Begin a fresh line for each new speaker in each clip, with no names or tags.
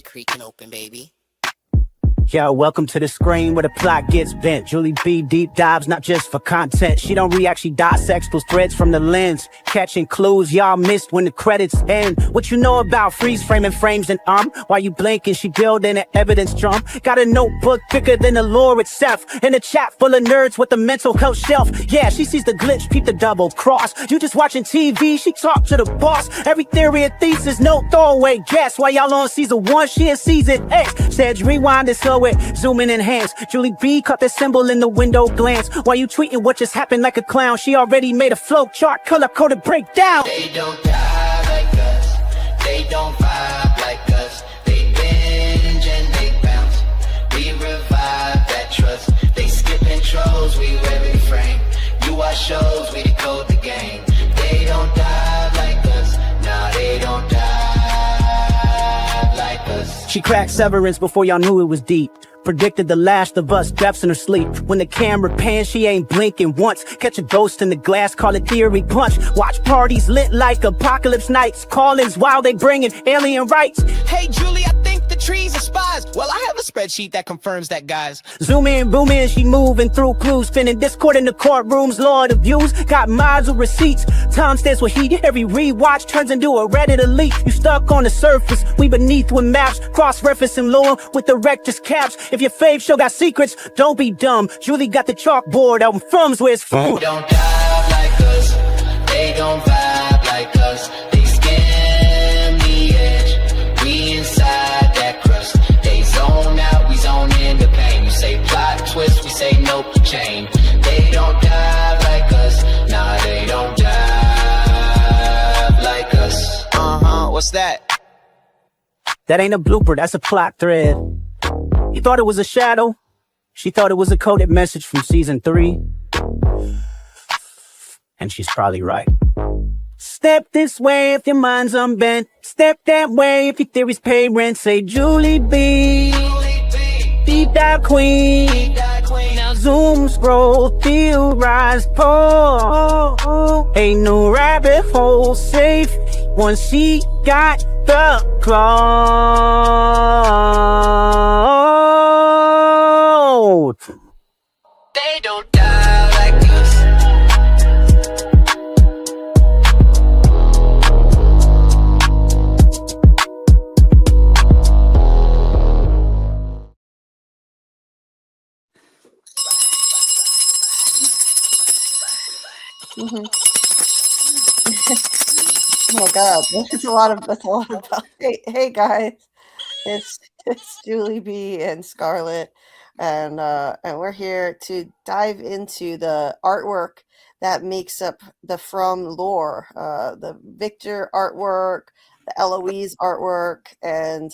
creaking open, baby.
Yo, welcome to the screen where the plot gets bent. Julie B deep dives, not just for content. She don't react, she dissects those threads from the lens, catching clues y'all missed when the credits end. What you know about freeze framing frames and while you blinking, she building an evidence drum. Got a notebook thicker than the lore itself, and a chat full of nerds with a mental health shelf. Yeah, she sees the glitch, peep the double cross. You just watching TV, she talk to the boss. Every theory and thesis, no throwaway guess. While y'all on season 1, she in season 8. Said rewind and slow it, zoom in, enhance. Julie B caught the symbol in the window glance. While you tweeting what just happened like a clown, she already made a flow chart, color-coded breakdown.
They don't die like us, they don't vibe like us. They binge and they bounce, we revive that trust. They skip intros, we wear every frame. You watch shows, we decode the game. They don't die like us, nah, they don't die like us.
She cracked Severance before y'all knew it was deep. Predicted the Last of Us depths in her sleep. When the camera pans, she ain't blinking once. Catch a ghost in the glass, call it theory punch. Watch parties lit like apocalypse nights. Call-ins while they bringing alien rights.
Hey Julie, I think the trees are spies. Well, I have a spreadsheet that confirms that, guys.
Zoom in, boom in, she moving through clues. Spinning Discord in the courtrooms, Lord of views. Got mods with receipts. Time stands with heat. Every rewatch turns into a Reddit elite. You stuck on the surface, we beneath with maps. Cross-referencing lore with the rector's caps. If your fave show got secrets, don't be dumb. Julie got the chalkboard out in Fromville where it's from.
They don't dive like us, they don't vibe like us. They skim the edge, we inside that crust. They zone out, we zone in the pain. You say plot twist, we say nope, chain. They don't dive like us, nah, they don't dive like us.
What's that?
That ain't a blooper, that's a plot thread. You thought it was a shadow? She thought it was a coded message from season 3. And she's probably right. Step this way if your mind's unbent. Step that way if your theories pay rent. Say Julie B, deep dive queen. Now zoom, scroll, theorize, pull. Ain't no rabbit hole safe once she got the cloud.
They don't die like us.
Oh my God, that's a lot about. Hey guys, it's Julie B and Scarlet, and we're here to dive into the artwork that makes up the From lore, the Victor artwork, the Eloise artwork, and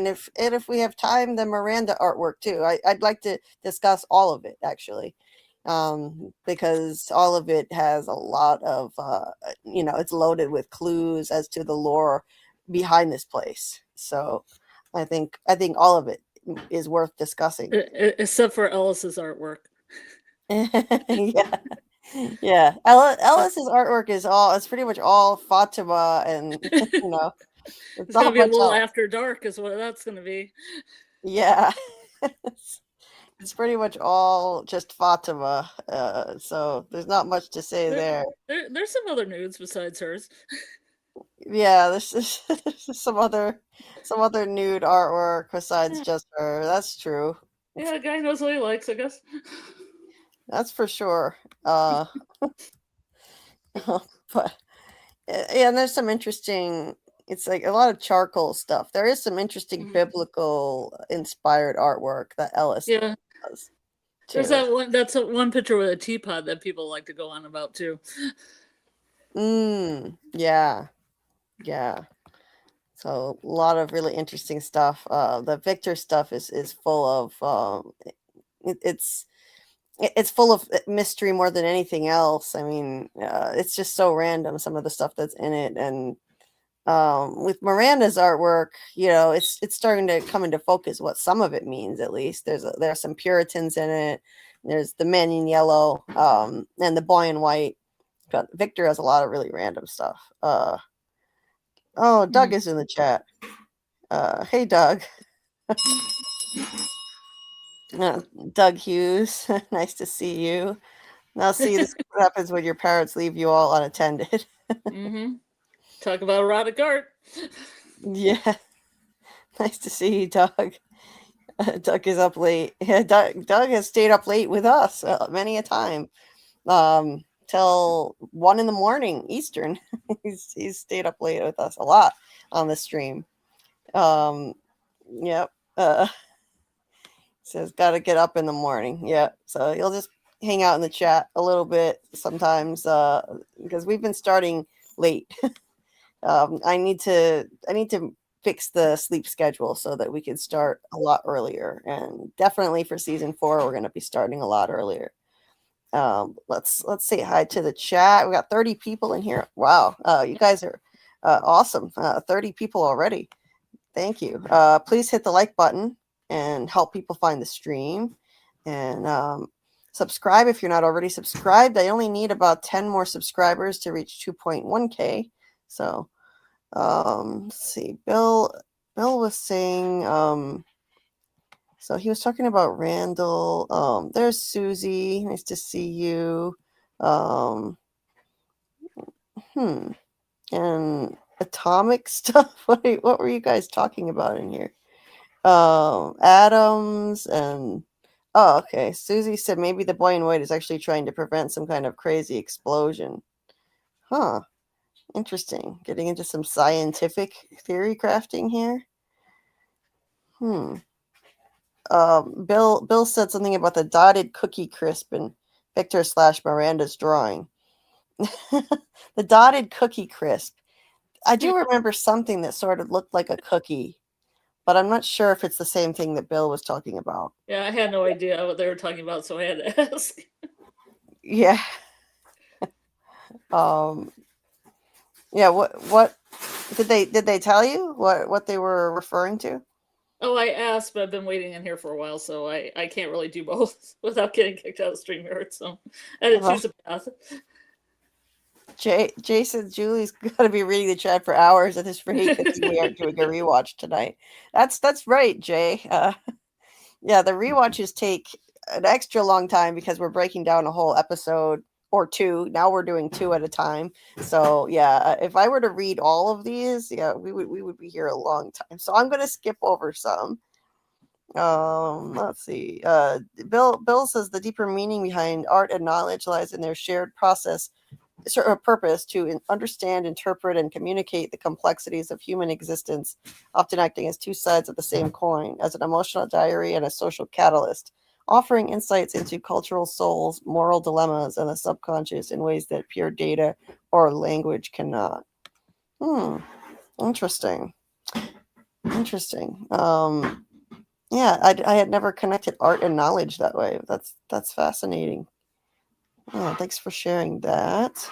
if we have time, the Miranda artwork too. I'd like to discuss all of it actually. Because all of it has a lot of, it's loaded with clues as to the lore behind this place. So I think all of it is worth discussing.
Except for Ellis's artwork.
Yeah. Ellis's artwork it's pretty much all Fatima, and it's
gonna be a little after dark is what that's gonna be.
Yeah. It's pretty much all just Fatima, so there's not much to say there.
There's some other nudes besides hers.
Yeah, there's some other nude artwork besides just her. That's true.
Yeah, a guy knows what he likes, I guess.
That's for sure. But yeah, and there's some interesting. It's like a lot of charcoal stuff. There is some interesting biblical inspired artwork that Ellis does.
There's that one. That's one picture with a teapot that people like to go on about too.
Yeah. So a lot of really interesting stuff. The Victor stuff is full of it's full of mystery more than anything else. I mean, it's just so random, some of the stuff that's in it, and with Miranda's artwork, it's starting to come into focus what some of it means. At least there are some Puritans in it. There's the men in yellow, and the boy in white. But Victor has a lot of really random stuff. Doug is in the chat. Hey, Doug. Doug Hughes. Nice to see you. Now, see, this is what happens when your parents leave you all unattended.
Mm-hmm. Talk about erotic art.
Yeah. Nice to see you, Doug. Doug is up late. Yeah, Doug has stayed up late with us many a time. Till 1 a.m. Eastern. he's stayed up late with us a lot on the stream. Yep. Says got to get up in the morning. Yeah. So he'll just hang out in the chat a little bit sometimes because we've been starting late. I need to fix the sleep schedule so that we can start a lot earlier. And definitely for season 4, we're going to be starting a lot earlier. Let's say hi to the chat. We got 30 people in here. Wow. You guys are awesome. 30 people already. Thank you. Please hit the like button and help people find the stream. And subscribe if you're not already subscribed. I only need about 10 more subscribers to reach 2.1K. So let's see. Bill was saying so he was talking about Randall. There's Susie. Nice to see you. And atomic stuff. What were you guys talking about in here? Atoms and okay. Susie said maybe the boy in white is actually trying to prevent some kind of crazy explosion. Huh. Interesting. Getting into some scientific theory crafting here. Bill said something about the dotted cookie crisp in Victor/Miranda's drawing. The dotted cookie crisp. I do remember something that sort of looked like a cookie, but I'm not sure if it's the same thing that Bill was talking about.
Yeah, I had no idea what they were talking about, so I had to ask.
Yeah. Yeah, what did they tell you what they were referring to?
Oh, I asked, but I've been waiting in here for a while, so I can't really do both without getting kicked out of StreamYard, so I had to choose a path.
Jason, Julie's got to be reading the chat for hours at this rate because we aren't doing a rewatch tonight. That's right, Jay. Yeah, the rewatches take an extra long time because we're breaking down a whole episode or 2. Now we're doing 2 at a time. So yeah, if I were to read all of these, yeah, we would be here a long time. So I'm going to skip over some. Let's see. Bill says the deeper meaning behind art and knowledge lies in their shared process. A purpose to understand, interpret, and communicate the complexities of human existence, often acting as 2 sides of the same coin, as an emotional diary and a social catalyst, offering insights into cultural souls, moral dilemmas, and the subconscious in ways that pure data or language cannot. Interesting. Yeah, I had never connected art and knowledge that way. That's fascinating. Oh, thanks for sharing that.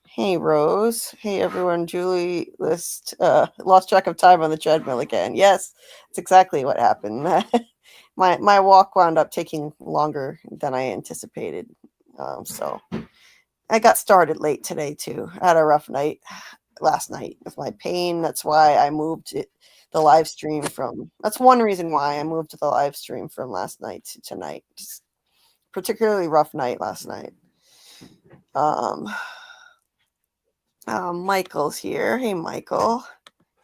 Hey, Rose. Hey, everyone. Julie lost track of time on the treadmill again. Yes, that's exactly what happened. My walk wound up taking longer than I anticipated. So I got started late today, too. I had a rough night last night with my pain. That's why I moved the live stream from... That's one reason why I moved to the live stream from last night to tonight. Just particularly rough night last night. Michael's here. Hey, Michael.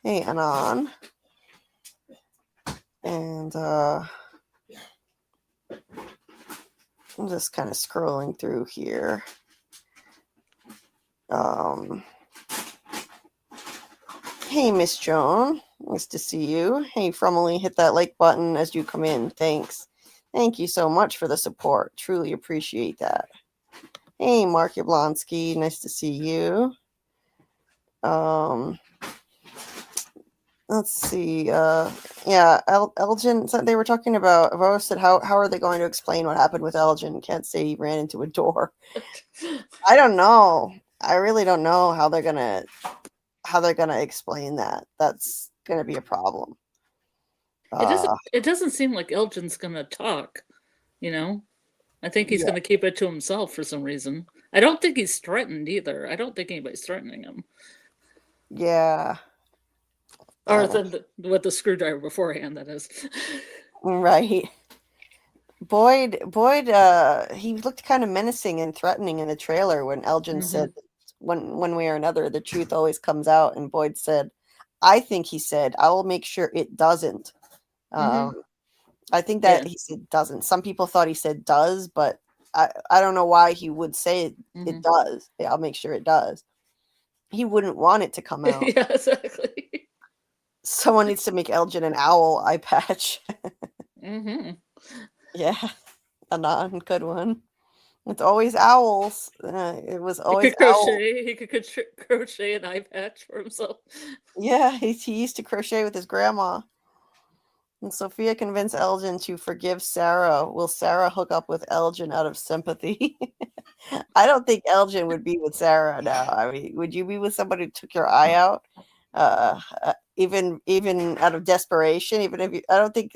Hey, Anon. And I'm just kind of scrolling through here. Hey, Miss Joan. Nice to see you. Hey, Fromville, hit that like button as you come in. Thanks. Thank you so much for the support. Truly appreciate that. Hey, Mark Yablonsky. Nice to see you. Let's see. Yeah, Elgin. So they were talking about. Rose said, "How are they going to explain what happened with Elgin? Can't say he ran into a door." I don't know. I really don't know how they're gonna explain that. That's gonna be a problem.
It doesn't seem like Elgin's gonna talk. You know, I think he's gonna keep it to himself for some reason. I don't think he's threatened either. I don't think anybody's threatening him.
Yeah.
Or with the screwdriver beforehand, that is.
Right. Boyd, he looked kind of menacing and threatening in the trailer when Elgin said, one way or another, the truth always comes out. And Boyd said, I think he said, I will make sure it doesn't. I think that he said doesn't. Some people thought he said does, but I don't know why he would say it does. Yeah, I'll make sure it does. He wouldn't want it to come out.
Yeah, exactly.
Someone needs to make Elgin an owl eye patch. Yeah, a good one. It's always owls. It was always
crochet. He could crochet an eye patch for himself.
Yeah, he used to crochet with his grandma. And Sophia convinced Elgin to forgive Sarah. Will Sarah hook up with Elgin out of sympathy? I don't think Elgin would be with Sarah now. I mean, would you be with somebody who took your eye out? Even out of desperation, even if I don't think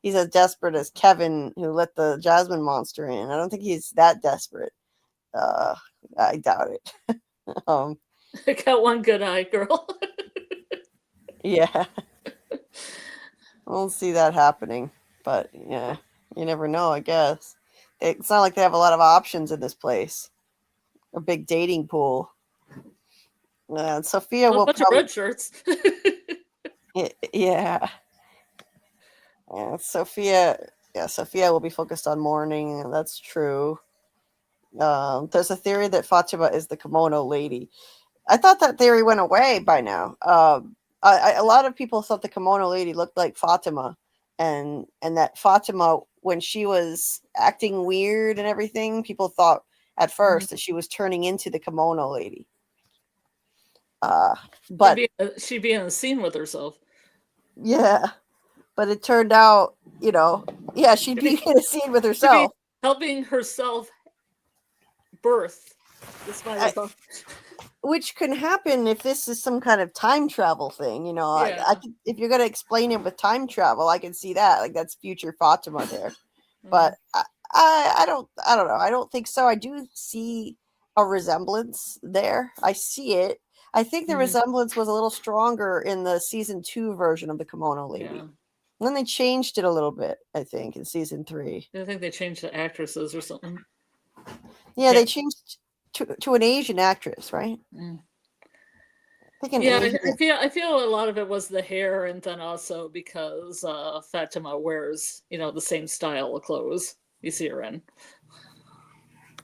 he's as desperate as Kevin, who let the Jasmine monster in. I don't think he's that desperate. I doubt it.
I got one good eye, girl.
Yeah. I don't see that happening, but yeah, you never know, I guess. It's not like they have a lot of options in this place. A big dating pool. And Sophia will
bunch of red shirts.
Yeah. Sophia will be focused on mourning. That's true. There's a theory that Fatima is the kimono lady. I thought that theory went away by now. A lot of people thought the kimono lady looked like Fatima, and that Fatima, when she was acting weird and everything, people thought at first that she was turning into the kimono lady. But
she'd be in a scene with herself.
Yeah, but it turned out, she'd be in a scene with herself,
helping herself birth.
Which can happen if this is some kind of time travel thing, I could, if you're going to explain it with time travel, I can see that, like that's future Fatima there. But I don't know. I don't think so. I do see a resemblance there. I see it. I think the resemblance was a little stronger in the season 2 version of the kimono lady. Yeah. And then they changed it a little bit, I think, in season 3.
I think they changed the actresses or something.
Yeah, they changed to an Asian actress, right?
I feel a lot of it was the hair, and then also because Fatima wears, the same style of clothes you see her in.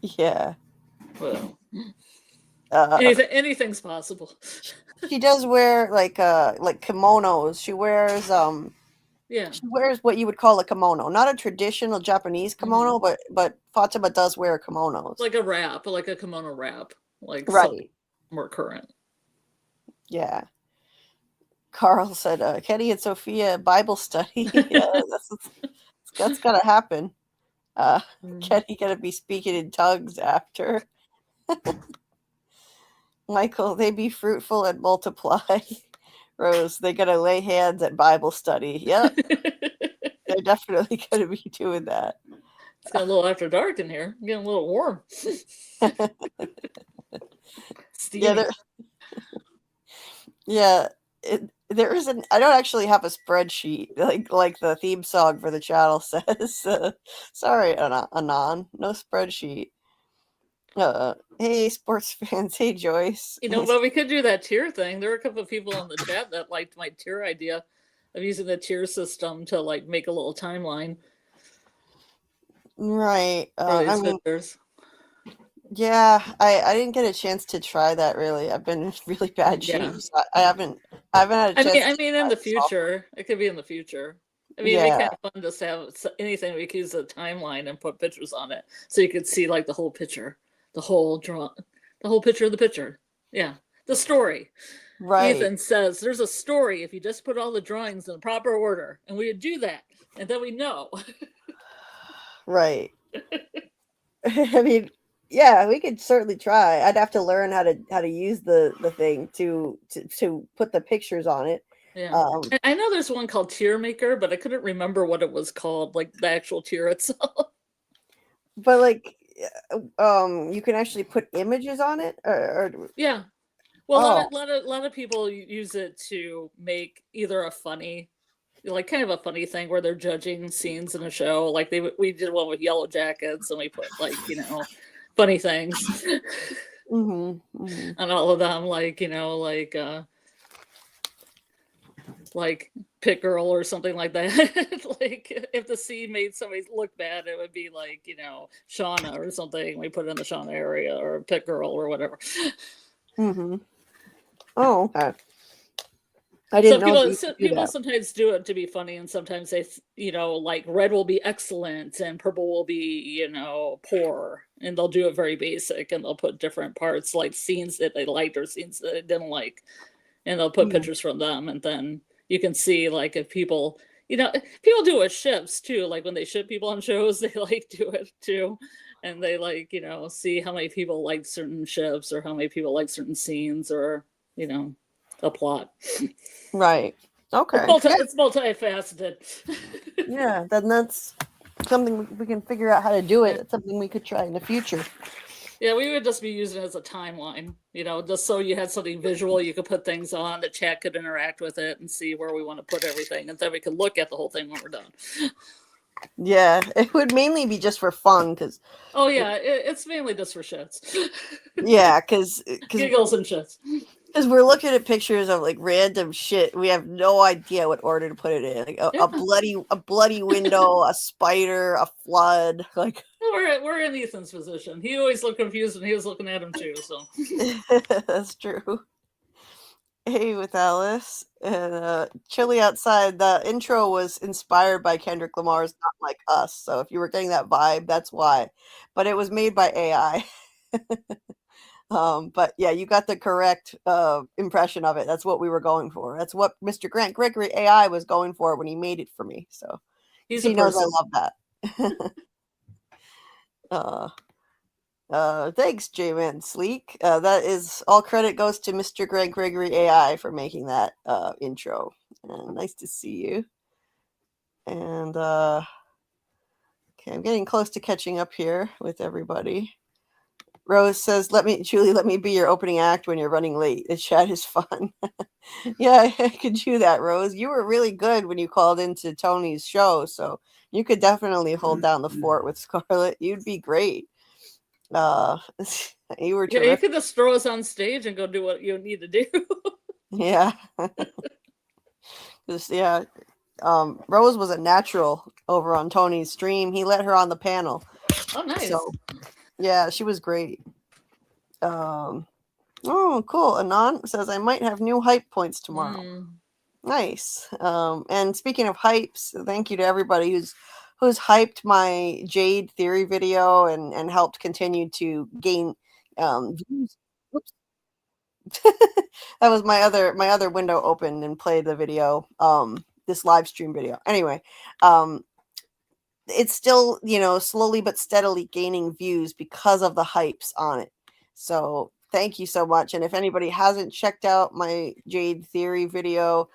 Yeah.
Well, anything's possible.
She does wear like kimonos. She wears she wears what you would call a kimono, not a traditional Japanese kimono, but Fatima does wear kimonos,
like a wrap, like a kimono wrap, like
right,
more current.
Yeah. Karl said, Kenny and Sophia Bible study. Yeah, that's gotta happen. Kenny gonna be speaking in tongues after. Michael, they be fruitful and multiply. Rose, they gotta lay hands at Bible study. Yep. They're definitely gonna be doing that.
It's getting a little after dark in here. I'm getting a little warm.
There isn't. I don't actually have a spreadsheet like the theme song for the channel says. Sorry, Anon, no spreadsheet. Hey, sports fans. Hey, Joyce.
But we could do that tier thing. There are a couple of people in the chat that liked my tier idea of using the tier system to make a little timeline.
Right. Yeah, I didn't get a chance to try that really. I've been in really bad shape. So I haven't had a chance.
I mean in the future. It could be in the future. I mean, it'd be kind of fun just to have anything we could use a timeline and put pictures on it, so you could see the whole picture, the whole picture of the picture. Yeah, the story.
Right.
Ethan says there's a story if you just put all the drawings in the proper order, and we would do that, and then we know.
Right. I mean, yeah, we could certainly try. I'd have to learn how to use the thing to put the pictures on it.
Yeah. I know there's one called Tier Maker, but I couldn't remember what it was called, like the actual tier itself.
But you can actually put images on it, or
yeah. Well,
Oh.
a lot of people use it to make either a funny, like kind of a funny thing where they're judging scenes in a show. Like we did one with Yellow Jackets, and we put like funny things
Mm-hmm. Mm-hmm.
on all of them, like Pit Girl or something like that. Like if the scene made somebody look bad, it would be like Shauna or something. We put it in the Shauna area or Pit Girl or whatever.
Mm-hmm. Oh, okay. I didn't know
People sometimes do it to be funny, and sometimes they, like red will be excellent and purple will be, poor, and they'll do it very basic, and they'll put different parts, like scenes that they liked or scenes that they didn't like, and they'll put pictures from them, and then you can see like if people, people do it with ships too, like when they ship people on shows, they like do it too, and they like, see how many people like certain ships or how many people like certain scenes or, a plot.
Right. Okay.
It's multifaceted.
Yeah, then that's something we can figure out how to do it. It's something we could try in the future.
Yeah, we would just be using it as a timeline, just so you had something visual you could put things on, the chat could interact with it and see where we want to put everything, and then we could look at the whole thing when we're done.
Yeah, it would mainly be just for fun, because.
Oh yeah, it's mainly just for shits.
Yeah, because
giggles and shits.
Because we're looking at pictures of like random shit. We have no idea what order to put it in. Like a bloody window, a spider, a flood. Like
we're in Ethan's position. He always looked confused when he was looking at him too. So
that's true. Hey, with Alice and Chilly Outside. The intro was inspired by Kendrick Lamar's "Not Like Us." So if you were getting that vibe, that's why. But it was made by AI. But yeah, you got the correct impression of it. That's what we were going for. That's what Mr. Grant Gregory AI was going for when he made it for me. So he knows I love that. Thanks, J-Man Sleek. That is all credit goes to Mr. Grant Gregory AI for making that intro. Nice to see you. And okay, I'm getting close to catching up here with everybody. Rose says, Julie, let me be your opening act when you're running late. The chat is fun. Yeah, I could do that, Rose. You were really good when you called into Tony's show, so you could definitely hold down the fort with Scarlet. You'd be great. You were terrific.
Yeah, you could just throw us on stage and go do what you need to do.
Yeah. Yeah. Rose was a natural over on Tony's stream. He let her on the panel.
Oh, nice.
So, yeah, she was great. Oh, cool. Anon says, I might have new hype points tomorrow. Nice. And speaking of hypes, thank you to everybody who's hyped my Jade theory video and helped continue to gain views. Oops. That was my other window opened and played the video, this live stream video. Anyway, it's still, slowly but steadily gaining views because of the hypes on it. So thank you so much. And if anybody hasn't checked out my Jade theory video,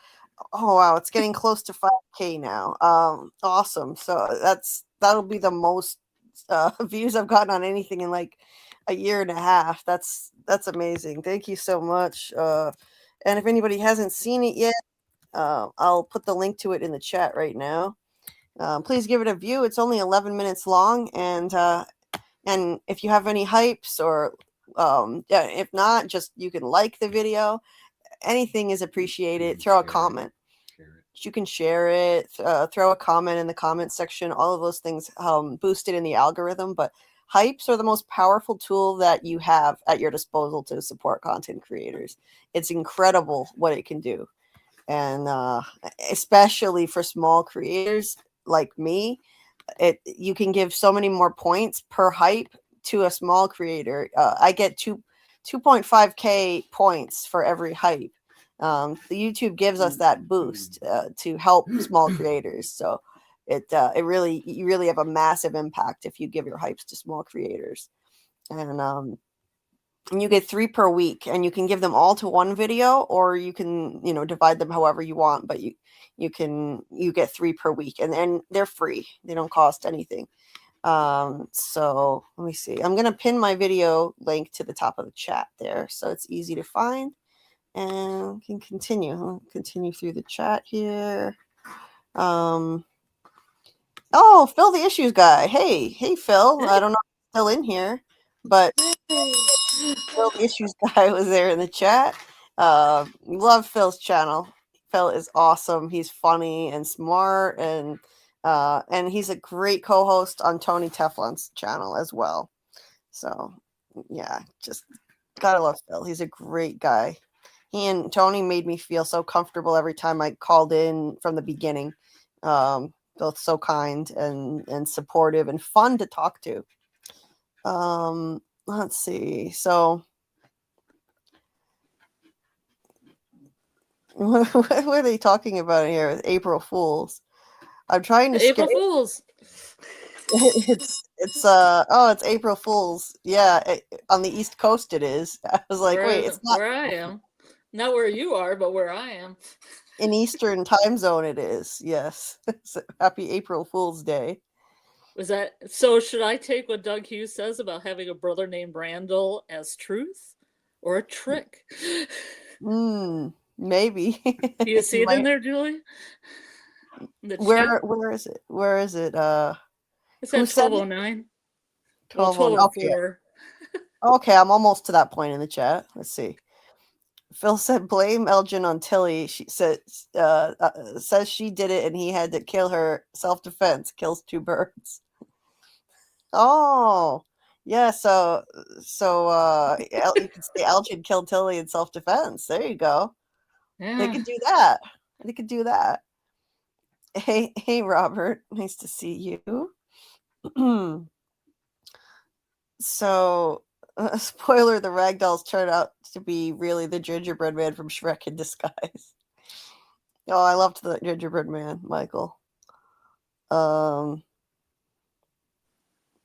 oh wow, it's getting close to 5K now. Awesome. So that'll be the most views I've gotten on anything in like a year and a half. That's amazing. Thank you so much. And if anybody hasn't seen it yet, I'll put the link to it in the chat right now. Please give it a view. It's only 11 minutes long, and if you have any hypes or if not, just you can like the video. Anything is appreciated. Throw a comment. You can share it. Throw a comment in the comment section. All of those things boost it in the algorithm. But hypes are the most powerful tool that you have at your disposal to support content creators. It's incredible what it can do, and especially for small creators like me, you can give so many more points per hype to a small creator. I get 2.5K points for every hype. The YouTube gives us that boost to help small creators. So you really have a massive impact if you give your hypes to small creators. And you get 3 per week, and you can give them all to one video, or you can, divide them however you want, but you get 3 per week, and they're free. They don't cost anything. So let me see. I'm going to pin my video link to the top of the chat there, so it's easy to find. And we can continue. I'll continue through the chat here. Oh, Phil the Issues guy. Hey, Phil. I don't know if he's still in here, but Phil the Issues guy was there in the chat. Love Phil's channel. Phil is awesome. He's funny and smart, and he's a great co-host on Tony Teflon's channel as well. So yeah, just gotta love Phil. He's a great guy. He and Tony made me feel so comfortable every time I called in from the beginning. Both so kind and supportive and fun to talk to. Let's see. So what are they talking about here with April Fools? I'm trying to
April Fools.
It's April Fools. Yeah, on the East Coast it is. I was like, wait, it's not
where I am. Not where you are, but where I am.
In Eastern time zone it is. Yes. So, happy April Fool's Day.
Was that so? Should I take what Doug Hughes says about having a brother named Randall as truth or a trick?
Maybe.
Do you see it in there, Julie?
Where is it? Where is it?
It's at 1209.
1204. Okay, I'm almost to that point in the chat. Let's see. Phil said, blame Elgin on Tilly. She says she did it and he had to kill her. Self-defense kills two birds. Oh, yeah. So you could say Elgin killed Tilly in self-defense. There you go.
Yeah.
They could do that. They could do that. Hey, Robert. Nice to see you. So, spoiler, the ragdolls turned out to be really the gingerbread man from Shrek in disguise. Oh, I loved the gingerbread man, Michael.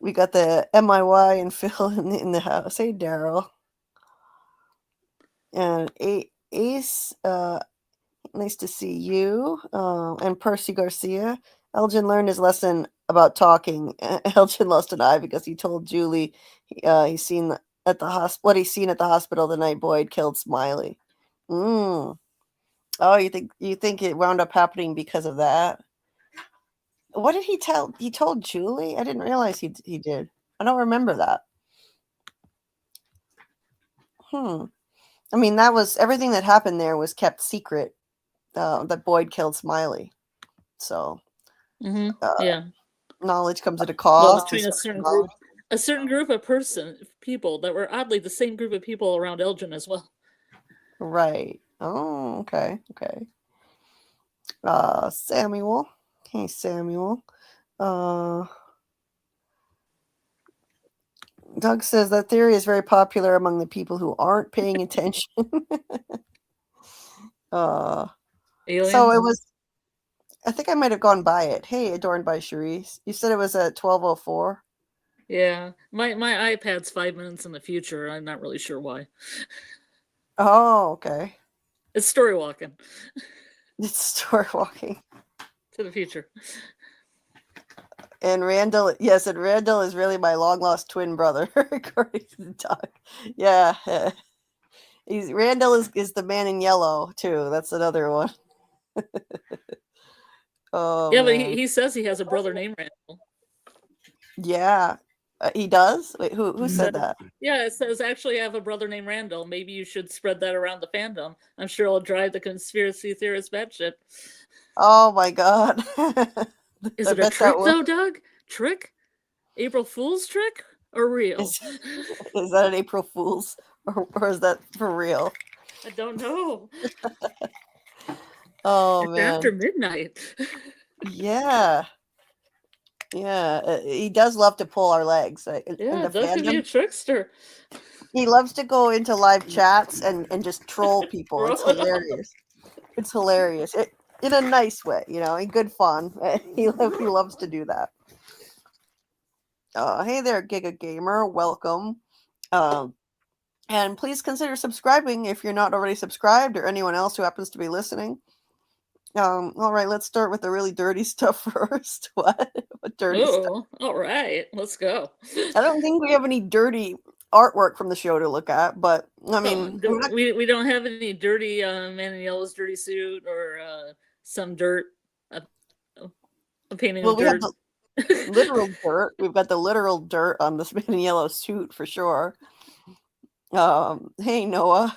We got the MIY and Phil in the house. Hey, Daryl. And Ace, nice to see you. And Percy Garcia. Elgin learned his lesson about talking. Elgin lost an eye because he told Julie he's seen at the what he's seen at the hospital the night Boyd killed Smiley. Oh, you think it wound up happening because of that? What did he tell? He told Julie? I didn't realize he did. I don't remember that. I mean, that was everything that happened there was kept secret. That Boyd killed Smiley. So,
yeah.
Knowledge comes at a cost.
Well, between a certain group of people that were oddly the same group of people around Elgin as well.
Right. Oh, okay. Samuel. Hey, Samuel. Doug says that theory is very popular among the people who aren't paying attention. So it was. I think I might have gone by it. Hey, adorned by Cherise. You said it was at 12:04.
Yeah, my iPad's 5 minutes in the future. I'm not really sure why.
Oh, okay.
It's story walking.
It's story walking
to the future.
And Randall is really my long lost twin brother, according to Doug. Yeah, Randall is the man in yellow too. That's another one. Oh,
yeah,
man.
but he says he has a brother named Randall.
Yeah, he does. Wait, who said that?
Yeah, it says actually I have a brother named Randall. Maybe you should spread that around the fandom. I'm sure it'll drive the conspiracy theorists batshit.
Oh my god.
Is it a trick though, Doug? Trick? April Fool's trick or real?
Is that an April Fool's or is that for real?
I don't know.
Oh,
it's
man.
after midnight.
Yeah. He does love to pull our legs.
Yeah, Doug can be a trickster.
He loves to go into live chats and just troll people. It's hilarious. It's hilarious. In a nice way, in good fun. He loves to do that. Hey there, Giga Gamer. Welcome. And please consider subscribing if you're not already subscribed or anyone else who happens to be listening. All right, let's start with the really dirty stuff first. What dirty stuff?
All right, let's go.
I don't think we have any dirty artwork from the show to look at. But I mean,
we don't have any dirty Man in Yellow's dirty suit or some dirt, a painting of dirt.
We have the literal dirt. We've got the literal dirt on this Man in Yellow suit for sure. Hey Noah.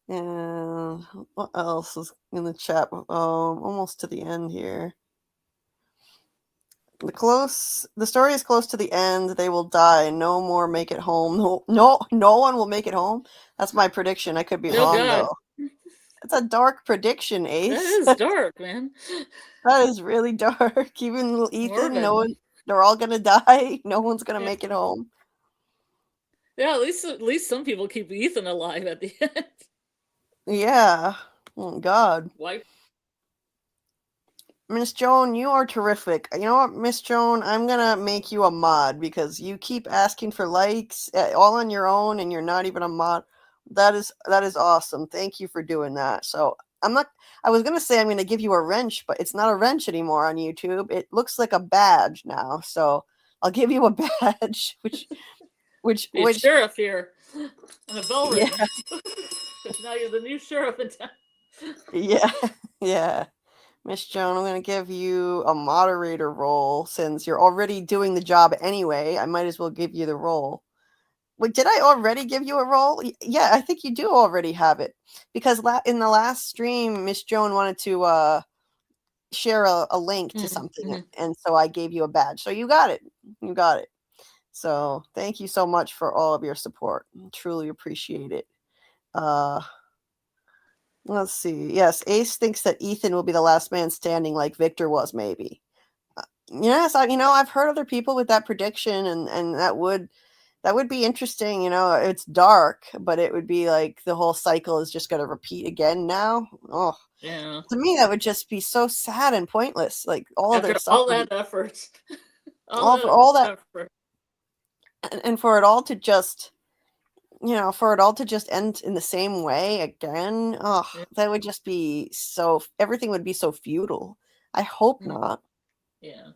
And what else is in the chat? Almost to the end here. The story is close to the end. They will die. No more make it home. No one will make it home. That's my prediction. I could be wrong though. It's a dark prediction, Ace.
That is dark, man.
That is really dark. Even Ethan, they're all gonna die. No one's gonna make it home.
Yeah, at least some people keep Ethan alive at the end.
Yeah. Oh God.
Why?
Miss Joan, you are terrific. You know what, Miss Joan? I'm gonna make you a mod because you keep asking for likes all on your own, and you're not even a mod. That is awesome. Thank you for doing that. So I was gonna say I'm gonna give you a wrench, but it's not a wrench anymore on YouTube. It looks like a badge now. So I'll give you a badge, which
sheriff here, and a bell ring. Yeah. Because now you're the new sheriff in town.
Yeah. Miss Joan, I'm going to give you a moderator role since you're already doing the job anyway. I might as well give you the role. Wait, did I already give you a role? Yeah, I think you do already have it. Because in the last stream, Miss Joan wanted to share a link to something. And so I gave you a badge. So you got it. You got it. So thank you so much for all of your support. Truly appreciate it. Let's see. Yes, Ace thinks that Ethan will be the last man standing like Victor was, maybe. Yes, I've heard other people with that prediction, and that would be interesting. It's dark, but it would be like the whole cycle is just going to repeat again now. Oh,
yeah.
To me, that would just be so sad and pointless. Like all that
effort.
all that effort. And for it all to just... for it all to just end in the same way again, that would just be everything would be so futile. I hope not.
Yeah.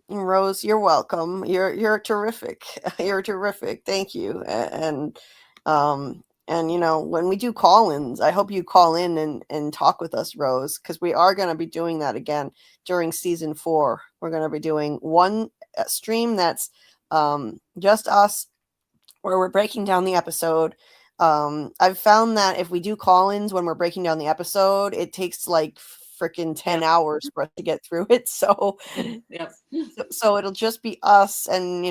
Rose, you're welcome. You're terrific. You're terrific. Thank you. And when we do call-ins, I hope you call in and talk with us, Rose, because we are going to be doing that again during season 4. We're going to be doing one stream that's just us, where we're breaking down the episode. I've found that if we do call-ins when we're breaking down the episode, it takes like freaking 10 hours for us to get through it. So, so it'll just be us and,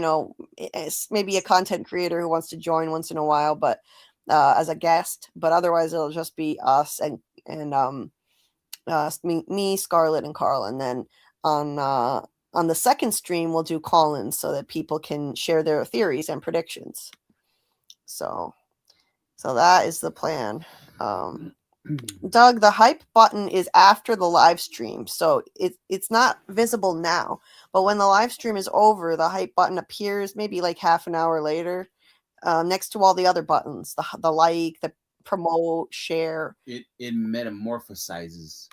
maybe a content creator who wants to join once in a while, but as a guest, but otherwise it'll just be us and me, Scarlet, and Karl. And then on the second stream, we'll do call-ins so that people can share their theories and predictions. So that is the plan. Doug, the hype button is after the live stream, so it's not visible now. But when the live stream is over, the hype button appears maybe like half an hour later, next to all the other buttons, the like, the promote, share.
It metamorphosizes.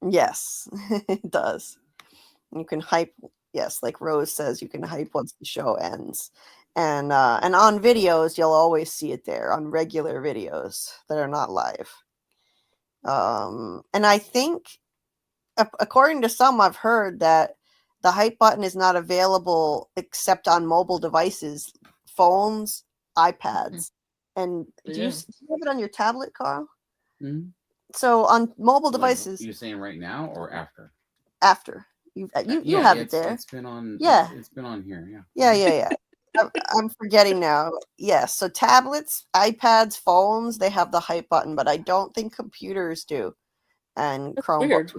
Yes, it does. You can hype. Yes, like Rose says, you can hype once the show ends. And on videos, you'll always see it there on regular videos that are not live. And I think, according to some, I've heard that the hype button is not available except on mobile devices, phones, iPads. And do you have it on your tablet, Karl?
Mm-hmm.
So on mobile devices.
You're saying right now or after?
After. You have it there.
It's been on.
Yeah.
It's been on here.
Yeah. I'm forgetting now. Yes. So tablets, iPads, phones, they have the hype button, but I don't think computers do. And Chromebooks.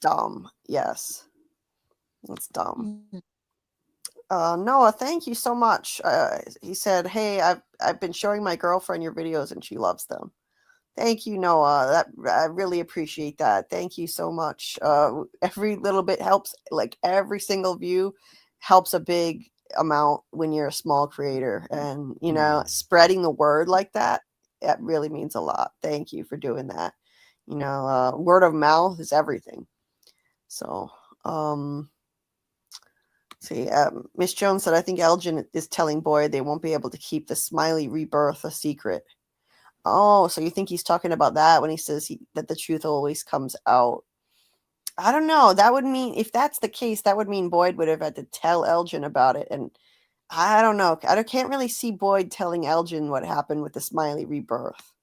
Dumb. Yes. That's dumb. Noah, thank you so much. He said, "Hey, I've been showing my girlfriend your videos and she loves them." Thank you, Noah. I really appreciate that. Thank you so much. Every little bit helps. Like every single view helps a big amount when you're a small creator, and spreading the word like that, it really means a lot. Thank you for doing that. Word of mouth is everything. So, See, Miss Jones said, I think Elgin is telling Boyd they won't be able to keep the Smiley rebirth a secret. Oh, so you think he's talking about that when he says that the truth always comes out? I don't know. That would mean, if that's the case, that would mean Boyd would have had to tell Elgin about it. And I don't know. Can't really see Boyd telling Elgin what happened with the Smiley rebirth.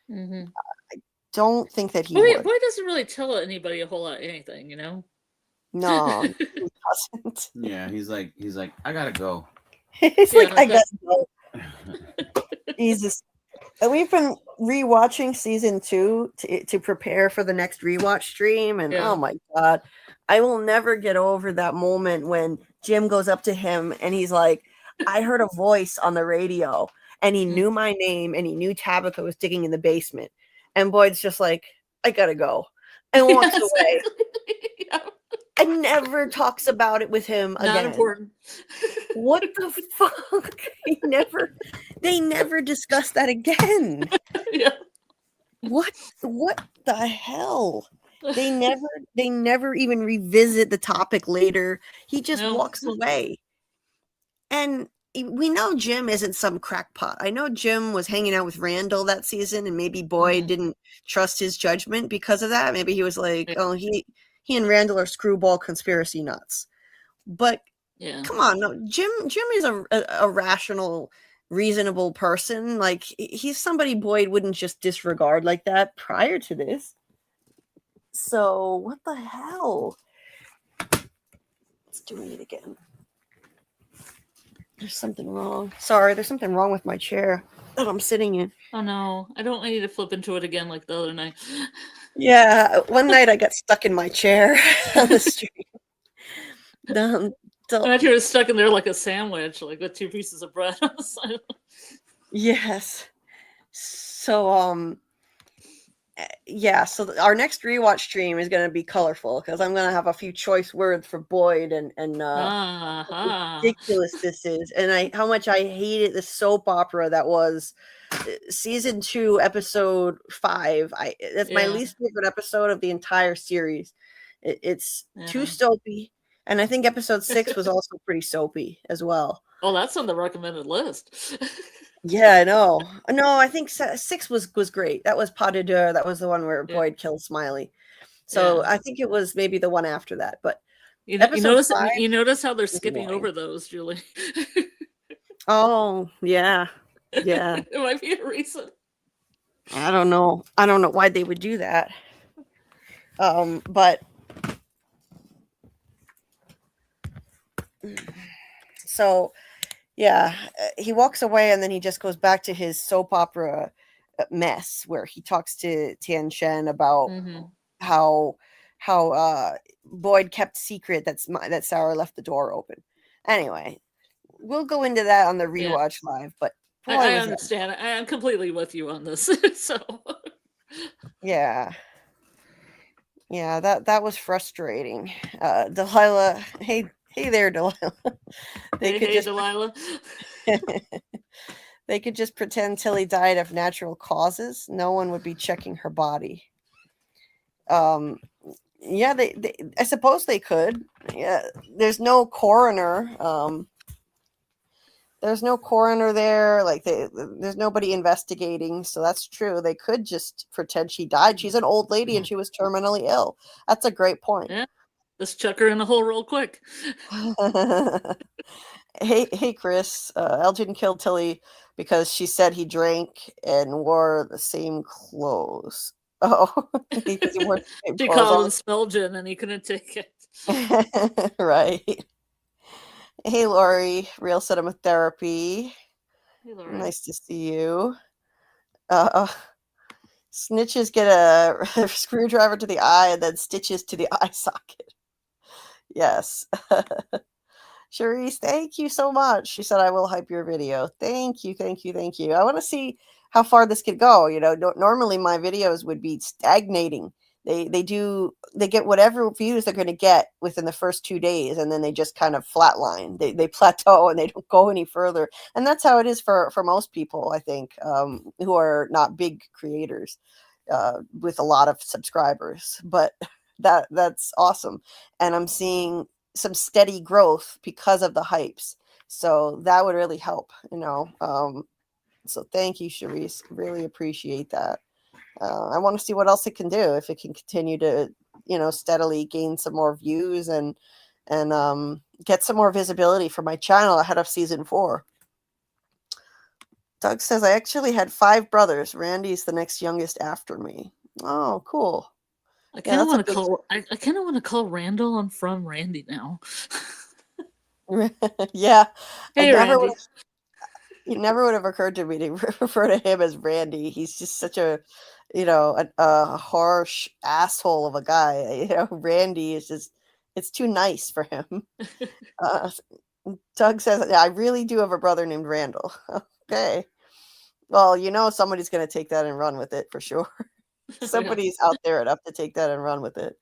Mm-hmm.
I don't think that he
Boyd
would.
doesn't really tell anybody a whole lot of anything, you know?
No, he doesn't.
Yeah, he's like, I gotta go.
He's
Yeah,
like, I gotta go. Jesus. We've been rewatching season 2 to prepare for the next rewatch stream, and oh my god, I will never get over that moment when Jim goes up to him and he's like, I heard a voice on the radio and he knew my name and he knew Tabitha was digging in the basement, and Boyd's just like, I gotta go, and walks away.
Yeah.
And never talks about it with him again.
Not important.
What the fuck? They never discussed that again.
Yeah.
What the hell? They never even revisit the topic later. He just walks away. And we know Jim isn't some crackpot. I know Jim was hanging out with Randall that season, and maybe Boyd didn't trust his judgment because of that. Maybe he was like, oh, he and Randall are screwball conspiracy nuts. But come on, no, Jim is a rational, reasonable person. Like, he's somebody Boyd wouldn't just disregard like that prior to this. So what the hell? It's doing it again. There's something wrong. Sorry, there's something wrong with my chair that I'm sitting in.
Oh no, I don't need to flip into it again like the other night.
Yeah, one night I got stuck in my chair on the street.
Imagine you were stuck in there like a sandwich, like with 2 pieces of bread on the side.
Yes. So so our next rewatch stream is going to be colorful because I'm going to have a few choice words for Boyd and how ridiculous this is, and how much I hated the soap opera that was season 2, episode 5. That's my least favorite episode of the entire series. It's too soapy, and I think episode 6 was also pretty soapy as well.
Oh, that's on the recommended list.
Yeah, I know. No, I think 6 was great. That was Pas de Deux. That was the one where Boyd killed Smiley. So I think it was maybe the one after that. But
you notice how they're skipping over those, Julie.
Oh, yeah. Yeah.
It might be a reason.
I don't know why they would do that. But so yeah, he walks away and then he just goes back to his soap opera mess where he talks to Tian Shen about how Boyd kept secret that Sarah left the door open. Anyway, we'll go into that on the rewatch live, but boy,
I understand. I am completely with you on this. So
yeah, that was frustrating. Delilah, hey there, Delilah.
Delilah.
They could just pretend Tilly died of natural causes. No one would be checking her body. Yeah, they I suppose they could. Yeah, there's no coroner. There's no coroner there. Like there's nobody investigating. So that's true. They could just pretend she died. She's an old lady and she was terminally ill. That's a great point.
Yeah. Let's chuck her in the hole real quick.
Hey, Chris. Elgin killed Tilly because she said he drank and wore the same clothes. Oh, because he wore the same
She
clothes
called him Spelgin and he couldn't take it.
Right. Hey, Lori. Real Cinema Therapy.
Hey, Lori.
Nice to see you. Snitches get a screwdriver to the eye and then stitches to the eye socket. Yes. Charisse, thank you so much. She said, I will hype your video. Thank you. I want to see how far this could go. You know, normally my videos would be stagnating. They get whatever views they're going to get within the first 2 days, and then they just kind of flatline. They plateau and they don't go any further. And that's how it is for most people, I think, who are not big creators with a lot of subscribers. But that's awesome. And I'm seeing some steady growth because of the hypes. So that would really help, you know. So thank you, Charisse. Really appreciate that. I want to see what else it can do, if it can continue to, you know, steadily gain some more views and get some more visibility for my channel ahead of season 4. Doug says, I actually had 5 brothers. Randy's the next youngest after me. Oh, cool.
I kind of want to call Randall on From Randy now.
Yeah.
Hey, Randy.
It never would have occurred to me to refer to him as Randy. He's just such a, you know, a harsh asshole of a guy. You know, Randy is just, it's too nice for him. Doug says, I really do have a brother named Randall. Okay. Well, you know, somebody's going to take that and run with it for sure. Somebody's out there enough to take that and run with it.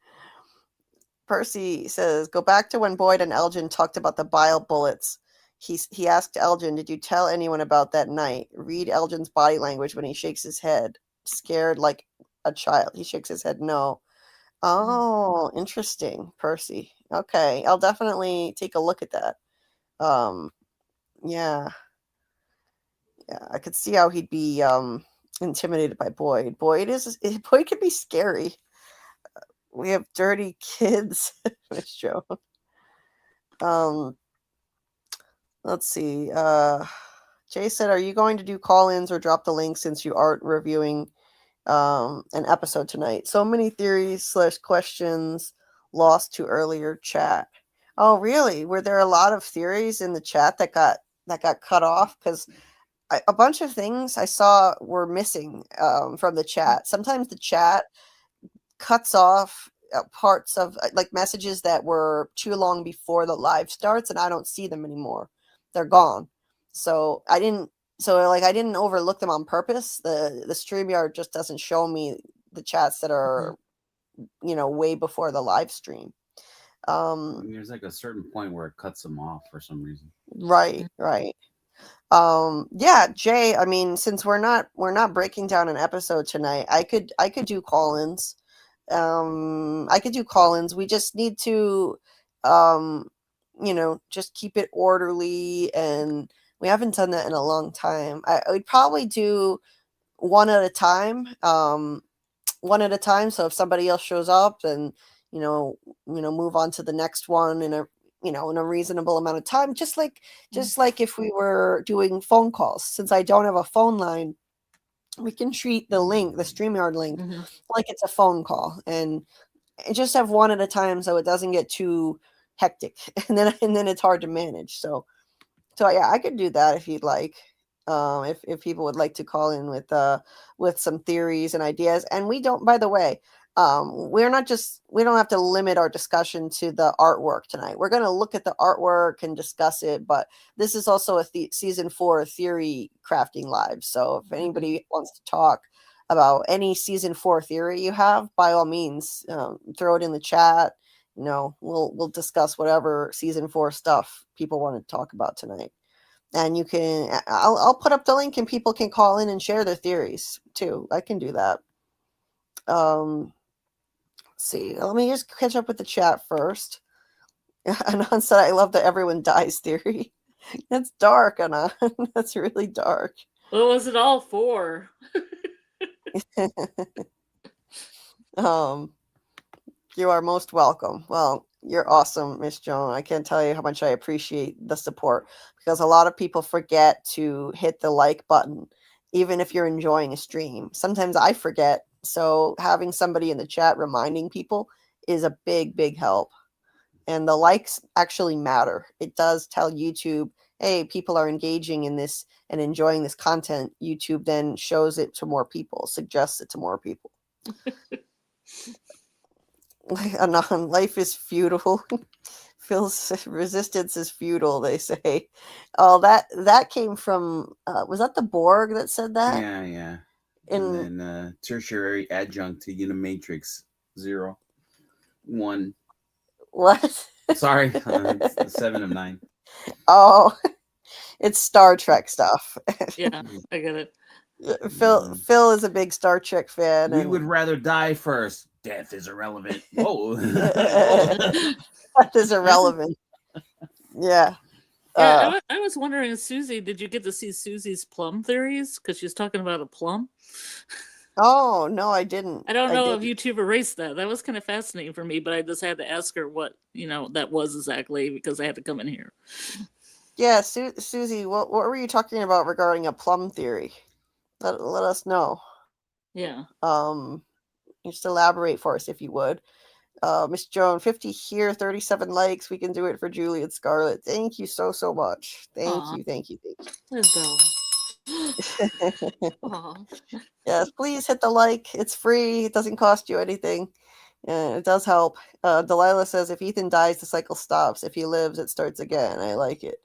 Percy says, go back to when Boyd and Elgin talked about the bile bullets. He asked Elgin, did you tell anyone about that night? Read Elgin's body language when he shakes his head, scared like a child. He shakes his head no. Oh, interesting, Percy. Okay, I'll definitely take a look at that. Yeah, I could see how he'd be intimidated by Boyd. Boyd can be scary. We have dirty kids. Miss Joe. Let's see. Jay said, are you going to do call-ins or drop the link since you aren't reviewing an episode tonight? So many theories / questions lost to earlier chat. Oh, really? Were there a lot of theories in the chat that got cut off? Because a bunch of things I saw were missing from the chat. Sometimes the chat cuts off parts of like messages that were too long before the live starts, and I don't see them anymore. They're gone. So I didn't overlook them on purpose. The StreamYard just doesn't show me the chats that are, you know, way before the live stream.
There's like a certain point where it cuts them off for some reason.
Right. Yeah, Jay, I mean, since we're not breaking down an episode tonight, I could do call-ins. I could do call-ins. We just need to you know, just keep it orderly, and we haven't done that in a long time. I would probably do one at a time. So if somebody else shows up, then you know, move on to the next one in a reasonable amount of time. Just like if we were doing phone calls. Since I don't have a phone line, we can treat the StreamYard link, like it's a phone call, and just have one at a time so it doesn't get too hectic, and then it's hard to manage. So yeah, I could do that if you'd like. If people would like to call in with some theories and ideas. And we don't, by the way, we don't have to limit our discussion to the artwork tonight. We're going to look at the artwork and discuss it, but this is also a season 4 theory crafting live. So if anybody wants to talk about any season 4 theory you have, by all means, throw it in the chat. You know, we'll discuss whatever season 4 stuff people want to talk about tonight. And you can, I'll put up the link and people can call in and share their theories too. I can do that. Let's see, let me just catch up with the chat first. Anon said, I love the everyone dies theory. That's dark, Anon. That's really dark.
What was it all for?
You are most welcome. Well, you're awesome, Miss Joan. I can't tell you how much I appreciate the support, because a lot of people forget to hit the like button, even if you're enjoying a stream. Sometimes I forget. So having somebody in the chat reminding people is a big, big help. And the likes actually matter. It does tell YouTube, hey, people are engaging in this and enjoying this content. YouTube then shows it to more people, suggests it to more people. Anon, life is futile. Phil's resistance is futile, they say. Oh, that came from, was that the Borg that said that?
Yeah. And then tertiary adjunct to Unimatrix 0, 1.
What?
Sorry, it's the 7 of 9.
Oh, it's Star Trek stuff.
Yeah, I get it.
Phil is a big Star Trek fan.
We would rather die first. Death is irrelevant. Whoa.
That is irrelevant. Yeah.
Yeah, I was wondering, Susie, did you get to see Susie's plum theories? Because she's talking about a plum.
Oh no, I didn't.
I don't know if
didn't.
YouTube erased that. That was kind of fascinating for me, but I just had to ask her what that was exactly because I had to come in here.
Yeah, Susie, what were you talking about regarding a plum theory? Let us know.
Yeah.
Just elaborate for us if you would. Miss Joan, 50 here, 37 likes. We can do it for Julie and Scarlet. Thank you so much. Thank you.
Let's go.
Yes, please hit the like. It's free. It doesn't cost you anything. It does help. Delilah says if Ethan dies, the cycle stops. If he lives, it starts again. I like it.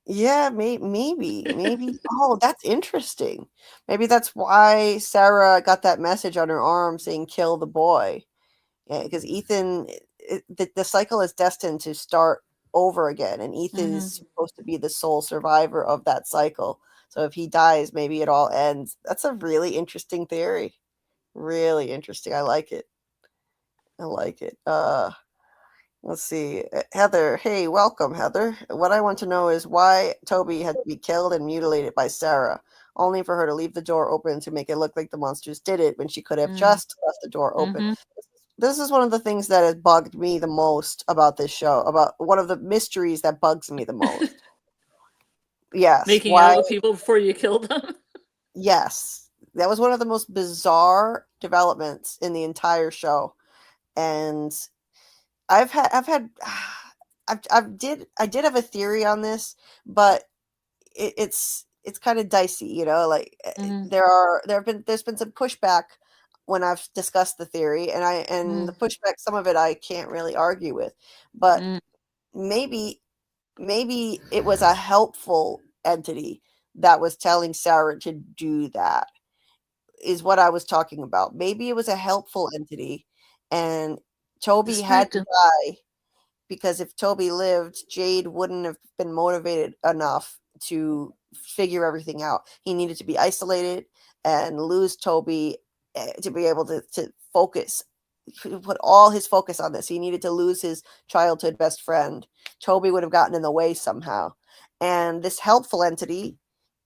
Yeah, maybe. Oh, that's interesting. Maybe that's why Sarah got that message on her arm saying "kill the boy," because Ethan, the cycle is destined to start over again, and Ethan is supposed to be the sole survivor of that cycle. So if he dies, maybe it all ends. That's a really interesting theory. Really interesting. I like it. Let's see. Heather, hey, welcome, Heather. What I want to know is why Toby had to be killed and mutilated by Sarah, only for her to leave the door open to make it look like the monsters did it when she could have just left the door open. This is one of the things that has bugged me the most about this show, about one of the mysteries that bugs me the most. Yes.
Making out with people before you kill them?
Yes. That was one of the most bizarre developments in the entire show. And I did have a theory on this, but it's kind of dicey, there's been some pushback when I've discussed the theory, and the pushback, some of it I can't really argue with, but maybe it was a helpful entity that was telling Sarah to do that, is what I was talking about. Maybe it was a helpful entity, and Toby had to die, because if Toby lived, Jade wouldn't have been motivated enough to figure everything out. He needed to be isolated and lose Toby to be able to focus, put all his focus on this. He needed to lose his childhood best friend. Toby would have gotten in the way somehow. And this helpful entity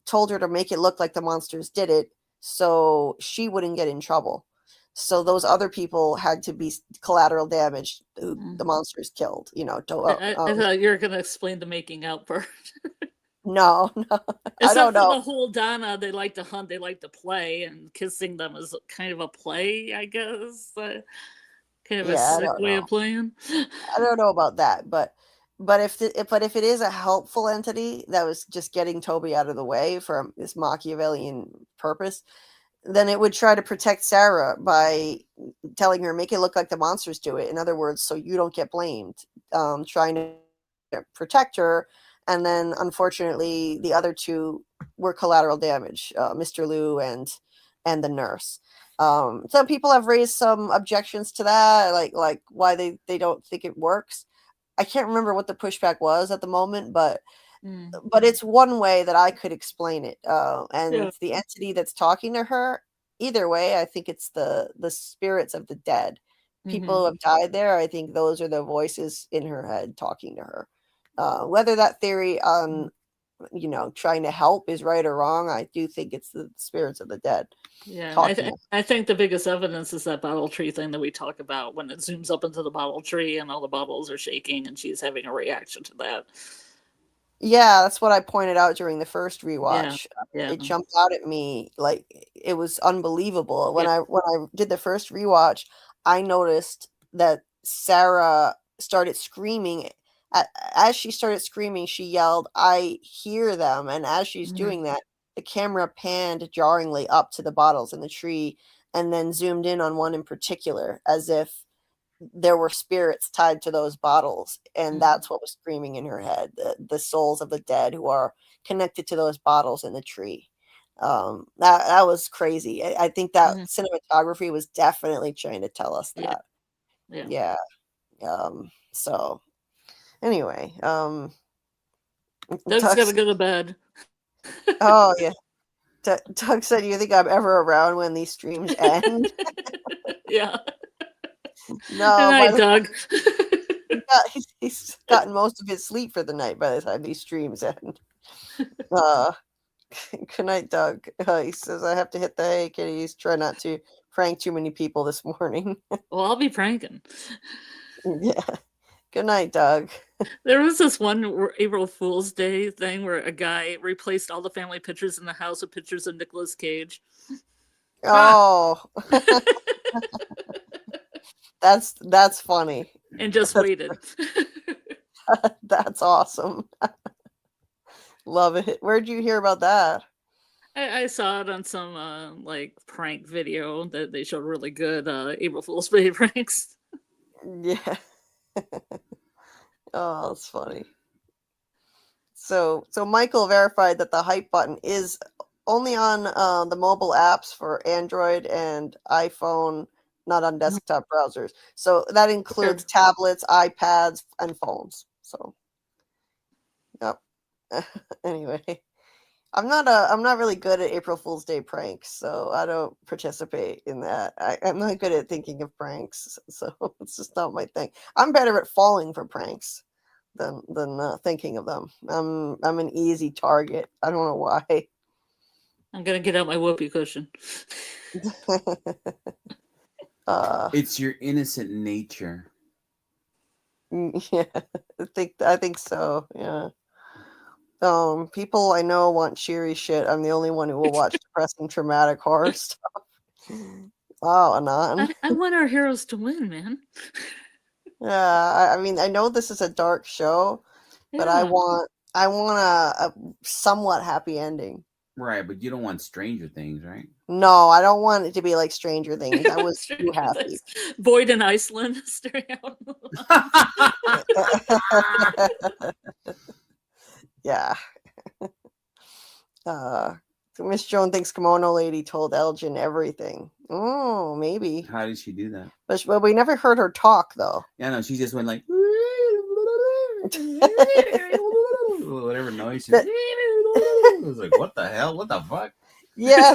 told her to make it look like the monsters did it so she wouldn't get in trouble. So those other people had to be collateral damage who the monsters killed,
I thought you were going to explain the making out part.
No. I don't know.
The whole Donna, they like to hunt, they like to play, and kissing them is kind of a play, I guess. Kind of a sick way of playing.
I don't know about that, but if it is a helpful entity that was just getting Toby out of the way for this Machiavellian purpose, then it would try to protect Sarah by telling her, make it look like the monsters do it. In other words, so you don't get blamed, trying to protect her. And then, unfortunately, the other two were collateral damage, Mr. Liu and the nurse. Some people have raised some objections to that, like why they don't think it works. I can't remember what the pushback was at the moment, but it's one way that I could explain it. It's the entity that's talking to her. Either way, I think it's the spirits of the dead. People who have died there, I think those are the voices in her head talking to her. Whether that theory on, trying to help is right or wrong, I do think it's the spirits of the dead.
Yeah, I think the biggest evidence is that bottle tree thing that we talk about, when it zooms up into the bottle tree and all the bottles are shaking and she's having a reaction to that.
Yeah, that's what I pointed out during the first rewatch.
Yeah.
It jumped out at me like it was unbelievable. When I did the first rewatch, I noticed that Sarah started screaming. As she started screaming, she yelled, "I hear them!" And as she's doing that, the camera panned jarringly up to the bottles in the tree and then zoomed in on one in particular, as if there were spirits tied to those bottles, and that's what was screaming in her head, the souls of the dead who are connected to those bottles in the tree. That was crazy. I think that cinematography was definitely trying to tell us that. Yeah. So anyway,
Doug's gotta go to bed.
Oh yeah. Doug said, "You think I'm ever around when these streams end?"
Yeah.
No,
Good
by
night,
the
Doug.
he's gotten most of his sleep for the night by the time these streams end. Uh, good night, Doug. He says I have to hit the hay, kitties. Try not to prank too many people this morning.
Well, I'll be pranking.
Yeah. Good night, Doug.
There was this one April Fool's Day thing where a guy replaced all the family pictures in the house with pictures of Nicolas Cage.
Oh, that's funny.
And just waited.
That's awesome. Love it. Where'd you hear about that?
I saw it on some like prank video that they showed really good April Fool's Day pranks.
Yeah. Oh, that's funny. So Michael verified that the hype button is only on the mobile apps for Android and iPhone, not on desktop browsers. So that includes tablets, iPads, and phones. So, yep. Anyway, I'm not really good at April Fool's Day pranks, so I don't participate in that. I'm not good at thinking of pranks, so it's just not my thing. I'm better at falling for pranks than thinking of them. I'm an easy target. I don't know why.
I'm gonna get out my whoopee cushion.
It's your innocent nature.
Yeah, I think so. Yeah. People I know want cheery shit. I'm the only one who will watch depressing, traumatic horror stuff. Wow, Anon.
I want our heroes to win, man.
Yeah, I mean, I know this is a dark show, but I want a somewhat happy ending.
Right, but you don't want Stranger Things, right?
No, I don't want it to be like Stranger Things. I was too happy.
Boyd in Iceland staring out.
Yeah. Miss Joan thinks Kimono Lady told Elgin everything. Oh, maybe.
How did she do that?
But we never heard her talk, though.
Yeah, no, she just went like whatever noise. I was like, what the hell? What the fuck?
Yeah,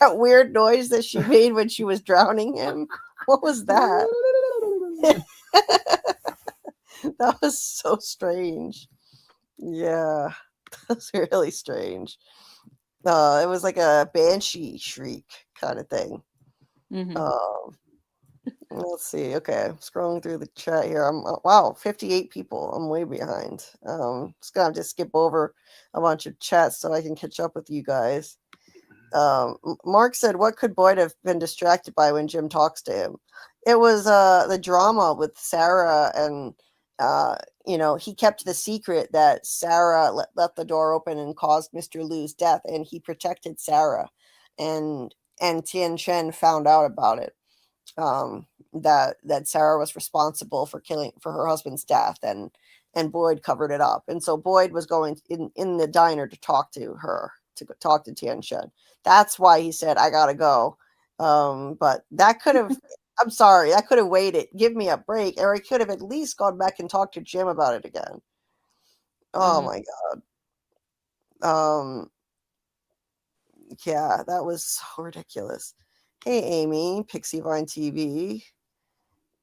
that weird noise that she made when she was drowning him. What was that? That was so strange. Yeah, that was really strange. It was like a banshee shriek kind of thing.
Mm-hmm.
Let's see. Okay, I'm scrolling through the chat here. Wow, 58 people. I'm way behind. Just gonna have to skip over a bunch of chats so I can catch up with you guys. Mark said, "What could Boyd have been distracted by when Jim talks to him?" It was the drama with Sarah, and he kept the secret that Sarah left the door open and caused Mr. Liu's death, and he protected Sarah, and Tian Chen found out about it. That Sarah was responsible for her husband's death, and Boyd covered it up. And so Boyd was going in the diner to talk to her, to talk to Tian Chen. That's why he said, I gotta go. But that could have, I'm sorry, that could have waited. Give me a break. Or he could have at least gone back and talked to Jim about it again. Oh my God. Yeah, that was so ridiculous. Hey, Amy, Pixie Vine TV.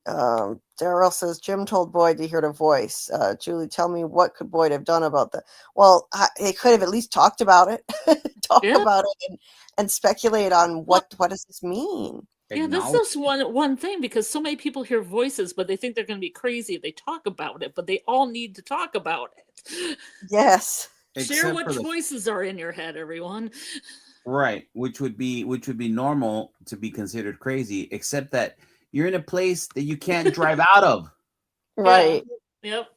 Daryl says, Jim told Boyd to hear the voice. Julie, tell me, what could Boyd have done about that? Well, they could have at least talked about it. About it and speculate on what does this mean?
Yeah, that's just one thing, because so many people hear voices, but they think they're going to be crazy if they talk about it, but they all need to talk about it.
Yes.
Share what voices are in your head, everyone.
Right, which would be normal to be considered crazy, except that you're in a place that you can't drive out of.
Right.
Yeah. Yep.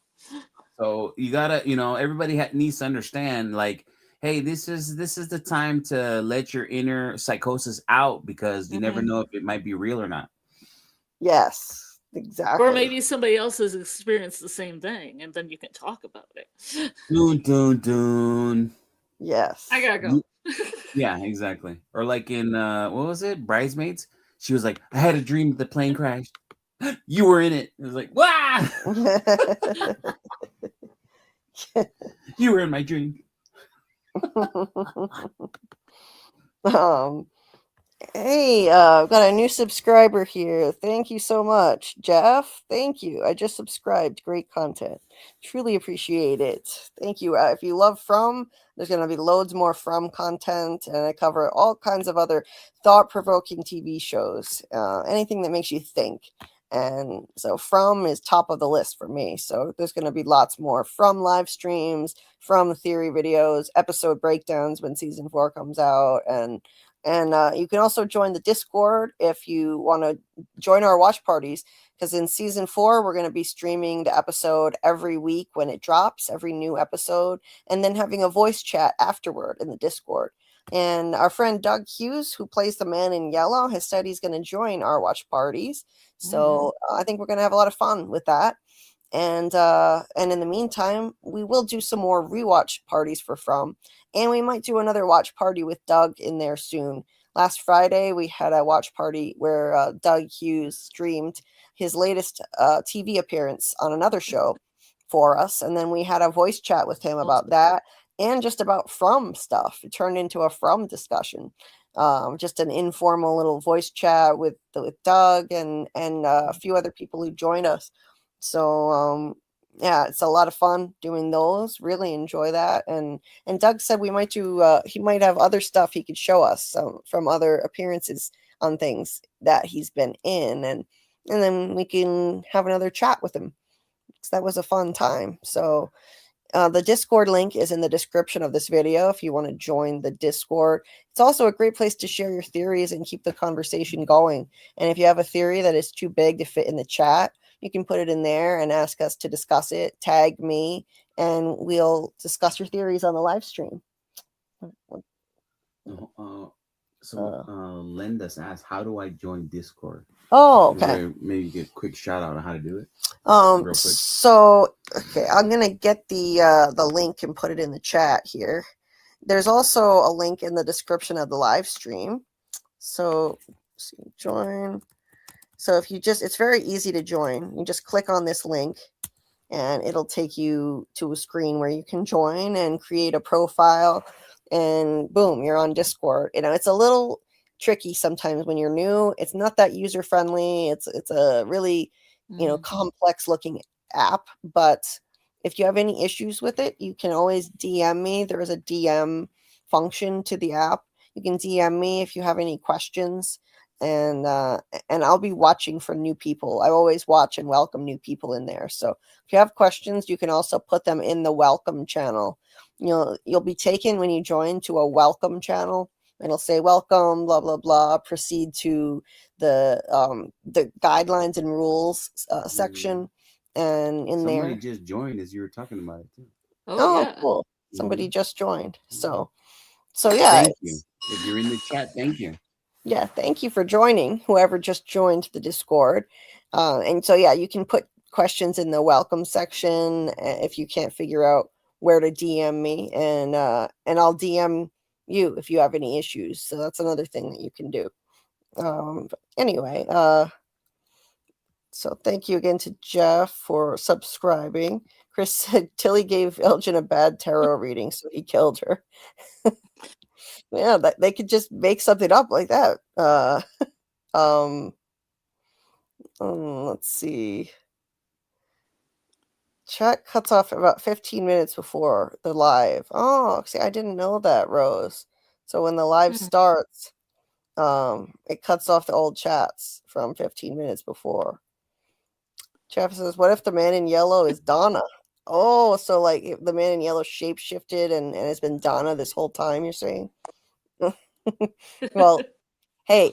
So you gotta, everybody needs to understand, like, hey, this is the time to let your inner psychosis out, because you never know if it might be real or not.
Yes, exactly.
Or maybe somebody else has experienced the same thing, and then you can talk about it.
Dun, dun, dun.
Yes.
I gotta go.
Yeah, exactly. Or like in what was it, Bridesmaids? She was like, I had a dream that the plane crashed. You were in it. It was like, wow. You were in my dream.
Hey, I've got a new subscriber here. Thank you so much, Jeff. Thank you. I just subscribed. Great content. Truly appreciate it. Thank you. If you love From, there's going to be loads more From content, and I cover all kinds of other thought-provoking TV shows. Anything that makes you think. And so From is top of the list for me. So there's going to be lots more From live streams, From theory videos, episode breakdowns when season 4 comes out, and you can also join the Discord if you want to join our watch parties, because in season 4, we're going to be streaming the episode every week when it drops, every new episode, and then having a voice chat afterward in the Discord. And our friend Doug Hughes, who plays the man in yellow, has said he's going to join our watch parties. So I think we're going to have a lot of fun with that. And in the meantime, we will do some more rewatch parties for From, and we might do another watch party with Doug in there soon. Last Friday, we had a watch party where Doug Hughes streamed his latest TV appearance on another show for us, and then we had a voice chat with him about that and just about From stuff. It turned into a From discussion. Just an informal little voice chat with Doug and a few other people who joined us. So yeah, it's a lot of fun doing those. Really enjoy that. And Doug said we might do he might have other stuff he could show us from other appearances on things that he's been in, and then we can have another chat with him. So that was a fun time. So the Discord link is in the description of this video if you want to join the Discord. It's also a great place to share your theories and keep the conversation going. And if you have a theory that is too big to fit in the chat, you can put it in there and ask us to discuss it, tag me, and we'll discuss your theories on the live stream.
Linda's asked, how do I join Discord?
Oh, okay.
Maybe get a quick shout out on how to do it.
So okay, I'm gonna get the link and put it in the chat here. There's also a link in the description of the live stream. So join. So if you it's very easy to join. You just click on this link and it'll take you to a screen where you can join and create a profile, and boom, you're on Discord. It's a little tricky sometimes when you're new. It's not that user friendly. It's a really, complex looking app, but if you have any issues with it, you can always DM me. There is a DM function to the app. You can DM me if you have any questions. And I'll be watching for new people. I always watch and welcome new people in there. So if you have questions, you can also put them in the welcome channel. You'll be taken when you join to a welcome channel. It'll say welcome, blah blah blah. Proceed to the guidelines and rules section, and
somebody just joined as you were talking about it too.
Oh yeah. Cool! Somebody just joined. So yeah.
Thank you. If you're in the chat, thank you.
Yeah, thank you for joining, whoever just joined the Discord. And so, yeah, you can put questions in the welcome section if you can't figure out where to DM me, and I'll DM you if you have any issues. So that's another thing that you can do. Anyway, so thank you again to Jeff for subscribing. Chris said Tilly gave Elgin a bad tarot reading, so he killed her. Yeah, they could just make something up like that. Let's see. Chat cuts off about 15 minutes before the live. Oh, see, I didn't know that, Rose. So when the live starts, it cuts off the old chats from 15 minutes before. Jeff says, what if the man in yellow is Donna? Oh, so like if the man in yellow shape-shifted and has been Donna this whole time, you're saying? Well, hey,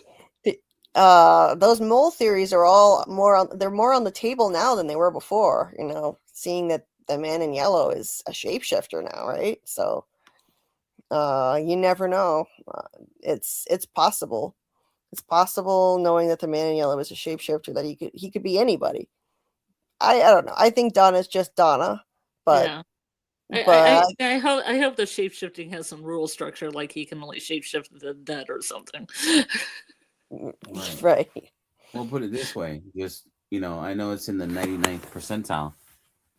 those mole theories are all more on the table now than they were before. Seeing that the man in yellow is a shapeshifter now, right? So you never know. It's possible. It's possible, knowing that the man in yellow is a shapeshifter, that he could be anybody. I don't know. I think Donna's just Donna, but.
Yeah. I hope the shapeshifting has some rule structure, like he can only shapeshift the dead or something.
Right.
We'll put it this way. Just, I know it's in the 99th percentile,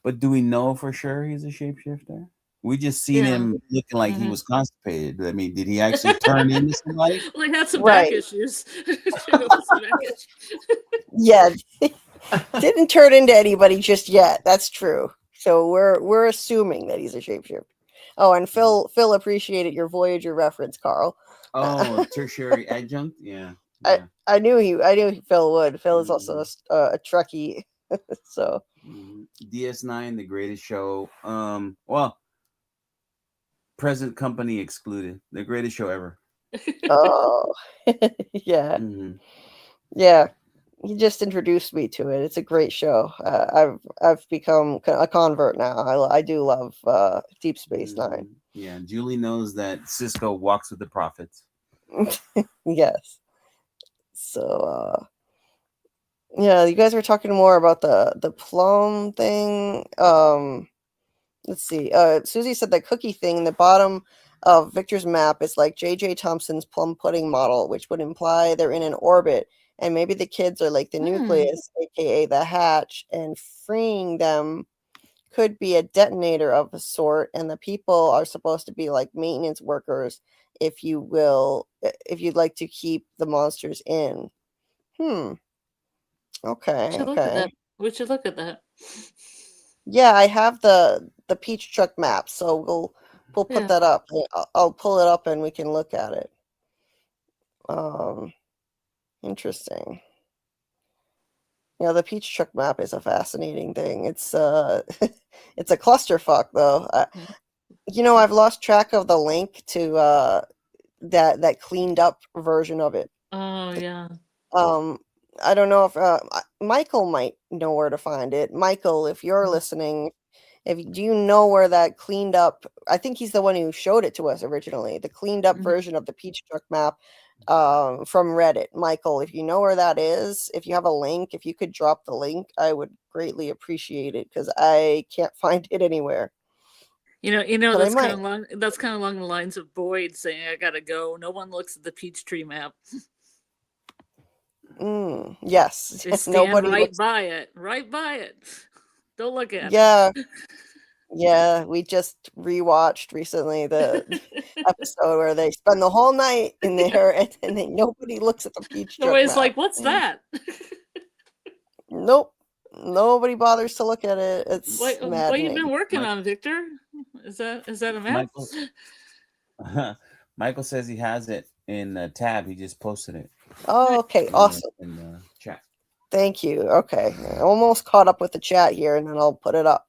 but do we know for sure he's a shapeshifter? We just seen him looking like he was constipated. I mean, did he actually turn into somebody?
Well, he had some
Right.
back issues. Some back issues.
Yeah, didn't turn into anybody just yet. That's true. So we're assuming that he's a shapeshifter. Oh, and Phil appreciated your Voyager reference, Karl.
Oh, tertiary adjunct. Yeah.
I knew Phil would. Phil is also a Trekkie, so
DS9, the greatest show. Well, present company excluded, the greatest show ever.
oh yeah, yeah. He just introduced me to it. It's a great show. I've become a convert now. I do love Deep Space Nine.
Yeah, Julie knows that Cisco walks with the prophets.
Yes. So yeah, you guys were talking more about the plum thing. Let's see. Susie said the cookie thing in the bottom of Victor's map is like J.J. Thompson's plum pudding model, which would imply they're in an orbit, and maybe the kids are like the nucleus, aka the hatch, and freeing them could be a detonator of a sort, and the people are supposed to be like maintenance workers, if you will, if you'd like to keep the monsters in. Okay.
Look at that. We should look at that.
Yeah, I have the Peach Truck map, so we'll put that up. I'll pull it up and we can look at it. Interesting. Yeah, the Peach Truck map is a fascinating thing. It's it's a clusterfuck though. I've lost track of the link to that cleaned up version of it.
Oh yeah.
I don't know if Michael might know where to find it. Michael, if you're listening, do you know where that cleaned up? I think he's the one who showed it to us originally. The cleaned up version of the Peach Truck map from Reddit. Michael, if you know where that is, if you have a link, if you could drop the link, I would greatly appreciate it because I can't find it anywhere.
That's kind of along the lines of Boyd saying, "I gotta go. No one looks at the Peachtree map."
Yes.
Nobody right by it. Don't look at
it. Yeah, we just rewatched recently the episode where they spend the whole night in there and then nobody looks at the Peach Truck
Nobody's
map.
Like, what's that?
Nope. Nobody bothers to look at it. It's maddening.
What you been working on, Victor? Is that a map?
Michael says he has it in a tab. He just posted it.
Oh, okay. Awesome.
In the chat.
Thank you. Okay. I almost caught up with the chat here and then I'll put it up.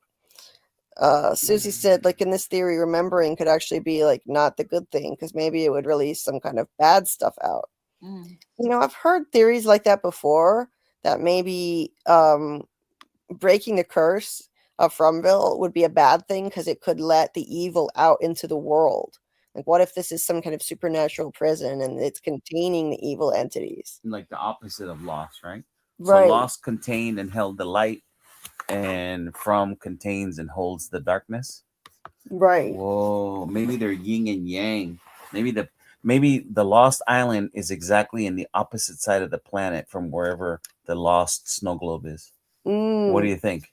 Susie said, like, in this theory, remembering could actually be like not the good thing because maybe it would release some kind of bad stuff out. I've heard theories like that before, that maybe breaking the curse of Fromville would be a bad thing because it could let the evil out into the world. Like, what if this is some kind of supernatural prison and it's containing the evil entities?
Like the opposite of Lost, right?
Right.
So Lost contained and held the light, and From contains and holds the darkness.
Right.
Whoa, maybe they're yin and yang. Maybe the Lost Island is exactly in the opposite side of the planet from wherever the Lost snow globe is. What do you think?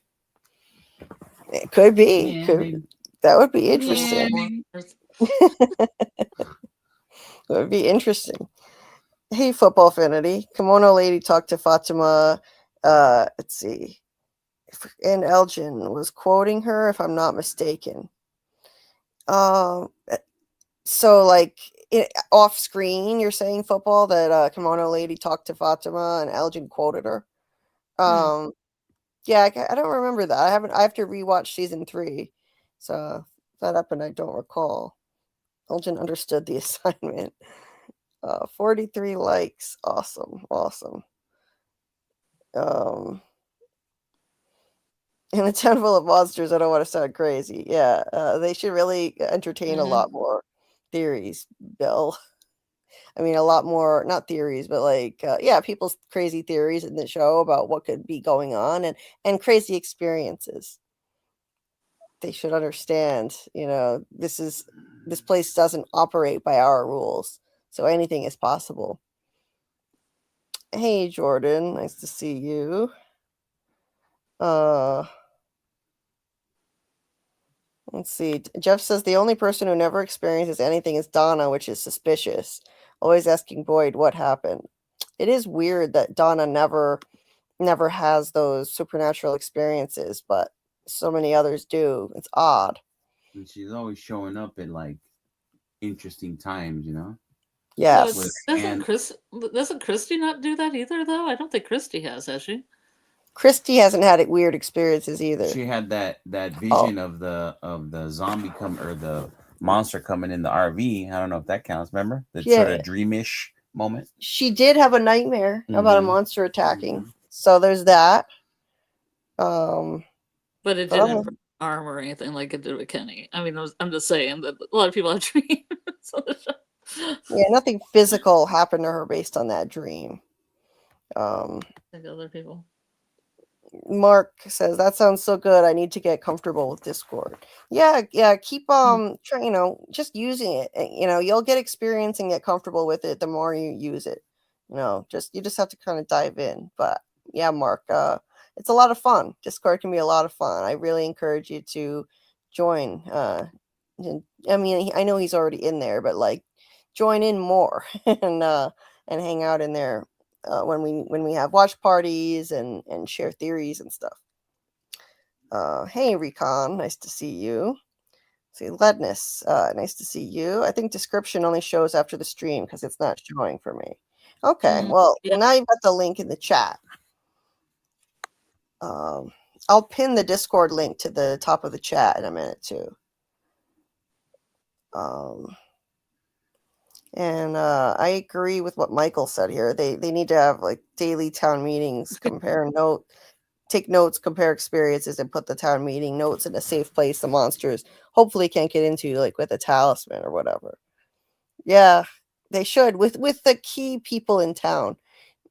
It could be. That would be interesting. It would be interesting. Hey, Football Affinity. Kimono Lady talked to Fatima. Let's see. And Elgin was quoting her, if I'm not mistaken. So, like, off screen, you're saying, Football, that Kimono Lady talked to Fatima and Elgin quoted her. Yeah, I don't remember that. I have to rewatch season 3. So that up and I don't recall. Elgin understood the assignment. 43 likes. Awesome. In a town full of monsters, I don't want to sound crazy. Yeah, they should really entertain a lot more theories, Bill. I mean, a lot more, not theories, but like, people's crazy theories in the show about what could be going on and crazy experiences. They should understand, this place doesn't operate by our rules. So anything is possible. Hey, Jordan, nice to see you. Let's see. Jeff says the only person who never experiences anything is Donna, which is suspicious. Always asking Boyd what happened. It is weird that Donna never has those supernatural experiences, but so many others do. It's odd.
And she's always showing up at like interesting times, you know.
Yes.
With
Doesn't Christy not do that either, though? I don't think Christy has she?
Christy hasn't had weird experiences either.
She had that vision of the zombie or the monster coming in the RV. I don't know if that counts. Remember that sort of dreamish moment.
She did have a nightmare about a monster attacking. So there's that.
But it didn't break arm or anything like it did with Kenny. I mean, I'm just saying that a lot of people have dreams.
Yeah, nothing physical happened to her based on that dream.
I think other people.
Mark says that sounds so good. I need to get comfortable with Discord. Yeah. Keep just using it. You'll get experience and get comfortable with it the more you use it. You just have to kind of dive in. But yeah, Mark, it's a lot of fun. Discord can be a lot of fun. I really encourage you to join. I mean, I know he's already in there, but like join in more and hang out in there. When we have watch parties and share theories and stuff. Hey Recon, nice to see you. See Ledness, nice to see you. I think description only shows after the stream because it's not showing for me. Okay, well now you've got the link in the chat. I'll pin the Discord link to the top of the chat in a minute too. And I agree with what Michael said here. They need to have like daily town meetings, take notes, compare experiences, and put the town meeting notes in a safe place the monsters hopefully can't get into, like with a talisman or whatever. Yeah, they should with the key people in town.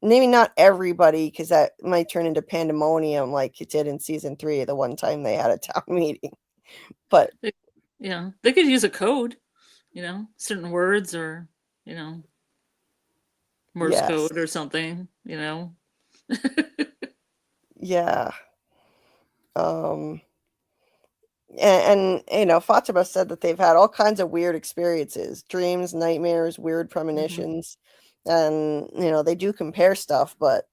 Maybe not everybody, because that might turn into pandemonium like it did in season 3, the one time they had a town meeting. But
they could use a code. Certain words or, Morse code or something,
Yeah. And Fatima said that they've had all kinds of weird experiences, dreams, nightmares, weird premonitions. And, they do compare stuff, but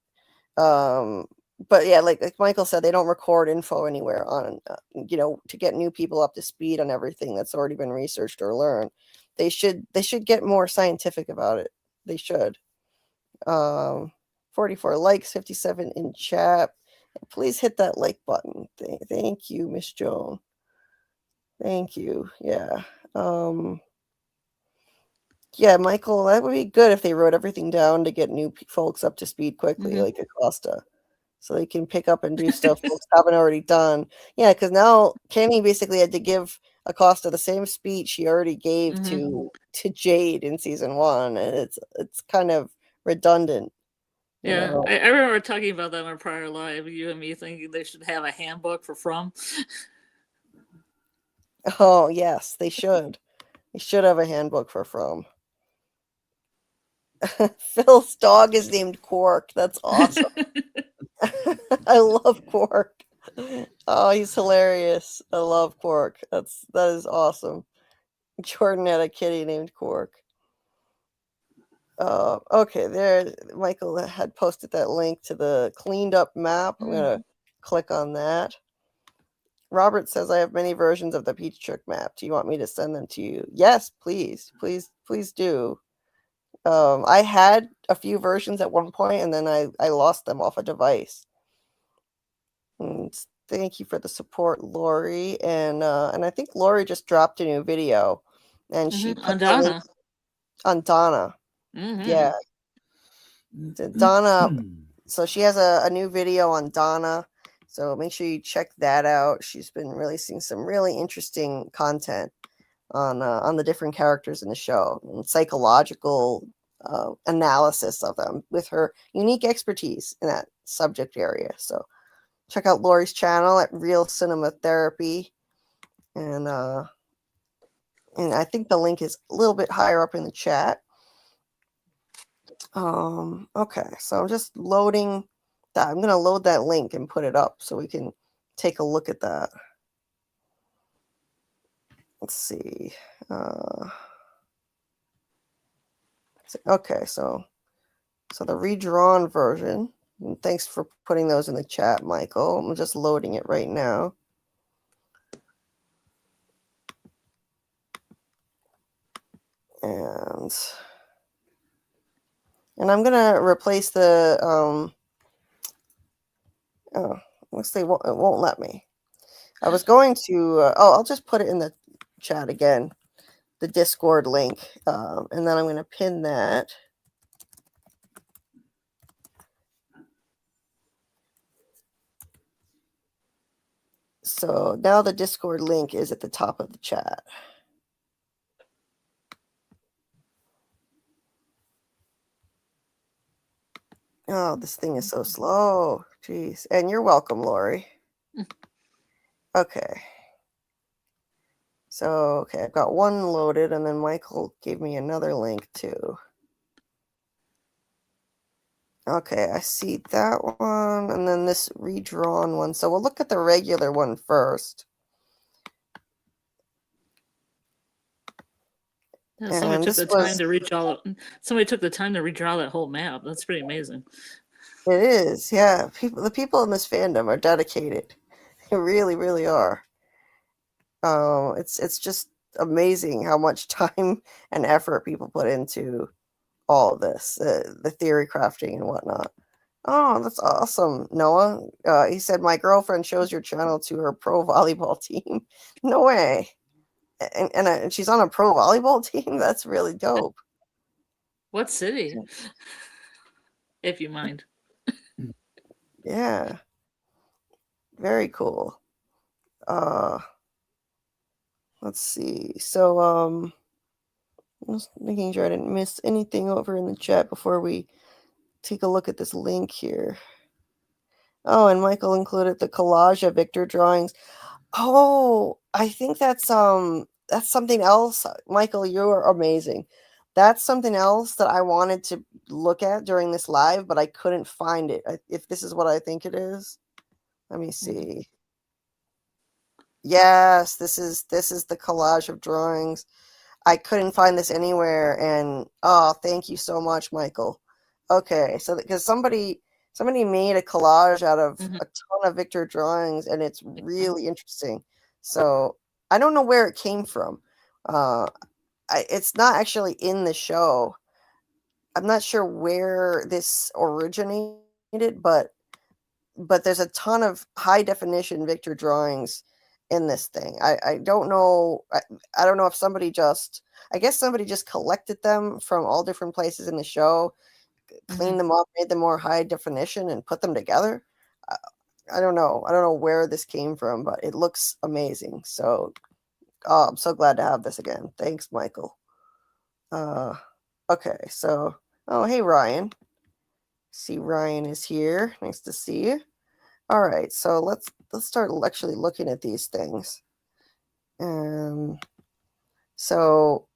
yeah, like Michael said, they don't record info anywhere on, to get new people up to speed on everything that's already been researched or learned. They should get more scientific about it. They should. 44 likes, 57 in chat. Please hit that like button. Thank you, Miss Joan. Thank you. Yeah. Yeah, Michael, that would be good if they wrote everything down to get new folks up to speed quickly, like Acosta, so they can pick up and do stuff folks haven't already done. Yeah, because now Kenny basically had to give Acosta the same speech he already gave to Jade in season 1, and it's kind of redundant.
Yeah, I remember talking about that in our prior live. You and me thinking they should have a handbook for From.
Oh yes, they should. They should have a handbook for From. Phil's dog is named Quark. That's awesome. I love Quark. Oh, he's hilarious. I love Quark. That is awesome. Jordan had a kitty named Quark. Okay, there. Michael had posted that link to the cleaned up map. I'm gonna click on that. Robert says I have many versions of the Peach Trick map. Do you want me to send them to you? Yes, please do. I had a few versions at one point, and then I lost them off a device. And thank you for the support, Lori. And I think Lori just dropped a new video, and she put
on Donna.
On Donna. Yeah. Donna. So she has a new video on Donna. So make sure you check that out. She's been releasing some really interesting content on the different characters in the show and psychological analysis of them with her unique expertise in that subject area. So check out Lori's channel at Real Cinema Therapy, and I think the link is a little bit higher up in the chat. Okay, so I'm just loading that. I'm gonna load that link and put it up so we can take a look at that. let's see. Okay, so the redrawn version. And thanks for putting those in the chat, Michael. I'm just loading it right now. And I'm gonna replace the oh, looks like it won't let me. I was going to I'll just put it in the chat again, the Discord link, and then I'm gonna pin that. So now the Discord link is at the top of the chat. Oh, this thing is so slow. Jeez. And you're welcome, Lori. Okay. So, okay, I've got one loaded, and then Michael gave me another link too. Okay, I see that one, and then this redrawn one. So we'll look at the regular one first.
Yeah, somebody took the time to redraw that whole map. That's pretty amazing.
It is, yeah. The people in this fandom are dedicated. They really, really are. It's just amazing how much time and effort people put into all of this, the theory crafting and whatnot. Oh, that's awesome, Noah. He said, my girlfriend shows your channel to her pro volleyball team. No way. And she's on a pro volleyball team? That's really dope.
What city? If you mind.
Yeah. Very cool. Let's see. So, just making sure I didn't miss anything over in the chat before we take a look at this link here. Oh, and Michael included the collage of Victor drawings. Oh, I think that's something else. Michael, you're amazing. That's something else that I wanted to look at during this live, but I couldn't find it. If this is what I think it is, let me see. Yes, this is the collage of drawings. I couldn't find this anywhere, and thank you so much, Michael. Okay, so because somebody made a collage out of a ton of Victor drawings, and it's really interesting. So I don't know where it came from. It's not actually in the show. I'm not sure where this originated, but there's a ton of high definition Victor drawings in this thing. I don't know. I don't know if somebody just collected them from all different places in the show, cleaned them up, made them more high definition, and put them together. I don't know. I don't know where this came from, but it looks amazing. So, I'm so glad to have this again. Thanks, Michael. Okay. So, hey, Ryan. See, Ryan is here. Nice to see you. All right. So let's start actually looking at these things. So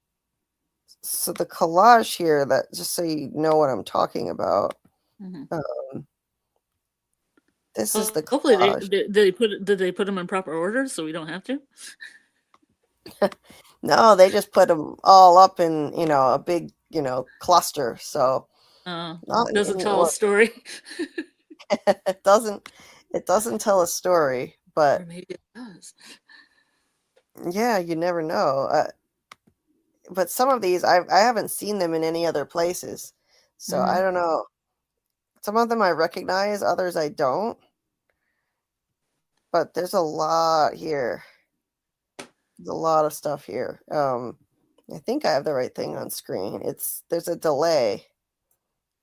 the collage here, that just so you know what I'm talking about. This is the collage.
Hopefully did they put them in proper order so we don't have to?
No, they just put them all up in a big cluster. So
doesn't tell a story.
It doesn't tell a story, but
or maybe it does.
Yeah, you never know. But some of these I haven't seen them in any other places, so I don't know. Some of them I recognize, others I don't. But there's a lot here. There's a lot of stuff here. I think I have the right thing on screen. There's a delay.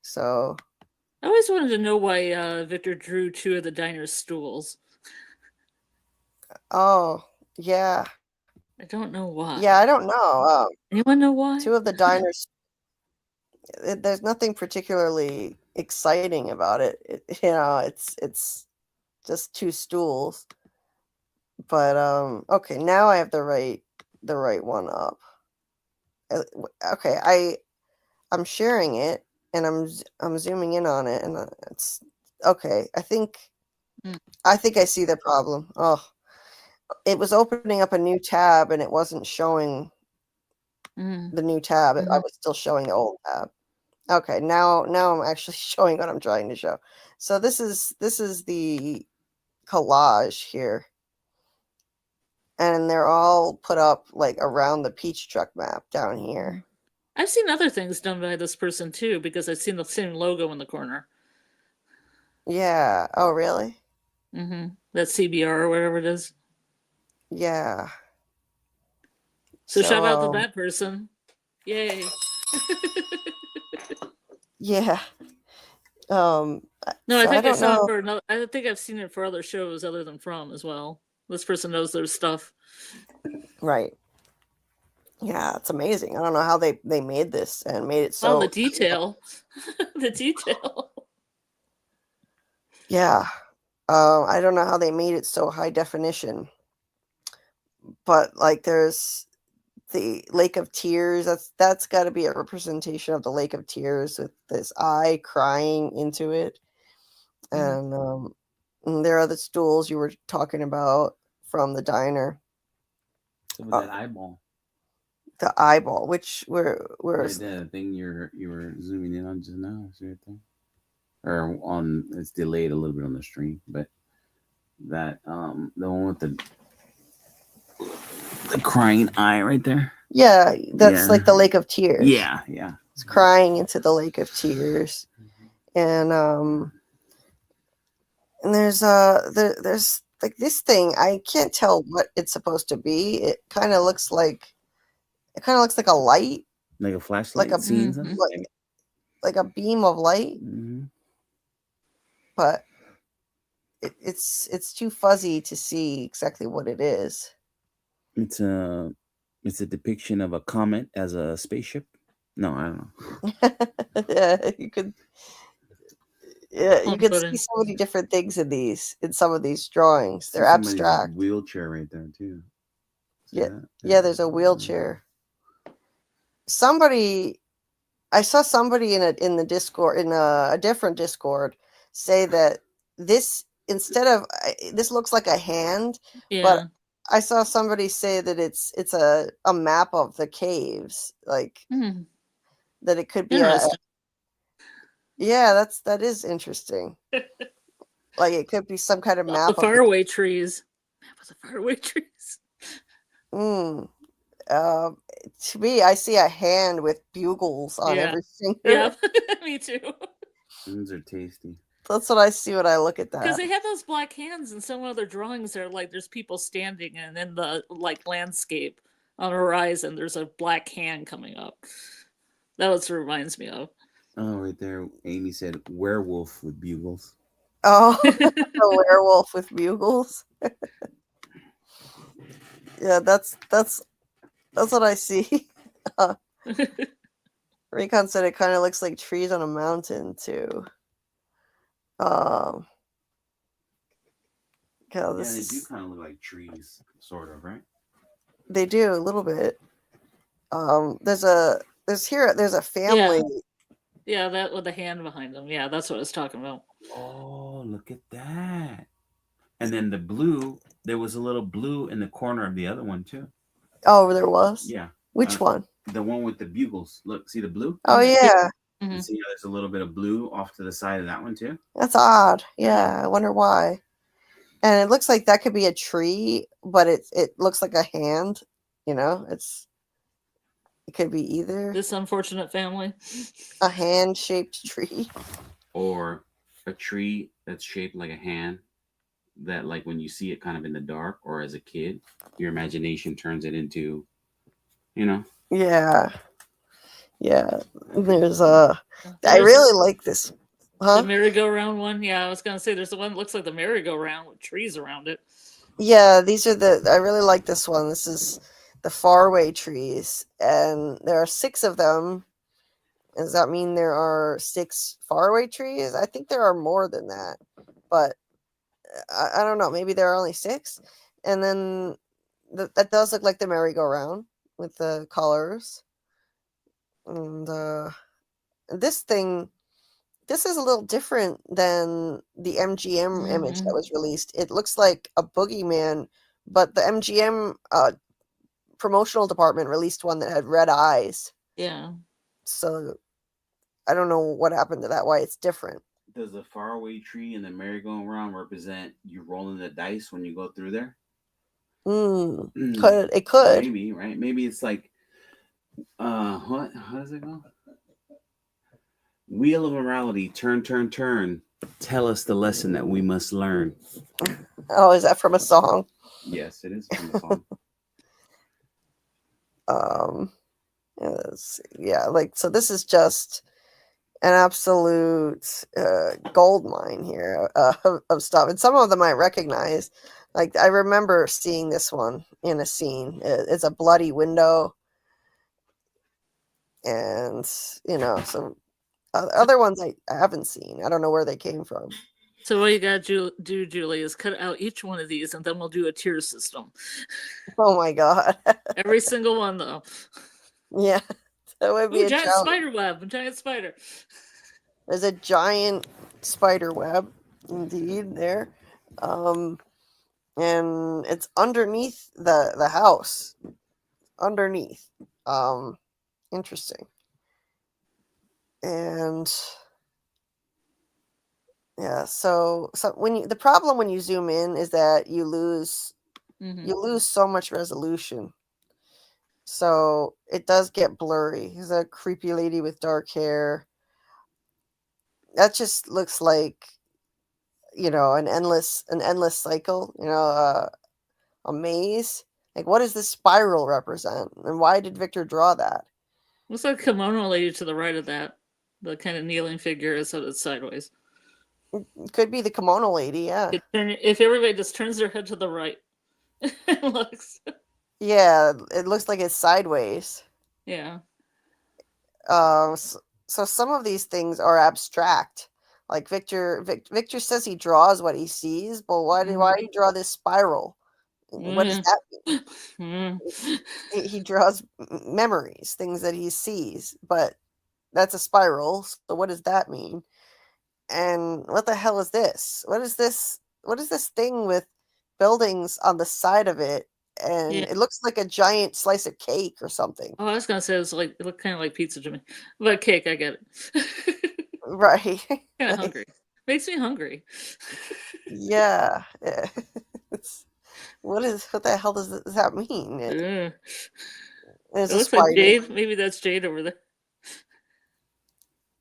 So
I always wanted to know why Victor drew 2 of the diner's stools.
Oh, yeah.
I don't know why.
Yeah, I don't know.
Anyone know why?
2 of the diners. There's nothing particularly exciting about it. It's just 2 stools. But okay, now I have the right one up. Okay, I'm sharing it and I'm zooming in on it, and it's okay. I think I see the problem. Oh, it was opening up a new tab and it wasn't showing the new tab. I was still showing the old tab. Okay, now I'm actually showing what I'm trying to show. So this is the collage here. And they're all put up like around the peach truck map down here.
I've seen other things done by this person too, because I've seen the same logo in the corner.
Yeah. Oh, really?
Mm-hmm. That CBR or whatever it is.
Yeah.
So shout out to that person. Yay.
Yeah.
No,
So
I think I
don't
saw
know.
it for another. I think I've seen it for other shows other than From as well. This person knows their stuff.
Right. Yeah, it's amazing. I don't know how they made this and made it so.
Oh, the detail. The detail.
Yeah. I don't know how they made it so high definition. But like there's the Lake of Tears. That's got to be a representation of the Lake of Tears with this eye crying into it. And there are the stools you were talking about from the diner.
With that eyeball.
The eyeball, where
Right there, the thing you were zooming in on just now, is right there. Or on, it's delayed a little bit on the stream, but that the one with the crying eye right there.
Yeah, that's like the Lake of Tears.
Yeah.
It's crying into the Lake of Tears. And there's like this thing, I can't tell what it's supposed to be. It kind of looks like a light,
like a flashlight,
like a beam of light. But it's too fuzzy to see exactly what it is.
It's a depiction of a comet as a spaceship. No, I don't know.
Yeah, you could see so many different things in some of these drawings. They're abstract.
Wheelchair right there too.
Yeah, there's a wheelchair. I saw somebody in the Discord, in a different Discord, say that this looks like a hand, but I saw somebody say that it's a map of the caves, like that it could be that is interesting. Like it could be some kind of map
of the faraway trees. Map of the faraway trees.
To me, I see a hand with bugles on every finger.
Yeah, me too.
Those are tasty.
That's what I see when I look at that.
Because they have those black hands, and some other drawings are like there's people standing, and in the like landscape on the horizon, there's a black hand coming up. That's what it reminds me of.
Oh, right there, Amy said werewolf with bugles.
Oh, a werewolf with bugles. Yeah, that's what I see. Recon said it kind of looks like trees on a mountain too.
Yeah, they do kind of look like trees, sort of, right?
They do a little bit. There's a family.
Yeah, that with the hand behind them. Yeah, that's what I was talking about.
Oh, look at that! And then the blue, there was a little blue in the corner of the other one too.
Oh, there was?
Yeah.
Which one?
The one with the bugles. Look, see the blue?
Oh, yeah.
You see there's a little bit of blue off to the side of that one too?
That's odd. Yeah, I wonder why. And it looks like that could be a tree, but it looks like a hand. You know, it could be either.
This unfortunate family.
A hand-shaped tree.
Or a tree that's shaped like a hand. That like when you see it kind of in the dark or as a kid, your imagination turns it into,
Yeah. There's I really like this.
The merry-go-round one. Yeah, I was gonna say there's the one that looks like the merry-go-round with trees around it.
Yeah, I really like this one. This is the faraway trees, and there are 6 of them. Does that mean there are 6 faraway trees? I think there are more than that, but I don't know. Maybe there are only 6. And then that does look like the merry-go-round with the colors. And this is a little different than the MGM image that was released. It looks like a boogeyman but the MGM promotional department released one that had red eyes.
Yeah.
So I don't know what happened to that, why it's different.
Does the faraway tree and the merry-go-round represent you rolling the dice when you go through there?
It could.
Maybe, right? Maybe it's like what? How does it go? Wheel of morality, turn, turn, turn. Tell us the lesson that we must learn.
Oh, is that from a song?
Yes, it is from a song.
Yeah, like, so this is just an absolute gold mine here of stuff, and some of them I recognize. Like, I remember seeing this one in a scene. It's a bloody window, and some other ones I haven't seen. I don't know where they came from.
So what you gotta do, Julie, is cut out each one of these, and then we'll do a tier system.
Oh my god!
Every single one, though.
Yeah, that would be
Ooh,
a
giant
challenge.
spider web, a giant spider.
There's a giant spider web, indeed, there. And it's underneath the house. Underneath. Interesting. And yeah, so when the problem when you zoom in is that you lose so much resolution. So it does get blurry. There's a creepy lady with dark hair. That just looks like an endless cycle, a maze. Like, what does this spiral represent, and why did Victor draw that?
Looks like a kimono lady to the right of that. The kind of kneeling figure is so it's sideways.
It could be the kimono lady, yeah.
If everybody just turns their head to the right, it looks.
Yeah, it looks like it's sideways.
Yeah.
So some of these things are abstract. Like Victor says he draws what he sees, but why do you draw this spiral? What does that mean? He draws memories, things that he sees, but that's a spiral. So what does that mean? And what the hell is this? What is this thing with buildings on the side of it? And it looks like a giant slice of cake or something.
Oh, I was gonna say it looked kind of like pizza to me, but cake, I get it.
Right.
Kind of hungry. Makes me hungry.
Yeah. What the hell does that mean?
It
looks
like Jade. Maybe that's Jade over there.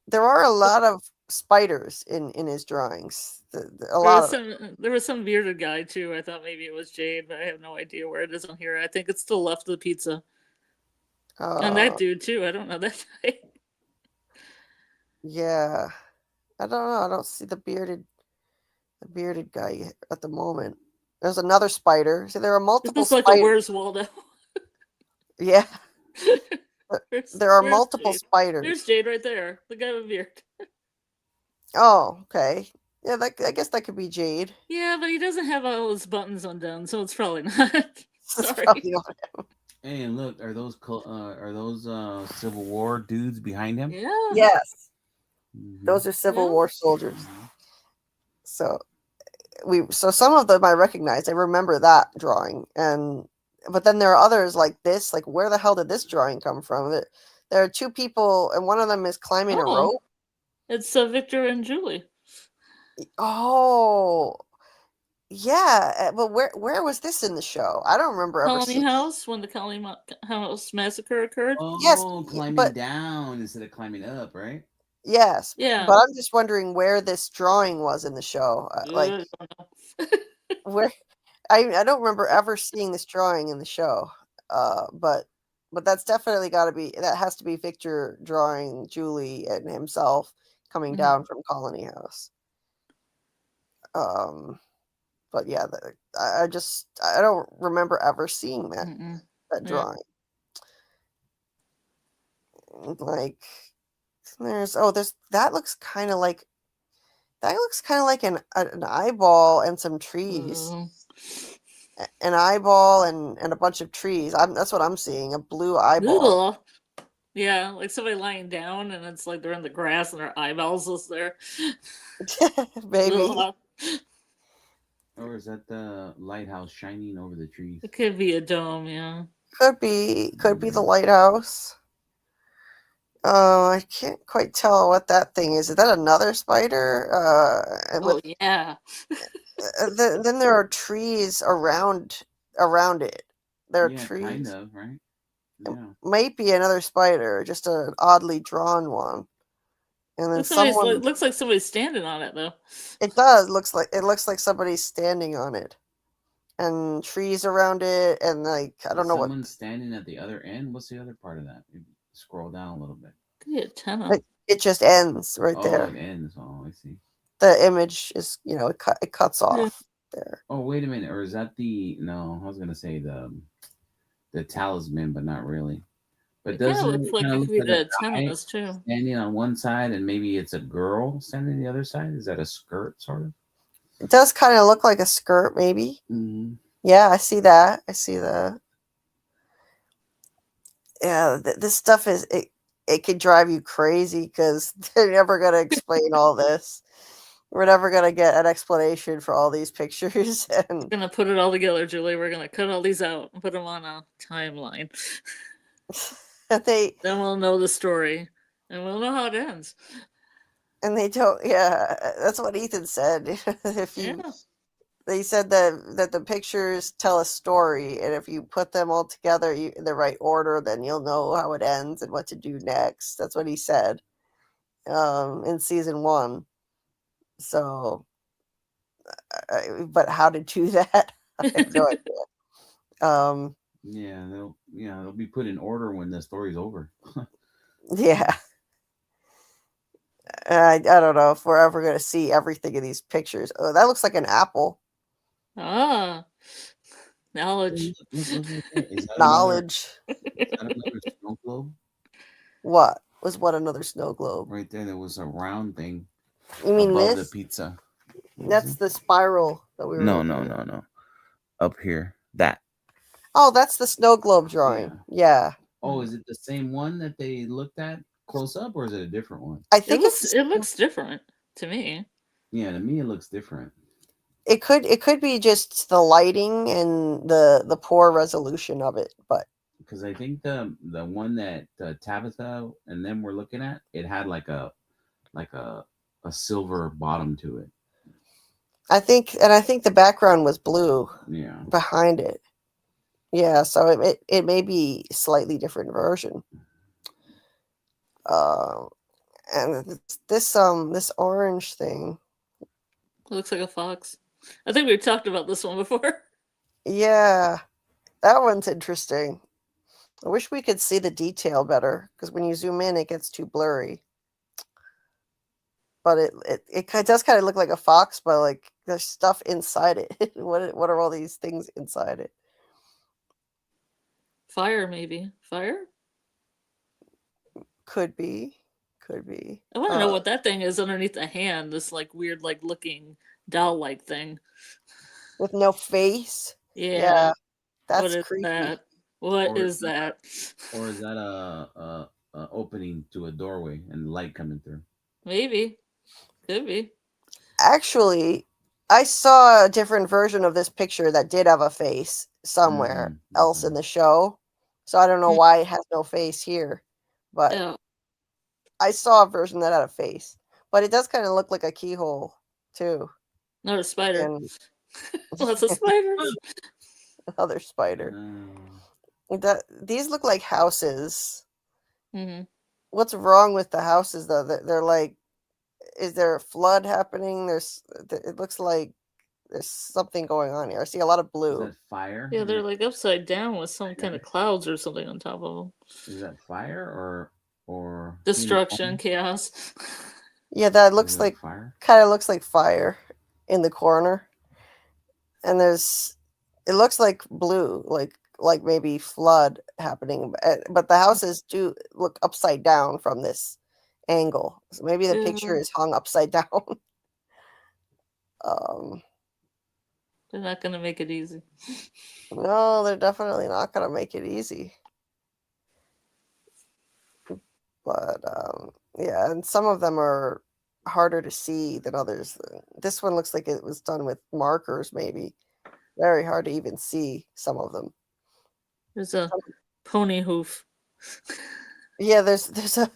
There are a lot of spiders in his drawings.
There was some bearded guy too. I thought maybe it was Jade, but I have no idea where it is on here. I think it's to the left of the pizza. And that dude too. I don't know that guy.
Yeah, I don't know. I don't see the bearded guy at the moment. There's another spider. See, there are multiple spiders.
Like a Where's Waldo?
Yeah. There are multiple
Jade?
spiders.
There's Jade right there, the guy with beard.
Oh, okay. Yeah, I guess that could be Jade.
Yeah, but he doesn't have all his buttons undone, so it's probably not. Sorry.
Probably not him.
Hey, and look, are those Civil War dudes behind him?
Yeah.
Yes. Those are Civil War soldiers. So some of them I recognize. I remember that drawing, but then there are others like this. Like, where the hell did this drawing come from? There are two people, and one of them is climbing a rope.
It's Victor and Julie.
Oh, yeah. But where was this in the show? I don't remember ever
Colony House, when the Colony House massacre occurred.
Oh,
yes,
climbing down instead of climbing up, right?
Yes.
Yeah.
But I'm just wondering where this drawing was in the show. Where I don't remember ever seeing this drawing in the show. But that's definitely that has to be Victor drawing Julie and himself coming down from Colony House. But yeah, I don't remember ever seeing that drawing. Like, that looks kind of like an eyeball and some trees. An eyeball and a bunch of trees. That's what I'm seeing, a blue eyeball.
Ugh. Yeah, like somebody lying down, and it's like they're in the grass and their eyeballs is there.
Maybe.
Or is that the lighthouse shining over the trees?
It could be a dome, yeah.
Could be the lighthouse. I can't quite tell what that thing is. Is that another spider?
Oh yeah.
Then there are trees around it. There are trees.
Kind of, right? Yeah.
Might be another spider, just an oddly drawn one. And then
looks like somebody's standing on it though.
It does. Looks like somebody's standing on it. And trees around it, and like I don't know what.
Someone's standing at the other end. What's the other part of that? Maybe scroll down a little bit.
Could be a antenna.
It just ends right there.
It ends. Oh, I see.
The image is, it cuts off there.
Oh, wait a minute. Or is that the? No, I was gonna say the talisman, but not really. But doesn't
it look like it could be the antennas too?
Standing on one side, and maybe it's a girl standing on the other side. Is that a skirt, sort of?
It does kind of look like a skirt, maybe.
Mm-hmm.
Yeah, I see that. Yeah, this stuff it could drive you crazy because they're never going to explain all this. We're never going to get an explanation for all these pictures. And
we're going to put it all together, Julie. We're going to cut all these out and put them on a timeline. Then we'll know the story and we'll know how it ends.
And they don't. Yeah, that's what Ethan said. They said that the pictures tell a story, and if you put them all together in the right order, then you'll know how it ends and what to do next. That's what he said in season 1. So, but how to do that, I have no idea.
They'll be put in order when the story's over.
Yeah. I don't know if we're ever going to see everything in these pictures. Oh, that looks like an apple.
Ah, knowledge.
Knowledge.
Is that another snow globe?
What another snow globe?
Right there was a round thing.
You mean
above
this?
The pizza.
That's the spiral that we were.
No. Up here, that.
Oh, that's the snow globe drawing. Yeah.
Oh, is it the same one that they looked at close up, or is it a different one?
I think
it looks different to me.
Yeah, to me it looks different.
It could be just the lighting and the poor resolution of it, but
because I think the one that Tabitha and them were looking at, it had like a silver bottom to it.
I think the background was blue.
Yeah. Behind
it. Yeah, so it may be a slightly different version. And this orange thing.
It looks like a fox. I think we've talked about this one before.
Yeah, that one's interesting. I wish we could see the detail better because when you zoom in, it gets too blurry. But it does kind of look like a fox, but like there's stuff inside it. What are all these things inside it?
Fire, maybe. Fire?
Could be.
I want to know what that thing is underneath the hand. This like weird, like looking doll-like thing
with no face.
Yeah,
that's creepy.
What is that?
Or is that a opening to a doorway and light coming through?
Maybe, could be.
Actually, I saw a different version of this picture that did have a face somewhere else in the show. So I don't know why it has no face here, but I saw a version that had a face. But it does kind of look like a keyhole too.
Not a spider. Lots of spiders.
Another spider. These look like houses.
Mm-hmm.
What's wrong with the houses though? They're like, is there a flood happening? It looks like there's something going on here. I see a lot of blue.
Is that fire?
Yeah, they're like upside down with some kind of clouds or something on top of them.
Is that fire or
destruction, chaos?
Yeah, that looks like fire. Kind of looks like fire in the corner. And it looks like blue, like maybe flood happening. But the houses do look upside down from this angle. So maybe the picture is hung upside down.
They're not going to make it easy.
No, they're definitely not going to make it easy. But yeah, and some of them are harder to see than others. This one looks like it was done with markers, maybe. Very hard to even see some of them.
There's a pony hoof.
Yeah, there's a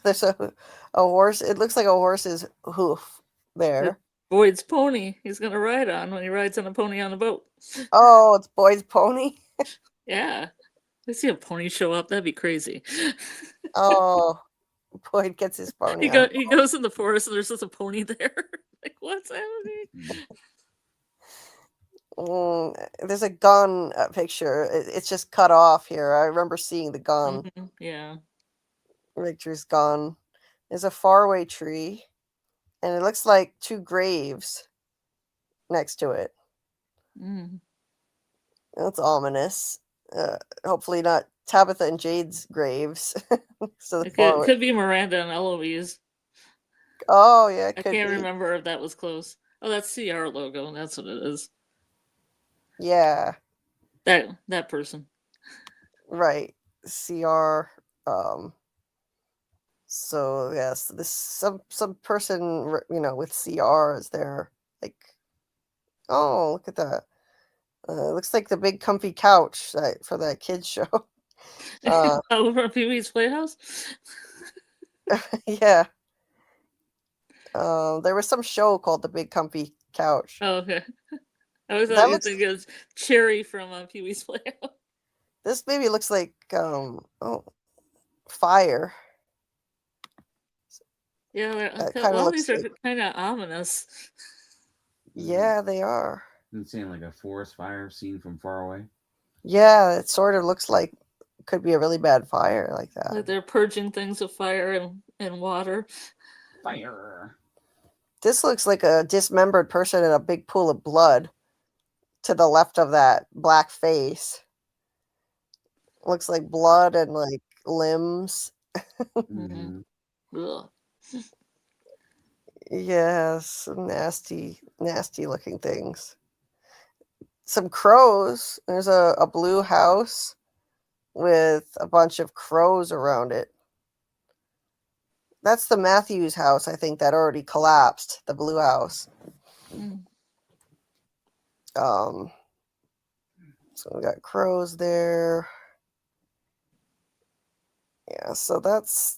horse. It looks like a horse's hoof there.
Boyd's pony. He's gonna ride on when he rides on a pony on a boat.
Oh, it's Boyd's pony.
Yeah, I see a pony show up. That'd be crazy.
Oh, Boyd gets his pony.
He goes in the forest and there's just a pony there. Like, what's happening?
There's a gun picture. It's just cut off here. I remember seeing the gun.
Mm-hmm. Yeah.
Victor's gun. There's a faraway tree, and it looks like 2 graves next to it.
Mm.
That's ominous. Hopefully not Tabitha and Jade's graves. So
it could be Miranda and Eloise.
Oh yeah,
I can't remember if that was close. Oh, that's CR logo. That's what it is.
Yeah.
That person.
Right. CR. So yes, this some person with CR is there. Like, oh, look at that. Looks like the big comfy couch for that kids show.
Over at Pee-wee's Playhouse.
Yeah. There was some show called The Big Comfy Couch.
Oh, okay. I was thinking it was Cherry from Pee-wee's Playhouse.
This maybe looks like fire.
Yeah, all these are kind of ominous.
Yeah, they are.
It's seeing like a forest fire seen from far away.
Yeah, it sort of looks like it could be a really bad fire like that.
Like they're purging things of fire and water.
Fire.
This looks like a dismembered person in a big pool of blood to the left of that black face. Looks like blood and like limbs.
Mm-hmm. Ugh.
Yes, nasty looking things. Some crows. There's a blue house with a bunch of crows around it. That's the Matthews house, I think, that already collapsed, the blue house.
Mm.
So we got crows there. Yeah, so that's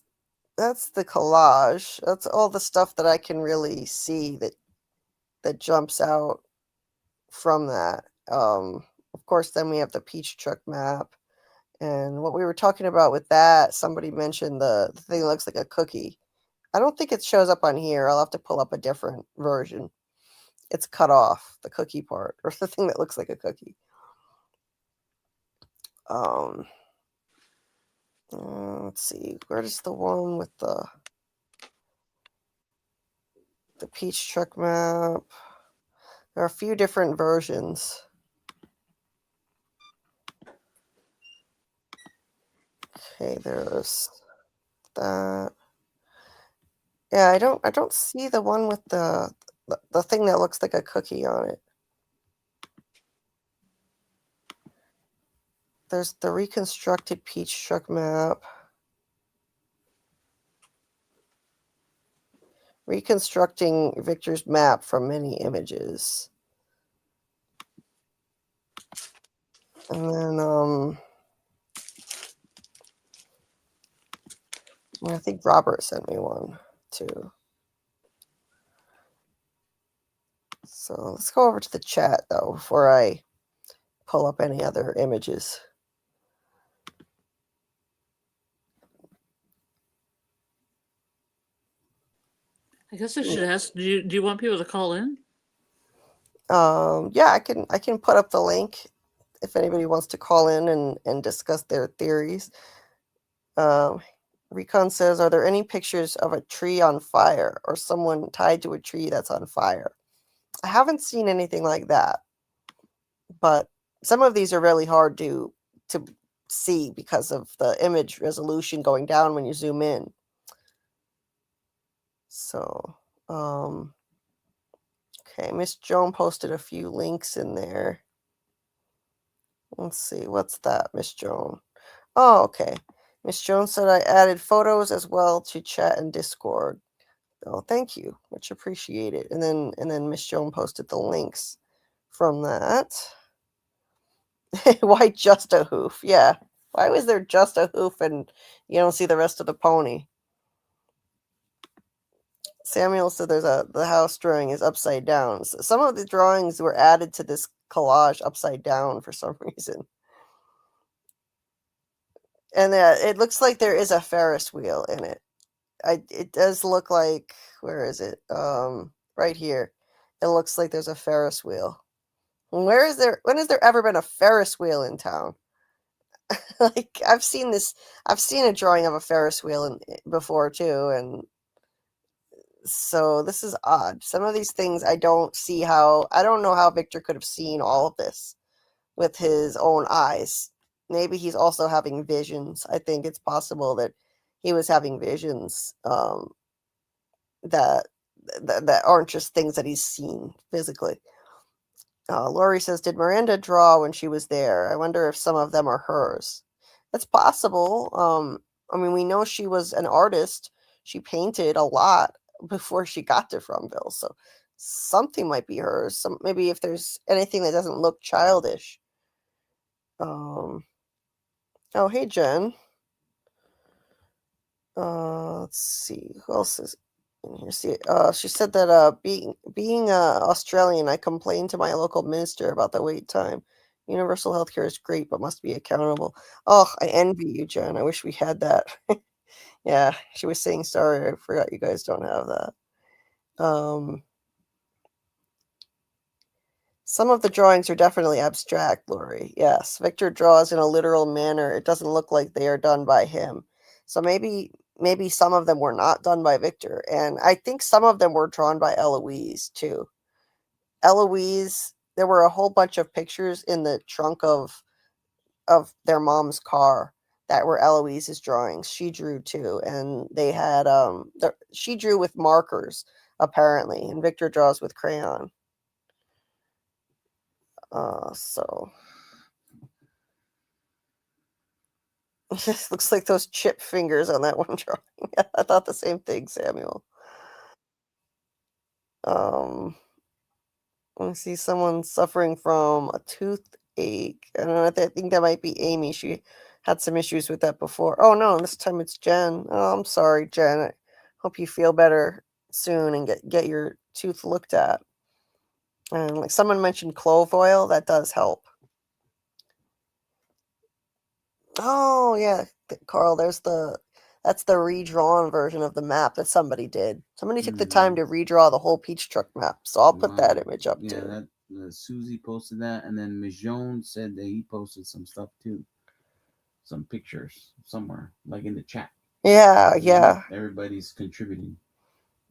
the collage. That's all the stuff that I can really see that jumps out from that. Of course, then we have the Peach Truck map. And what we were talking about with that, somebody mentioned the thing that looks like a cookie. I don't think it shows up on here. I'll have to pull up a different version. It's cut off, the cookie part, or the thing that looks like a cookie. Let's see. Where is the one with the Peach Truck map? There are a few different versions. Okay, there's that. Yeah, I don't see the one with the thing that looks like a cookie on it. There's the reconstructed Peach Truck map. Reconstructing Victor's map from many images. And then I think Robert sent me one too. So let's go over to the chat though before I pull up any other images.
I guess I should ask, do you want people to call in?
Yeah, I can put up the link if anybody wants to call in and discuss their theories. Recon says, are there any pictures of a tree on fire or someone tied to a tree that's on fire? I haven't seen anything like that, but some of these are really hard to see because of the image resolution going down when you zoom in. So, okay, Miss Joan posted a few links in there. Let's see, what's that, Miss Joan? Oh, okay. Miss Joan said I added photos as well to chat and Discord. Oh, thank you. Much appreciated. And then Miss Joan posted the links from that. Why just a hoof? Yeah. Why was there just a hoof and you don't see the rest of the pony? Samuel said the house drawing is upside down. So some of the drawings were added to this collage upside down for some reason. And it looks like there is a Ferris wheel in it. It does look like, where is it? Right here. It looks like there's a Ferris wheel. When has there ever been a Ferris wheel in town? Like I've seen a drawing of a Ferris wheel before too, and so this is odd. Some of these things I don't know how Victor could have seen all of this with his own eyes. Maybe he's also having visions. I think it's possible that he was having visions that aren't just things that he's seen physically. Lori says, did Miranda draw when she was there? I wonder if some of them are hers. That's possible. I mean, we know she was an artist. She painted a lot before she got to Fromville, so something might be hers. Maybe if there's anything that doesn't look childish. Oh, hey, Jen. Let's see. Who else is in here? See, she said that being Australian, I complained to my local minister about the wait time. Universal healthcare is great, but must be accountable. Oh, I envy you, Jen. I wish we had that. Yeah, she was saying, sorry, I forgot you guys don't have that. Some of the drawings are definitely abstract, Lori. Yes, Victor draws in a literal manner. It doesn't look like they are done by him. So maybe some of them were not done by Victor. And I think some of them were drawn by Eloise, too. Eloise, there were a whole bunch of pictures in the trunk of their mom's car that were Eloise's drawings. She drew, too. And they had, she drew with markers, apparently. And Victor draws with crayon. So it just looks like those chip fingers on that one drawing. I thought the same thing, Samuel. Let me see, someone suffering from a toothache. I don't know. I think that might be Amy. She had some issues with that before. Oh no, this time it's Jen. Oh, I'm sorry, Jen. I hope you feel better soon and get your tooth looked at. And like someone mentioned clove oil, that does help. Oh yeah, Karl, that's the redrawn version of the map that somebody did. Somebody took the time to redraw the whole Peach Truck map, so I'll put that image up too.
Yeah, Susie posted that, and then Mijon said that he posted some stuff too, some pictures somewhere, like in the chat.
Yeah.
Everybody's contributing.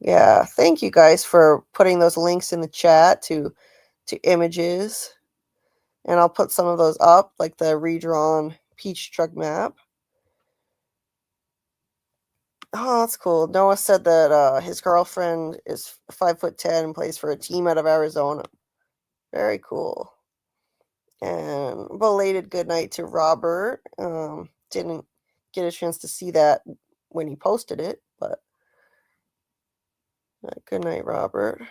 Yeah, thank you guys for putting those links in the chat to images, and I'll put some of those up, like the redrawn Peach Truck map. Oh, that's cool. Noah said that his girlfriend is 5'10" and plays for a team out of Arizona. Very cool. And belated good night to Robert. Didn't get a chance to see that when he posted it, but good night, Robert.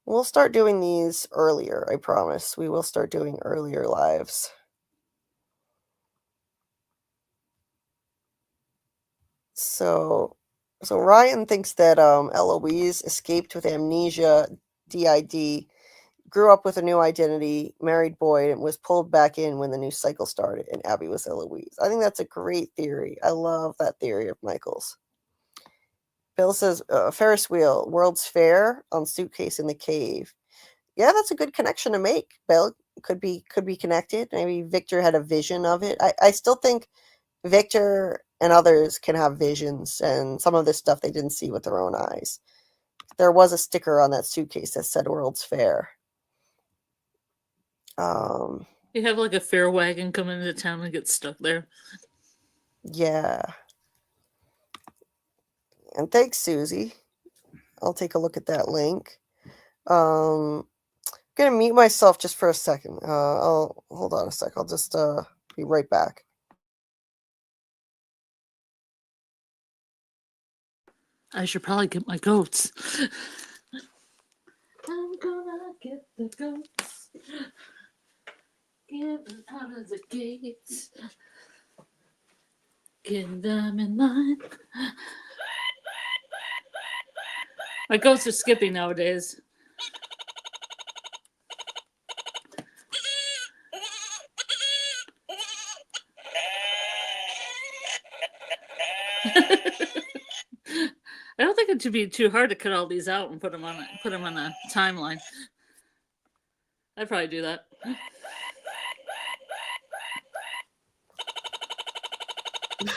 We'll start doing these earlier, I promise. We will start doing earlier lives. So Ryan thinks that Eloise escaped with amnesia, DID, grew up with a new identity, married Boyd, and was pulled back in when the new cycle started, and Abby was Eloise. I think that's a great theory. I love that theory of Michael's. Bill says, Ferris wheel, World's Fair on suitcase in the cave. Yeah, that's a good connection to make, Bill. Could be connected. Maybe Victor had a vision of it. I still think Victor and others can have visions, and some of this stuff they didn't see with their own eyes. There was a sticker on that suitcase that said World's Fair.
You have like a fair wagon come into town and get stuck there.
Yeah. And thanks, Susie. I'll take a look at that link. I'm gonna mute myself just for a second. I'll hold on a sec. I'll just be right back.
I should probably get my goats. I'm gonna get the goats. Get them out of the gates. Get them in line. My goats are skipping nowadays. I don't think it should be too hard to cut all these out and put them on a timeline. I'd probably do that.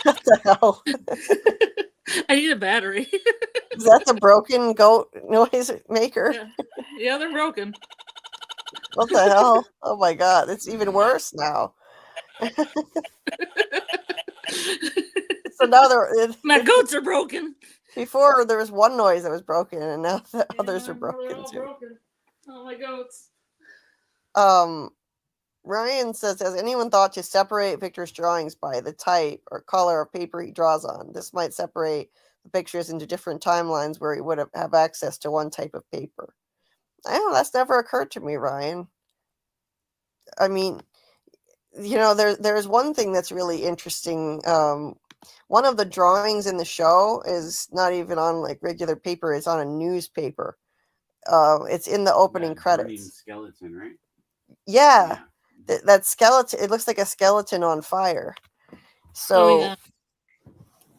What the hell?
I need a battery.
Is that the broken goat noise maker?
Yeah, they're broken.
What the hell? Oh my god, it's even worse now. So now
my goats are broken.
Before there was one noise that was broken, and now the others are broken too.
Broken. Oh, my goats.
Ryan says, has anyone thought to separate Victor's drawings by the type or color of paper he draws on? This might separate the pictures into different timelines where he would have access to one type of paper. I don't know, that's never occurred to me, Ryan. I mean, you know, there's one thing that's really interesting. One of the drawings in the show is not even on like regular paper, it's on a newspaper. It's in the opening credits.
Skeleton, right?
Yeah. That skeleton, it looks like a skeleton on fire. So,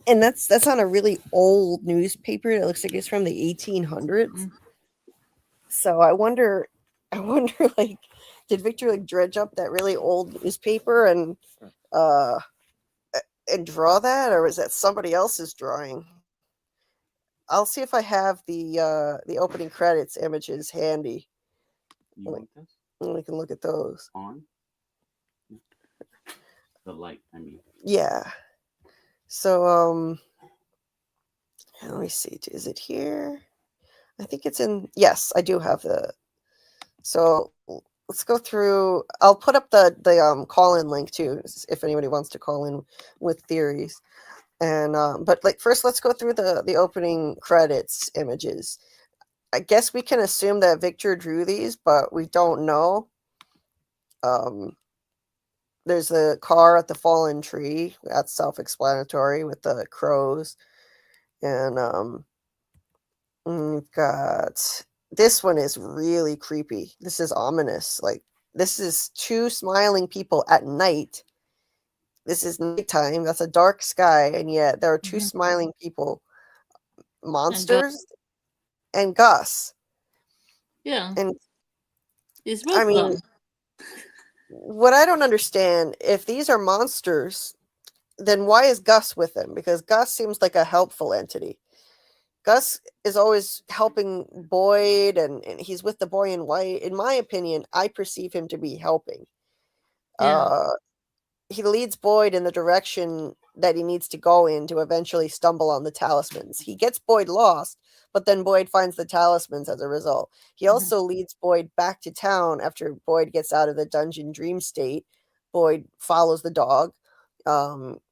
and that's on a really old newspaper. It looks like it's from the 1800s. So I wonder, like, did Victor like dredge up that really old newspaper and draw that, or is that somebody else's drawing? I'll see if I have the opening credits images handy.
You want this?
And we can look at those.
On? The light, I mean.
Yeah. So, let me see. Is it here? I think it's in. Yes, I do have so let's go through. I'll put up the call-in link too, if anybody wants to call in with theories. And but like first, let's go through the opening credits images. I guess we can assume that Victor drew these, but we don't know. There's the car at the fallen tree. That's self-explanatory with the crows. And we've got this one is really creepy. This is ominous. Like this is two smiling people at night. This is nighttime. That's a dark sky, and yet there are two smiling people, monsters, and Gus.
Yeah.
And
he's both
I mean, what I don't understand, if these are monsters, then why is Gus with them? Because Gus seems like a helpful entity. Gus is always helping Boyd, and he's with the boy in white. In my opinion, I perceive him to be helping.
Yeah.
He leads Boyd in the direction that he needs to go in to eventually stumble on the talismans. He gets Boyd lost, but then Boyd finds the talismans as a result. He also leads Boyd back to town after Boyd gets out of the dungeon dream state. Boyd follows the dog.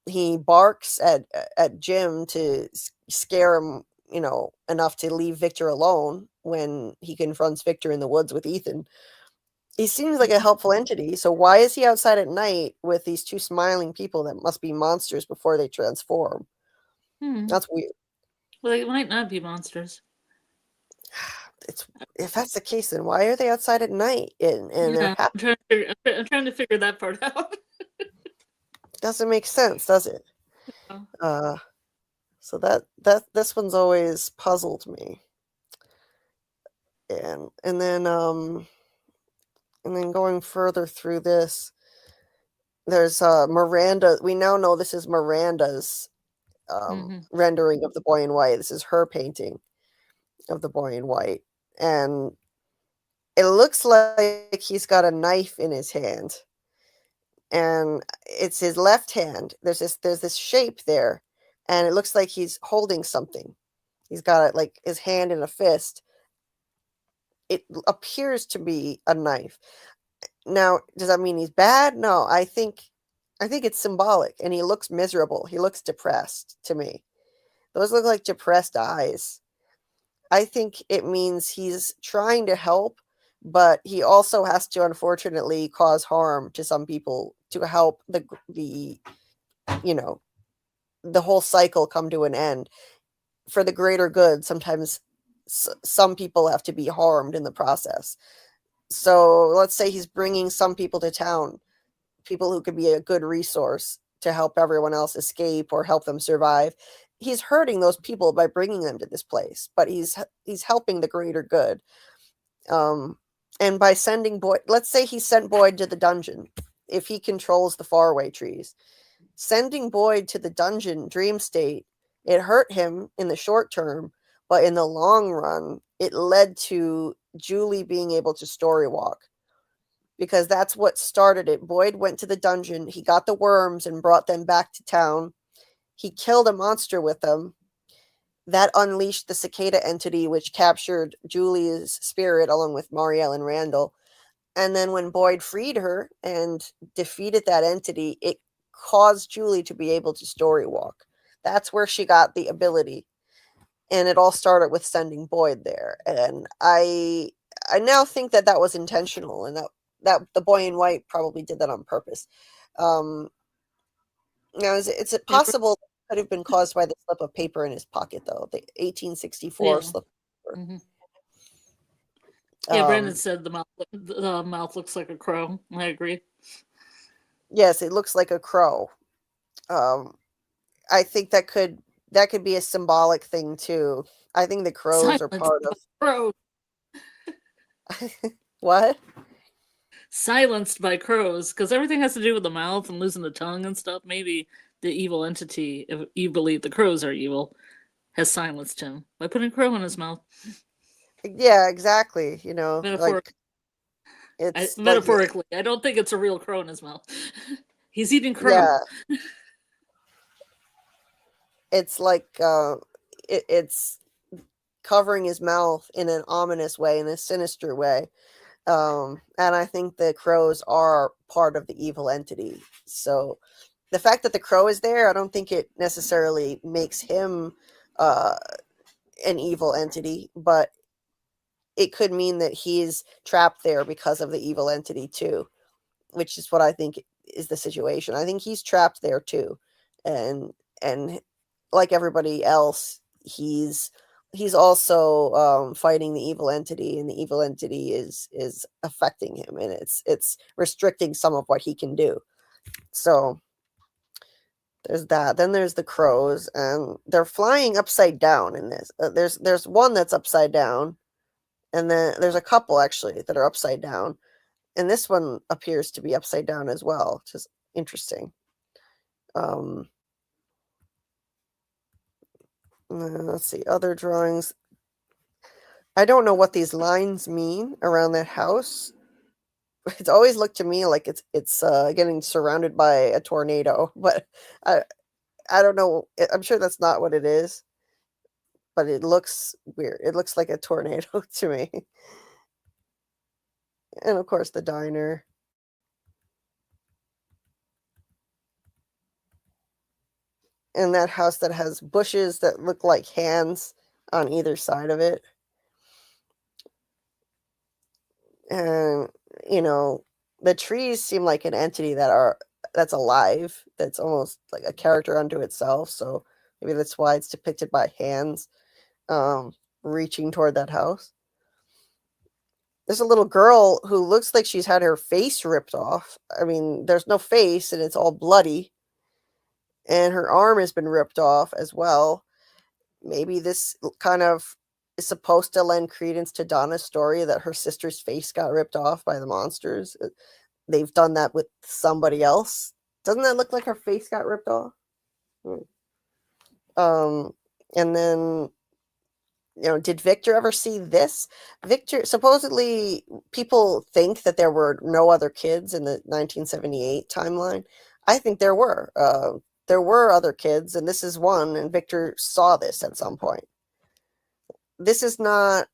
He barks at Jim to scare him, you know, enough to leave Victor alone when he confronts Victor in the woods with Ethan. He seems like a helpful entity. So why is he outside at night with these two smiling people that must be monsters before they transform? That's weird.
Well, they might not be monsters.
If that's the case, then why are they outside at night? And
I'm trying to figure that part out.
Doesn't make sense, does it?
Yeah.
So that this one's always puzzled me. And then going further through this, there's Miranda. We now know this is Miranda's rendering of the boy in white. This is her painting of the boy in white. And it looks like he's got a knife in his hand. And it's his left hand. There's this shape there. And it looks like he's holding something. He's got it like his hand in a fist. It appears to be a knife. Now, does that mean he's bad? No, I think it's symbolic, and he looks miserable. He looks depressed to me. Those look like depressed eyes. I think it means he's trying to help, but he also has to unfortunately cause harm to some people to help the you know, the whole cycle come to an end. For the greater good, sometimes some people have to be harmed in the process. So let's say he's bringing some people to town, people who could be a good resource to help everyone else escape or help them survive. He's hurting those people by bringing them to this place, but he's helping the greater good. And by sending Boyd, let's say he sent Boyd to the dungeon, if he controls the faraway trees, sending Boyd to the dungeon dream state, it hurt him in the short term, but in the long run, it led to Julie being able to story walk, because that's what started it. Boyd went to the dungeon, he got the worms and brought them back to town. He killed a monster with them. That unleashed the cicada entity, which captured Julie's spirit along with Marielle and Randall. And then when Boyd freed her and defeated that entity, it caused Julie to be able to story walk. That's where she got the ability. And it all started with sending Boyd there. And I now think that was intentional, and that the boy in white probably did that on purpose. Now, is it possible that it could have been caused by the slip of paper in his pocket, though? The 1864 slip of paper.
Mm-hmm. Yeah, Brandon said the mouth looks like a crow. I agree.
Yes, it looks like a crow. I think that could be a symbolic thing too. I think the crows are part of
crows.
What?
Silenced by crows, because everything has to do with the mouth and losing the tongue and stuff. Maybe the evil entity, if you believe the crows are evil, has silenced him by putting a crow in his mouth.
Yeah, exactly. You know, like
it's metaphorically. I don't think it's a real crow in his mouth. He's eating crow.
Yeah. It's like it's covering his mouth in an ominous way, in a sinister way. And I think the crows are part of the evil entity. So the fact that the crow is there, I don't think it necessarily makes him an evil entity, but it could mean that he's trapped there because of the evil entity too, which is what I think is the situation. I think he's trapped there too. And like everybody else, he's also fighting the evil entity, and the evil entity is affecting him, and it's restricting some of what he can do. So there's that. Then there's the crows, and they're flying upside down in this. There's one that's upside down, and then there's a couple actually that are upside down, and this one appears to be upside down as well, which is interesting. Let's see, other drawings. I don't know what these lines mean around that house. It's always looked to me like it's getting surrounded by a tornado, but I don't know. I'm sure that's not what it is, but it looks weird. It looks like a tornado to me. And of course the diner. And that house that has bushes that look like hands on either side of it. And, you know, the trees seem like an entity that's alive. That's almost like a character unto itself. So maybe that's why it's depicted by hands reaching toward that house. There's a little girl who looks like she's had her face ripped off. I mean, there's no face and it's all bloody. And her arm has been ripped off as well. Maybe this kind of is supposed to lend credence to Donna's story that her sister's face got ripped off by the monsters. They've done that with somebody else. Doesn't that look like her face got ripped off? And then, you know, did Victor ever see this? Victor, supposedly people think that there were no other kids in the 1978 timeline. I think there were. There were other kids, and this is one, and Victor saw this at some point. This is not,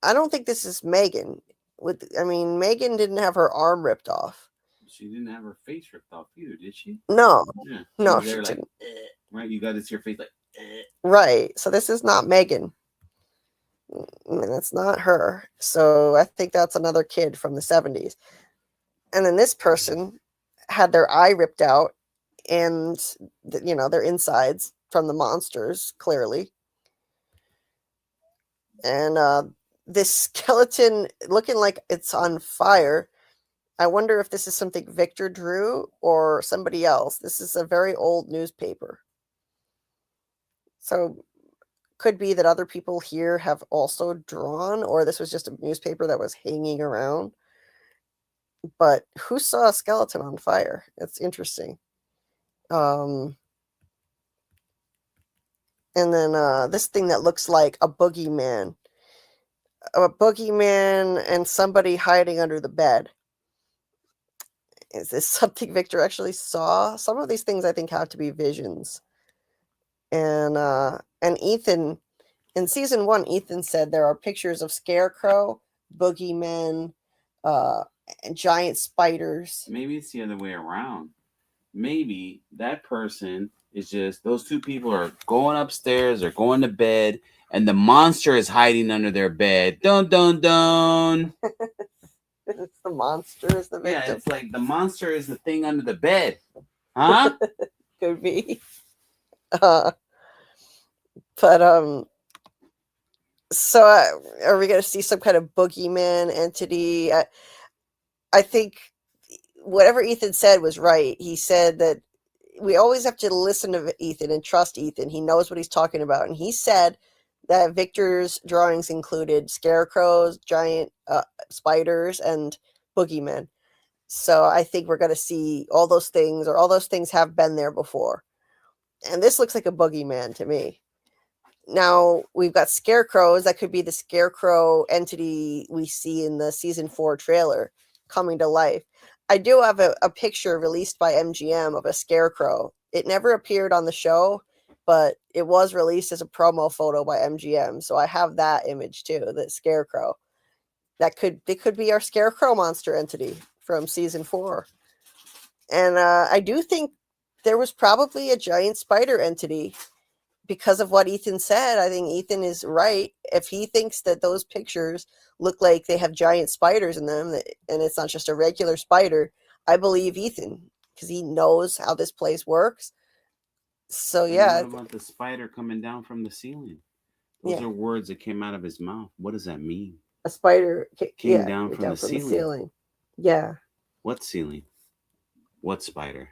I don't think this is Megan. Megan didn't have her arm ripped off.
She didn't have her face ripped off either, did she?
No.
Yeah.
No,
she didn't. Right, you got to see her face like.
Right. So this is not Megan. That's not her. So I think that's another kid from the 70s. And then this person had their eye ripped out and, their insides from the monsters, clearly. And this skeleton looking like it's on fire. I wonder if this is something Victor drew or somebody else. This is a very old newspaper. So could be that other people here have also drawn, or this was just a newspaper that was hanging around. But who saw a skeleton on fire? It's interesting. And then this thing that looks like a boogeyman. A boogeyman and somebody hiding under the bed. Is this something Victor actually saw? Some of these things I think have to be visions. And Ethan, in season 1, Ethan said there are pictures of Scarecrow, boogeymen, and giant spiders.
Maybe it's the other way around. Maybe that person is just, those two people are going upstairs or going to bed, and the monster is hiding under their bed. Dun, dun, dun.
It's the monster is the victim.
Yeah, it's like the monster is the thing under the bed. Huh?
Could be. So are we going to see some kind of boogeyman entity? I think whatever Ethan said was right. He said that we always have to listen to Ethan and trust Ethan. He knows what he's talking about. And he said that Victor's drawings included scarecrows, giant spiders, and boogeymen. So I think we're going to see all those things, or all those things have been there before. And this looks like a boogeyman to me. Now, we've got scarecrows. That could be the scarecrow entity we see in the season 4 trailer coming to life. I do have a picture released by MGM of a scarecrow. It never appeared on the show, but it was released as a promo photo by MGM. So I have that image too, the scarecrow. It could be our scarecrow monster entity from season 4. And I do think there was probably a giant spider entity because of what Ethan said. I think Ethan is right. If he thinks that those pictures look like they have giant spiders in them, and it's not just a regular spider, I believe Ethan, because he knows how this place works. So yeah.
What about the spider coming down from the ceiling? Those are words that came out of his mouth. What does that mean?
A spider
came down from the ceiling.
Yeah.
What ceiling? What spider?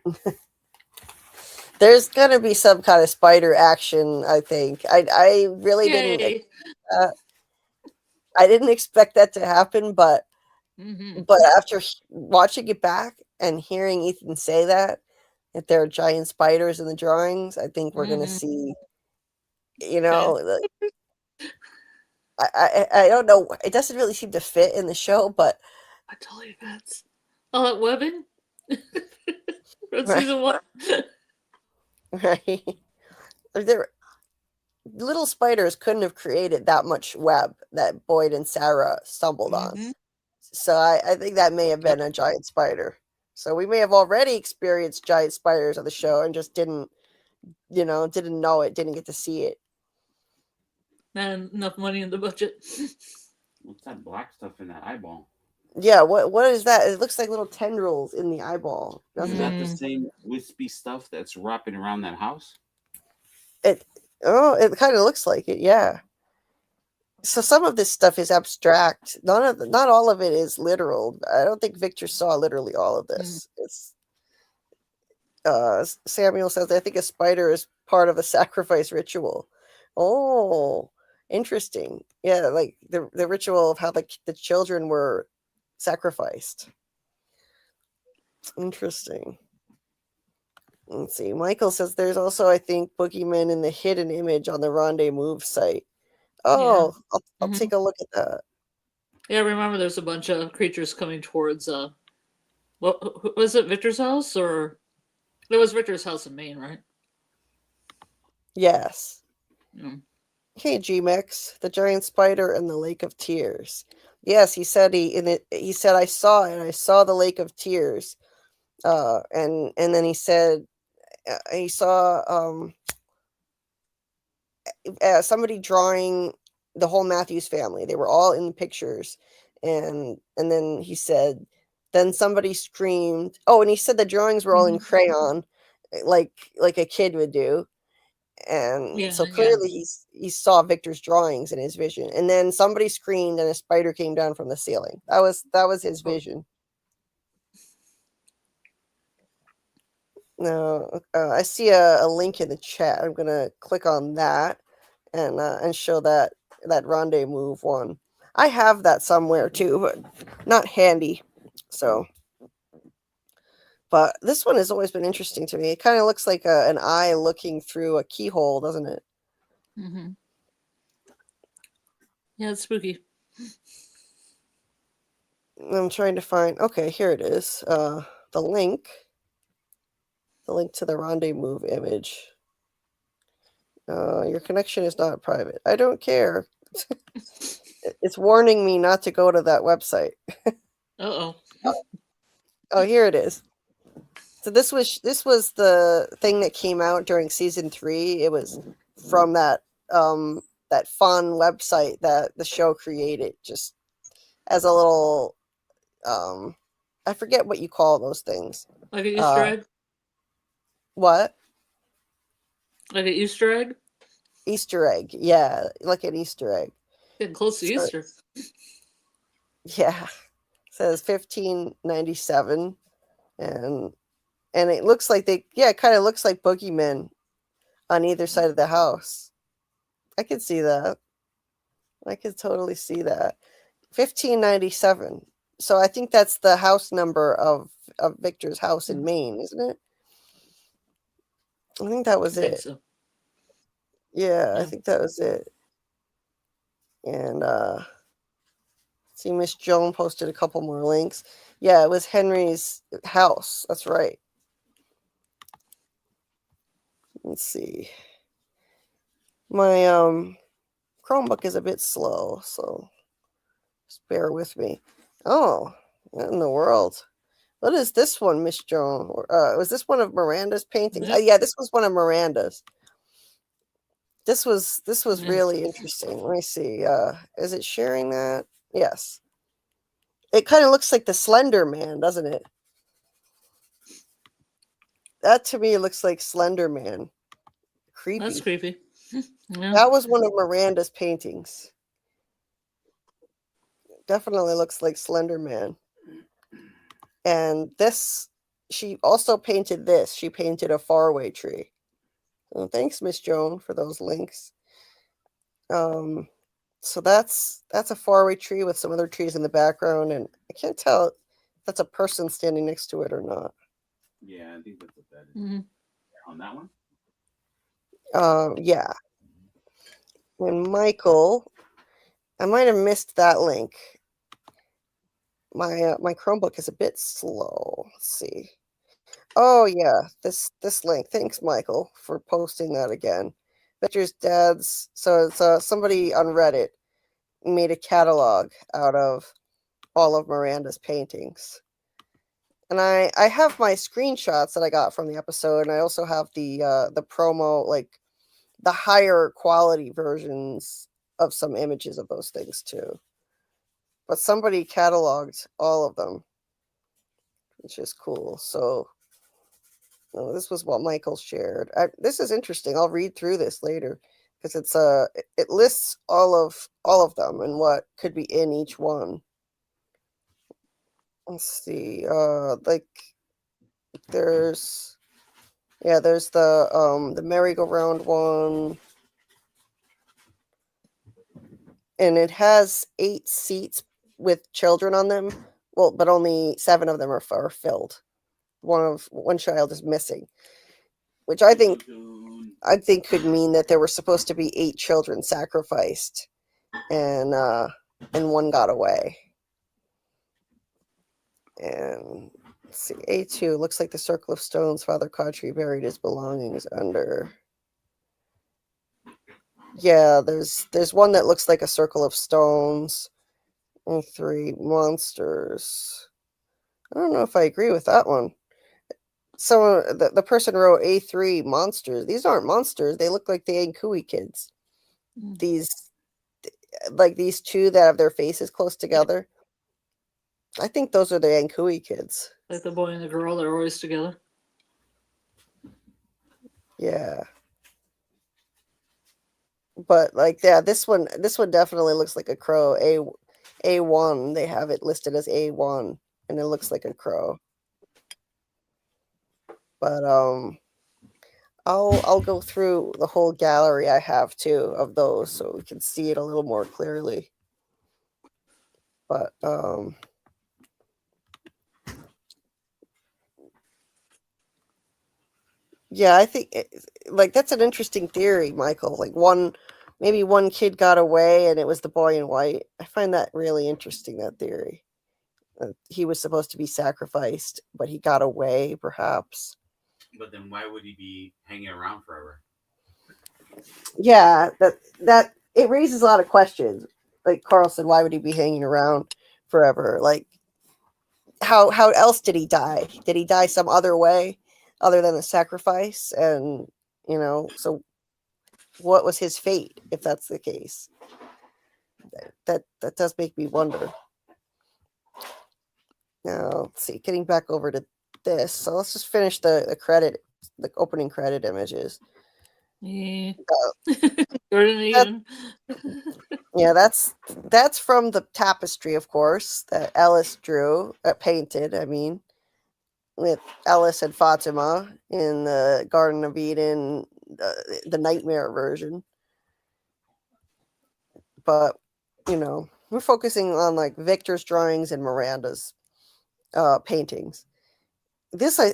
There's gonna be some kind of spider action, I think. I really didn't. I didn't expect that to happen, but after watching it back and hearing Ethan say that there are giant spiders in the drawings, I think we're gonna see. I don't know. It doesn't really seem to fit in the show, but
I totally fits. All that webbing from
Right.
season 1.
right. Little spiders couldn't have created that much web that Boyd and Sarah stumbled on. So I think that may have been a giant spider. So we may have already experienced giant spiders on the show and just didn't know it, didn't get to see it.
Not enough money in the budget.
What's that black stuff in that eyeball?
Yeah, what is that? It looks like little tendrils in the eyeball.
Is that the same wispy stuff that's wrapping around that house?
It kind of looks like it, yeah. So some of this stuff is abstract. Not all of it is literal. I don't think Victor saw literally all of this. It's Samuel says, I think a spider is part of a sacrifice ritual. Oh, interesting. Yeah, like the ritual of how the children were sacrificed. Interesting. Let's see. Michael says there's also, I think, boogeymen in the hidden image on the Rendezvous site. Oh, yeah. I'll take a look at that.
Yeah, remember there's a bunch of creatures coming towards what was it, Victor's house? Or it was Victor's house in Maine, right?
Yes. Hey, G-Mex, the giant spider and the Lake of Tears. Yes, he said he said I saw it. I saw the Lake of Tears. And then he said he saw somebody drawing the whole Matthews family. They were all in pictures, and then he said, then somebody screamed. Oh, and he said the drawings were all in crayon, like a kid would do. And so clearly he saw Victor's drawings in his vision. And then somebody screamed and a spider came down from the ceiling. That was his vision. Now, I see a link in the chat. I'm gonna click on that and show that rendezvous one. I have that somewhere too, but not handy. So, but this one has always been interesting to me. It kind of looks like an eye looking through a keyhole, doesn't it?
Mm-hmm. Yeah, it's spooky.
I'm trying to find. Okay, here it is. The link to the rendezvous image. Your connection is not private. I don't care. It's warning me not to go to that website.
Uh-oh.
Oh, here it is. So this was the thing that came out during season 3. It was from that fun website that the show created, just as a little I forget what you call those things.
Like an Easter egg?
What?
Like an Easter egg?
Easter egg, yeah, like an Easter egg.
Getting close to Easter.
Yeah, it says 1597, and it looks like it kind of looks like boogeymen on either side of the house. I could see that. I could totally see that. 1597. So I think that's the house number of Victor's house in Maine, isn't it? I think that was it. So. Yeah, I think that was it. And see, Miss Joan posted a couple more links. Yeah, it was Henry's house. That's right. Let's see. My Chromebook is a bit slow, so just bear with me. Oh, what in the world? What is this one, Miss Joan? Was this one of Miranda's paintings? Yeah, this was one of Miranda's. This was really interesting. Let me see. Is it sharing that? Yes. It kind of looks like the Slender Man, doesn't it? That to me looks like Slender Man. Creepy.
That's creepy. Yeah.
That was one of Miranda's paintings. Definitely looks like Slender Man. And this, she also painted this. She painted a faraway tree. So thanks, Miss Joan, for those links. So that's a faraway tree with some other trees in the background, and I can't tell if that's a person standing next to it or not.
Yeah, I think that's what that is. Mm-hmm. On that one?
Yeah. And Michael, I might have missed that link. My Chromebook is a bit slow. Let's see. Oh yeah, this link. Thanks, Michael, for posting that again. Victor's dad's. So it's somebody on Reddit made a catalog out of all of Miranda's paintings. And I have my screenshots that I got from the episode, and I also have the promo, like the higher quality versions of some images of those things too. But somebody cataloged all of them, which is cool. So this was what Michael shared. This is interesting. I'll read through this later because it lists all of them and what could be in each one. Let's see. Like there's the merry-go-round one, and it has 8 seats with children on them. Well, but only 7 of them are filled. One child is missing, which I think could mean that there were supposed to be 8 children sacrificed, and one got away. And let's see, A2 looks like the circle of stones Father Cautry buried his belongings under. Yeah, there's one that looks like a circle of stones. And 3 monsters. I don't know if I agree with that one. So the person wrote A3 monsters. These aren't monsters. They look like the Ankui kids. these two that have their faces close together. I think those are the Ankui kids.
Like the boy and the girl, they're always together.
Yeah. But this one definitely looks like a crow. A1. They have it listed as A1, and it looks like a crow. But I'll go through the whole gallery I have too of those so we can see it a little more clearly. But yeah, I think that's an interesting theory, Michael. Maybe one kid got away and it was the boy in white. I find that really interesting, that theory. He was supposed to be sacrificed, but he got away, perhaps.
But then why would he be hanging around forever?
Yeah, that it raises a lot of questions. Like Karl said, why would he be hanging around forever? Like, how else did he die? Did he die some other way other than a sacrifice? And so what was his fate if that's the case? That does make me wonder. Now, let's see, getting back over to this. So let's just finish the opening credit images.
Yeah.
Yeah, that's from the tapestry, of course, that Ellis painted, with Ellis and Fatima in the Garden of Eden, the nightmare version. But, we're focusing on Victor's drawings and Miranda's paintings. This, I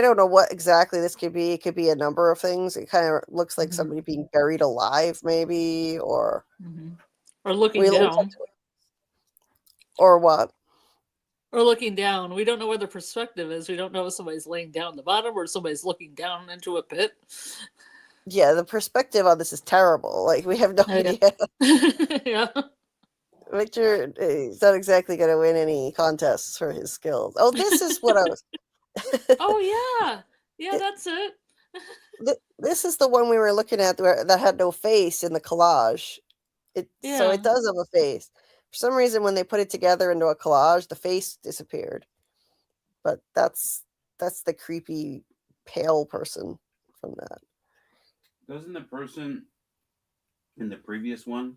don't know what exactly this could be. It could be a number of things. It kind of looks like somebody being buried alive, maybe, or
looking down.
Or what?
Or looking down. We don't know where the perspective is. We don't know if somebody's laying down the bottom or somebody's looking down into a pit.
Yeah, the perspective on this is terrible. We have no idea.
Yeah.
Victor is not exactly going to win any contests for his skills. Oh, this is what I was.
Oh, yeah. Yeah, that's it.
This is the one we were looking at that had no face in the collage. So it does have a face. For some reason, when they put it together into a collage, the face disappeared. But that's the creepy pale person from that.
Doesn't the person in the previous one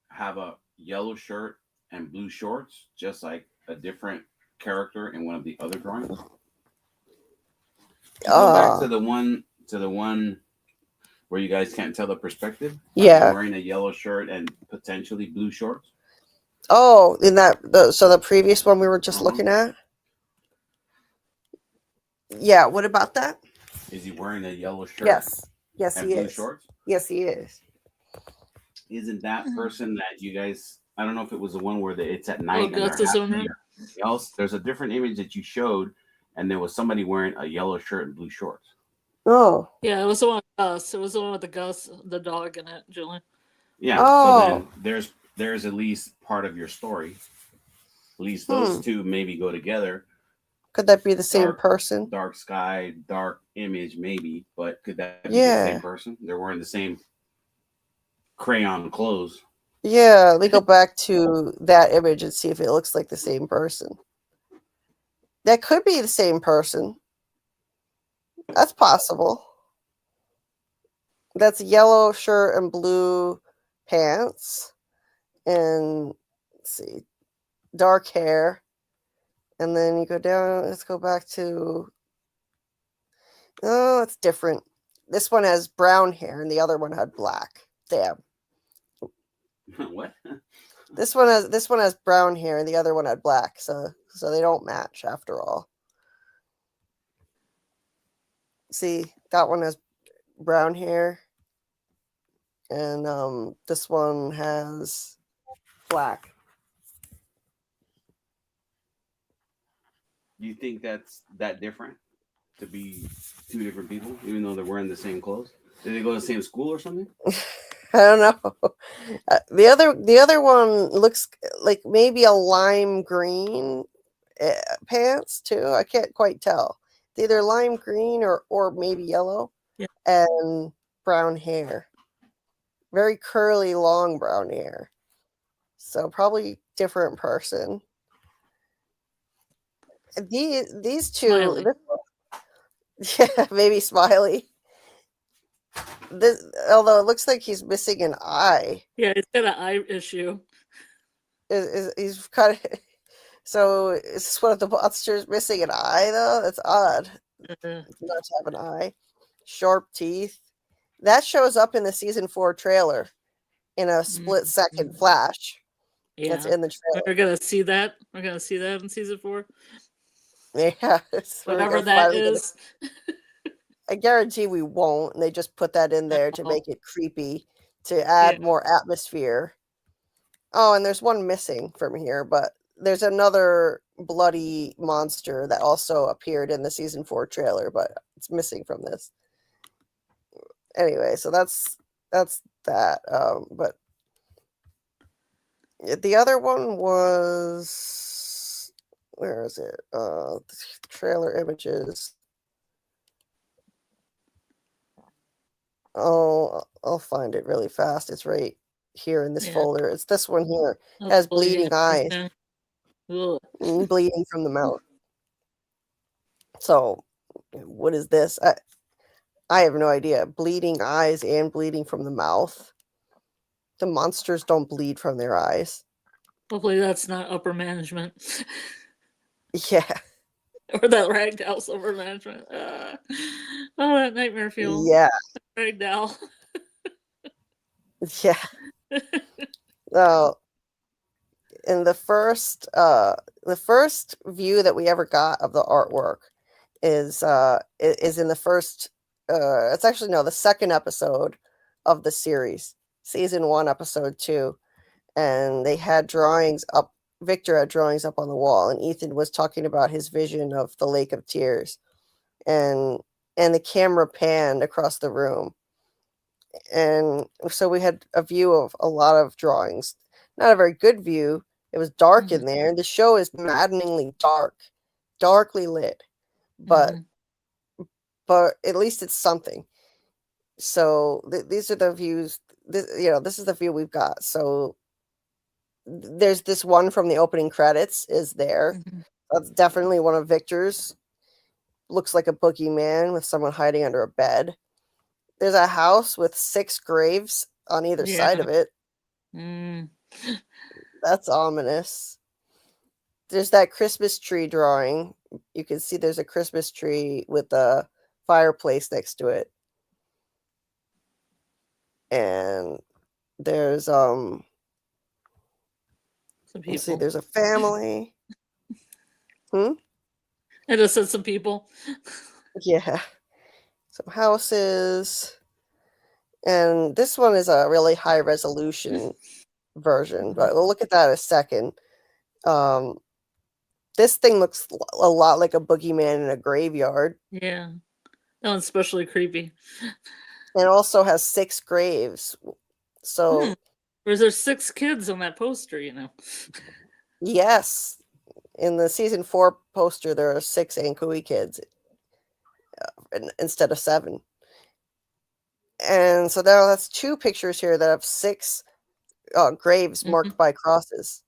have a yellow shirt and blue shorts, just like a different character in one of the other drawings? Go back to the one where you guys can't tell the perspective.
Yeah,
wearing a yellow shirt and potentially blue shorts.
Oh, in so the previous one we were just looking at. Yeah, what about that?
Is he wearing a yellow shirt?
Yes,
and
he
blue
is.
Shorts?
Yes, he is.
Isn't that person that you guys? I don't know if it was the one where it's at night. There's a different image that you showed, and there was somebody wearing a yellow shirt and blue shorts.
Oh.
Yeah, it was the one with Gus. It was the one with the Gus, the dog in it, Julie.
Yeah. Oh. So then there's at least part of your story. At least those two maybe go together.
Could that be the same person?
Dark sky, dark image, maybe. But could that be the same person? They're wearing the same crayon clothes.
Yeah, let me go back to that image and see if it looks like the same person. That could be the same person. That's possible. That's yellow shirt and blue pants. And let's see, dark hair. And then you go down, let's go back to, oh, it's different. This one has brown hair and the other one had black. Damn.
What?
This one has brown hair and the other one had black, so they don't match after all. See, that one has brown hair, and this one has black.
You think that's that different to be two different people, even though they're wearing the same clothes? Did they go to the same school or something?
I don't know. The other one looks like maybe a lime green pants too. I can't quite tell. It's either lime green or maybe yellow, and brown hair. very curly, long brown hair. So probably different person. These two,
Smiley.
yeah, maybe Smiley. This, although it looks like he's missing an eye.
Yeah, he's got an eye issue.
He's kind of. So is this one of the monsters missing an eye though? That's odd. Not to have an eye. Sharp teeth. That shows up in the season 4 trailer in a split second flash.
Yeah,
it's in the trailer.
We're gonna see that. We're gonna see that in season 4.
Yeah,
Whatever that is.
I guarantee we won't. And they just put that in there to make it creepy, to add more atmosphere. Oh, and there's one missing from here, but there's another bloody monster that also appeared in the season 4 trailer, but it's missing from this. Anyway, so that's that. But the other one was, where is it? Trailer images. Oh, I'll find it really fast. It's right here in this folder. It's this one here. It has bleeding eyes. Bleeding from the mouth. So, what is this? I have no idea. Bleeding eyes and bleeding from the mouth. The monsters don't bleed from their eyes.
Hopefully that's not upper management.
Yeah.
Or that ragdoll's upper management. Oh, that nightmare fuel.
Yeah.
Ragdoll.
Yeah. In the first view that we ever got of the artwork is in the first it's actually the second episode of the series, season 1, episode 2, and they had drawings up. Victor had drawings up on the wall, and Ethan was talking about his vision of the Lake of Tears, and the camera panned across the room, and so we had a view of a lot of drawings. Not a very good view. It was dark in there, and the show is maddeningly darkly lit, but at least it's something. So these are the views. This is the view we've got. So there's this one from the opening credits is there. That's definitely one of Victor's. Looks like a boogeyman with someone hiding under a bed. There's a house with 6 graves on either side of it. That's ominous. There's that Christmas tree drawing. You can see there's a Christmas tree with a fireplace next to it. And there's let's see, there's a family. I
just said some people.
Yeah. Some houses. And this one is a really high resolution version, but we'll look at that in a second. This thing looks a lot like a boogeyman in a graveyard.
Yeah. That one's especially creepy.
It also has 6 graves. So
Or there's 6 kids on that poster,
Yes. In the season 4 poster, there are 6 Ankui kids instead of 7. And so now that's 2 pictures here that have 6 graves marked by crosses.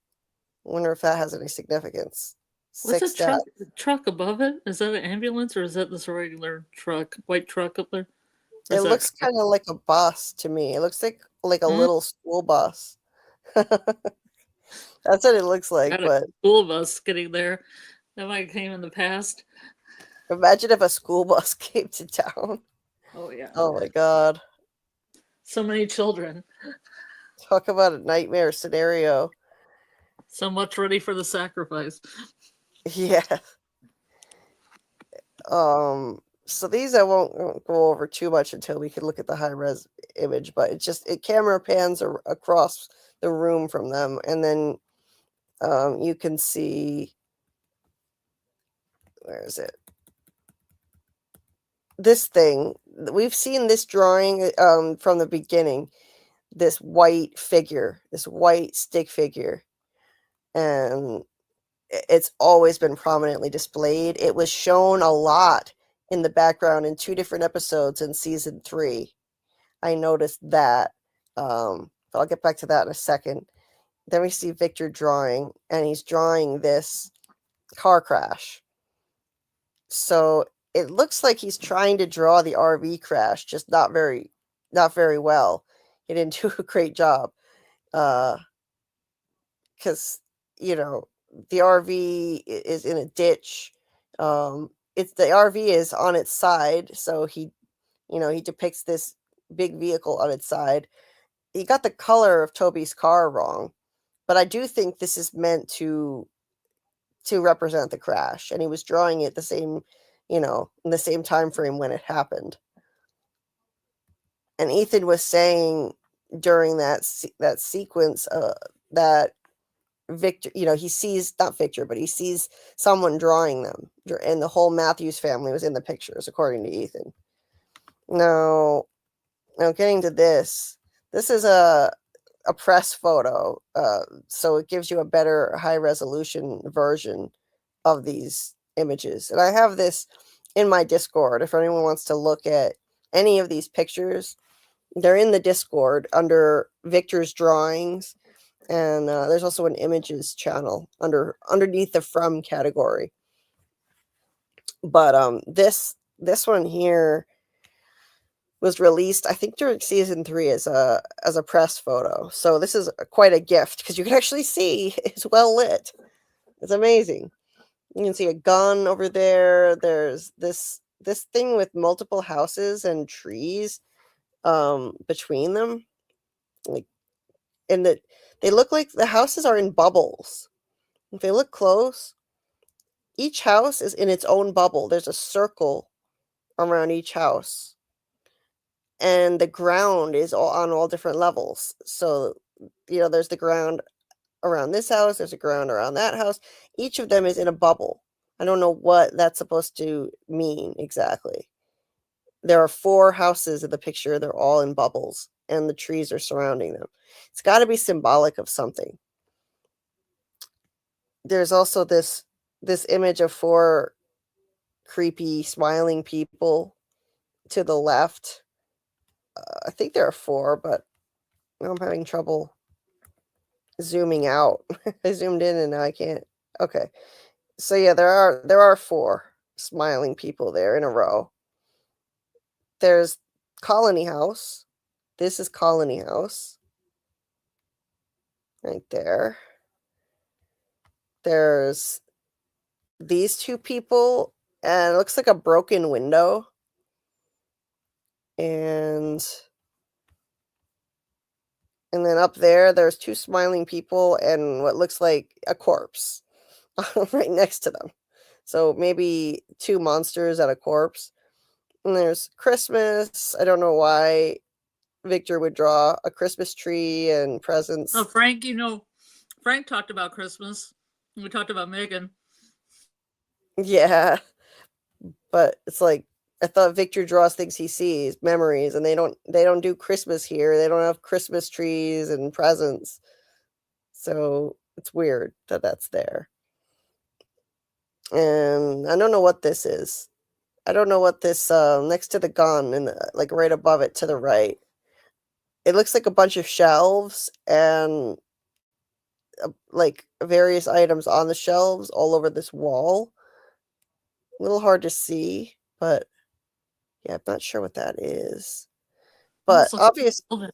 I wonder if that has any significance.
What's the truck above it? Is that an ambulance or is that this regular truck, white truck up there?
It looks kind of like a bus to me. It looks like a little school bus. That's what it looks like. But
a school bus getting there. That might have came in the past.
Imagine if a school bus came to town.
Oh, yeah.
Oh, my God.
So many children.
Talk about a nightmare scenario.
So much ready for the sacrifice.
Yeah. So these I won't go over too much until we can look at the high res image, but it camera pans across the room from them, and then you can see, where is it? This thing. We've seen this drawing from the beginning. This white figure, this white stick figure, and it's always been prominently displayed. It was shown a lot in the background in 2 different episodes in season 3. I noticed that, But I'll get back to that in a second. Then we see Victor drawing, and he's drawing this car crash. So it looks like he's trying to draw the RV crash, just not very well. He didn't do a great job. Because, the RV is in a ditch. The RV is on its side, so he depicts this big vehicle on its side. He got the color of Toby's car wrong, but I do think this is meant to represent the crash, and he was drawing it the same, in the same time frame when it happened. And Ethan was saying during that sequence that Victor, he sees, not Victor, but he sees someone drawing them, and the whole Matthews family was in the pictures, according to Ethan. Now getting to this is a press photo, so it gives you a better high resolution version of these images. And I have this in my Discord. If anyone wants to look at any of these pictures, they're in the Discord under Victor's drawings, and there's also an images channel underneath the From category. But this one here was released, I think, during season 3 as a press photo. So this is quite a gift, because you can actually see it's well lit. It's amazing. You can see a gun over there. There's this thing with multiple houses and trees between them. They look like the houses are in bubbles. If they look close, each house is in its own bubble. There's a circle around each house. And the ground is on all different levels. So, there's the ground around this house. There's a ground around that house. Each of them is in a bubble. I don't know what that's supposed to mean exactly. There are 4 houses in the picture. They're all in bubbles, and the trees are surrounding them. It's got to be symbolic of something. There's also this image of 4 creepy, smiling people to the left. I think there are 4, but I'm having trouble zooming out. I zoomed in and now I can't. Okay. So yeah, there are 4 smiling people there in a row. There's Colony House. This is Colony House. Right there. There's these 2 people, and it looks like a broken window. And then up there's 2 smiling people and what looks like a corpse right next to them. So maybe 2 monsters and a corpse. And there's Christmas. I don't know why Victor would draw a Christmas tree and presents.
Oh, Frank, Frank talked about Christmas. We talked about Megan.
Yeah. But it's like, I thought Victor draws things he sees, memories, and they don't do Christmas here. They don't have Christmas trees and presents. So it's weird that that's there. And I don't know what this is. I don't know what this next to the gun and like right above it to the right. It looks like a bunch of shelves and like various items on the shelves all over this wall. A little hard to see, but yeah, I'm not sure what that is. But obviously,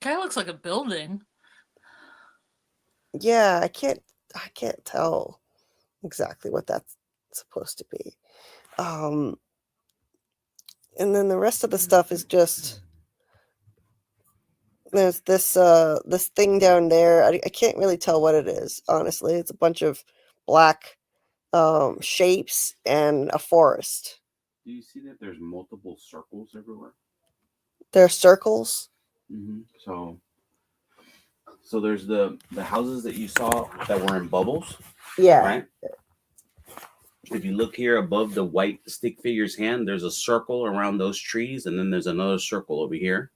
kind of looks like a building.
Yeah, I can't tell exactly what that's supposed to be. And then the rest of the stuff is just there's this thing down there. I can't really tell what it is, honestly. It's a bunch of black shapes and a forest.
Do you see that there's multiple circles everywhere?
There are circles?
Mm-hmm. So there's the houses that you saw that were in bubbles.
Yeah.
Right? If you look here above the white stick figure's hand, there's a circle around those trees, and then there's another circle over here.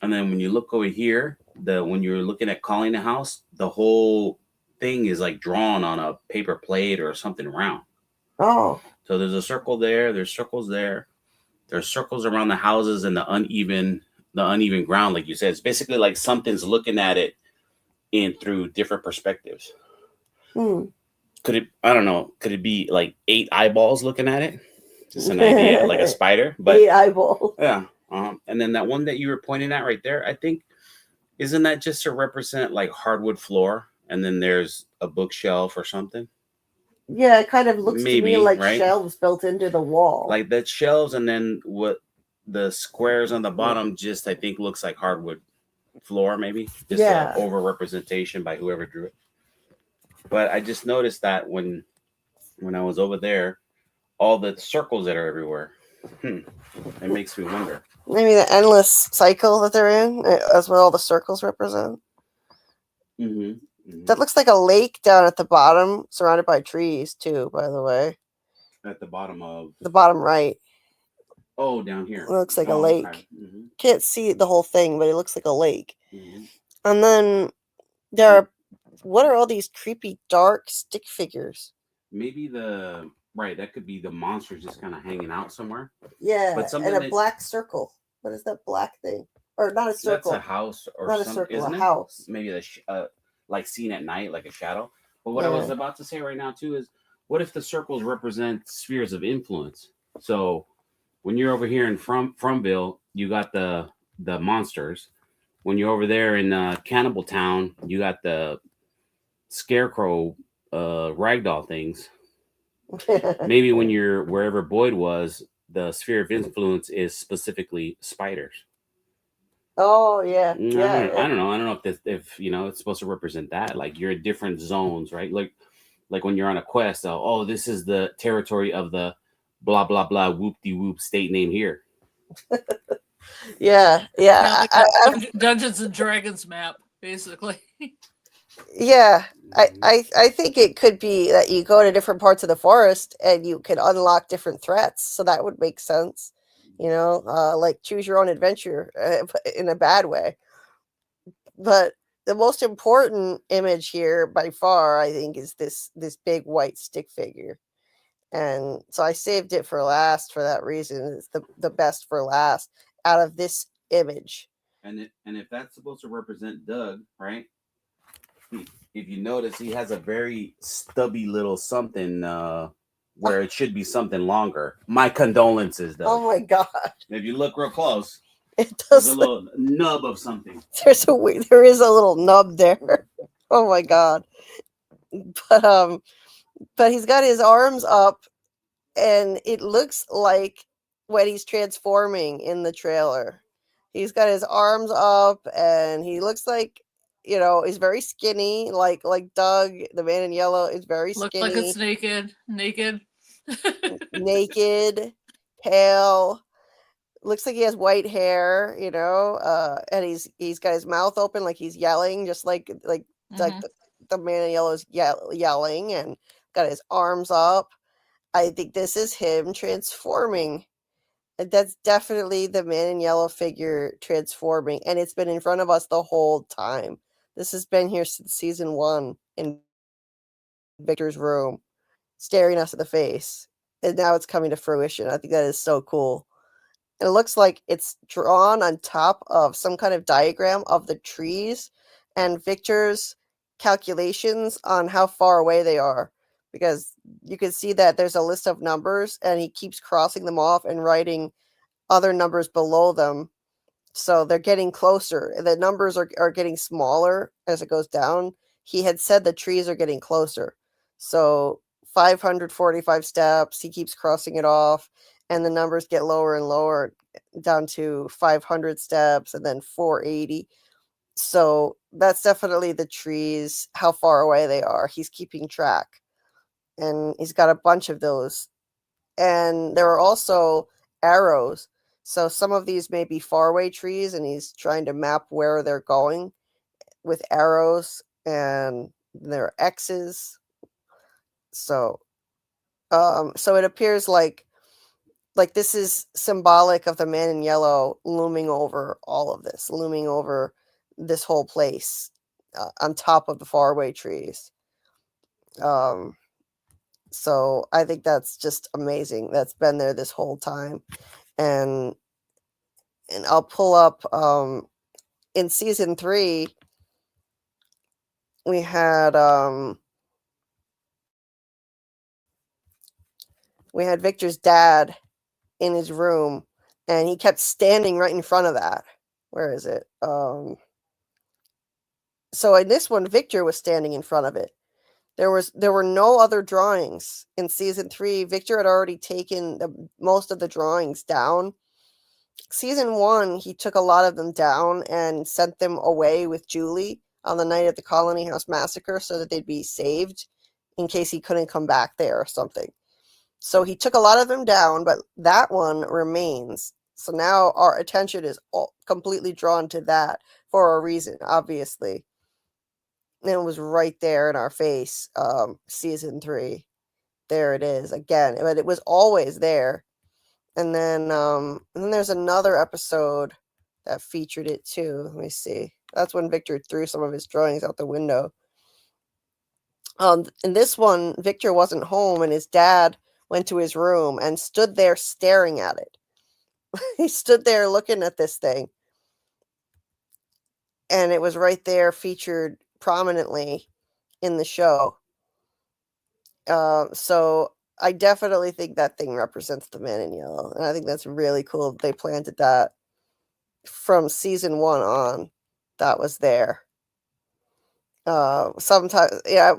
And then when you look over here, when you're looking at calling the house, the whole thing is like drawn on a paper plate or something round.
Oh.
So there's a circle there. There's circles there. There's circles around the houses and the uneven uneven ground, like you said. It's basically like something's looking at it in through different perspectives. Could it? I don't know. Could it be like 8 eyeballs looking at it? Just an idea, like a spider. But
8 eyeballs.
Yeah. And then that one that you were pointing at right there, I think, isn't that just to represent like hardwood floor, and then there's a bookshelf or something?
Yeah, it kind of looks to me
Maybe,
like
right?
shelves built into the wall.
Like that shelves, and then what the squares on the bottom just, I think, looks like hardwood floor, maybe. Just
Yeah.
over representation by whoever drew it. But I just noticed that when I was over there, all the circles that are everywhere. It makes me wonder.
Maybe the endless cycle that they're in, that's what all the circles represent. That looks like a lake down at the bottom, surrounded by trees too, by the way.
At the bottom of
the bottom right.
Oh, down here.
It looks like a lake.
Okay.
Can't see the whole thing, but it looks like a lake. And then there are, what are all these creepy dark stick figures?
Maybe that could be the monster just kind of hanging out somewhere.
Yeah,
but
and a black circle. What is that black thing? Or not a circle.
That's a house or
not
something,
a circle,
isn't
a
it?
house.
Maybe like seen at night, like a shadow. But what I was about to say right now too is, what if the circles represent spheres of influence? So when you're over here in Fromville, you got the monsters. When you're over there in Cannibal Town, you got the Scarecrow ragdoll things. Maybe when you're wherever Boyd was, the sphere of influence is specifically spiders.
Oh yeah,
I don't know if it's supposed to represent that. Like you're in different zones, right? Like when you're on a quest. This is the territory of the blah blah blah whoop de whoop state name here.
Yeah.
Dungeons and Dragons map, basically.
Yeah, I think it could be that you go to different parts of the forest and you can unlock different threats. So that would make sense, like choose your own adventure in a bad way. But the most important image here by far, I think, is this big white stick figure. And so I saved it for last for that reason. It's the best for last out of this image.
And if that's supposed to represent Doug, right? If you notice, he has a very stubby little something where it should be something longer. My condolences, Doug.
Oh my god!
If you look real close,
it does.
There's a little nub of something.
There is a little nub there. Oh my god! But he's got his arms up, and it looks like when he's transforming in the trailer. He's got his arms up, and he looks like, is very skinny, like Doug, the man in yellow, is very skinny.
Looks like it's naked,
naked, pale. Looks like he has white hair, and he's got his mouth open like he's yelling, just like the man in yellow is yelling, and got his arms up. I think this is him transforming. That's definitely the man in yellow figure transforming, and it's been in front of us the whole time. This has been here since season 1 in Victor's room, staring us in the face, and now it's coming to fruition. I think that is so cool. And it looks like it's drawn on top of some kind of diagram of the trees and Victor's calculations on how far away they are, because you can see that there's a list of numbers and he keeps crossing them off and writing other numbers below them. So they're getting closer. The numbers are getting smaller as it goes down. He had said the trees are getting closer. So 545 steps, he keeps crossing it off, and the numbers get lower and lower down to 500 steps and then 480. So that's definitely the trees, how far away they are. He's keeping track. And he's got a bunch of those. And there are also arrows. So some of these may be faraway trees, and he's trying to map where they're going with arrows, and there are X's. So it appears like this is symbolic of the man in yellow looming over all of this, looming over this whole place on top of the faraway trees. So I think that's just amazing. That's been there this whole time. And and I'll pull up in season 3 we had Victor's dad in his room, and he kept standing right in front of that. Where is it? So in this one, Victor was standing in front of it. There were no other drawings in season 3. Victor had already taken most of the drawings down. Season 1, he took a lot of them down and sent them away with Julie on the night of the Colony House massacre so that they'd be saved in case he couldn't come back there or something. So he took a lot of them down, but that one remains. So now our attention is completely drawn to that for a reason, obviously. And it was right there in our face, season 3. There it is again, but it was always there. And then there's another episode that featured it too. Let me see. That's when Victor threw some of his drawings out the window. In this one, Victor wasn't home, and his dad went to his room and stood there staring at it. He stood there looking at this thing, and it was right there, featured prominently in the show. So I definitely think that thing represents the Man in Yellow, and I think that's really cool that they planted that from season 1 on. That was there. Sometimes, yeah.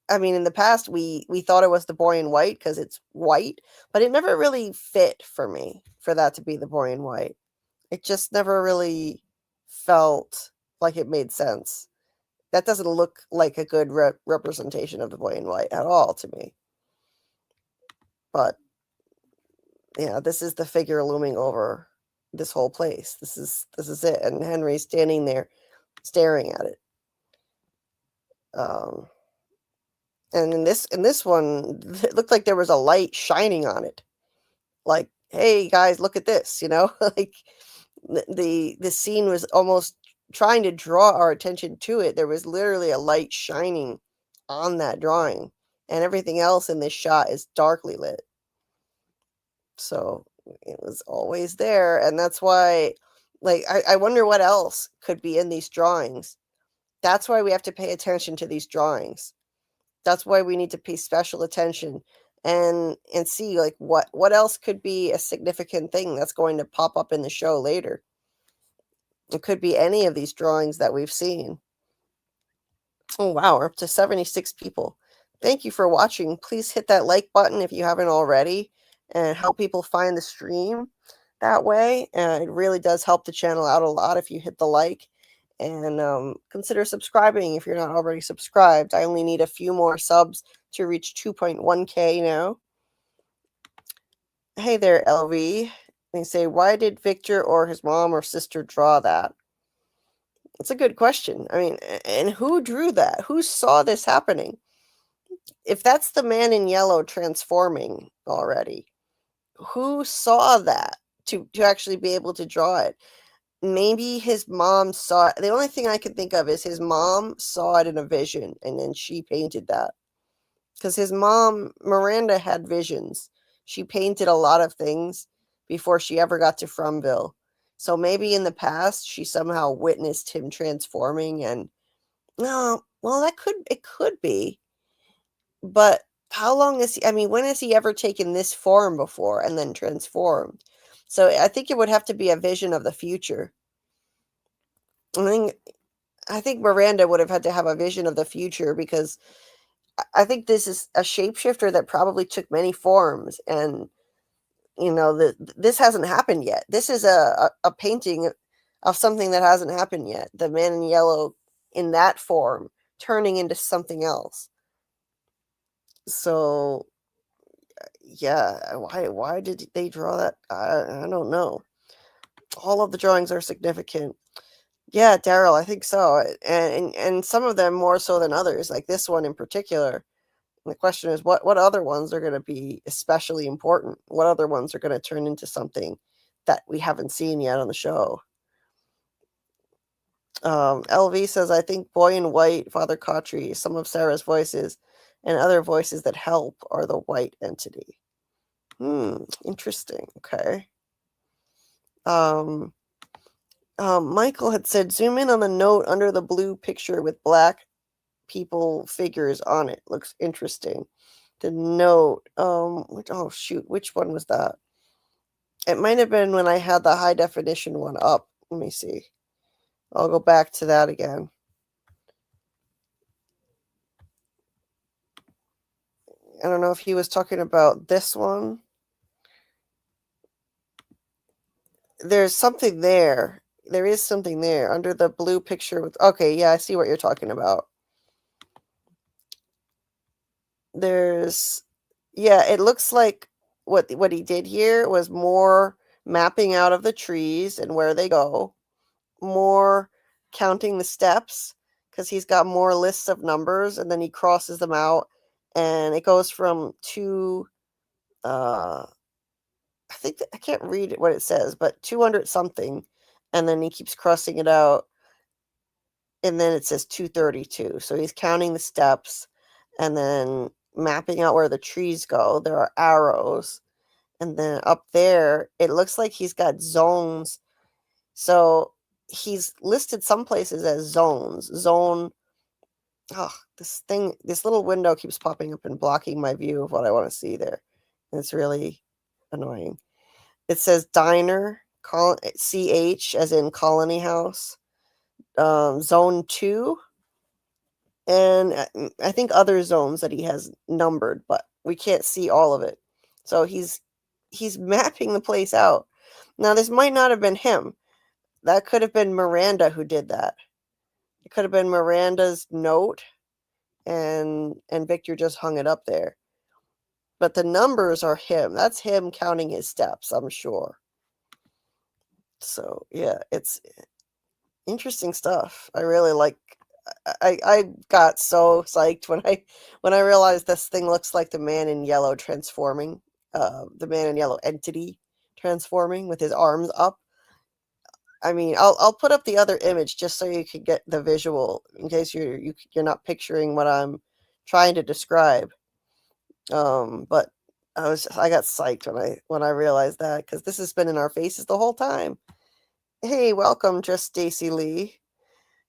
I mean, in the past, we thought it was the boy in white because it's white, but it never really fit for me for that to be the boy in white. It just never really felt like it made sense. That doesn't look like a good representation of the boy in white at all to me. But yeah, this is the figure looming over this whole place. This is it, and Henry's standing there staring at it. And in this one, it looked like there was a light shining on it. Like, hey guys, look at this, like the scene was almost trying to draw our attention to it. There was literally a light shining on that drawing, and everything else in this shot is darkly lit. So it was always there, and that's why, like, I wonder what else could be in these drawings. That's why we have to pay attention to these drawings. That's why we need to pay special attention and see, like, what else could be a significant thing that's going to pop up in the show later. It could be any of these drawings that we've seen. Oh, wow, we're up to 76 people. Thank you for watching. Please hit that like button if you haven't already, and help people find the stream that way. It really does help the channel out a lot if you hit the like. And consider subscribing if you're not already subscribed. I only need a few more subs to reach 2.1k now. Hey there, LV. They say, why did Victor or his mom or sister draw that? It's a good question. I mean, and who drew that? Who saw this happening? If that's the Man in Yellow transforming already, who saw that to actually be able to draw it? Maybe his mom saw it. The only thing I can think of is his mom saw it in a vision, and then she painted that. Because his mom, Miranda, had visions. She painted a lot of things before she ever got to Fromville. So maybe in the past, she somehow witnessed him transforming, and no, well, it could be. But how long is he? I mean, when has he ever taken this form before and then transformed? So I think it would have to be a vision of the future. I think Miranda would have had to have a vision of the future, because I think this is a shapeshifter that probably took many forms, and this hasn't happened yet. This is a painting of something that hasn't happened yet. The Man in Yellow in that form turning into something else. So yeah, why did they draw that? I don't know. All of the drawings are significant. Yeah, Daryl, I think so. And some of them more so than others, like this one in particular. And the question is, what other ones are going to be especially important? What other ones are going to turn into something that we haven't seen yet on the show? LV says, I think Boy in White, Father Cautry, some of Sarah's voices, and other voices that help are the white entity. Interesting. Okay. Michael had said, zoom in on the note under the blue picture with black people figures on it. Looks interesting. The note, oh shoot, which one was that? It might have been when I had the high definition one up. Let me see. I'll go back to that again. I don't know if he was talking about this one. There's something there. There is something there under the blue picture with, okay, yeah, I see what you're talking about. There's, yeah, it looks like what he did here was more mapping out of the trees and where they go, more counting the steps, because he's got more lists of numbers, and then he crosses them out, and it goes from I think I can't read what it says, but 200 something, and then he keeps crossing it out, and then it says 232. So he's counting the steps and then mapping out where the trees go. There are arrows, and then up there it looks like he's got zones. So he's listed some places as zones. This little window keeps popping up and blocking my view of what I want to see there. And it's really annoying. It says diner, CH as in colony house, zone 2, and I think other zones that he has numbered, but we can't see all of it. So he's mapping the place out. Now, this might not have been him. That could have been Miranda who did that. It could have been Miranda's note, and Victor just hung it up there. But the numbers are him. That's him counting his steps, I'm sure. So, yeah, it's interesting stuff. I really like. I got so psyched when I realized this thing looks like the Man in Yellow transforming, the Man in Yellow entity transforming with his arms up. I mean, I'll put up the other image just so you can get the visual in case you're not picturing what I'm trying to describe. But I got psyched when I realized that, because this has been in our faces the whole time. Hey, welcome, just Stacy Lee.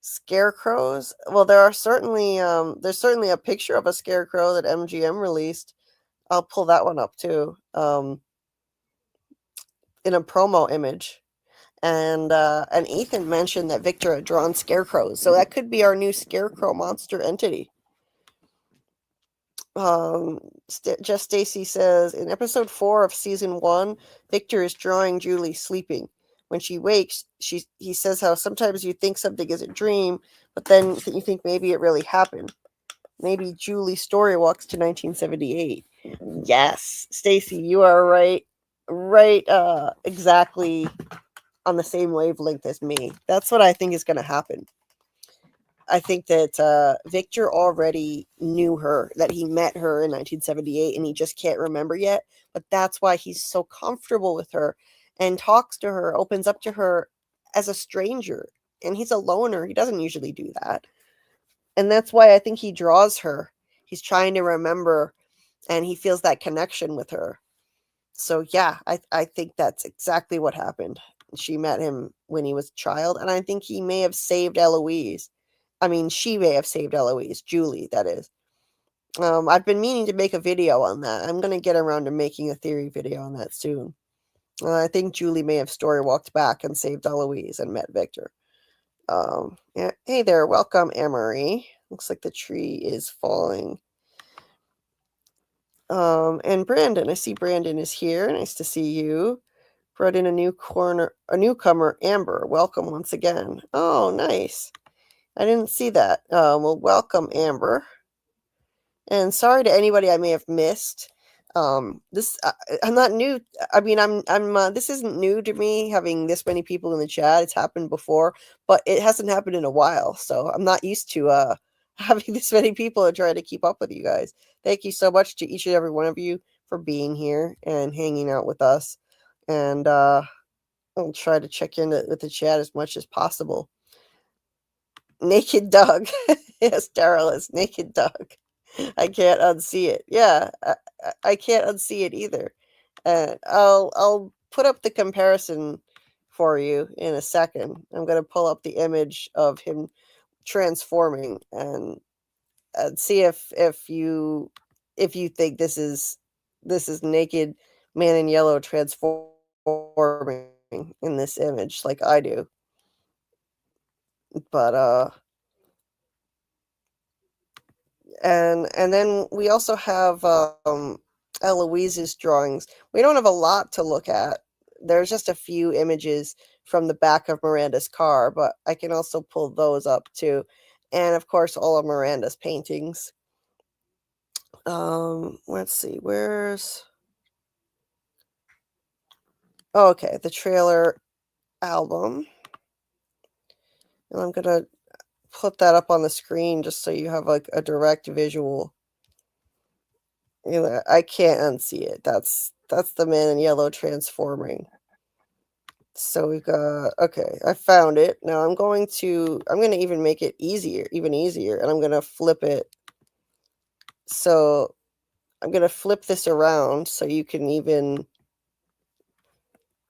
Scarecrows. Well, there's certainly a picture of a scarecrow that MGM released. I'll pull that one up too. In a promo image. And Ethan mentioned that Victor had drawn scarecrows, so that could be our new scarecrow monster entity. Just Stacy says, in episode 4 of season 1, Victor is drawing Julie sleeping. When she wakes, he says how sometimes you think something is a dream, but then you think maybe it really happened. Maybe Julie's story walks to 1978. Yes, Stacy, you are right, exactly on the same wavelength as me. That's what I think is going to happen. I think that Victor already knew her, that he met her in 1978, and he just can't remember yet. But that's why he's so comfortable with her and talks to her, opens up to her as a stranger. And he's a loner. He doesn't usually do that. And that's why I think he draws her. He's trying to remember, and he feels that connection with her. So, yeah, I think that's exactly what happened. She met him when he was a child, and I think he may have saved Eloise. I mean, she may have saved Eloise. Julie, that is. I've been meaning to make a video on that. I'm going to get around to making a theory video on that soon. I think Julie may have story walked back and saved Eloise and met Victor. Yeah. Hey there, welcome, Emery. Looks like the tree is falling. And Brandon, I see Brandon is here. Nice to see you. Brought in a newcomer, Amber. Welcome once again. Oh, nice. I didn't see that. Well, welcome, Amber. And sorry to anybody I may have missed. I'm not new. I mean, this isn't new to me, having this many people in the chat. It's happened before, but it hasn't happened in a while. So I'm not used to having this many people and trying to keep up with you guys. Thank you so much to each and every one of you for being here and hanging out with us. And I'll try to check in with the chat as much as possible. Naked Doug. Yes, Daryl is Naked Doug. I can't unsee it. Yeah, I can't unsee it either. I'll put up the comparison for you in a second. I'm going to pull up the image of him transforming and see if you think this is naked man in yellow transforming in this image like I do. But and then we also have Eloise's drawings. We don't have a lot to look at. There's just a few images from the back of Miranda's car, but I can also pull those up too. And of course, all of Miranda's paintings. Let's see, where's... Oh, okay, the trailer album. And I'm gonna put that up on the screen just so you have like a direct visual. You know, I can't unsee it. That's the man in yellow transforming. So we've got, okay, I found it. Now I'm going to even make it even easier, and I'm going to flip it. So I'm going to flip this around so you can even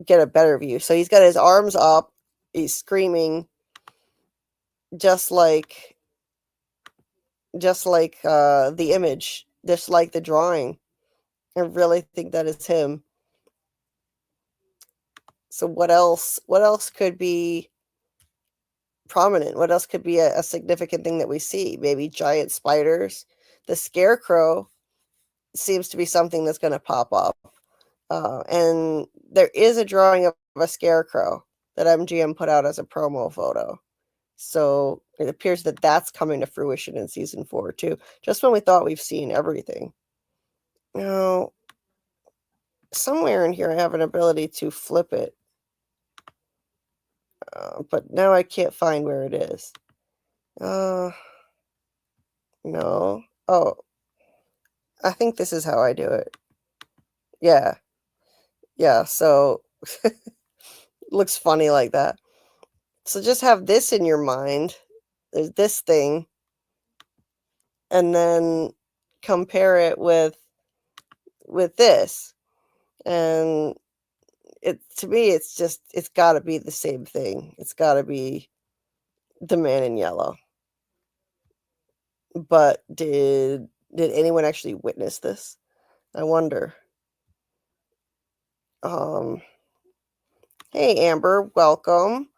get a better view. So he's got his arms up, he's screaming just like the image, just like the drawing. I really think that is him. So what else could be prominent? What else could be a significant thing that we see? Maybe giant spiders. The Scarecrow seems to be something that's going to pop up. And there is a drawing of a Scarecrow that MGM put out as a promo photo. So it appears that that's coming to fruition in season 4 too. Just when we thought we've seen everything. Now, somewhere in here I have an ability to flip it. But now I can't find where it is. No. Oh, I think this is how I do it. Yeah. Yeah, so looks funny like that. So just have this in your mind. There's this thing. And then compare it with this. And to me, it's got to be the same thing. It's got to be the man in yellow. But did anyone actually witness this? I wonder. Hey Amber, welcome.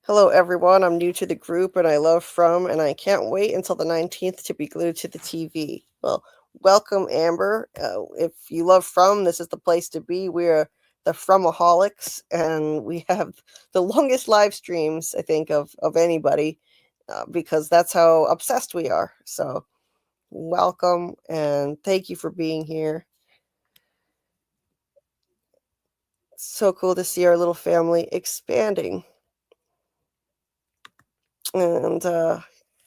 Hello everyone. I'm new to the group and I love From, and I can't wait until the 19th to be glued to the TV. Well, welcome Amber. If you love From, this is the place to be. We're the Fromaholics, and we have the longest live streams, I think, of anybody, because that's how obsessed we are. So welcome and thank you for being here. So cool to see our little family expanding. And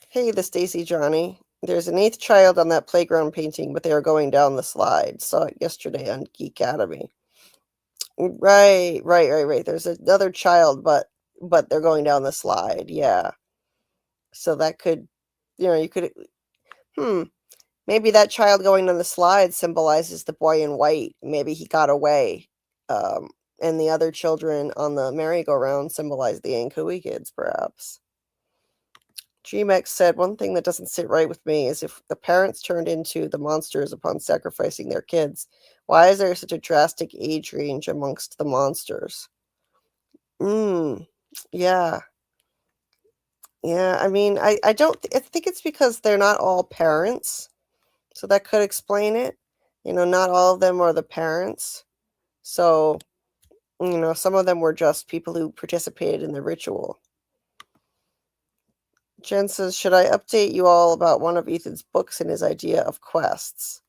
hey, the Stacy Johnny. There's an 8th child on that playground painting, but they are going down the slide. Saw it yesterday on Geek Academy. Right. There's another child, but they're going down the slide. Yeah. So that could, you could, maybe that child going down the slide symbolizes the boy in white. Maybe he got away. And the other children on the merry-go-round symbolize the Ankui kids, perhaps. GMX said, one thing that doesn't sit right with me is if the parents turned into the monsters upon sacrificing their kids, why is there such a drastic age range amongst the monsters? Yeah. Yeah, I mean, I think it's because they're not all parents. So that could explain it. Not all of them are the parents. So, some of them were just people who participated in the ritual. Jen says, should I update you all about one of Ethan's books and his idea of quests?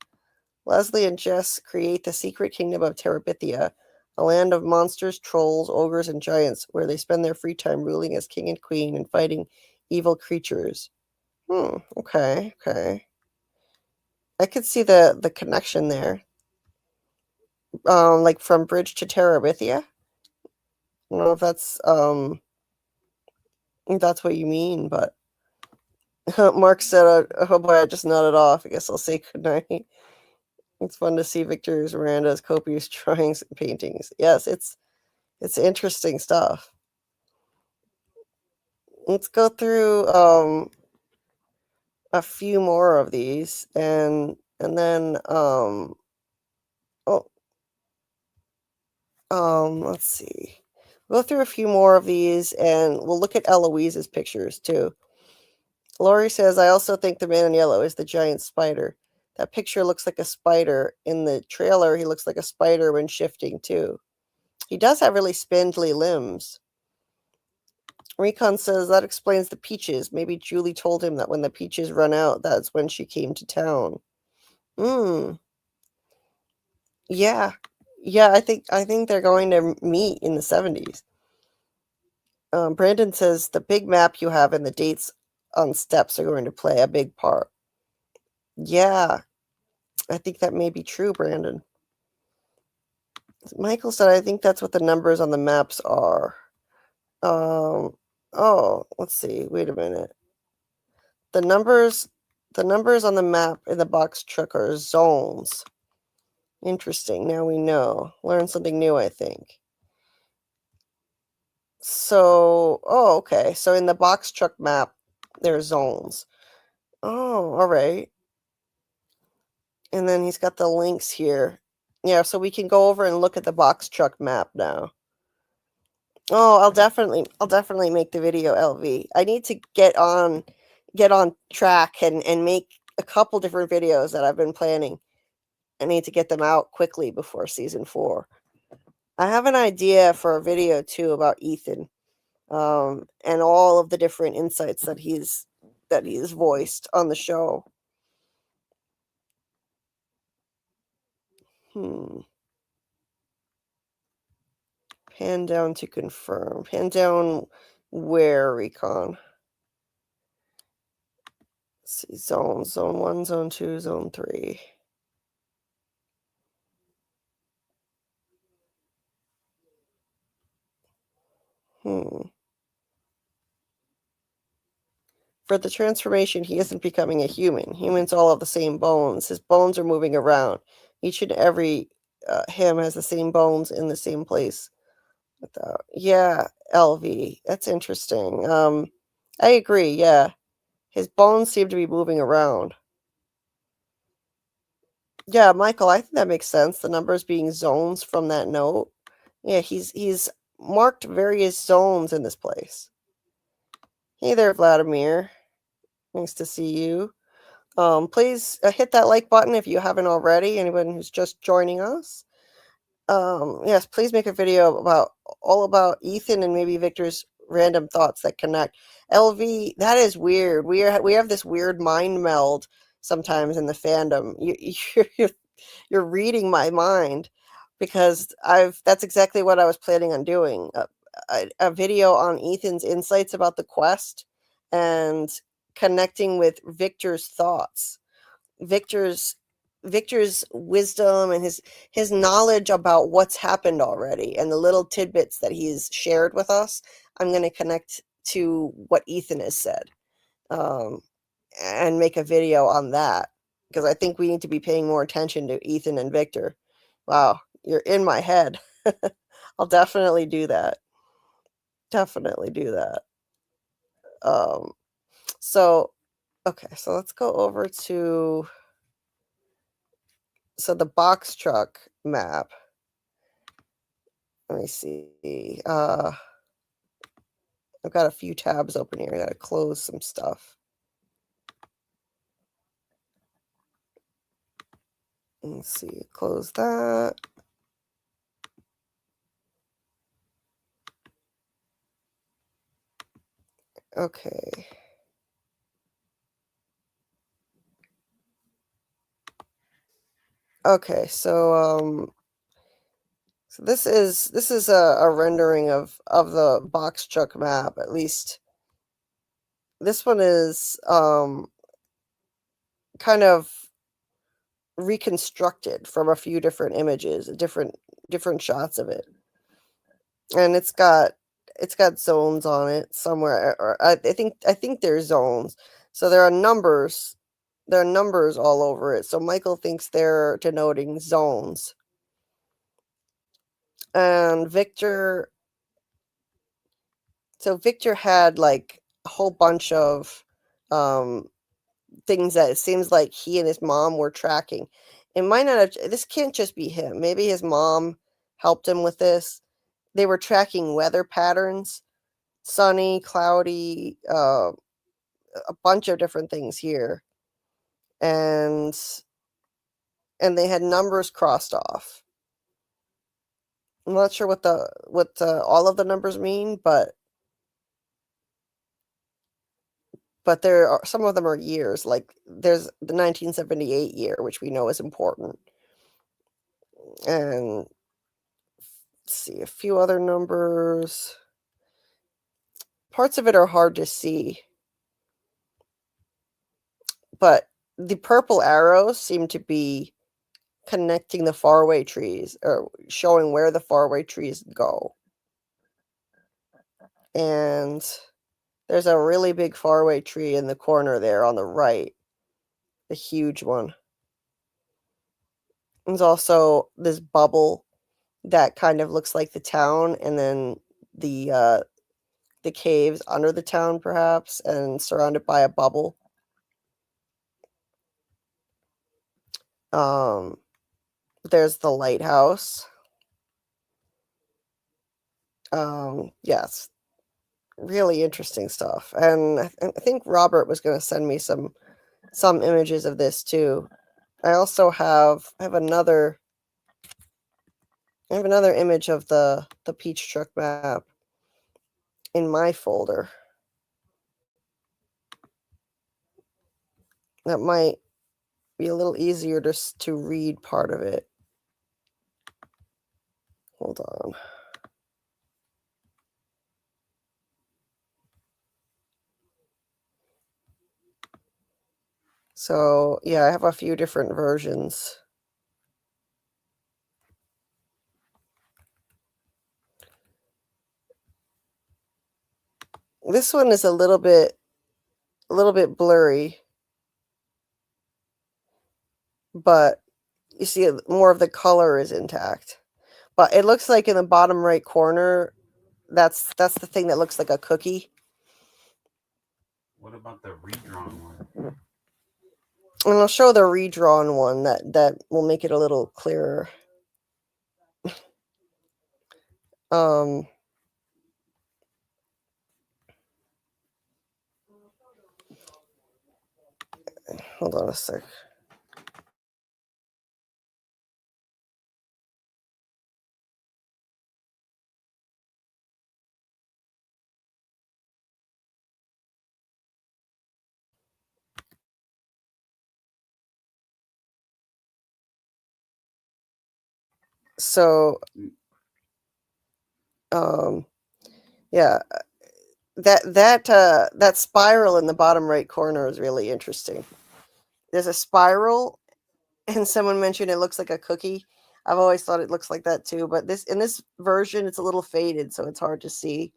Leslie and Jess create the secret kingdom of Terabithia, a land of monsters, trolls, ogres, and giants, where they spend their free time ruling as king and queen and fighting evil creatures. Okay. I could see the connection there. Like from Bridge to Terabithia. I don't know if that's what you mean, but Mark said, oh boy, I just nodded off. I guess I'll say goodnight. It's fun to see Victor's Miranda's copious drawings and paintings. Yes, it's It's interesting stuff. Let's go through a few more of these, and then let's see. We'll go through a few more of these, and we'll look at Eloise's pictures too. Lori says, I also think the man in yellow is the giant spider. That picture looks like a spider. In the trailer, he looks like a spider when shifting too. He does have really spindly limbs. Recon says that explains the peaches. Maybe Julie told him that when the peaches run out, that's when she came to town. Yeah. Yeah, I think they're going to meet in the 70s. Brandon says the big map you have and the dates on steps are going to play a big part. Yeah, I think that may be true, Brandon. Michael said, I think that's what the numbers on the maps are. Oh, let's see. Wait a minute. The numbers on the map in the box truck are zones. Interesting. Now we know. Learn something new, I think. So, okay. So in the box truck map, there are zones. Oh, all right. And then he's got the links here. Yeah, so we can go over and look at the box truck map now. Oh, I'll definitely make the video, LV. I need to get on track and make a couple different videos that I've been planning. I need to get them out quickly before season 4. I have an idea for a video too about Ethan, and all of the different insights that he's voiced on the show. Pan down to confirm. Pan down where, Recon? Let's see, zone 1, zone 2, zone 3. For the transformation, he isn't becoming a human. Humans all have the same bones. His bones are moving around. Each and every him has the same bones in the same place. Yeah, LV. That's interesting. I agree, yeah. His bones seem to be moving around. Yeah, Michael, I think that makes sense. The numbers being zones from that note. Yeah, he's marked various zones in this place. Hey there, Vladimir. Nice to see you. Please hit that like button if you haven't already. Anyone who's just joining us. Yes, please make a video all about Ethan and maybe Victor's random thoughts that connect. LV, that is weird. We have this weird mind meld sometimes in the fandom. You're reading my mind, because that's exactly what I was planning on doing. A video on Ethan's insights about the quest and connecting with Victor's thoughts. Victor's wisdom and his knowledge about what's happened already and the little tidbits that he's shared with us. I'm going to connect to what Ethan has said, and make a video on that, because I think we need to be paying more attention to Ethan and Victor. Wow, you're in my head. I'll definitely do that. So okay, so let's go over to the box truck map. Let me see. I've got a few tabs open here. I gotta close some stuff. Let's see. Close that. Okay. Okay, so this is a rendering of the box truck map. At least this one is kind of reconstructed from a few different images, different shots of it, and it's got zones on it somewhere. Or I think there's zones. So there are numbers. There are numbers all over it. So Michael thinks they're denoting zones. And Victor. So Victor had like a whole bunch of things that it seems like he and his mom were tracking. It might not have. This can't just be him. Maybe his mom helped him with this. They were tracking weather patterns, sunny, cloudy, a bunch of different things here, and they had numbers crossed off. I'm not sure what all of the numbers mean, but there are some of them are years. Like there's the 1978 year, which we know is important, and let's see a few other numbers. Parts of it are hard to see, but the purple arrows seem to be connecting the faraway trees or showing where the faraway trees go. And there's a really big faraway tree in the corner there on the right, the huge one. There's also this bubble that kind of looks like the town, and then the caves under the town, perhaps, and surrounded by a bubble. There's the lighthouse. Yes, really interesting stuff. And I think Robert was going to send me some images of this too. I also have another image of the Peach Truck map in my folder. That might be a little easier to read part of it. Hold on. So, yeah, I have a few different versions. This one is a little bit blurry, but you see more of the color is intact. But it looks like in the bottom right corner, that's the thing that looks like a cookie.
What about the redrawn one?
And I'll show the redrawn one that will make it a little clearer. Hold on a sec. So, yeah, that spiral in the bottom right corner is really interesting. There's a spiral, and someone mentioned it looks like a cookie. I've always thought it looks like that too, but in this version, it's a little faded, so it's hard to see.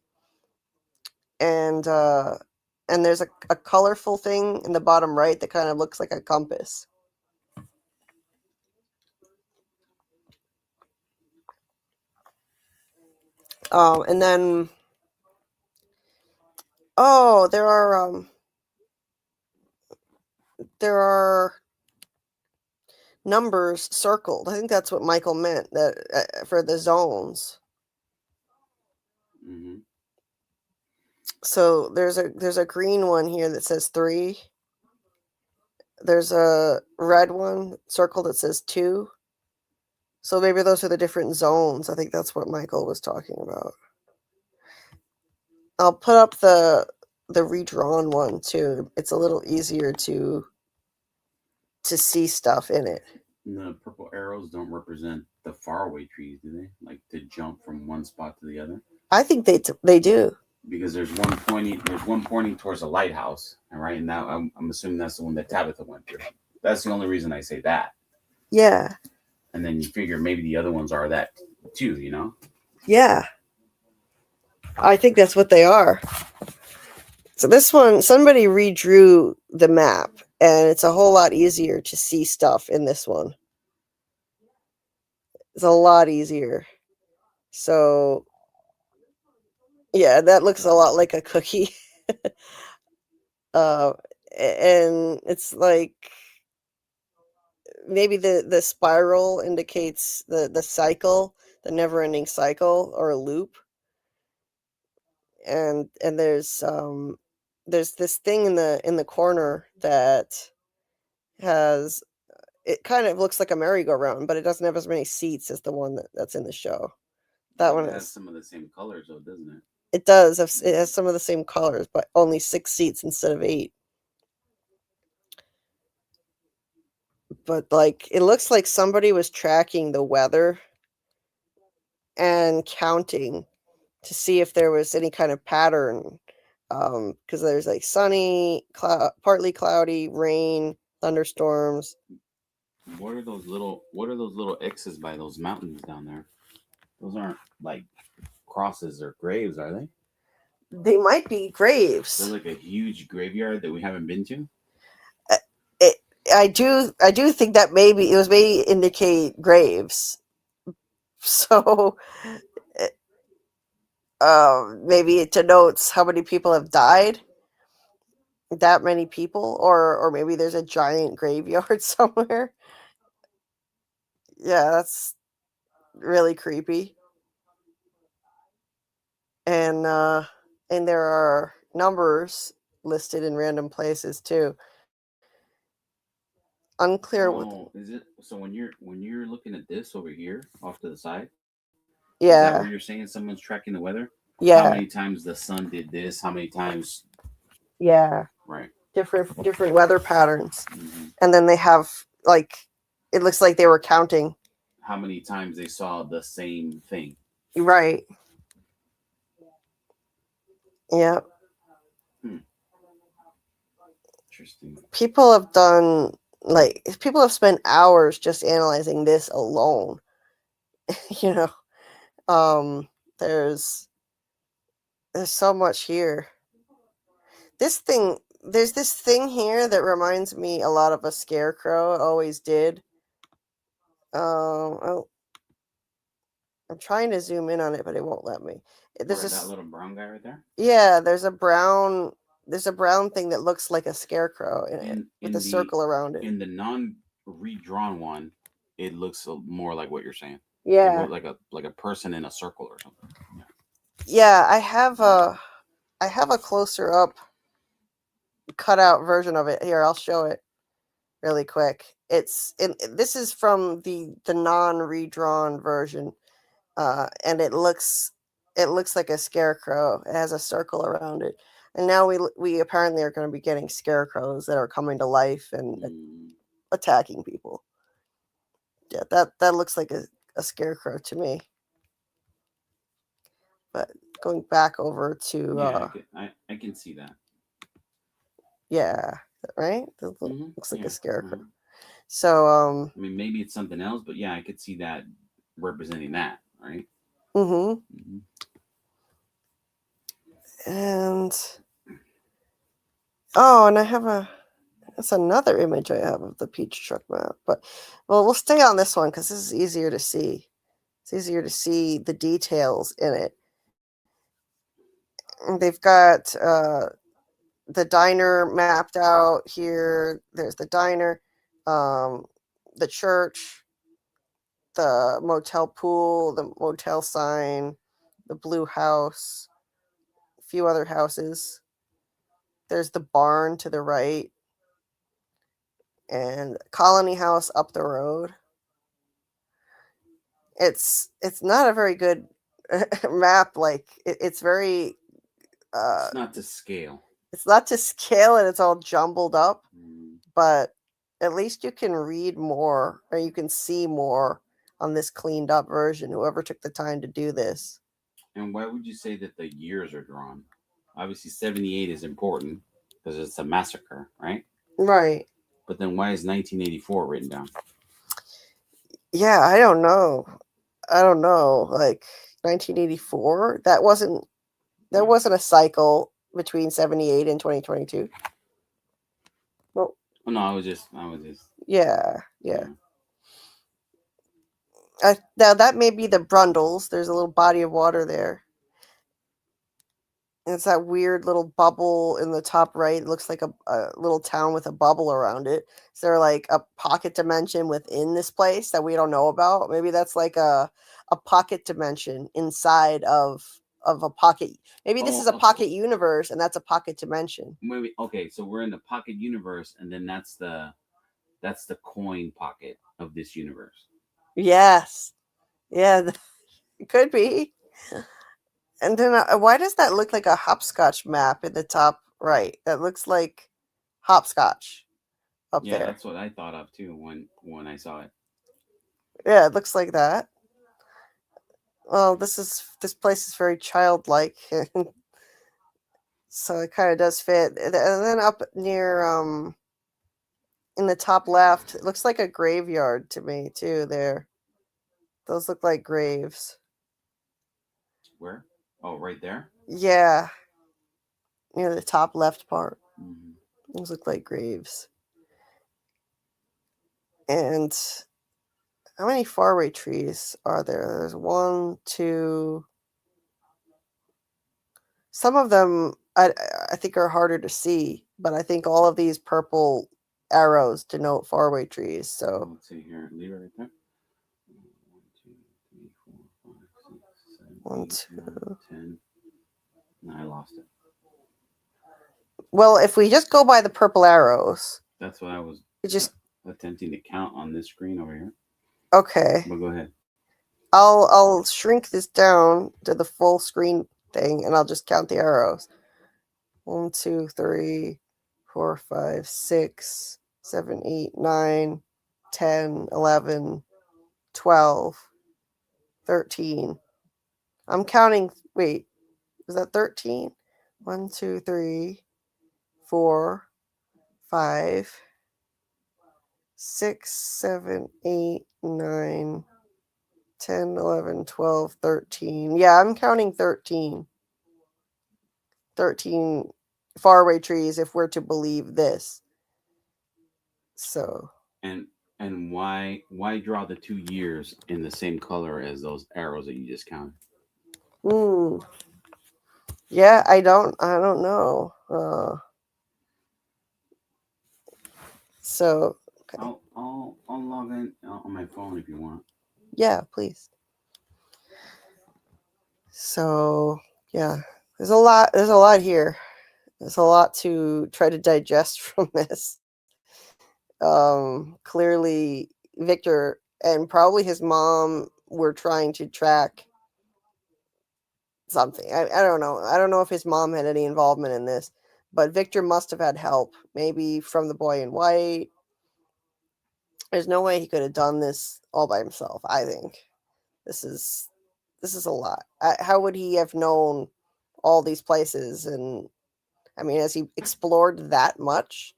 And there's a colorful thing in the bottom right that kind of looks like a compass. And then, there are numbers circled. I think that's what Michael meant, that for the zones.
Mm-hmm.
So there's a green one here that says 3. There's a red one circled that says 2. So maybe those are the different zones. I think that's what Michael was talking about. I'll put up the redrawn one too. It's a little easier to see stuff in it.
The purple arrows don't represent the faraway trees, do they? Like to jump from one spot to the other?
I think they do.
Because there's one pointing towards a lighthouse, and right now I'm assuming that's the one that Tabitha went through. That's the only reason I say that.
Yeah.
And then you figure maybe the other ones are that too, you know?
Yeah. I think that's what they are. So this one, somebody redrew the map, and it's a whole lot easier to see stuff in this one. It's a lot easier. So yeah, that looks a lot like a cookie. And it's like maybe the spiral indicates the cycle, the never-ending cycle or a loop. And there's this thing in the corner that has, it kind of looks like a merry-go-round, but it doesn't have as many seats as the one that's in the show. That one
has
is.
some of the same colors, though, doesn't it?
It does. It has some of the same colors, but only 6 seats instead of 8. But like, it looks like somebody was tracking the weather and counting to see if there was any kind of pattern. Because there's like sunny, partly cloudy, rain, thunderstorms.
What are those little X's by those mountains down there? Those aren't like crosses or graves, are they?
They might be graves.
They're like a huge graveyard that we haven't been to.
I do think that maybe it was may indicate graves. So maybe it denotes how many people have died. That many people, or maybe there's a giant graveyard somewhere. Yeah, that's really creepy. And there are numbers listed in random places too. Unclear
what is it. So when you're looking at this over here off to the side,
yeah,
is that where you're saying someone's tracking the weather?
Yeah.
How many times the sun did this? How many times?
Yeah.
Right.
Different weather patterns. Mm-hmm. And then they have like, it looks like they were counting
how many times they saw the same thing.
Right. Yeah.
Interesting.
People have spent hours just analyzing this alone. You know, there's so much here. There's this thing here that reminds me a lot of a Scarecrow. It always did. I'm trying to zoom in on it, but it won't let me.
There's that little brown guy right there?
Yeah, there's a brown thing that looks like a Scarecrow with a circle around it.
In the non-redrawn one, it looks more like what you're saying.
Yeah.
Like a person in a circle or something.
Yeah, I have a closer up cutout version of it. Here, I'll show it really quick. This is from the non-redrawn version. And it looks like a Scarecrow. It has a circle around it. And now we apparently are going to be getting Scarecrows that are coming to life and attacking people. Yeah, that looks like a Scarecrow to me. But going back over to
I can see that.
Yeah, right? Looks like a Scarecrow. Mm-hmm. So
I mean, maybe it's something else, but yeah, I could see that representing that, right?
Mm-hmm. And and I have that's another image I have of the Peach Truck map. But we'll stay on this one because this is easier to see. It's easier to see the details in it. They've got the diner mapped out here. There's the diner, the church, the motel pool, the motel sign, the blue house, a few other houses. There's the barn to the right, and Colony House up the road. It's not a very good map. Like it's very.
It's not to scale.
It's not to scale, and it's all jumbled up. But at least you can read more, or you can see more on this cleaned up version. Whoever took the time to do this.
And why would you say that the years are drawn? Obviously, 78 is important because it's a massacre, right?
Right.
But then why is 1984 written down?
Yeah, I don't know. Like 1984, there wasn't a cycle between 78 and 2022. Well,
no, I was just.
Yeah. Now that may be the Brundles. There's a little body of water there. And it's that weird little bubble in the top right. It looks like a little town with a bubble around it. Is there like a pocket dimension within this place that we don't know about? Maybe that's like a pocket dimension inside of a pocket. Maybe this is a pocket universe and that's a pocket dimension.
Maybe okay, so we're in the pocket universe, and then that's the coin pocket of this universe.
Yes. Yeah, it could be. And then why does that look like a hopscotch map in the top right? That looks like hopscotch up there.
Yeah, that's what I thought of too when I saw it.
Yeah, it looks like that. Well, this place is very childlike, so it kind of does fit. And then up near in the top left, it looks like a graveyard to me too. There, those look like graves.
Where? Oh, right there.
Yeah, near the top left part.
Mm-hmm.
Those look like graves. And how many faraway trees are there? There's 1, 2. Some of them I think are harder to see, but I think all of these purple arrows denote faraway trees. So
let's see here. Leave it right there. 1, 2, 3, 4, 5, 6, 7,
1, 2.
10. No, I lost it.
Well, if we just go by the purple arrows,
that's what I was
just
attempting to count on this screen over here.
Okay.
But go ahead.
I'll shrink this down to the full screen thing, and I'll just count the arrows. 1, 2, 3, 4, 5, 6, 7, 8, 9, 10, 11, 12, 13. I'm counting. Wait, was that 13? 1, 2, 3, 4, 5, 6, 7, 8, 9, 10, 11, 12, 13. Yeah, I'm counting 13. 13 faraway trees if we're to believe this. So.
And why draw the 2 years in the same color as those arrows that you just counted?
Yeah, I don't know. So
okay. I'll log in on my phone if you want.
Yeah, please. So yeah, there's a lot here. There's a lot to try to digest from this. Clearly Victor and probably his mom were trying to track something. I don't know. I don't know if his mom had any involvement in this, but Victor must have had help, maybe from the boy in white. There's no way he could have done this all by himself. I think this is a lot. How would he have known all these places? And I mean, has he explored that much?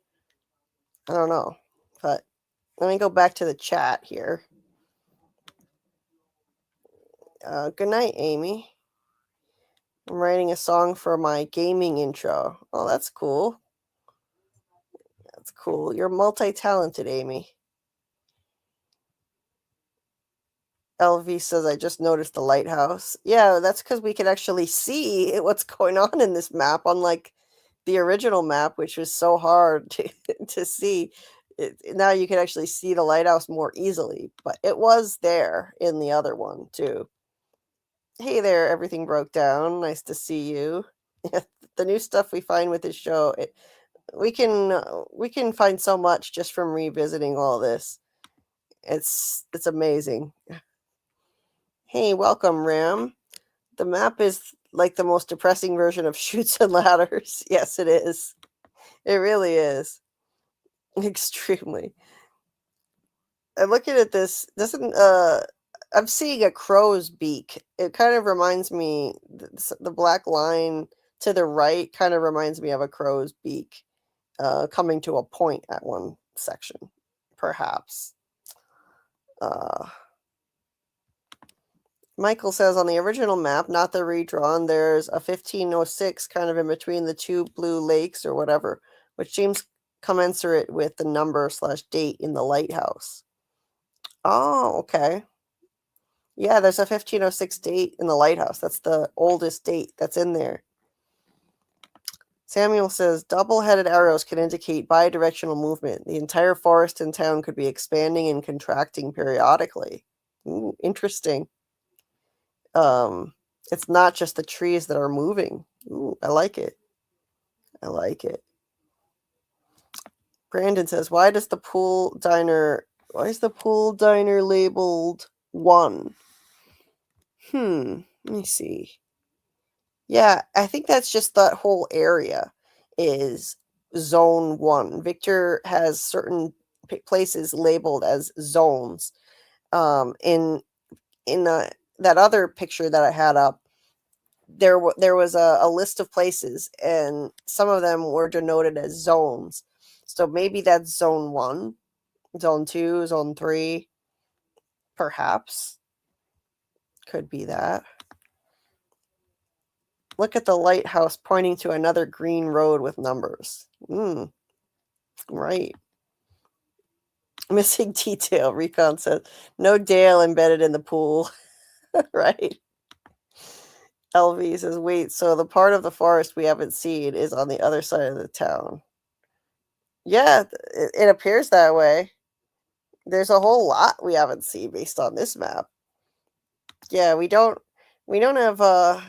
I don't know. But let me go back to the chat here. Good night, Amy. I'm writing a song for my gaming intro. Oh, that's cool. That's cool. You're multi-talented, Amy. LV says, I just noticed the lighthouse. Yeah, that's because we can actually see what's going on in this map, unlike the original map, which was so hard to see. Now you can actually see the lighthouse more easily, but it was there in the other one, too. Hey there, everything broke down. Nice to see you. The new stuff we find with this show, we can find so much just from revisiting all this. It's amazing. Hey, welcome, Ram. The map is like the most depressing version of Chutes and Ladders. Yes, it is. It really is. Extremely. And looking at this, I'm seeing a crow's beak. It kind of reminds me, the black line to the right kind of reminds me of a crow's beak coming to a point at one section, perhaps. Michael says on the original map, not the redrawn, there's a 1506 kind of in between the two blue lakes or whatever, which seems commensurate with the number /date in the lighthouse. Oh, okay. Yeah, there's a 1506 date in the lighthouse. That's the oldest date that's in there. Samuel says double-headed arrows can indicate bidirectional movement. The entire forest in town could be expanding and contracting periodically. Ooh, interesting. It's not just the trees that are moving. Ooh, I like it. I like it. Brandon says, why is the pool diner labeled 1? Let me see. Yeah, I think that's just that whole area is zone 1. Victor has certain places labeled as zones. In that other picture that I had up, there was a list of places, and some of them were denoted as zones. So maybe that's zone 1, zone 2, zone 3, perhaps. Could be that. Look at the lighthouse pointing to another green road with numbers. Right. Missing detail, Recon says. No Dale embedded in the pool. Right. LV says, wait, so the part of the forest we haven't seen is on the other side of the town. Yeah, it appears that way. There's a whole lot we haven't seen based on this map. Yeah, we don't have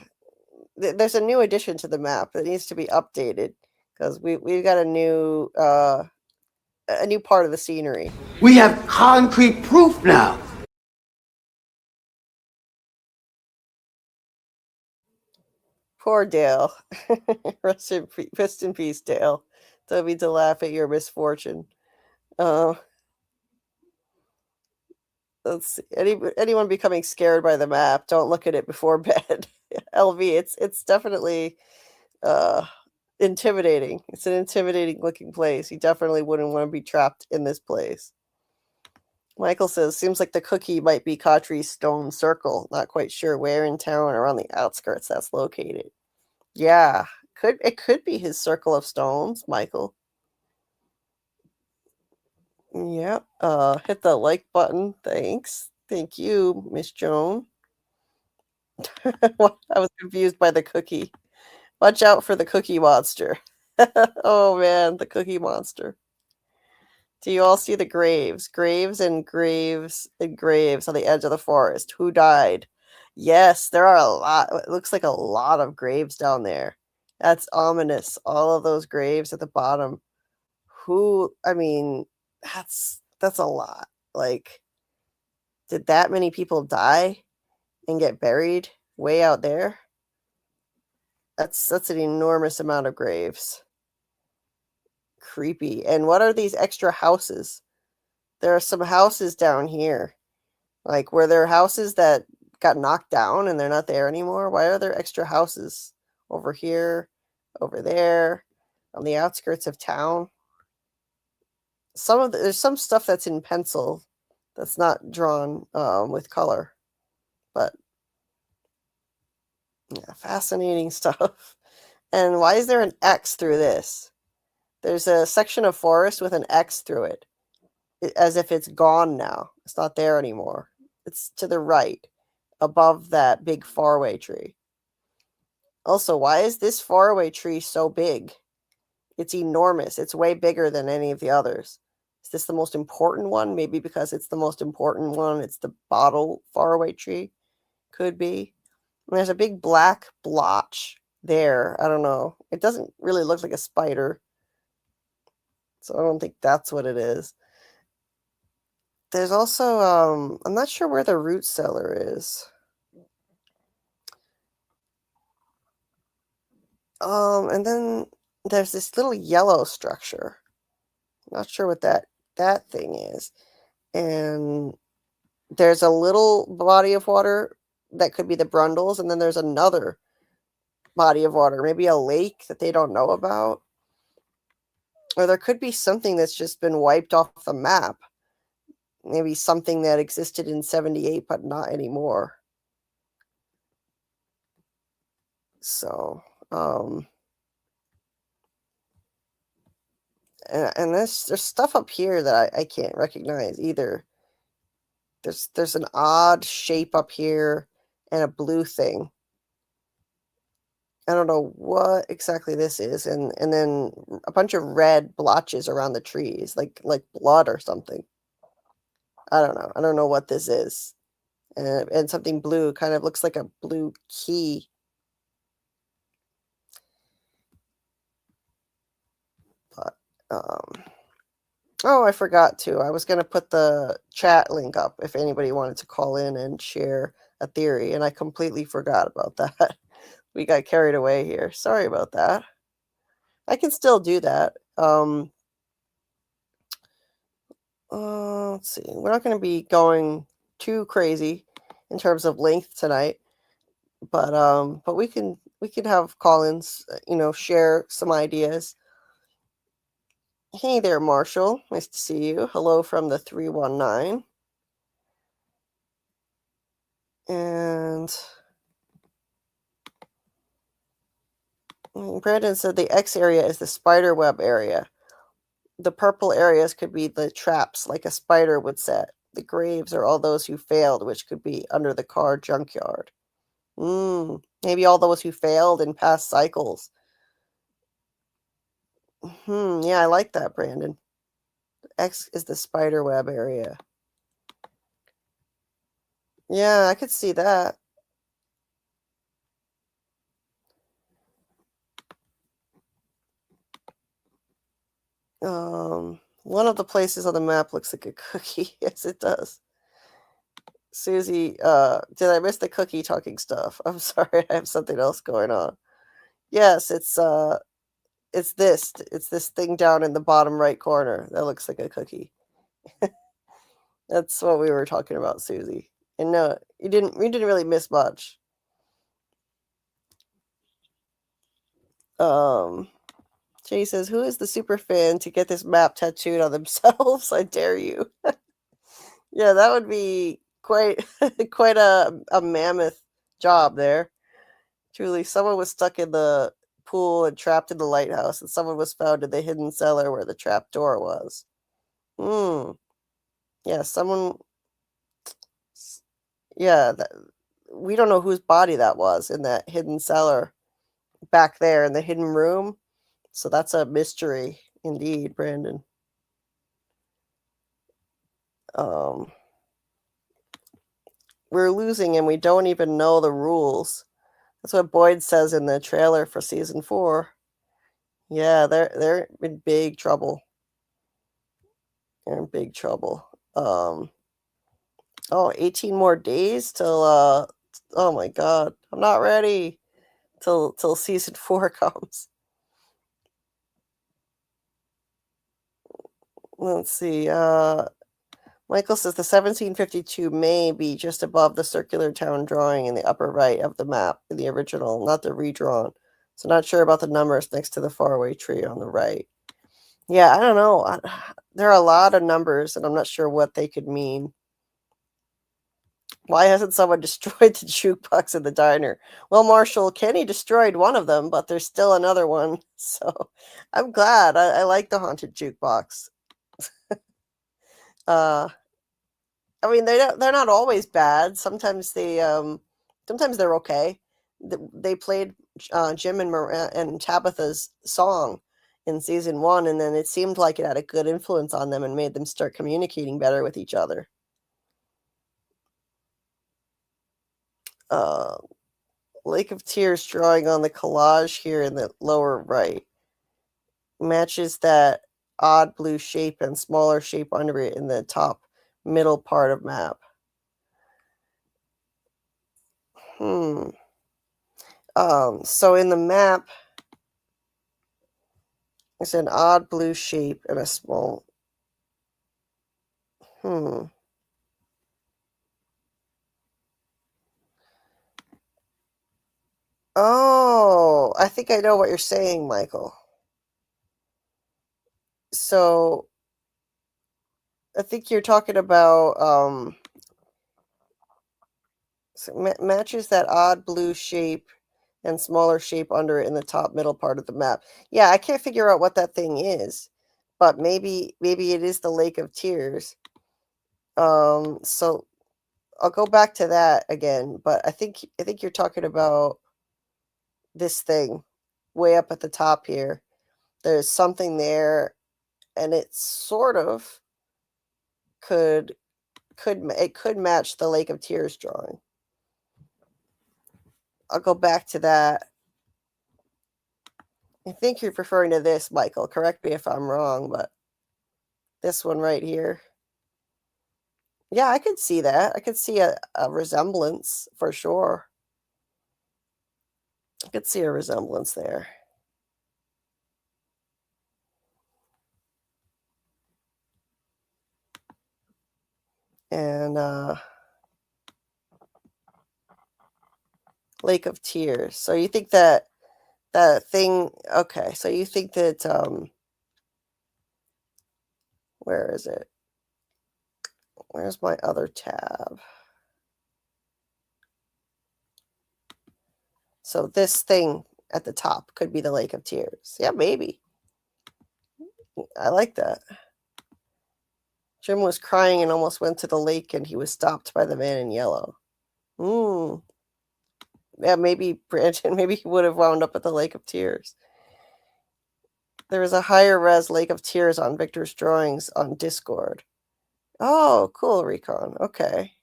there's a new addition to the map that needs to be updated because we've got a new part of the scenery.
We have concrete proof now.
Poor Dale. Rest in peace, Dale. Don't mean to laugh at your misfortune. Let's see. Anyone becoming scared by the map, don't look at it before bed. LV, it's definitely intimidating. It's an intimidating looking place. You definitely wouldn't want to be trapped in this place. Michael says, seems like the cookie might be Cautry's stone circle. Not quite sure where in town or on the outskirts that's located. Yeah, it could be his circle of stones, Michael. Yep. Hit the like button. Thanks. Thank you, Miss Joan. I was confused by the cookie. Watch out for the cookie monster. Oh man, the cookie monster. Do you all see the graves? Graves and graves and graves on the edge of the forest. Who died? Yes, there are a lot. It looks like a lot of graves down there. That's ominous. All of those graves at the bottom. That's a lot. Like, did that many people die and get buried way out there? That's an enormous amount of graves. Creepy. And what are these extra houses? There are some houses down here. Like, were there houses that got knocked down and they're not there anymore? Why are there extra houses over here, over there, on the outskirts of town? There's some stuff that's in pencil that's not drawn with color, but yeah, fascinating stuff. And why is there an X through this? There's a section of forest with an X through it, as if it's gone now. It's not there anymore. It's to the right, above that big faraway tree. Also, why is this faraway tree so big? It's enormous. It's way bigger than any of the others. Is this the most important one? Maybe because it's the most important one, it's the bottle faraway tree. Could be. And there's a big black blotch there. I don't know. It doesn't really look like a spider. So I don't think that's what it is. There's also, I'm not sure where the root cellar is. And then there's this little yellow structure. Not sure what that thing is. And there's a little body of water that could be the Brundles, and then there's another body of water, maybe a lake that they don't know about. Or there could be something that's just been wiped off the map. Maybe something that existed in 78 but not anymore. So, and there's stuff up here that I can't recognize either. there's an odd shape up here and a blue thing. I don't know what exactly this is, and then a bunch of red blotches around the trees, like blood or something. I don't know. I don't know what this is. And something blue, kind of looks like a blue key. But oh, I forgot to. I was going to put the chat link up if anybody wanted to call in and share a theory, and I completely forgot about that. We got carried away here. Sorry about that. I can still do that. Let's see. We're not going to be going too crazy in terms of length tonight, but we can have call-ins, share some ideas. Hey there, Marshall. Nice to see you. Hello from the 319. And Brandon said the X area is the spider web area. The purple areas could be the traps, like a spider would set. The graves are all those who failed, which could be under the car junkyard. Maybe all those who failed in past cycles. Yeah, I like that, Brandon. X is the spider web area. Yeah, I could see that. One of the places on the map looks like a cookie. Yes, it does. Susie, did I miss the cookie talking stuff? I'm sorry, I have something else going on. Yes, it's this thing down in the bottom right corner that looks like a cookie. That's what we were talking about, Susie. And no, we didn't really miss much. Jay says, who is the super fan to get this map tattooed on themselves? I dare you. Yeah, that would be quite a mammoth job there. Truly, someone was stuck in the pool and trapped in the lighthouse, and someone was found in the hidden cellar where the trap door was. Yeah, someone. Yeah, we don't know whose body that was in that hidden cellar back there in the hidden room. So that's a mystery indeed, Brandon. We're losing and we don't even know the rules. That's what Boyd says in the trailer for season 4. Yeah, they're in big trouble. They're in big trouble. 18 more days till oh my god, I'm not ready till season 4 comes. Let's see. Michael says the 1752 may be just above the circular town drawing in the upper right of the map in the original, not the redrawn. So not sure about the numbers next to the faraway tree on the right. Yeah, I don't know. There are a lot of numbers, and I'm not sure what they could mean. Why hasn't someone destroyed the jukebox in the diner? Well, Marshall, Kenny destroyed one of them, but there's still another one. So I'm glad. I like the haunted jukebox. I mean, they're not always bad. Sometimes they're okay. They played Jim and Tabitha's song in season 1, and then it seemed like it had a good influence on them and made them start communicating better with each other. Lake of Tears drawing on the collage here in the lower right matches that odd blue shape and smaller shape under it in the top middle part of map. So in the map, it's an odd blue shape and a small. Oh, I think I know what you're saying, Michael. So I think you're talking about matches that odd blue shape and smaller shape under it in the top middle part of the map. Yeah, I can't figure out what that thing is, but maybe it is the Lake of Tears. So I'll go back to that again, but I think you're talking about this thing way up at the top here. There's something there, and it sort of could match the Lake of Tears drawing. I'll go back to that. I think you're referring to this, Michael. Correct me if I'm wrong, but this one right here. Yeah, I could see that. I could see a resemblance for sure. I could see a resemblance there. And Lake of Tears. So you think that thing, okay, so you think that where is it? Where's my other tab? So this thing at the top could be the Lake of Tears. Yeah, maybe. I like that. Jim was crying and almost went to the lake, and he was stopped by the man in yellow. Yeah, maybe Brandon, maybe he would have wound up at the Lake of Tears. There is a higher res Lake of Tears on Victor's drawings on Discord. Oh, cool, Recon. Okay.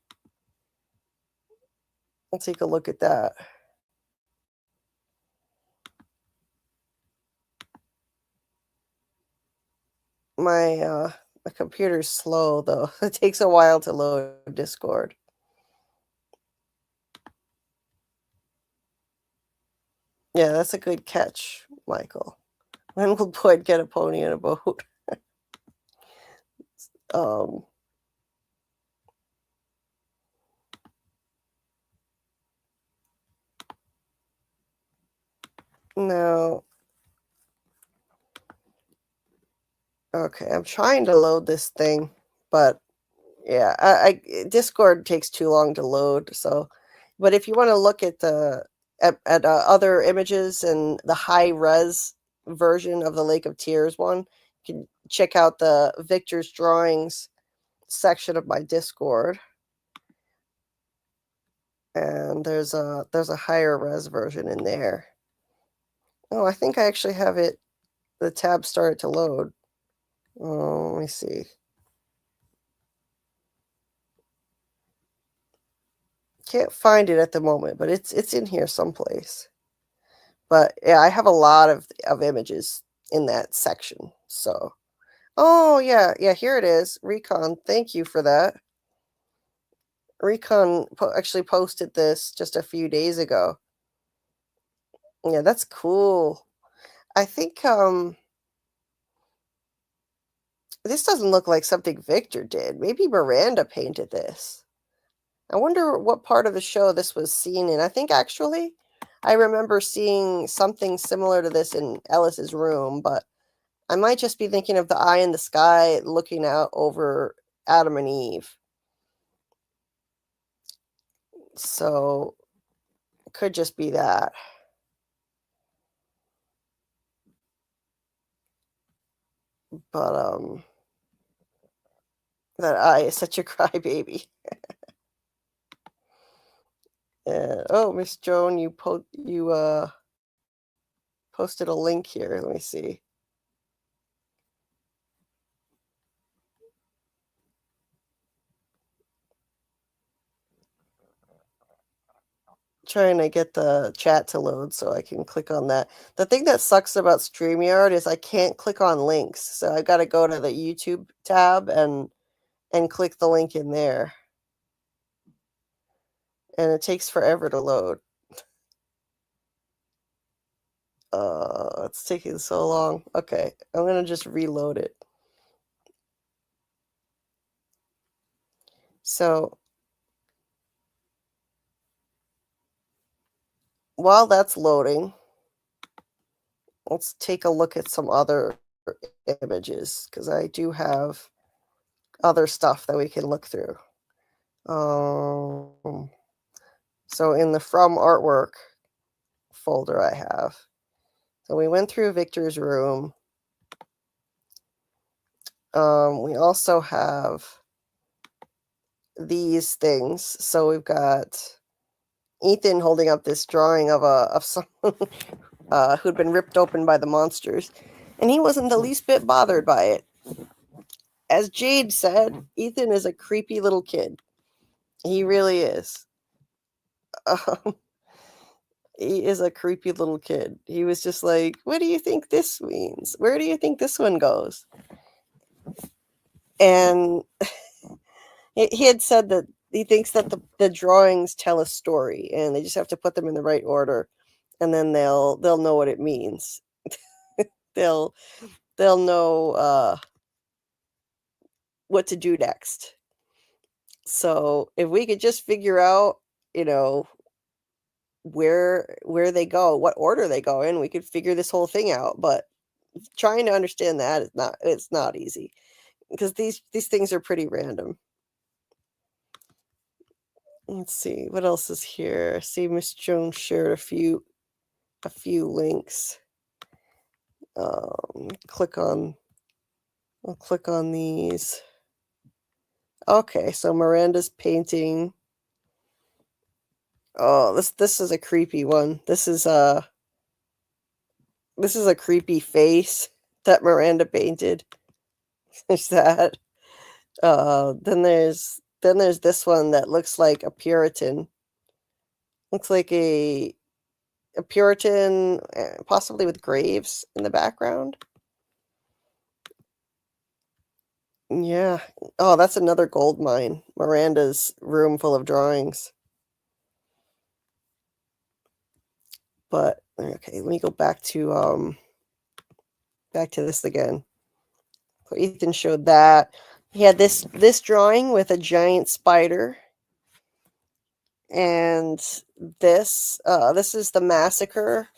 I'll take a look at that. My computer's slow, though. It takes a while to load Discord. Yeah, that's a good catch, Michael. When will Boyd get a pony and a boat? No. Okay, I'm trying to load this thing, but yeah, I Discord takes too long to load. So, but if you want to look at the other images and the high res version of the Lake of Tears one, you can check out the Victor's drawings section of my Discord. And there's a higher res version in there. Oh, I think I actually have it. The tab started to load. Oh, let me see. Can't find it at the moment, but it's in here someplace. But yeah, I have a lot of images in that section. So, oh yeah, here it is. Recon, thank you for that. Recon actually posted this just a few days ago. Yeah, that's cool. I think this doesn't look like something Victor did. Maybe Miranda painted this. I wonder what part of the show this was seen in. I think actually I remember seeing something similar to this in Ellis's room, but I might just be thinking of the eye in the sky looking out over Adam and Eve. So it could just be that. But that eye is such a crybaby. Oh, Miss Joan, you posted a link here. Let me see. Trying to get the chat to load so I can click on that. The thing that sucks about StreamYard is I can't click on links. So I got to go to the YouTube tab and click the link in there. And it takes forever to load. It's taking so long. Okay, I'm going to just reload it. So while that's loading, let's take a look at some other images because I do have other stuff that we can look through. So in the From Artwork folder I have. So we went through Victor's room. We also have these things. So we've got Ethan holding up this drawing of someone who'd been ripped open by the monsters, and he wasn't the least bit bothered by it. As Jade said, Ethan is a creepy little kid. He really is. He is a creepy little kid. He was just like, what do you think this means? Where do you think this one goes? And he had said that he thinks that the drawings tell a story, and they just have to put them in the right order, and then they'll know what it means. they'll know what to do next. So if we could just figure out, where they go, what order they go in, we could figure this whole thing out. But trying to understand that it's not easy, because these things are pretty random. Let's see what else is here. See, Miss Jones shared a few links. I'll click on these. Okay, so Miranda's painting. Oh, this is a creepy one. This is a creepy face that Miranda painted. There's that. Then there's this one that looks like a Puritan. Looks like a Puritan, possibly with graves in the background. Yeah. Oh, that's another gold mine. Miranda's room full of drawings. But okay, let me go back to this again. So Ethan showed that. He had this drawing with a giant spider. And this is the massacre.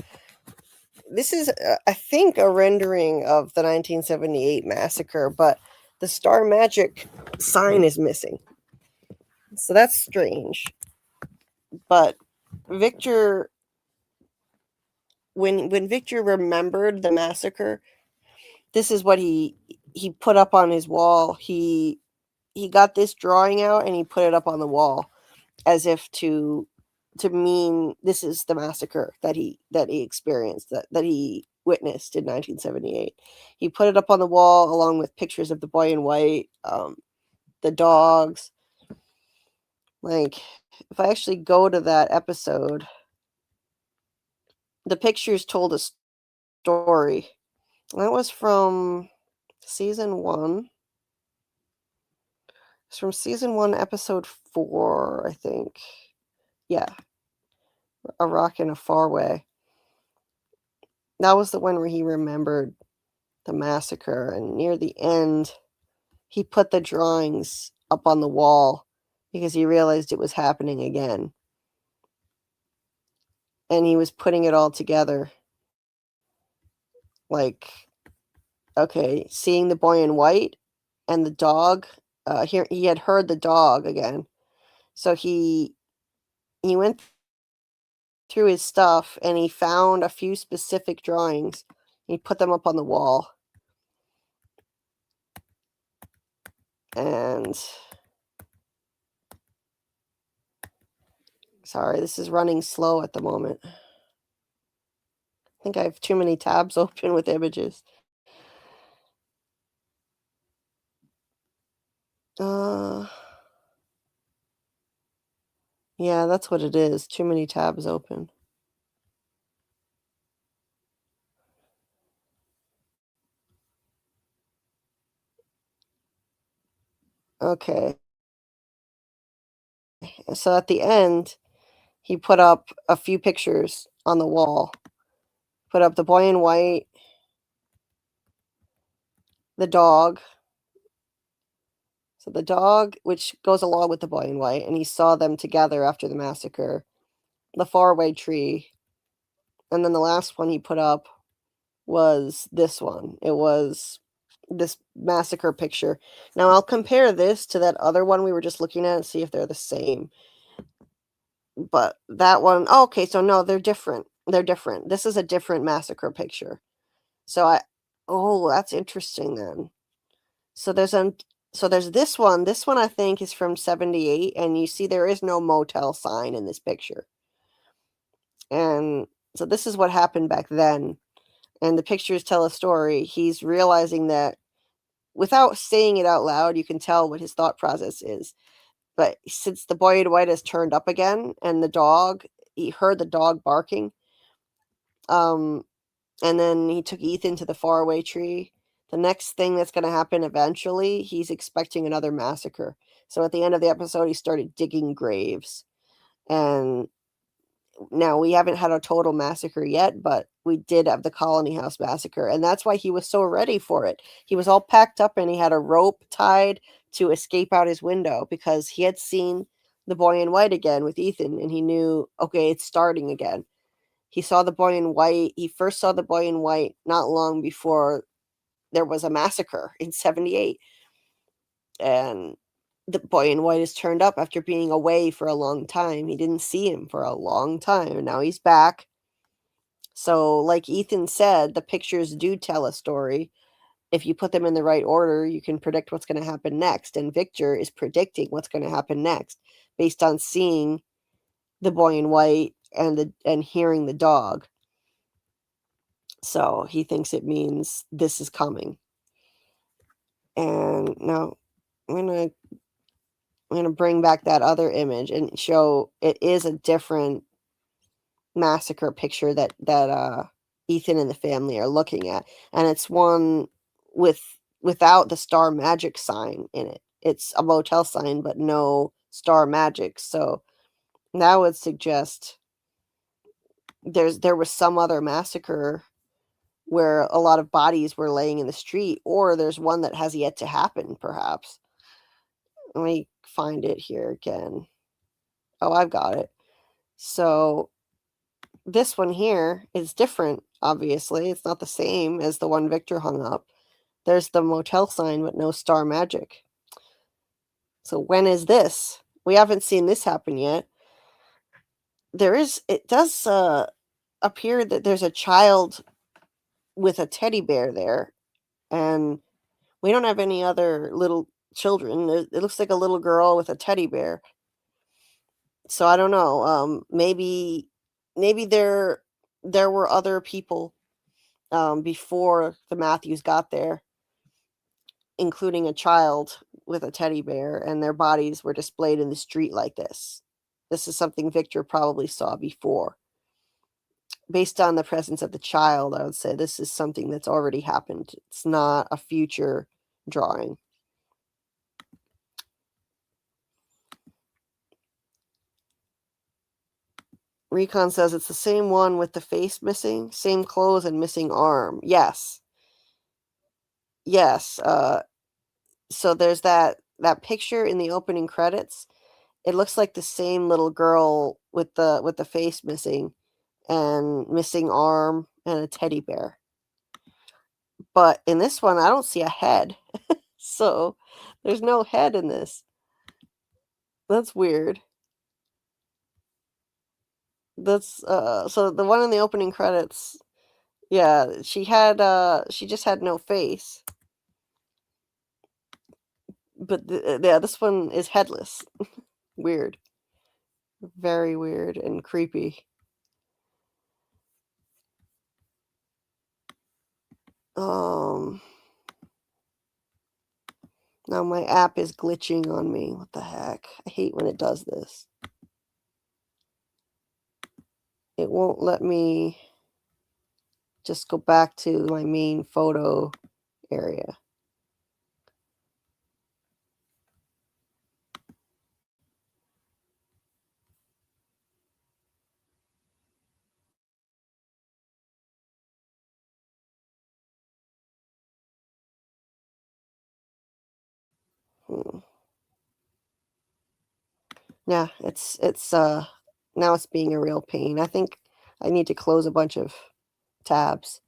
This is, I think, a rendering of the 1978 massacre, but the Star Magic sign is missing. So that's strange. But Victor, when Victor remembered the massacre, this is what he put up on his wall. He got this drawing out and he put it up on the wall, as if to mean this is the massacre that he experienced, that he witnessed in 1978. He put it up on the wall along with pictures of the boy in white, the dogs. Like, if I actually go to that episode, the pictures told a story. That was from season 1. It's from season 1, episode 4, I think. Yeah. A Rock in a Far Way. That was the one where he remembered the massacre, and near the end, he put the drawings up on the wall because he realized it was happening again. And he was putting it all together. Like, okay, seeing the boy in white and the dog. Here he had heard the dog again. So he went through his stuff and he found a few specific drawings. He put them up on the wall. And sorry, this is running slow at the moment. I think I have too many tabs open with images. Yeah, that's what it is. Too many tabs open. Okay. So at the end, he put up a few pictures on the wall. Put up the boy in white, the dog. So the dog, which goes along with the boy in white, and he saw them together after the massacre. The faraway tree. And then the last one he put up was this one. It was this massacre picture. Now I'll compare this to that other one we were just looking at and see if they're the same. But that one, oh, okay, so no, they're different. They're different. This is a different massacre picture. So that's interesting then. So there's So there's this one. This one I think is from 78, and you see there is no motel sign in this picture. And so this is what happened back then. And the pictures tell a story. He's realizing that without saying it out loud, you can tell what his thought process is. But since the boy in white has turned up again, and the dog, he heard the dog barking. And then he took Ethan to the faraway tree. The next thing that's going to happen eventually, he's expecting another massacre. So at the end of the episode, he started digging graves. And now we haven't had a total massacre yet, but we did have the Colony House massacre. And that's why he was so ready for it. He was all packed up and he had a rope tied to escape out his window because he had seen the boy in white again with Ethan. And he knew, okay, it's starting again. He saw the boy in white. He first saw the boy in white not long before there was a massacre in 78. And the boy in white is turned up after being away for a long time. He didn't see him for a long time, and now he's back. So, like Ethan said, the pictures do tell a story. If you put them in the right order, you can predict what's going to happen next. And Victor is predicting what's going to happen next based on seeing the boy in white and hearing the dog. So he thinks it means this is coming. And now I'm gonna bring back that other image and show it is a different massacre picture that Ethan and the family are looking at, and it's one without the star magic sign in it. It's a motel sign, but no star magic. So that would suggest there was some other massacre where a lot of bodies were laying in the street, or there's one that has yet to happen, perhaps. Let me find it here again. Oh, I've got it. So this one here is different, obviously. It's not the same as the one Victor hung up. There's the motel sign, but no star magic. So when is this? We haven't seen this happen yet. It does appear that there's a child with a teddy bear there, and we don't have any other little children. It looks like a little girl with a teddy bear. So I don't know. Maybe there were other people before the Matthews got there, including a child with a teddy bear, and their bodies were displayed in the street like this. This is something Victor probably saw before. Based on the presence of the child, I would say this is something that's already happened. It's not a future drawing. Recon says it's the same one with the face missing, same clothes and missing arm. Yes. Yes. So there's that picture in the opening credits. It looks like the same little girl with the face missing and missing arm and a teddy bear. But in this one, I don't see a head. So there's no head in this. That's weird. That's so the one in the opening credits, yeah, she just had no face. But yeah, this one is headless. Weird. Very weird and creepy. Now my app is glitching on me. What the heck? I hate when it does this. It won't let me just go back to my main photo area. Yeah, it's now it's being a real pain. I think I need to close a bunch of tabs.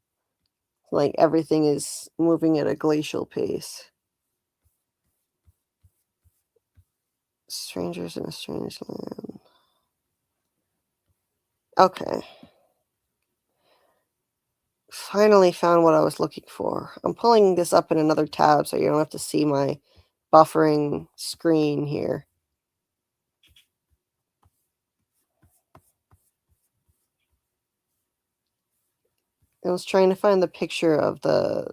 Like everything is moving at a glacial pace. Strangers in a strange land. Okay. Finally found what I was looking for. I'm pulling this up in another tab so you don't have to see my buffering screen here. I was trying to find the picture of the...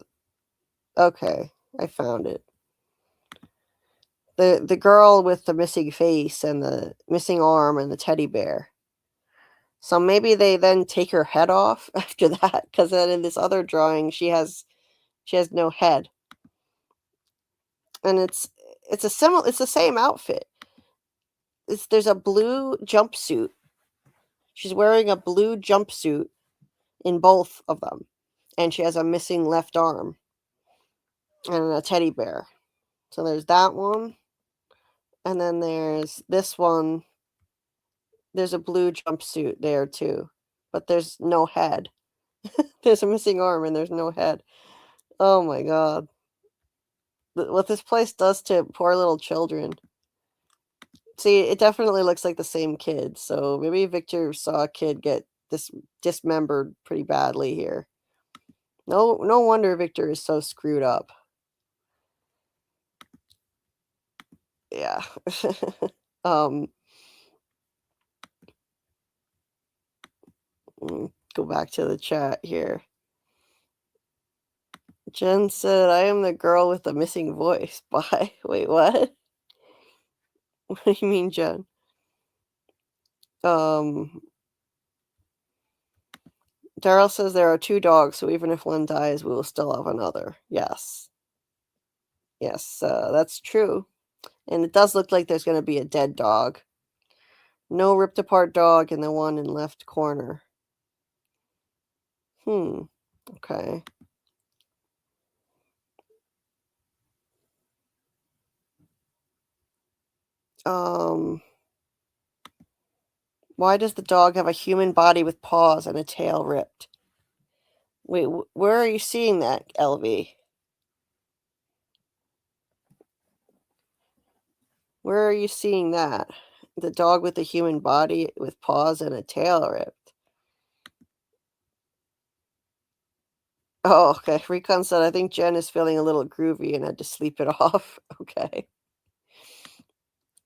Okay, I found it. The girl with the missing face and the missing arm and the teddy bear. So maybe they then take her head off after that, because then in this other drawing she has no head. And it's the same outfit. There's a blue jumpsuit. She's wearing a blue jumpsuit in both of them. And she has a missing left arm. And a teddy bear. So there's that one. And then there's this one. There's a blue jumpsuit there too. But there's no head. There's a missing arm and there's no head. Oh my god. What this place does to poor little children. See, it definitely looks like the same kid. So maybe Victor saw a kid get dismembered pretty badly here. No wonder Victor is so screwed up. Yeah. Go back to the chat here. Jen said, I am the girl with the missing voice. Bye. Wait, what? What do you mean, Jen? Daryl says there are 2 dogs, so even if one dies, we will still have another. Yes. Yes, that's true. And it does look like there's going to be a dead dog. No ripped apart dog in the one in left corner. Okay. Why does the dog have a human body with paws and a tail ripped? Wait, where are you seeing that, LV? Where are you seeing that? The dog with the human body with paws and a tail ripped. Oh, okay. Recon said, I think Jen is feeling a little groovy and had to sleep it off. Okay.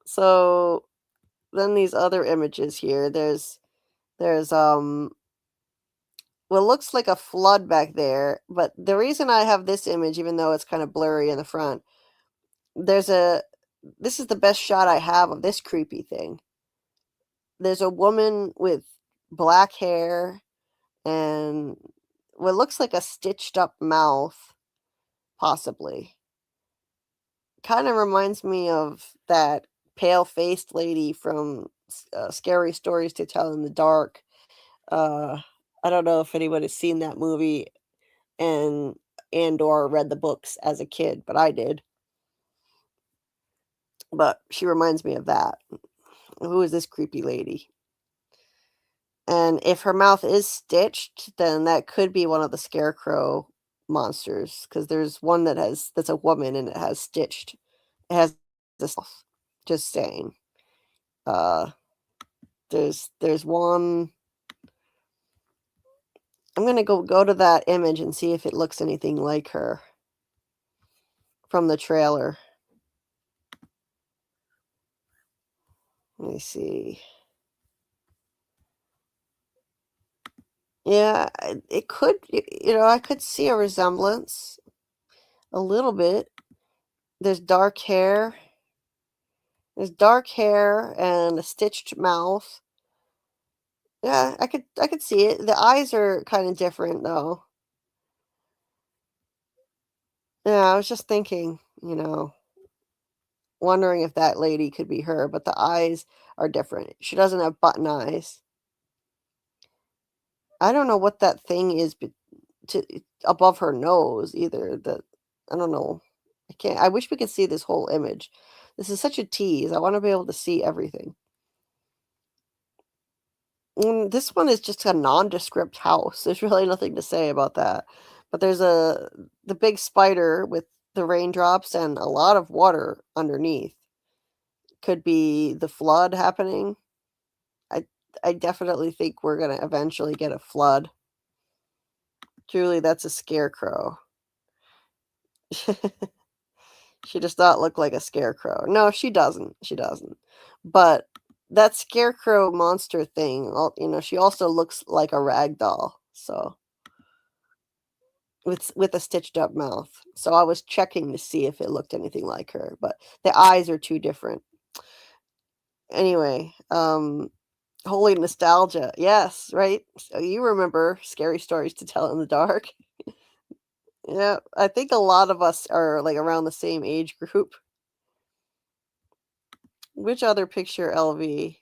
So then these other images here. There's what looks like a flood back there, but the reason I have this image, even though it's kind of blurry in the front, this is the best shot I have of this creepy thing. There's a woman with black hair and what looks like a stitched up mouth, possibly. Kind of reminds me of that pale-faced lady from Scary Stories to Tell in the Dark. I don't know if anyone has seen that movie and or read the books as a kid, but I did. But she reminds me of that. Who is this creepy lady? And if her mouth is stitched, then that could be one of the Scarecrow monsters, because there's one that's a woman and it has stitched. It has this. Just saying. There's one. I'm gonna go to that image and see if it looks anything like her from the trailer. Let me see. Yeah, it could, I could see a resemblance. A little bit. There's dark hair. There's dark hair and a stitched mouth. Yeah, I could see it. The eyes are kind of different though. Yeah, I was just thinking, wondering if that lady could be her, but the eyes are different. She doesn't have button eyes. I don't know what that thing is above her nose either. I don't know. I wish we could see this whole image. This is such a tease. I want to be able to see everything. This one is just a nondescript house. There's really nothing to say about that. But there's the big spider with the raindrops and a lot of water underneath. Could be the flood happening. I definitely think we're going to eventually get a flood. Julie, that's a scarecrow. She does not look like a scarecrow. No, she doesn't. She doesn't. But that scarecrow monster thing, she also looks like a rag doll. So with a stitched up mouth. So I was checking to see if it looked anything like her, but the eyes are too different. Anyway, holy nostalgia. Yes, right? So you remember Scary Stories to Tell in the Dark. Yeah, I think a lot of us are like around the same age group. Which other picture, LV?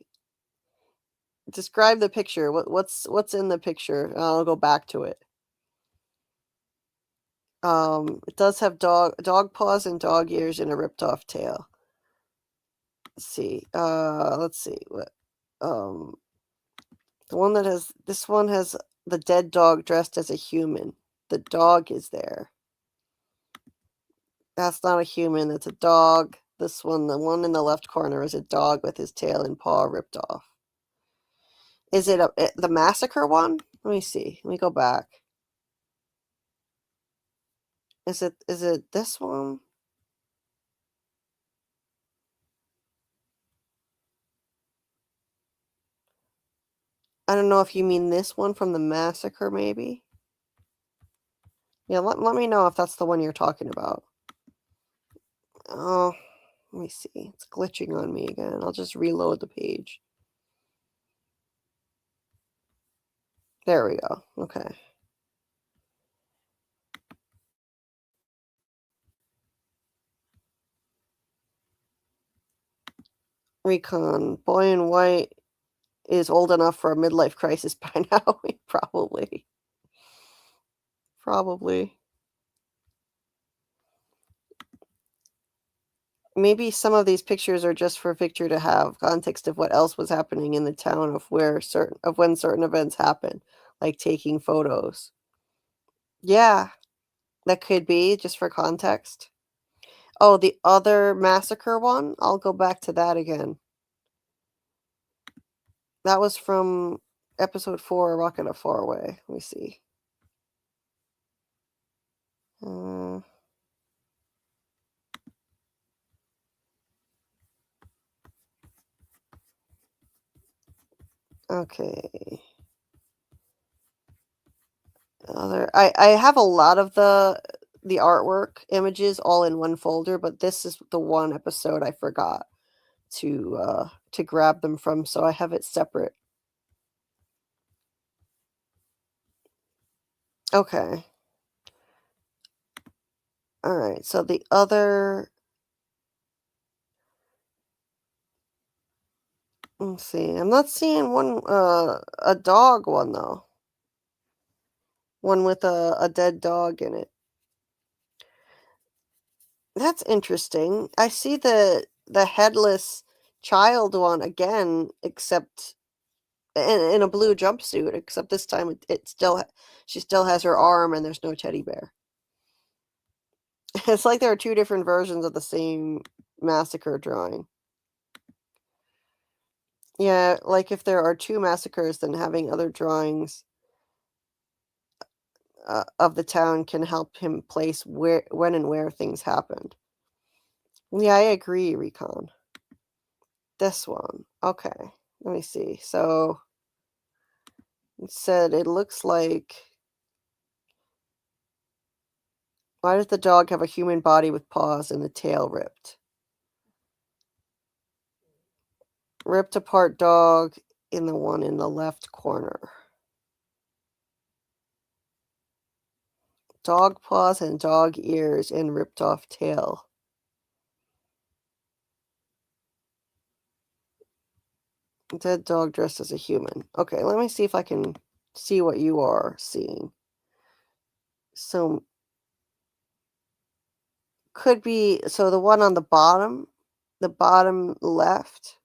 Describe the picture. What's in the picture? I'll go back to it. It does have dog paws and dog ears and a ripped off tail. Let's see. Let's see what. The one that has this one has the dead dog dressed as a human. The dog is there. That's not a human. That's a dog. This one, the one in the left corner, is a dog with his tail and paw ripped off. Is it the massacre one? Let me see. Let me go back. Is it this one? I don't know if you mean this one from the massacre, maybe. Yeah, let me know if that's the one you're talking about. Oh, let me see. It's glitching on me again. I'll just reload the page. There we go. Okay. Recon. Boy in white is old enough for a midlife crisis by now. Probably. Probably. Maybe some of these pictures are just for Victor to have context of what else was happening in the town, of when certain events happen, like taking photos. Yeah, that could be just for context. Oh, the other massacre one? I'll go back to that again. That was from episode 4, A Rocket a Far Away. Let me see. Okay. I have a lot of the artwork images all in one folder, but this is the one episode I forgot to grab them from, so I have it separate. Okay. All right. So the other, let's see. I'm not seeing one a dog one though. One with a dead dog in it. That's interesting. I see the headless child one again, except in a blue jumpsuit, except this time she still has her arm and there's no teddy bear. It's like there are two different versions of the same massacre drawing. Yeah, like if there are two massacres, then having other drawings of the town can help him place when and where things happened. Yeah, I agree, Recon. This one. Okay. Let me see. So it said it looks like, why does the dog have a human body with paws and the tail ripped? Ripped apart dog in the one in the left corner. Dog paws and dog ears and ripped off tail. Dead dog dressed as a human. Okay, let me see if I can see what you are seeing. So, could be, so the one on the bottom left.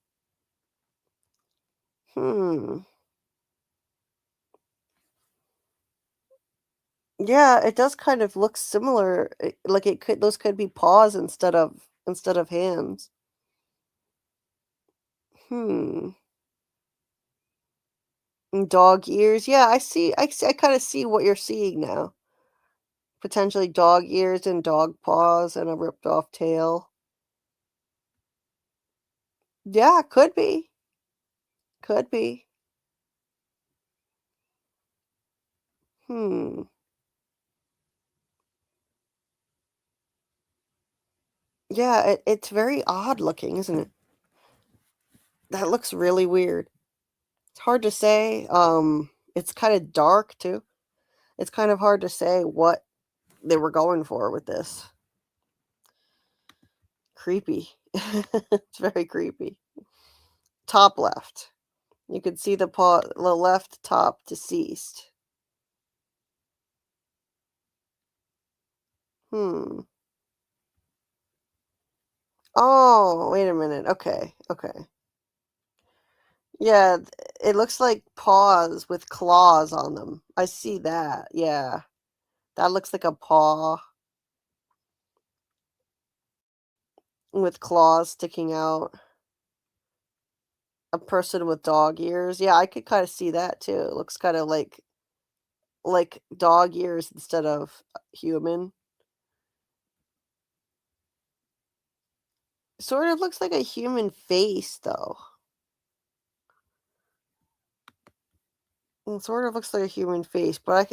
Yeah, it does kind of look similar. Like those could be paws instead of hands. And dog ears. Yeah, I kind of see what you're seeing now. Potentially dog ears and dog paws and a ripped off tail. Yeah, could be. Could be. Yeah, it's very odd looking, isn't it? That looks really weird. It's hard to say. It's kind of dark too. It's kind of hard to say what they were going for with this. Creepy. It's very creepy. Top left. You can see the paw, the left top deceased. Oh, wait a minute. Okay. Yeah, it looks like paws with claws on them. I see that. Yeah. That looks like a paw with claws sticking out. A person with dog ears. Yeah, I could kind of see that too. It looks kind of like dog ears instead of human. Sort of looks like a human face though. It sort of looks like a human face, but I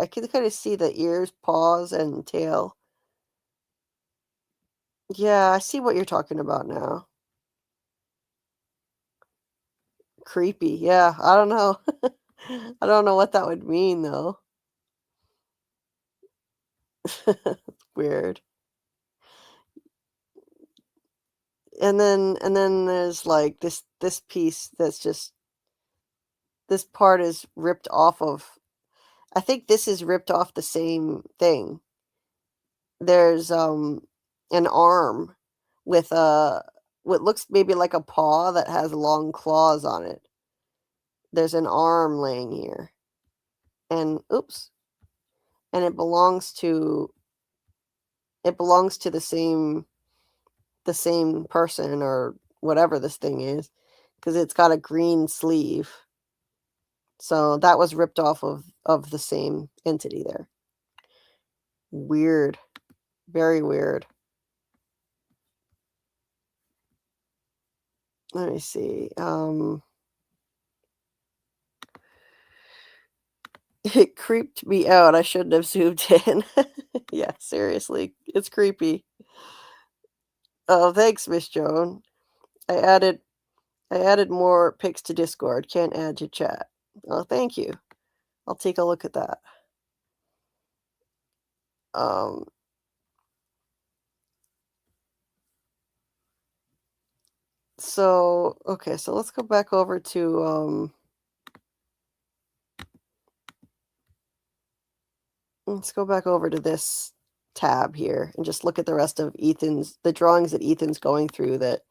could kind of see the ears, paws, and tail. Yeah, I see what you're talking about now. Creepy. Yeah, I don't know. I don't know what that would mean though. Weird. And then there's like this piece that's just, this part is ripped off of, I think this is ripped off the same thing. There's an arm with what looks maybe like a paw that has long claws on it. There's an arm laying here. And oops. And it belongs to the same person or whatever this thing is, because it's got a green sleeve. So that was ripped off of the same entity there. Weird. Very weird. Let me see. It creeped me out. I shouldn't have zoomed in. Yeah, seriously. It's creepy. Oh, thanks, Miss Joan. I added more pics to Discord. Can't add to chat. Oh, thank you. I'll take a look at that. So, okay, so let's go back over to let's go back over to this tab here and just look at the rest of the drawings that Ethan's going through that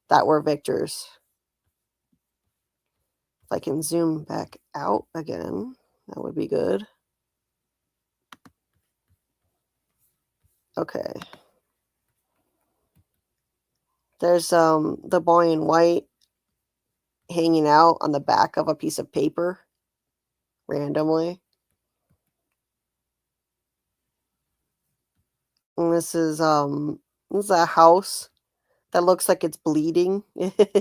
were Victor's. If I can zoom back out again, that would be good. Okay. There's the boy in white hanging out on the back of a piece of paper randomly. And this is a house that looks like it's bleeding.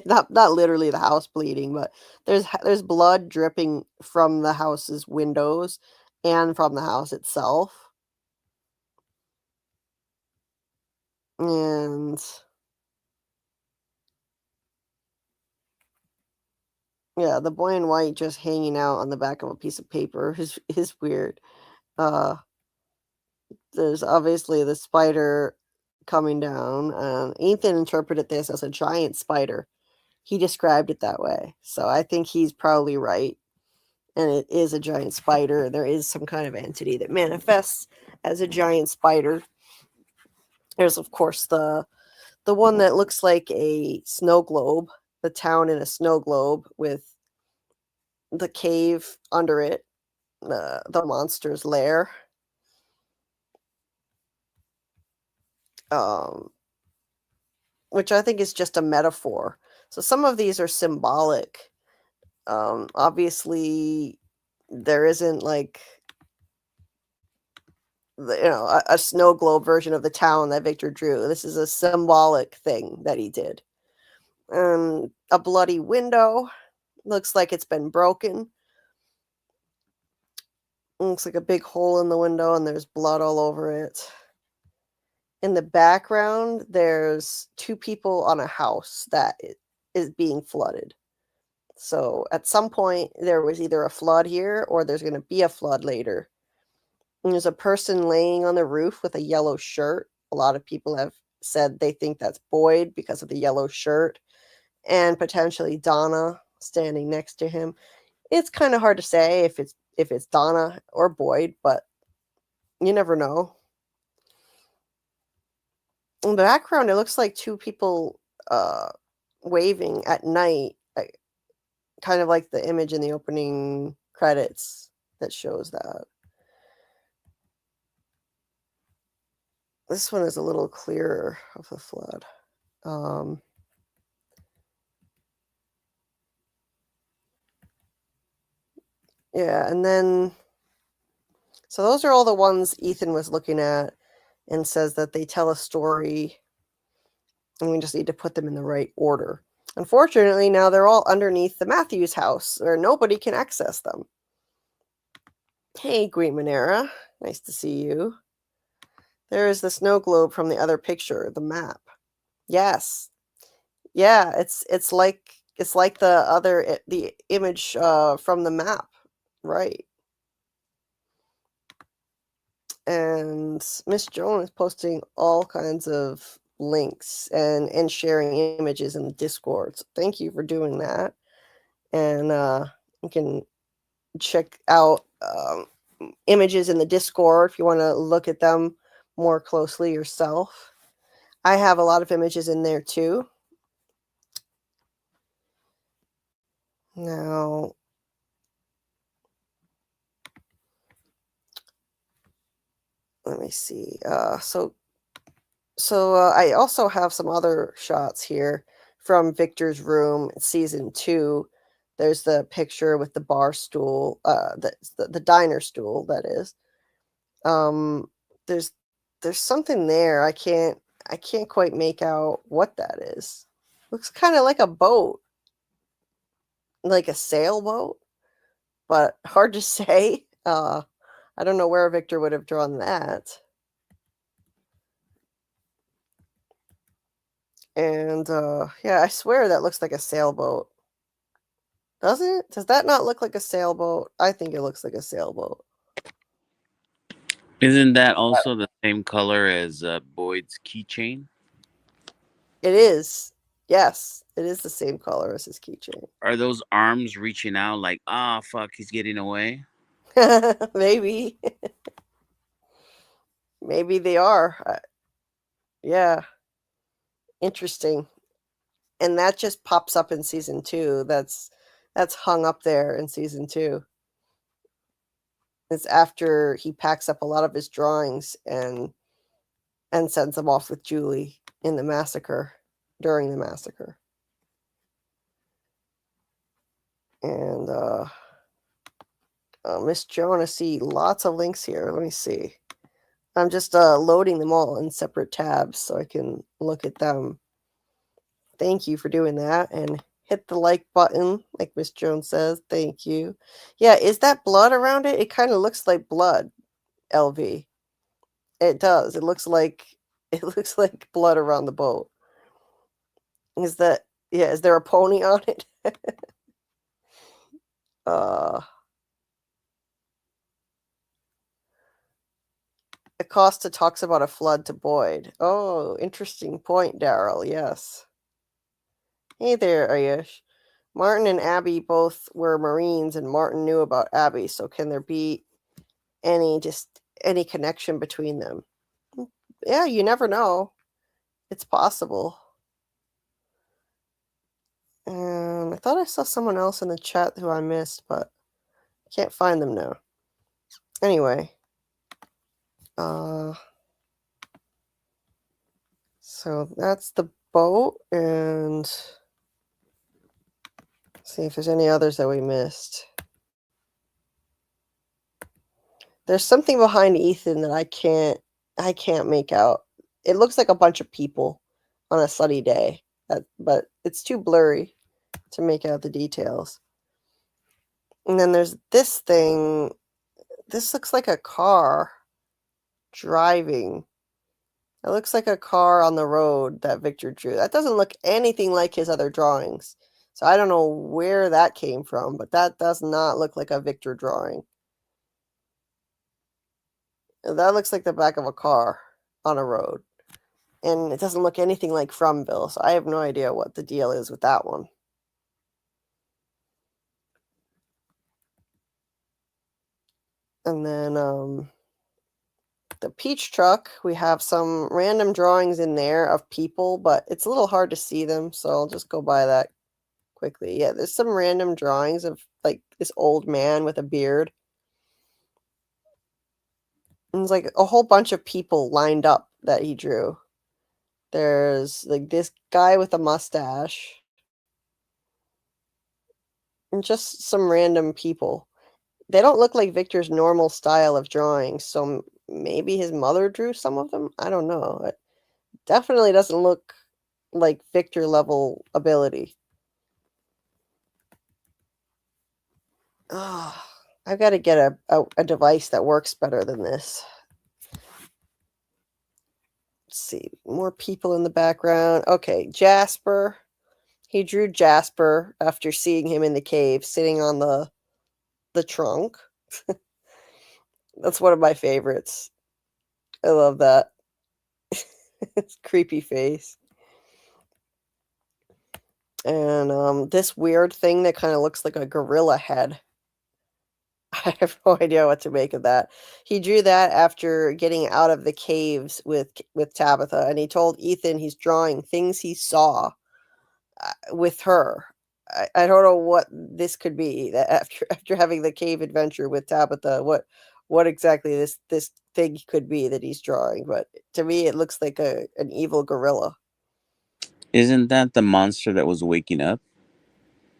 not literally the house bleeding, but there's blood dripping from the house's windows and from the house itself. And yeah, the boy in white just hanging out on the back of a piece of paper is weird. There's obviously the spider coming down. Ethan interpreted this as a giant spider. He described it that way. So I think he's probably right. And it is a giant spider. There is some kind of entity that manifests as a giant spider. There's, of course, the one that looks like a snow globe, the town in a snow globe with the cave under it, the monster's lair. Which I think is just a metaphor. So some of these are symbolic. Obviously, there isn't like a snow globe version of the town that Victor drew. This is a symbolic thing that he did. A bloody window. Looks like it's been broken. Looks like a big hole in the window and there's blood all over it. In the background, there's two people on a house that is being flooded. So at some point, there was either a flood here or there's going to be a flood later. And there's a person laying on the roof with a yellow shirt. A lot of people have said they think that's Boyd because of the yellow shirt, and potentially Donna standing next to him. It's kind of hard to say if it's Donna or Boyd, but you never know. In the background, it looks like two people waving at night, kind of like the image in the opening credits that shows that. This one is a little clearer of the flood. Yeah, and then, so those are all the ones Ethan was looking at and says that they tell a story and we just need to put them in the right order. Unfortunately, now they're all underneath the Matthews house where nobody can access them. Hey, Green Manera. Nice to see you. There is the snow globe from the other picture, the map. Yes. Yeah, it's like the image from the map, right? And Miss Joan is posting all kinds of links and sharing images in the Discord. So thank you for doing that. And you can check out images in the Discord if you want to look at them more closely yourself. I have a lot of images in there too. Now, let me see. So I also have some other shots here from Victor's room, season 2. There's the picture with the bar stool, the diner stool, that is. There's something there. I can't quite make out what that is. Looks kind of like a boat, like a sailboat, but hard to say. I don't know where Victor would have drawn that. And yeah, I swear that looks like a sailboat. Doesn't it? Does that not look like a sailboat? I think it looks like a sailboat.
Isn't that also the same color as Boyd's keychain?
It is. Yes, it is the same color as his keychain.
Are those arms reaching out like, fuck, he's getting away?
Maybe. Maybe they are. Yeah. Interesting. And that just pops up in season 2. That's hung up there in season 2. It's after he packs up a lot of his drawings and sends them off with Julie in the massacre, during the massacre. And Miss Joan, I see lots of links here. Let me see. I'm just loading them all in separate tabs so I can look at them. Thank you for doing that. And hit the like button, like Miss Jones says. Thank you. Yeah, is that blood around it? It kind of looks like blood, LV. It does. It looks like blood around the boat. Is there a pony on it? Acosta talks about a flood to Boyd. Oh, interesting point, Daryl. Yes. Hey there, Ayush. Martin and Abby both were Marines, and Martin knew about Abby, so can there be any connection between them? Yeah, you never know. It's possible. I thought I saw someone else in the chat who I missed, but I can't find them now. Anyway. So that's the boat, and see if there's any others that we missed. There's something behind Ethan that I can't make out. It looks like a bunch of people on a sunny day, but it's too blurry to make out the details. And then there's this thing. This looks like a car driving. It looks like a car on the road that Victor drew. That doesn't look anything like his other drawings. So I don't know where that came from, but that does not look like a Victor drawing. That looks like the back of a car on a road. And it doesn't look anything like Fromville, so I have no idea what the deal is with that one. And then the peach truck, we have some random drawings in there of people, but it's a little hard to see them, so I'll just go by that quickly. Yeah, there's some random drawings of like this old man with a beard. And it's like a whole bunch of people lined up that he drew. There's like this guy with a mustache. And just some random people. They don't look like Victor's normal style of drawing, so maybe his mother drew some of them? I don't know. It definitely doesn't look like Victor level ability. Oh, I've got to get a device that works better than this. Let's see. More people in the background. Okay, Jasper. He drew Jasper after seeing him in the cave sitting on the trunk. That's one of my favorites. I love that. It's creepy face. And this weird thing that kind of looks like a gorilla head. I have no idea what to make of that. He drew that after getting out of the caves with Tabitha, and he told Ethan he's drawing things he saw with her. I don't know what this could be. That after having the cave adventure with Tabitha, what exactly this thing could be that he's drawing? But to me, it looks like an evil gorilla.
Isn't that the monster that was waking up?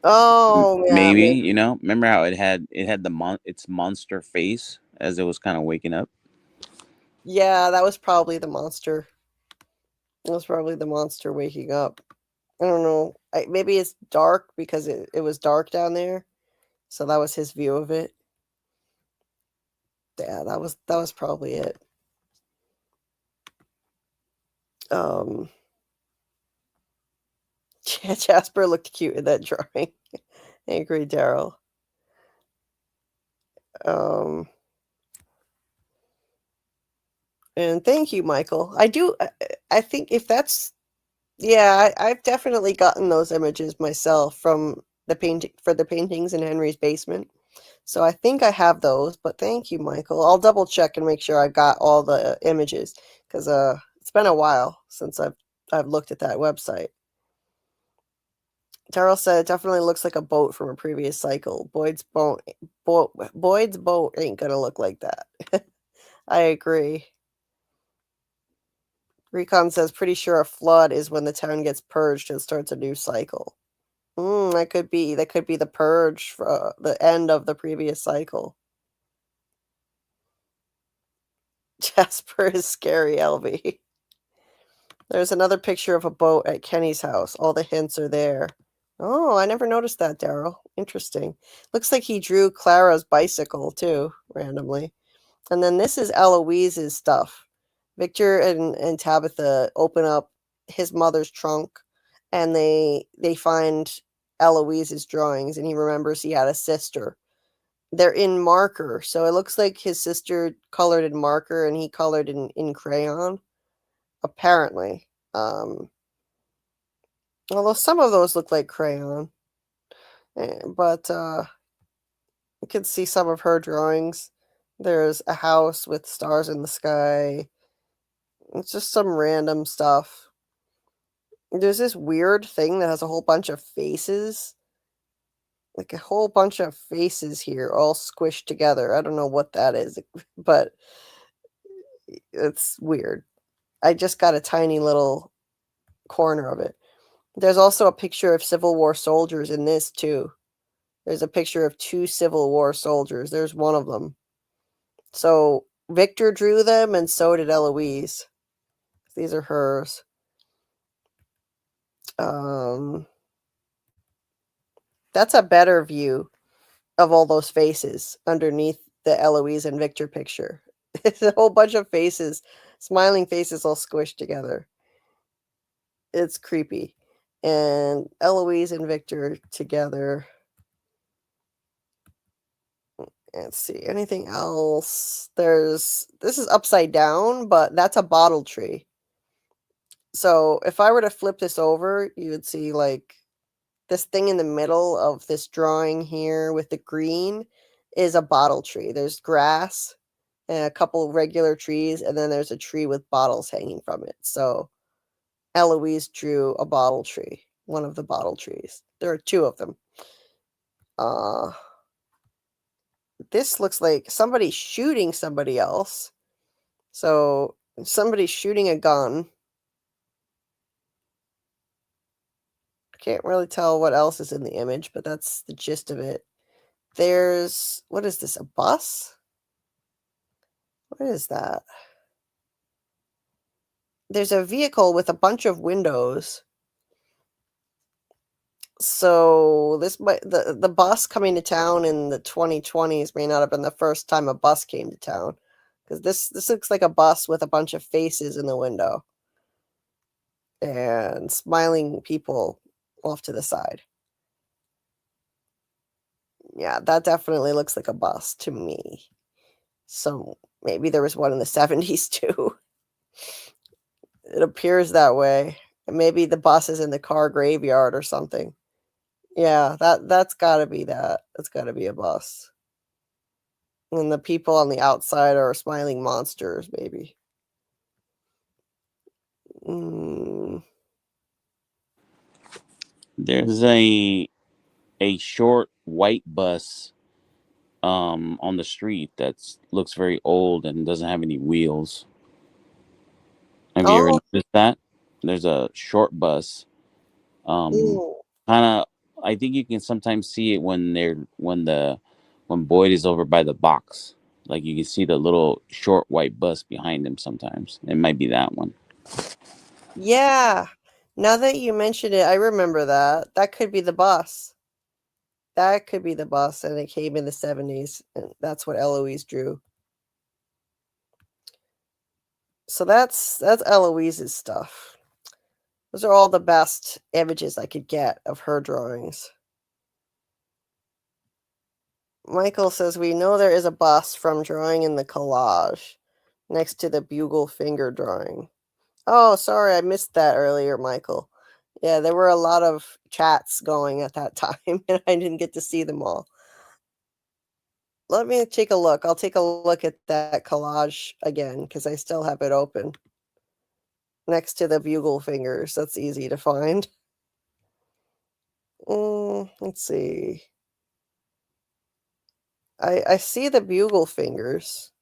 Oh, yeah,
maybe. You know, remember how it had its monster face as it was kind of waking up?
Yeah, that was probably the monster. That was probably the monster waking up. I don't know. Maybe it's dark because it was dark down there, so that was his view of it. Yeah, that was probably it. Jasper looked cute in that drawing. I agree, Daryl. And thank you, Michael. I think if that's, yeah, I've definitely gotten those images myself from the paintings in Henry's basement. So I think I have those, but thank you, Michael. I'll double check and make sure I've got all the images because it's been a while since I've looked at that website. Daryl said it definitely looks like a boat from a previous cycle. Boyd's boat ain't gonna look like that. I agree. Recon says pretty sure a flood is when the town gets purged and starts a new cycle. That could be the purge for the end of the previous cycle. Jasper is scary, LV. There's another picture of a boat at Kenny's house. All the hints are there. Oh, I never noticed that, Daryl. Interesting. Looks like he drew Clara's bicycle, too, randomly. And then this is Eloise's stuff. Victor and Tabitha open up his mother's trunk, and they find Eloise's drawings, and he remembers he had a sister. They're in marker, so it looks like his sister colored in marker, and he colored in crayon, apparently. Although some of those look like crayon. But you can see some of her drawings. There's a house with stars in the sky. It's just some random stuff. There's this weird thing that has a whole bunch of faces. Like a whole bunch of faces here, all squished together. I don't know what that is, but it's weird. I just got a tiny little corner of it. There's also a picture of Civil War soldiers in this, too. There's a picture of 2 Civil War soldiers. There's one of them. So Victor drew them, and so did Eloise. These are hers. That's a better view of all those faces underneath the Eloise and Victor picture. It's a whole bunch of faces, smiling faces all squished together. It's creepy. And Eloise and Victor together. Let's see, anything else? This is upside down, but that's a bottle tree. So if I were to flip this over, you would see like this thing in the middle of this drawing here with the green is a bottle tree. There's grass and a couple regular trees, and then there's a tree with bottles hanging from it. So Eloise drew a bottle tree, one of the bottle trees. There are two of them. This looks like somebody shooting somebody else. So somebody's shooting a gun. Can't really tell what else is in the image, but that's the gist of it. There's, what is this, a bus? What is that? There's a vehicle with a bunch of windows. So this might, the bus coming to town in the 2020s may not have been the first time a bus came to town, because this looks like a bus with a bunch of faces in the window and smiling people off to the side. Yeah, that definitely looks like a bus to me. So maybe there was one in the 70s too. It appears that way. And maybe the bus is in the car graveyard or something. Yeah, that's gotta be that. That's gotta be a bus. And the people on the outside are smiling monsters, maybe.
There's a short white bus on the street that looks very old and doesn't have any wheels. Have you ever
Oh,
noticed that? There's a short bus. Kind
ooh.
of. I think you can sometimes see it when Boyd is over by the box. Like you can see the little short white bus behind him. Sometimes it might be that one.
Yeah. Now that you mention it, I remember that. That could be the bus. That could be the bus, and it came in the 70s, and that's what Eloise drew. So that's Eloise's stuff. Those are all the best images I could get of her drawings. Michael says, we know there is a bus from drawing in the collage next to the bugle finger drawing. Oh, sorry, I missed that earlier, Michael. Yeah, there were a lot of chats going at that time, and I didn't get to see them all. Let me take a look. I'll take a look at that collage again, because I still have it open. Next to the bugle fingers. That's easy to find. Let's see. I see the bugle fingers.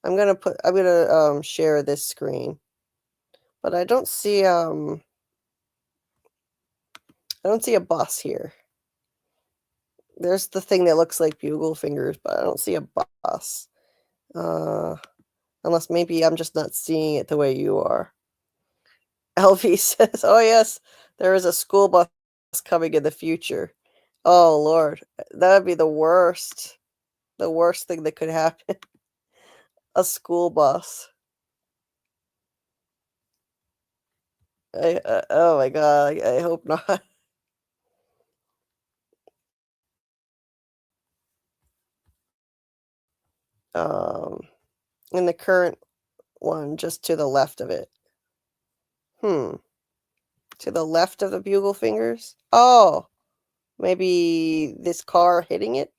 I'm gonna share this screen. But I don't see a bus here. There's the thing that looks like bugle fingers, but I don't see a bus. Unless maybe I'm just not seeing it the way you are. LV says, oh yes, there is a school bus coming in the future. Oh Lord, that would be the worst. The worst thing that could happen. A school bus. Oh my God, I hope not. In the current one, just to the left of it. To the left of the bugle fingers? Oh, maybe this car hitting it?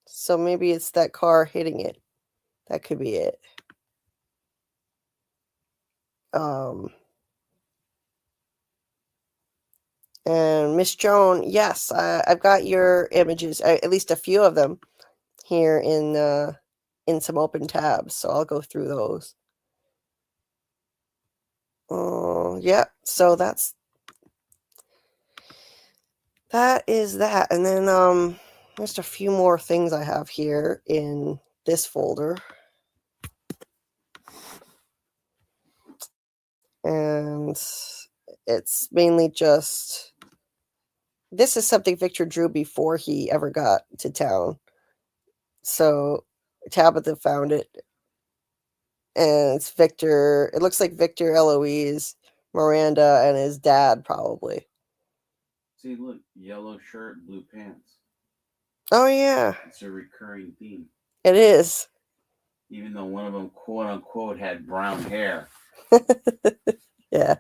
So maybe it's that car hitting it. That could be it. And Miss Joan, yes, I've got your images, at least a few of them, here in some open tabs. So I'll go through those. Yeah. So that's that is that. And then just a few more things I have here in this folder. And it's mainly just, this is something Victor drew before he ever got to town. So Tabitha found it. And it's Victor. It looks like Victor, Eloise, Miranda, and his dad, probably.
See, look, yellow shirt, blue pants.
Oh, yeah.
It's a recurring theme.
It is.
Even though one of them, quote unquote, had brown hair.
Yeah.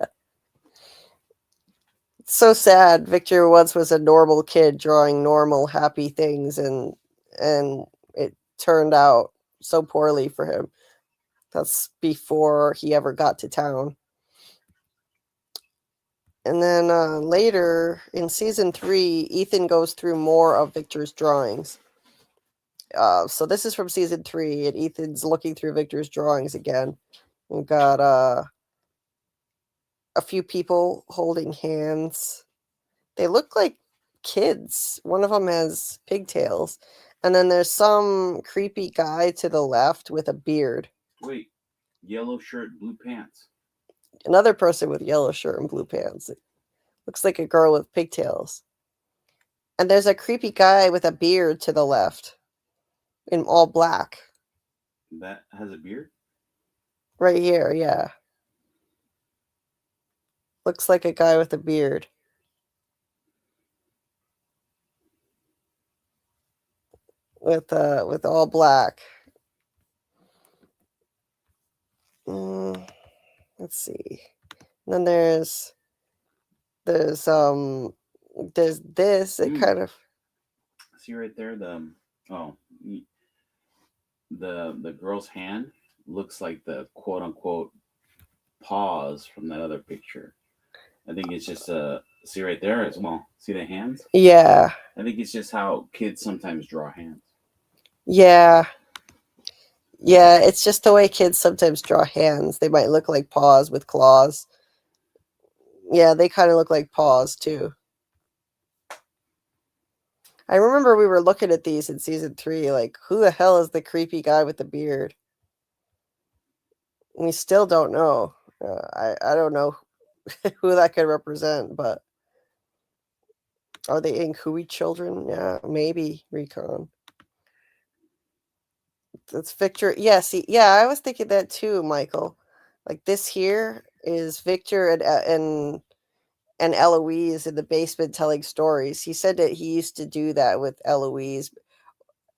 It's so sad. Victor once was a normal kid drawing normal, happy things, and it turned out so poorly for him. That's before he ever got to town. And then later in season 3, Ethan goes through more of Victor's drawings. So this is from season 3, and Ethan's looking through Victor's drawings again. We've got a few people holding hands. They look like kids. One of them has pigtails. And then there's some creepy guy to the left with a beard.
Wait, yellow shirt, blue pants.
Another person with yellow shirt and blue pants. It looks like a girl with pigtails. And there's a creepy guy with a beard to the left in all black.
That has a beard?
Right here, yeah. Looks like a guy with a beard. With all black. Let's see. And then there's this. It kind of.
See right there, the girl's hand looks like the quote unquote paws from that other picture. I think it's just see right there as well. See the hands?
Yeah.
I think it's just how kids sometimes draw hands.
Yeah. Yeah, it's just the way kids sometimes draw hands. They might look like paws with claws. Yeah, they kind of look like paws too. I remember we were looking at these in season 3, like, who the hell is the creepy guy with the beard? We still don't know. I don't know who that could represent, but are they Inkhui children? Yeah, maybe, Recon. That's Victor. Yeah, see, yeah, I was thinking that too, Michael. Like, this here is Victor and Eloise in the basement telling stories. He said that he used to do that with Eloise,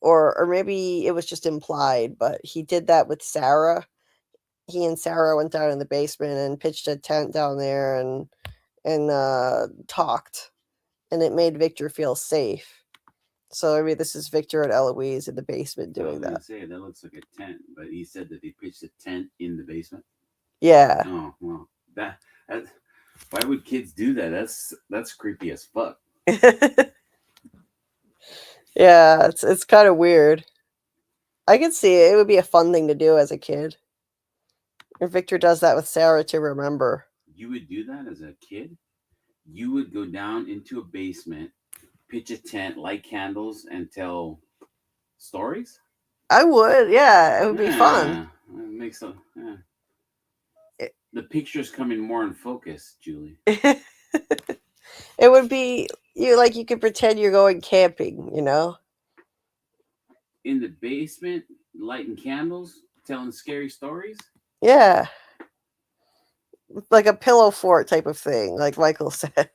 or maybe it was just implied, but he did that with Sarah. He and Sarah went down in the basement and pitched a tent down there and talked, and it made Victor feel safe. So I mean, this is Victor and Eloise in the basement doing that.
Say that looks like a tent, but he said that they pitched a tent in the basement.
Yeah.
Oh well, that why would kids do that? That's creepy as fuck.
Yeah, it's kind of weird. I could see it. It would be a fun thing to do as a kid. If Victor does that with Sarah to remember.
You would do that as a kid? You would go down into a basement, pitch a tent, light candles, and tell stories?
I would, yeah. It would be fun.
It makes a the picture's coming more in focus, Julie.
It would be you could pretend you're going camping, you know?
In the basement, lighting candles, telling scary stories?
Yeah. Like a pillow fort type of thing, like Michael said.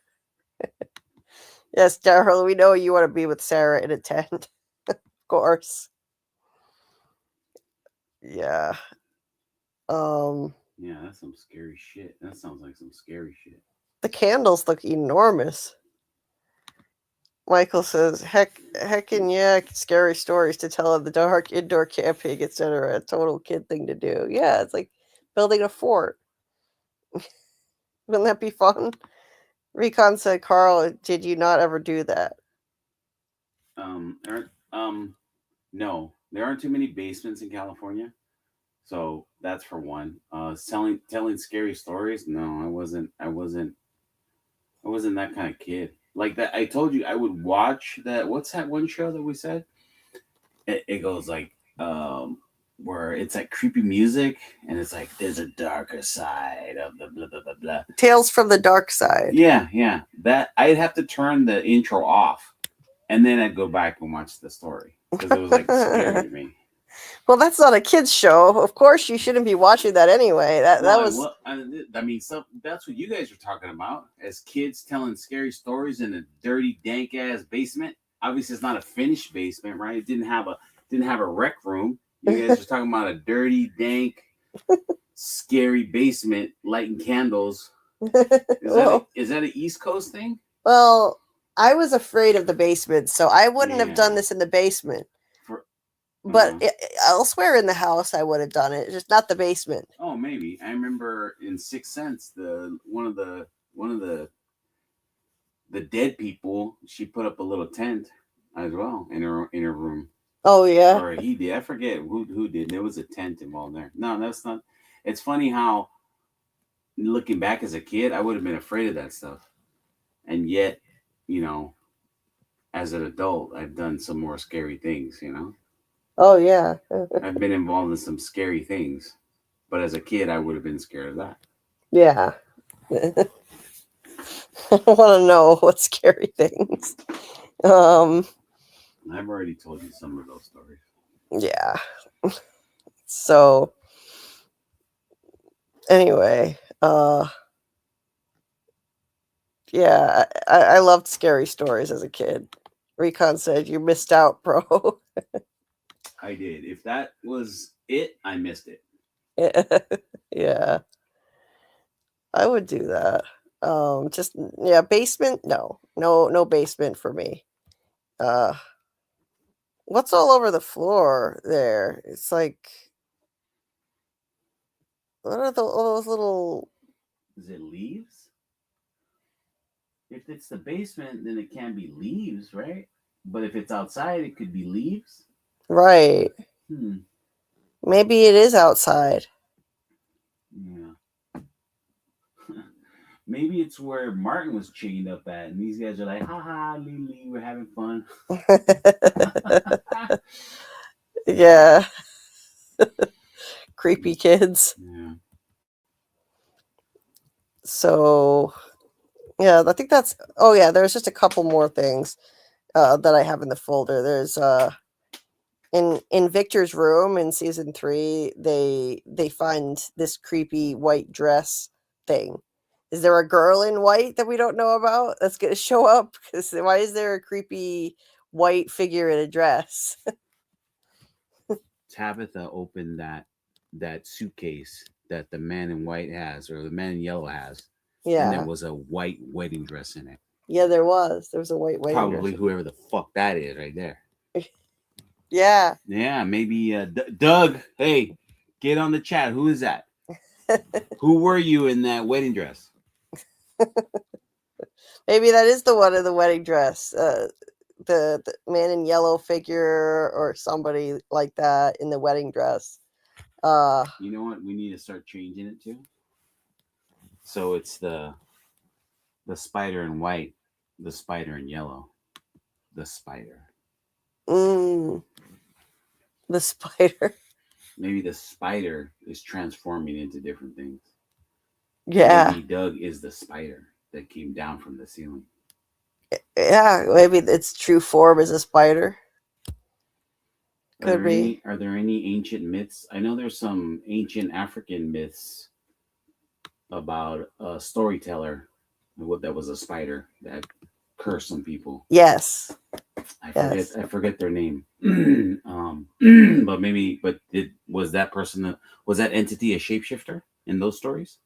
Yes, Daryl, we know you want to be with Sarah in a tent. Of course. Yeah.
Yeah, that's some scary shit. That sounds like some scary shit.
The candles look enormous. Michael says, heckin' yeah, scary stories to tell in the dark, indoor camping, etc. A total kid thing to do. Yeah, it's like building a fort. Wouldn't that be fun? Recon said, Karl, did you not ever do that?
No, there aren't too many basements in California, so that's for one. Telling scary stories. No, I wasn't that kind of kid. like that. I told you I would watch that. What's that one show that we said? It goes like where it's like creepy music and it's like there's a darker side of the blah blah blah blah.
Tales from the Dark Side.
Yeah. That I'd have to turn the intro off and then I'd go back and watch the story because it was like scary to me.
Well, that's not a kids show. Of course, you shouldn't be watching that anyway. That was.
I mean, that's what you guys were talking about as kids telling scary stories in a dirty, dank ass basement. Obviously, it's not a finished basement, right? It didn't have a rec room. You guys were talking about a dirty, dank, scary basement, lighting candles. Is that an East Coast thing?
Well, I was afraid of the basement, so I wouldn't have done this in the basement. But elsewhere in the house, I would have done it, just not the basement.
Oh, maybe. I remember in Sixth Sense, one of the dead people, she put up a little tent as well in her room.
Oh yeah.
Or he did. I forget who did. There was a tent involved there. No, that's not. It's funny how looking back as a kid, I would have been afraid of that stuff. And yet, as an adult, I've done some more scary things,
Oh yeah.
I've been involved in some scary things. But as a kid, I would have been scared of that.
Yeah. I want to know what scary things.
I've already told you some of those stories.
Yeah. So anyway, yeah, I loved scary stories as a kid. Recon said you missed out, bro.
I did. If that was it, I missed it.
Yeah. I would do that. Basement? No basement for me. What's all over the floor there? It's like, what are all those little?
Is it leaves? If it's the basement, then it can't be leaves, right? But if it's outside, it could be leaves.
Right. Maybe it is outside.
Yeah. Maybe it's where Martin was chained up at, and these guys are like, "Ha Lee, we're having fun."
Yeah. Creepy kids.
Yeah.
So, yeah, I think that's. Oh yeah, there's just a couple more things that I have in the folder. There's in Victor's room in season 3, they find this creepy white dress thing. Is there a girl in white that we don't know about that's going to show up? Because why is there a creepy white figure in a dress?
Tabitha opened that suitcase that the man in white has, or the man in yellow has.
Yeah.
And there was a white wedding dress in it.
Yeah, there was. There was a white wedding
Probably
dress.
whoever the fuck that is right there.
Yeah.
Yeah, maybe Doug. Hey, get on the chat. Who is that? Who were you in that wedding dress?
Maybe that is the one in the wedding dress. The man in yellow figure or somebody like that in the wedding dress.
You know what? We need to start changing it to. So it's the spider in white, the spider in yellow, the spider.
The spider.
Maybe the spider is transforming into different things.
Yeah.
Maybe Doug is the spider that came down from the ceiling.
Yeah, maybe its true form is a spider. Could be.
Are there any ancient myths? I know there's some ancient African myths about a storyteller that was a spider that cursed some people.
Yes.
I forget their name. Was that entity a shapeshifter in those stories?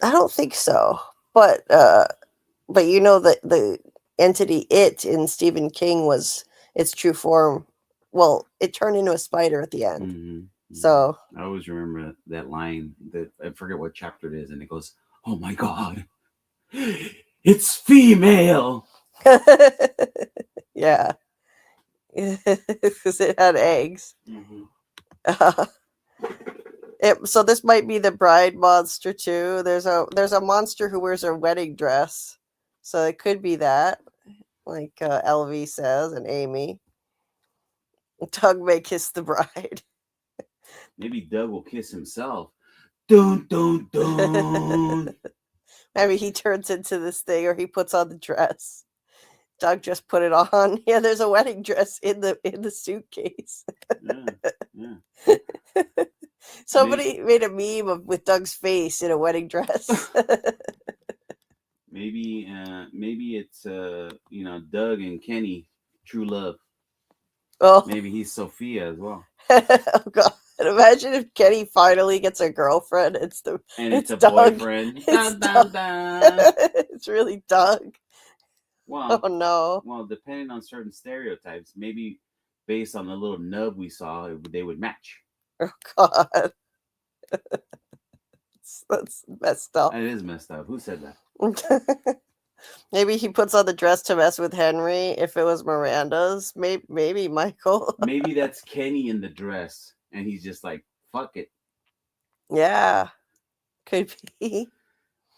I don't think so. But you know that the entity it in Stephen King was its true form. Well, it turned into a spider at the end.
Mm-hmm.
So
I always remember that line that I forget what chapter it is, and it goes, "Oh my God, it's female."
Yeah, because it had eggs.
Mm-hmm.
So this might be the bride monster too. There's a monster who wears a wedding dress, so it could be that. like LV says, and Amy. Doug may kiss the bride.
Maybe Doug will kiss himself. Dun dun dun.
Maybe he turns into this thing, or he puts on the dress. Doug just put it on. Yeah, there's a wedding dress in the suitcase.
Yeah.
Somebody made a meme with Doug's face in a wedding dress.
Maybe it's Doug and Kenny, true love.
Oh,
maybe he's Sophia as well.
Oh God! Imagine if Kenny finally gets a girlfriend. It's
a
Doug.
boyfriend.
It's
Dun,
Doug.
dun, dun.
It's really Doug.
Well,
Oh no.
Well, depending on certain stereotypes, maybe based on the little nub we saw, they would match.
Oh God. That's messed up.
It is messed up. Who said that?
Maybe he puts on the dress to mess with Henry. If it was Miranda's, maybe Michael.
Maybe that's Kenny in the dress, and he's just like, "Fuck it."
Yeah, could be.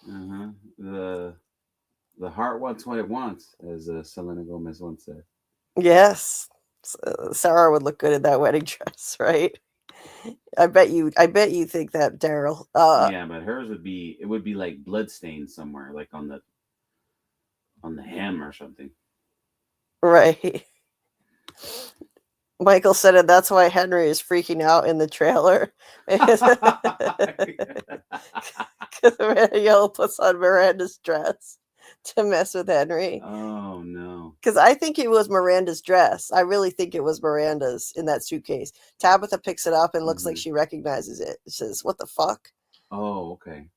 The heart wants what it wants, as Selena Gomez once said.
Yes, Sarah would look good in that wedding dress, right? I bet you think that, Daryl.
Yeah, but hers would be like bloodstained somewhere, like on the hem or something.
Right. Michael said it. That's why Henry is freaking out in the trailer. Because Miranda puts on Miranda's dress to mess with Henry.
Oh no.
Because I think it was Miranda's dress. I really think it was Miranda's in that suitcase. Tabitha picks it up and looks like she recognizes it. It says, "What the fuck?"
Oh, okay.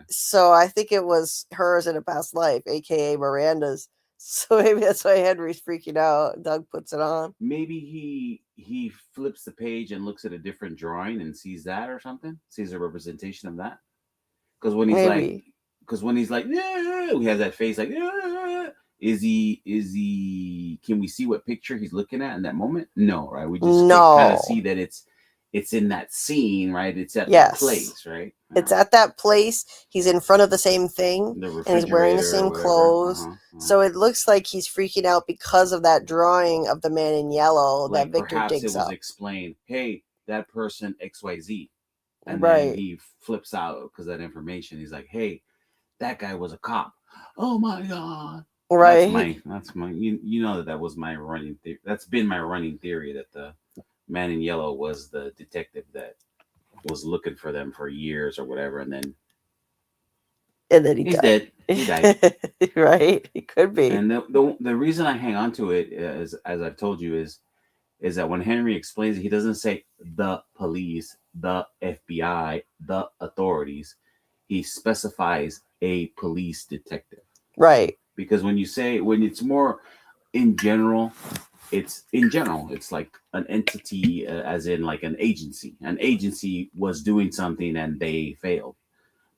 So I think it was hers in a past life, aka Miranda's. So maybe that's why Henry's freaking out. Doug puts it on.
Maybe he flips the page and looks at a different drawing and sees that or something. Sees a representation of that. Because when he's like, yeah, he has that face like, yeah. Is he? Can we see what picture he's looking at in that moment? No, right? We just kind of see that it's in that scene, right? It's at that place, right?
It's at that place. He's in front of the same thing, and he's wearing the same clothes. So it looks like he's freaking out because of that drawing of the man in yellow that Victor
perhaps
digs
it was
up.
Explained, hey, that person XYZ. And then he flips out because that information. He's like, hey, that guy was a cop. Oh my God.
Right.
That's my you know that was my running theory. That's been my running theory, that the man in yellow was the detective that was looking for them for years or whatever, and then he's dead. He died.
Right. He could be.
And the reason I hang on to it is, as I've told you, is that when Henry explains it, he doesn't say the police, the FBI, the authorities. He specifies a police detective.
Right.
Because when it's more in general, it's like an entity, as in like an agency. An agency was doing something and they failed.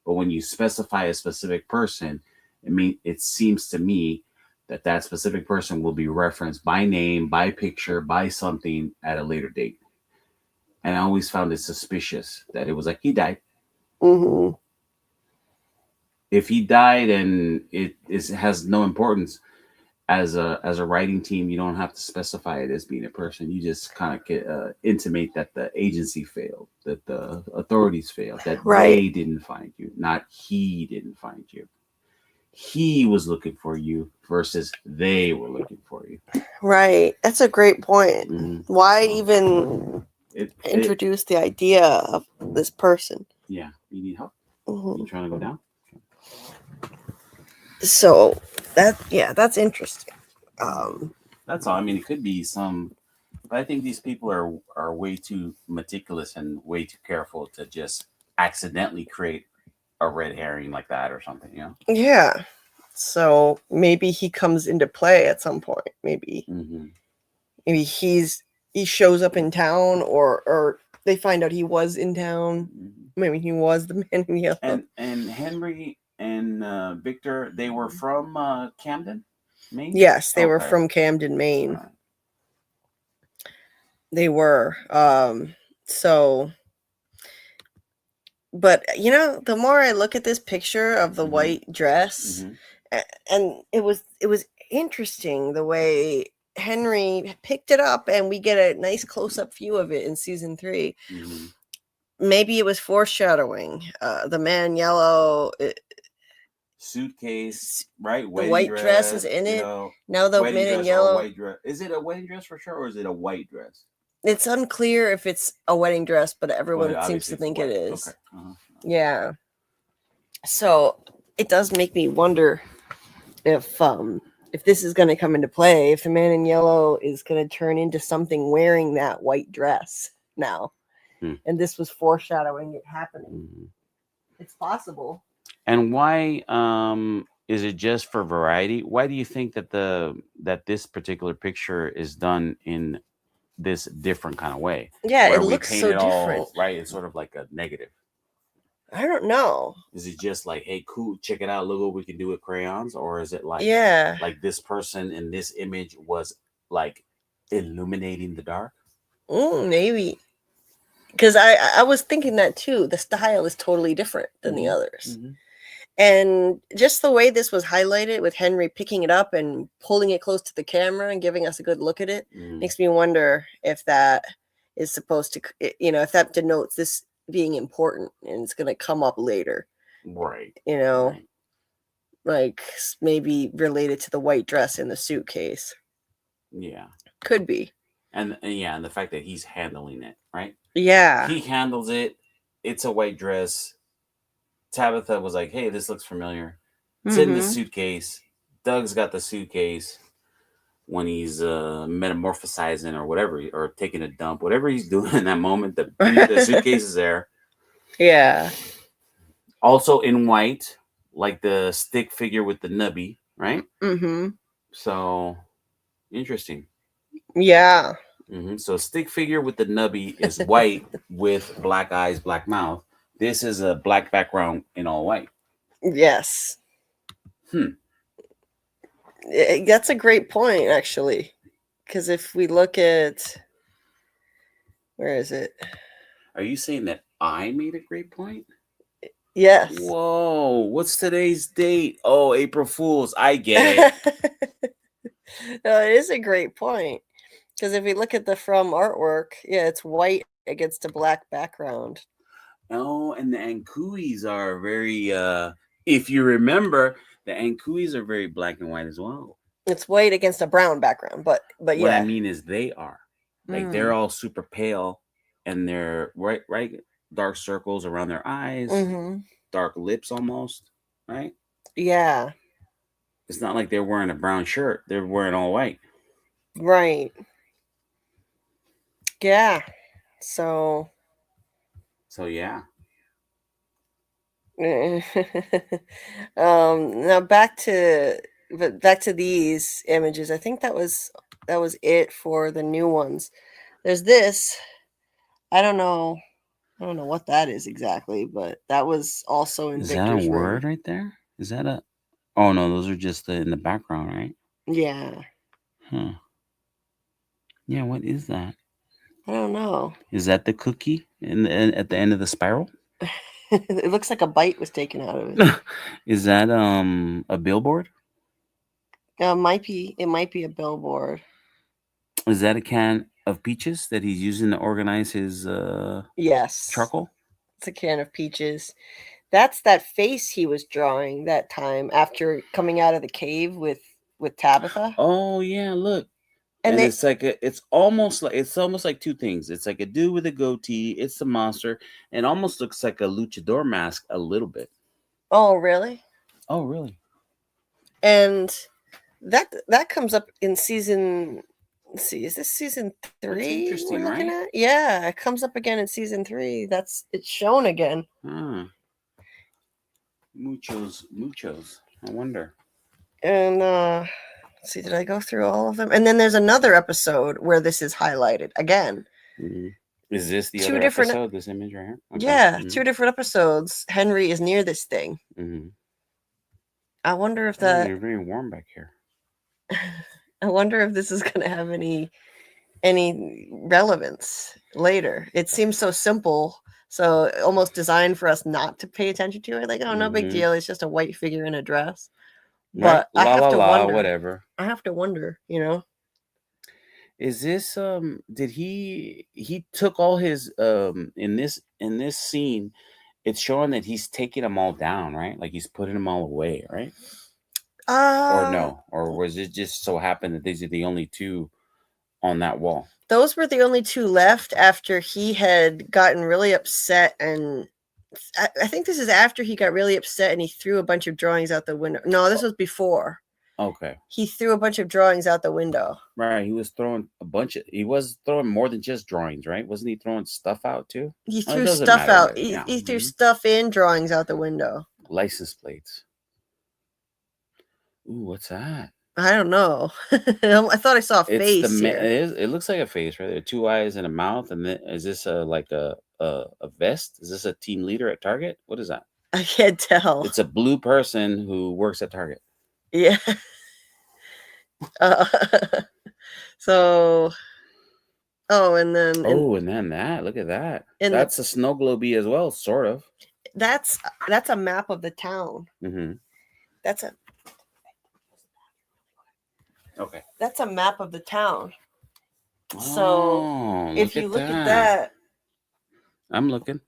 But when you specify a specific person, it seems to me that specific person will be referenced by name, by picture, by something at a later date. And I always found it suspicious that it was like, he died.
Mm-hmm.
If he died and it has no importance, as a writing team, you don't have to specify it as being a person. You just kind of intimate that the agency failed, that the authorities failed, that they didn't find you, not he didn't find you. He was looking for you versus they were looking for you. Right.
That's a great point. Mm-hmm. Why even introduce the idea of this person?
Yeah. You need help? Mm-hmm. You trying to go down?
So that's interesting.
That's all. It could be some, but I think these people are way too meticulous and way too careful to just accidentally create a red herring like that or something, you know?
Yeah. So maybe he comes into play at some point. Maybe he shows up in town, or they find out he was in town. Mm-hmm. Maybe he was the man in yellow.
And Henry and Victor, they were from Camden, Maine?
Yes, they were from Camden, Maine. Right. They were. But the more I look at this picture of the white dress, and it was interesting the way Henry picked it up, and we get a nice close-up view of it in season 3.
Mm-hmm.
Maybe it was foreshadowing. The man in yellow
Suitcase, right?
the
Wedding
white dress is in
you
it.
know,
Now the
wedding
man in
dress or
yellow,
white dress. Is it a wedding dress for sure, or is it a white dress?
it's unclear if it's a wedding dress, but everyone
Well,
seems to
obviously it's
think it
white.
is.
Okay. Uh-huh.
Yeah. So it does make me wonder if this is going to come into play, if the man in yellow is going to turn into something wearing that white dress now. And this was foreshadowing it happening.
Mm-hmm.
It's possible.
And why is it just for variety? Why do you think that this particular picture is done in this different kind of way?
Yeah,
where
it
we
looks
paint
so
it all,
different.
right? It's sort of like a negative.
I don't know.
Is it just like, hey, cool, check it out, look what we can do with crayons? Or is it like, like this person in this image was like illuminating the dark?
Maybe. Because I was thinking that too. The style is totally different than the others.
Mm-hmm.
And just the way this was highlighted with Henry picking it up and pulling it close to the camera and giving us a good look at it makes me wonder if that is supposed to, if that denotes this being important and it's going to come up later.
Right.
Like maybe related to the white dress in the suitcase.
Yeah.
Could be.
And the fact that he's handling it, right?
Yeah.
He handles it. It's a white dress. Tabitha was like, hey, this looks familiar. It's in the suitcase. Doug's got the suitcase when he's metamorphosizing or whatever, or taking a dump, whatever he's doing in that moment. The suitcase is there.
Yeah.
Also in white, like the stick figure with the nubby, right?
Mm-hmm.
So interesting.
Yeah.
Mm-hmm. So stick figure with the nubby is white with black eyes, black mouth. This is a black background in all white.
Yes. That's a great point, actually. Because if we look at... Where is it?
Are you saying that I made a great point?
Yes.
Whoa. What's today's date? Oh, April Fool's. I get it.
No, it is a great point. Because if we look at the From artwork, it's white against a black background.
Oh, and the Ankuis are very, if you remember, the Ankuis are very black and white as well.
It's white against a brown background, but yeah.
What I mean is they are. Like they're all super pale and they're right dark circles around their eyes, dark lips almost, right?
Yeah.
It's not like they're wearing a brown shirt. They're wearing all white.
Right. Yeah. So
yeah.
Now back to these images. I think that was it for the new ones. There's this. I don't know what that is exactly, but that was also in
Is
Victor's
that a
room.
word right there? Is that a... Oh no, those are just in the background, right?
Yeah.
Huh. Yeah, what is that?
I don't know.
Is that the cookie at the end of the spiral?
It looks like a bite was taken out of it.
Is that a billboard?
It might be a billboard.
Is that a can of peaches that he's using to organize his
yes,
charcoal?
It's a can of peaches. That's that face he was drawing that time after coming out of the cave with Tabitha.
Oh yeah, look. And it's like it's almost like two things. It's like a dude with a goatee. It's the monster, and almost looks like a luchador mask a little bit.
Oh really?
Oh really?
And that comes up in season. Let's see, is this season 3?
Interesting, right?
At? Yeah, it comes up again in season 3. It's shown again.
Muchos. I wonder.
And let's see, did I go through all of them? And then there's another episode where this is highlighted again.
Is this the other episode? This image right here? Okay.
Yeah, 2 different episodes. Henry is near this thing. I wonder if
you're very warm back here.
I wonder if this is going to have any relevance later. It seems so simple, so almost designed for us not to pay attention to it. Like, oh, no big deal. It's just a white figure in a dress. But
Right?
I have to wonder.
Whatever.
I have to wonder, you know.
Is this did he took all his in this scene, it's showing that he's taking them all down, right? Like he's putting them all away, right? Or no? Or was it just so happened that these are the only two on that wall?
Those were the only two left after he had gotten really upset, and I think this is after he got really upset and he threw a bunch of drawings out the window. No, this was before.
Okay.
He threw a bunch of drawings out the window.
Right. He was throwing he was throwing more than just drawings, right? Wasn't he throwing stuff out too?
He threw stuff out. He threw stuff and drawings out the window.
License plates. Ooh, what's that?
I don't know. I thought I saw a face.
It looks like a face, right? There are two eyes and a mouth. And then, is this like a vest? Is this a team leader at Target? What is that?
I can't tell.
It's a blue person who works at Target.
Yeah. So. Oh, and then.
And then that. Look at that. That's a snow globey as well, sort of.
That's a map of the town.
Mm-hmm. Okay.
That's a map of the town. So if you look at that,
I'm looking.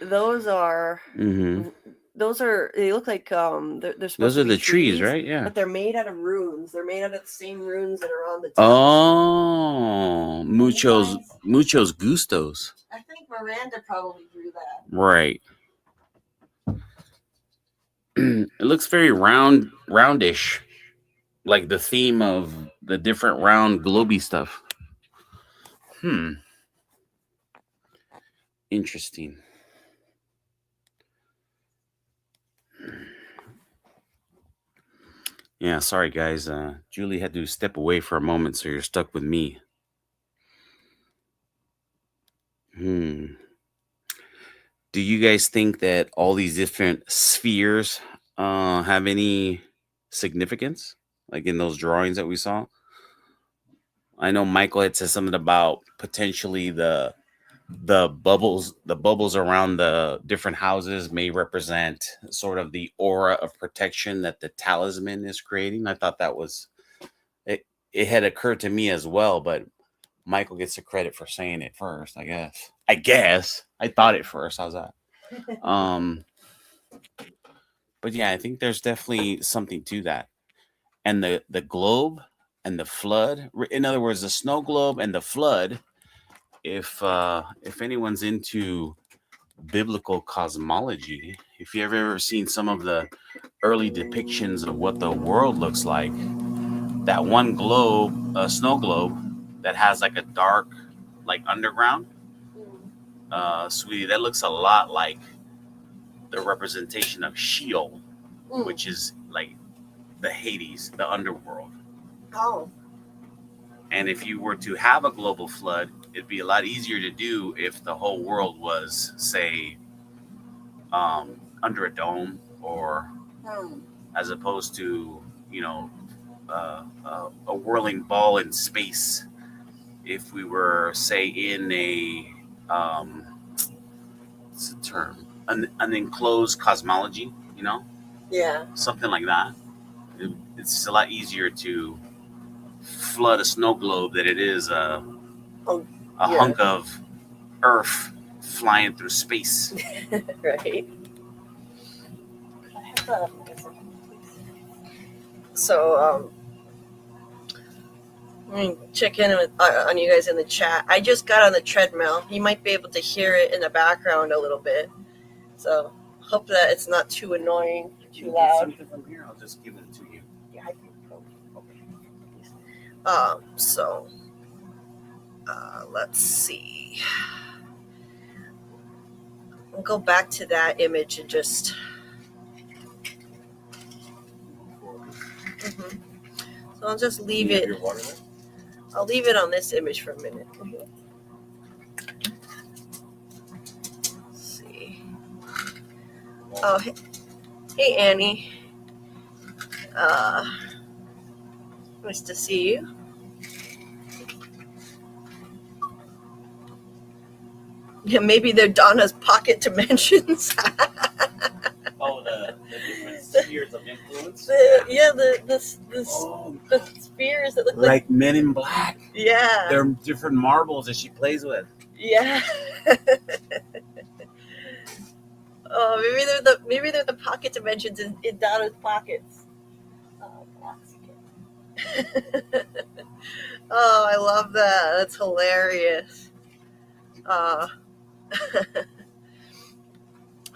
Those are.
Mm-hmm.
They look like they're supposed
those
to
are
be
the trees, right? Yeah.
But they're made out of runes. They're made out of the same runes that are on the town.
Oh, muchos gustos.
I think Miranda probably drew that.
Right. It looks very roundish, like the theme of the different round globy stuff. Interesting. Yeah, sorry guys. Julie had to step away for a moment, so you're stuck with me. Do you guys think that all these different spheres have any significance, like in those drawings that we saw? I know Michael had said something about potentially the bubbles around the different houses may represent sort of the aura of protection that the talisman is creating. I thought that was it. It had occurred to me as well, but Michael gets the credit for saying it first, I guess. I thought it first. How's that? But yeah, I think there's definitely something to that. And the globe and the flood, in other words, the snow globe and the flood, if anyone's into biblical cosmology, if you've ever seen some of the early depictions of what the world looks like, that one globe, a snow globe that has like a dark, like underground, sweetie, that looks a lot like the representation of Sheol, which is like the Hades, the underworld.
Oh.
And if you were to have a global flood, it'd be a lot easier to do if the whole world was, say, under a dome, or as opposed to, a whirling ball in space. If we were, say, in a what's the term? An enclosed cosmology,
Yeah.
something like that. It's a lot easier to flood a snow globe than it is a hunk of earth flying through space.
Right. So let me check in on you guys in the chat. I just got on the treadmill. You might be able to hear it in the background a little bit. So hope that it's not too annoying, too loud.
Something from here, I'll just give it to you.
Yeah, I think so. Let's see. I'll go back to that image and just. So I'll just leave it. I'll leave it on this image for a minute. Let's see. Oh, hey Annie. Nice to see you. Yeah, maybe they're Donna's pocket dimensions.
Oh, the different spheres areas of influence.
The spheres that look
like Men in Black.
Yeah.
They're different marbles that she plays with.
Yeah. Oh, maybe they're the pocket dimensions in Donna's pockets. Oh, oh, I love that. That's hilarious.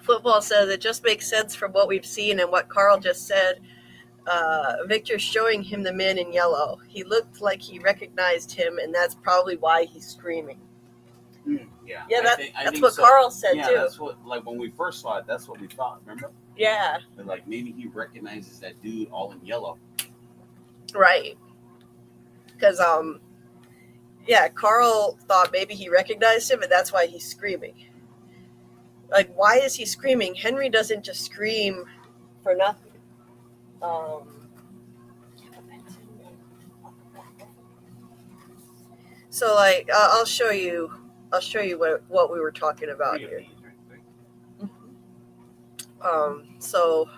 Football says it just makes sense from what we've seen and what Karl just said. Victor's showing him the man in yellow. He looked like he recognized him, and that's probably why he's screaming.
Yeah,
that's what Karl said too.
That's what, like when we first saw it, that's what we thought. Remember?
Yeah.
But like maybe he recognizes that dude all in yellow.
Right. Because Karl thought maybe he recognized him, and that's why he's screaming. Like, why is he screaming? Henry doesn't just scream for nothing. So, like, I'll show you what we were talking about here. So,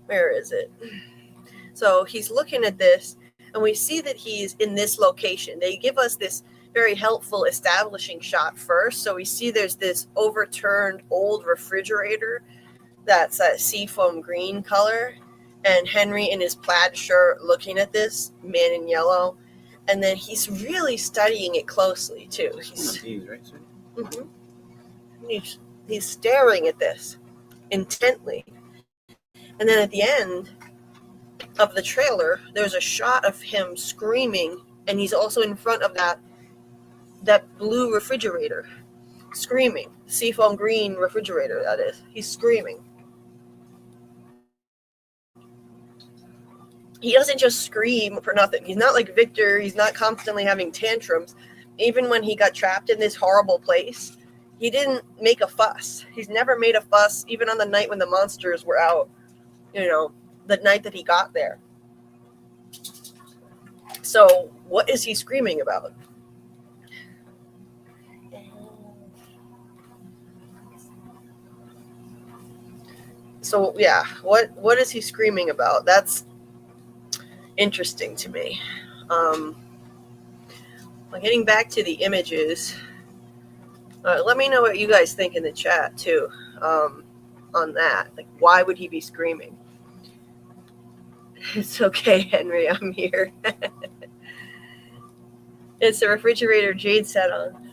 where is it? So he's looking at this, and we see that he's in this location. They give us this very helpful establishing shot first. So we see there's this overturned old refrigerator that's that seafoam green color, and Henry in his plaid shirt looking at this man in yellow, and then he's really studying it closely too. He's staring at this intently, and then at the end of the trailer, there's a shot of him screaming, and he's also in front of that blue refrigerator, screaming. Seafoam green refrigerator, that is. He's screaming. He doesn't just scream for nothing. He's not like Victor. He's not constantly having tantrums. Even when he got trapped in this horrible place, he didn't make a fuss. He's never made a fuss, even on the night when the monsters were out, the night that he got there. So what is he screaming about? So yeah, what is he screaming about? That's interesting to me. Getting back to the images, let me know what you guys think in the chat too, on that. Like, why would he be screaming? It's okay, Henry, I'm here. It's the refrigerator Jade sat on.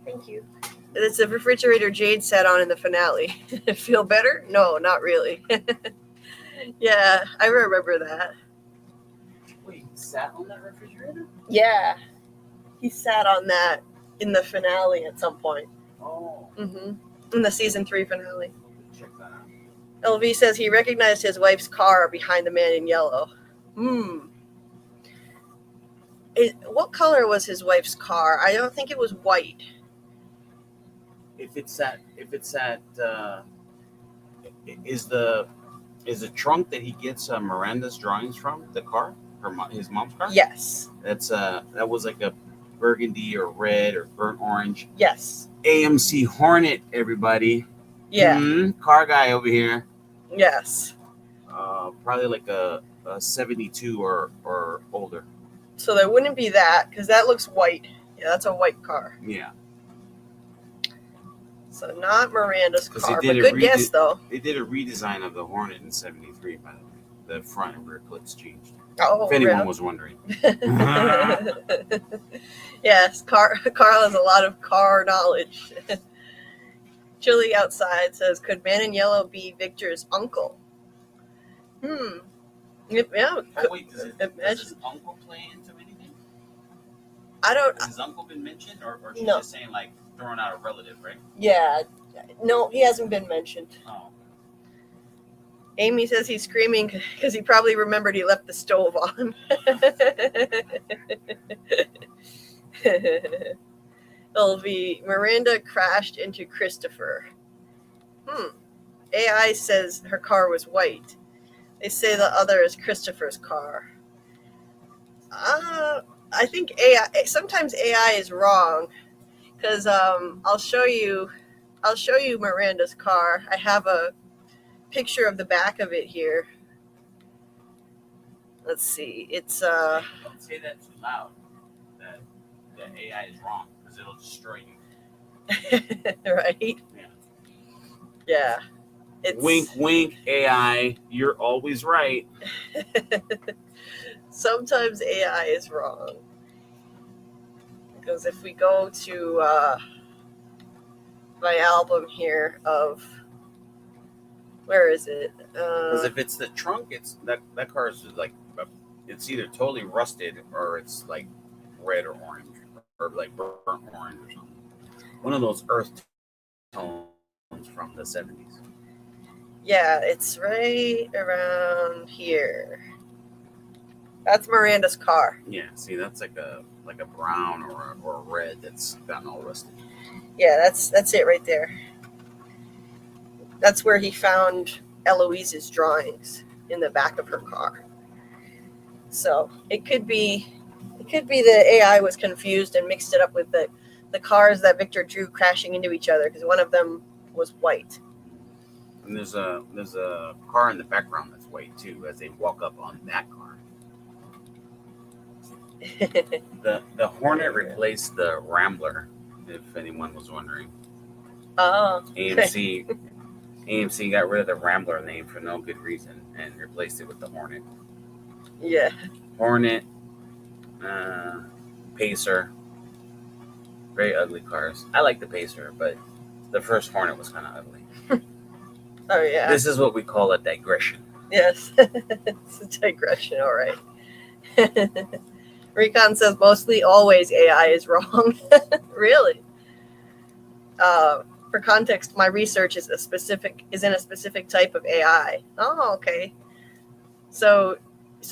Thank you. It's the refrigerator Jade sat on in the finale. Feel better? No, not really. Yeah, I remember that.
Wait, he sat on that refrigerator?
Yeah. He sat on that in the finale at some point.
Oh.
Mm-hmm. In the season 3 finale.
Check that out.
LV says he recognized his wife's car behind the man in yellow. What color was his wife's car? I don't think it was white.
Is the trunk that he gets Miranda's drawings from the car, his mom's car?
Yes.
That was like a burgundy or red or burnt orange.
Yes.
AMC Hornet, everybody.
Yeah.
Car guy over here.
Yes.
Probably like a 72 or older.
So there wouldn't be that, because that looks white. Yeah, that's a white car.
Yeah.
So not Miranda's car, but good guess, though.
They did a redesign of the Hornet in 73, by the way. The front and rear clips changed.
Oh,
if anyone was wondering.
Yes, Karl has a lot of car knowledge. Julie outside says, could Man in Yellow be Victor's uncle? Yeah.
Wait, does his uncle play into anything? Has his uncle been mentioned? Or she's just saying, like, throwing out a relative, right?
Yeah. No, he hasn't been mentioned.
Oh.
Amy says he's screaming because he probably remembered he left the stove on. LV, Miranda crashed into Christopher. AI says her car was white. They say the other is Christopher's car. I think sometimes AI is wrong, because I'll show you Miranda's car. I have a picture of the back of it here. Let's see. It's
Don't say that too loud. That AI is wrong because it'll destroy you.
right?
Yeah.
Yeah. It's
Wink, wink, AI. You're always right.
sometimes AI is wrong. Because if we go to my album here of where is it?
Because if it's the trunk, it's that car is like it's either totally rusted or it's like red or orange or like burnt orange or something. One of those earth tones from the 70s.
Yeah, it's right around here. That's Miranda's car.
Yeah, see, that's like a brown or a red that's gotten all rusted.
Yeah, that's it right there. That's where he found Eloise's drawings in the back of her car. So it could be the AI was confused and mixed it up with the cars that Victor drew crashing into each other because one of them was white.
And there's a car in the background that's white too as they walk up on that car. The Hornet replaced the Rambler, if anyone was wondering.
Oh.
AMC got rid of the Rambler name for no good reason and replaced it with the Hornet.
Yeah.
Hornet, Pacer, very ugly cars. I like the Pacer, but the first Hornet was kind of ugly.
Oh yeah.
This is what we call a digression.
Yes. It's a digression, all right. Recon says mostly always AI is wrong. Really? For context, my research is in a specific type of AI. Oh, okay. So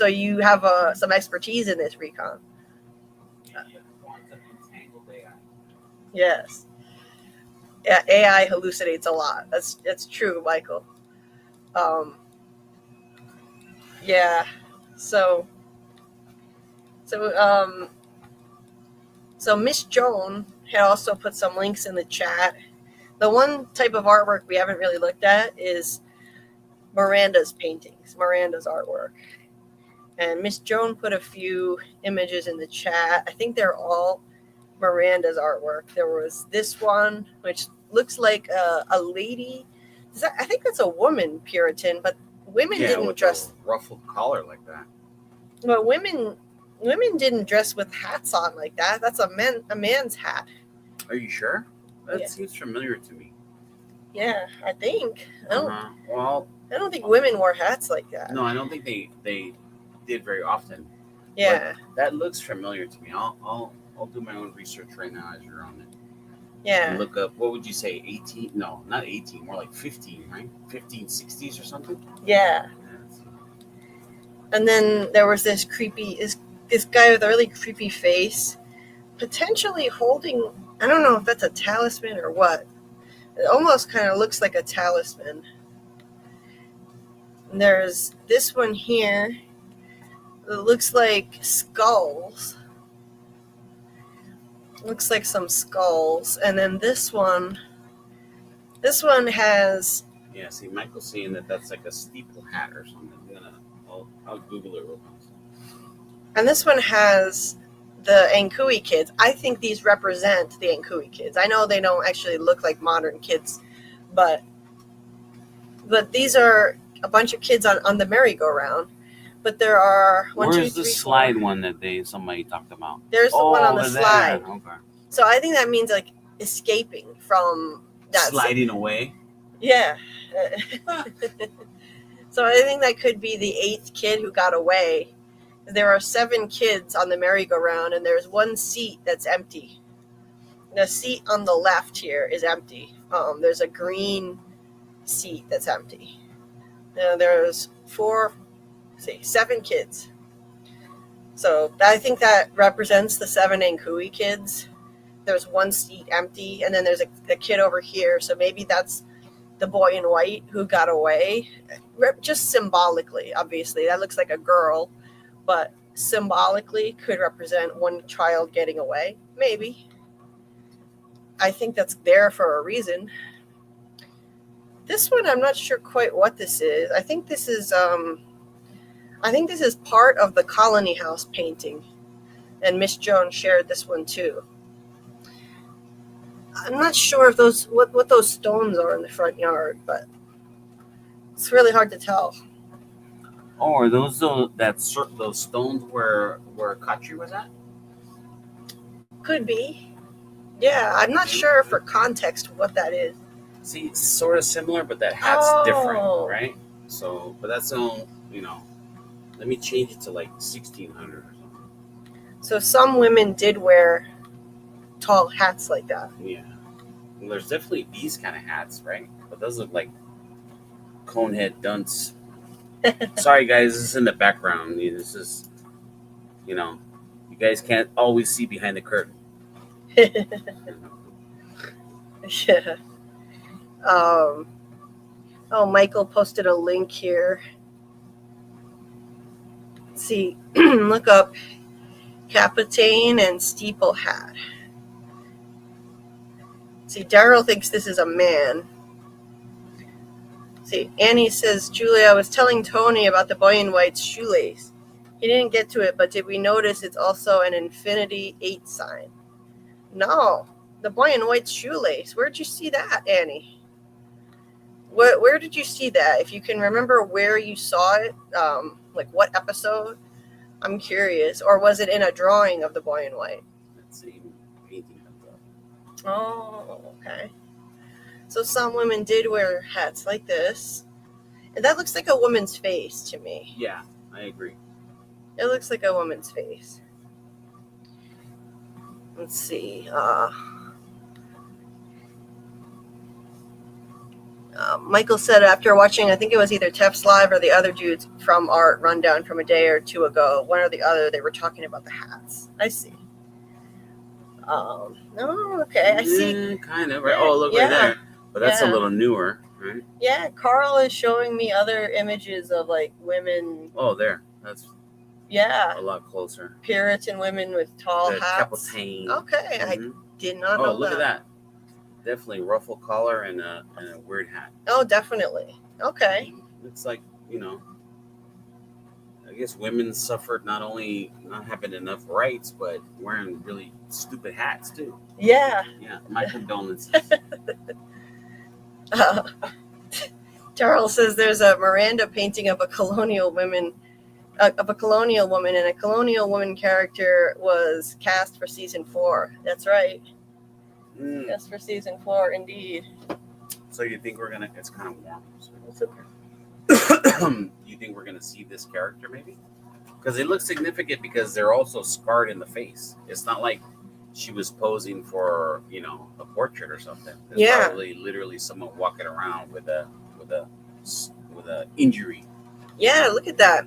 you have some expertise in this, Recon. Yes. Yeah, AI hallucinates a lot. That's true, Michael. Yeah. So Miss Joan had also put some links in the chat. The one type of artwork we haven't really looked at is Miranda's paintings, Miranda's artwork. And Miss Joan put a few images in the chat. I think they're all Miranda's artwork. There was this one, which looks like a lady. I think that's a woman Puritan, but women didn't dress
a ruffled collar like that.
But women didn't dress with hats on like that. That's a man's hat.
Are you sure? That seems familiar to me.
Yeah, I think.
Well,
I don't think women wore hats like that.
No, I don't think they did very often.
Yeah,
but that looks familiar to me. I'll do my own research right now as you're on it.
Yeah.
And look up, what would you say, 18? No, not 18, more like 15, right? 1560s or something?
Yeah. And then there was this guy with a really creepy face, potentially holding, I don't know if that's a talisman or what. It almost kind of looks like a talisman. And there's this one here. It looks like skulls. Looks like some skulls. And then this one has...
Yeah, see, Michael's saying that's like a steeple hat or something. I'll Google it real quick.
And this one has the Ankui kids. I think these represent the Ankui kids. I know they don't actually look like modern kids, but these are a bunch of kids on the merry-go-round. But there are
Where's the slide one that somebody talked about?
There's the one on the slide.
Okay.
So I think that means like escaping from that.
Sliding away?
Yeah. So I think that could be the 8th kid who got away. There are 7 kids on the merry-go-round, and there's one seat that's empty. The seat on the left here is empty. There's a green seat that's empty. There's 7 kids. So I think that represents the 7 Ankui kids. There's one seat empty, and then there's a kid over here. So maybe that's the boy in white who got away. Just symbolically, obviously. That looks like a girl, but symbolically could represent one child getting away. Maybe. I think that's there for a reason. This one, I'm not sure quite what this is. I think this is part of the Colony House painting, and Miss Jones shared this one too. I'm not sure if what those stones are in the front yard, but it's really hard to tell.
Oh, are those stones where Katri was at?
Could be. Yeah, I'm not sure for context what that is.
See, it's sort of similar, but that hat's different, right? So, but that's all, let me change it to like 1600 or something.
So some women did wear tall hats like that.
Yeah. Well, there's definitely these kind of hats, right? But those look like conehead dunce. Sorry, guys, this is in the background. This is, you guys can't always see behind the curtain.
Yeah. Michael posted a link here. Let's see, look up Capitaine and Steeple Hat. See, Daryl thinks this is a man. See, Annie says, Julie, I was telling Tony about the boy in white's shoelace. He didn't get to it, but did we notice it's also an infinity 8 sign? No, the boy in white's shoelace. Where'd you see that, Annie? Where did you see that? If you can remember where you saw it, like what episode, I'm curious. Or was it in a drawing of the boy in white?
Let's see. Painting comes up.
Oh, okay. So some women did wear hats like this. And that looks like a woman's face to me.
Yeah, I agree.
It looks like a woman's face. Let's see. Michael said after watching, I think it was either Tef's Live or the other dudes from Art Rundown from a day or two ago, one or the other, they were talking about the hats. I see. Oh, okay. I see.
Kind of, right? Oh, look right there. But that's a little newer, right?
Yeah, Karl is showing me other images of like women.
Oh, there. That's a lot closer.
Puritan women with tall hats.
Capitaine.
Okay, I did not know that.
Oh, look at that. Definitely ruffle collar and a weird hat.
Oh, definitely. Okay.
It's like, I guess women suffered not only not having enough rights, but wearing really stupid hats too.
Yeah.
Yeah, my condolences.
Charles says there's a Miranda painting of a colonial woman, and a colonial woman character was cast for season 4. That's right. Cast for season 4, indeed.
So you think it's kind of warm. So.
It's okay.
You think we're gonna see this character maybe? Because it looks significant because they're also scarred in the face. It's not like she was posing for, a portrait or something. It's probably literally someone walking around with a injury. Yeah,
look at that.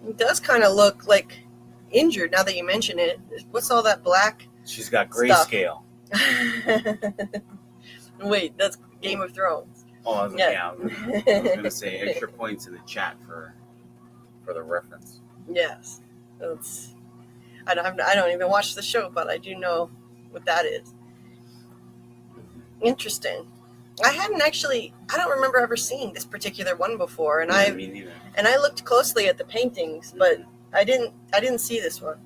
It does kind of look like injured now that you mention it. What's all that black?
She's got grayscale.
Wait, that's Game of Thrones.
Oh, I was going to say extra points in the chat for the reference.
Yes, I don't even watch the show, but I do know what that is. Interesting. I don't remember ever seeing this particular one before, and
me neither.
And I looked closely at the paintings, but I didn't see this one.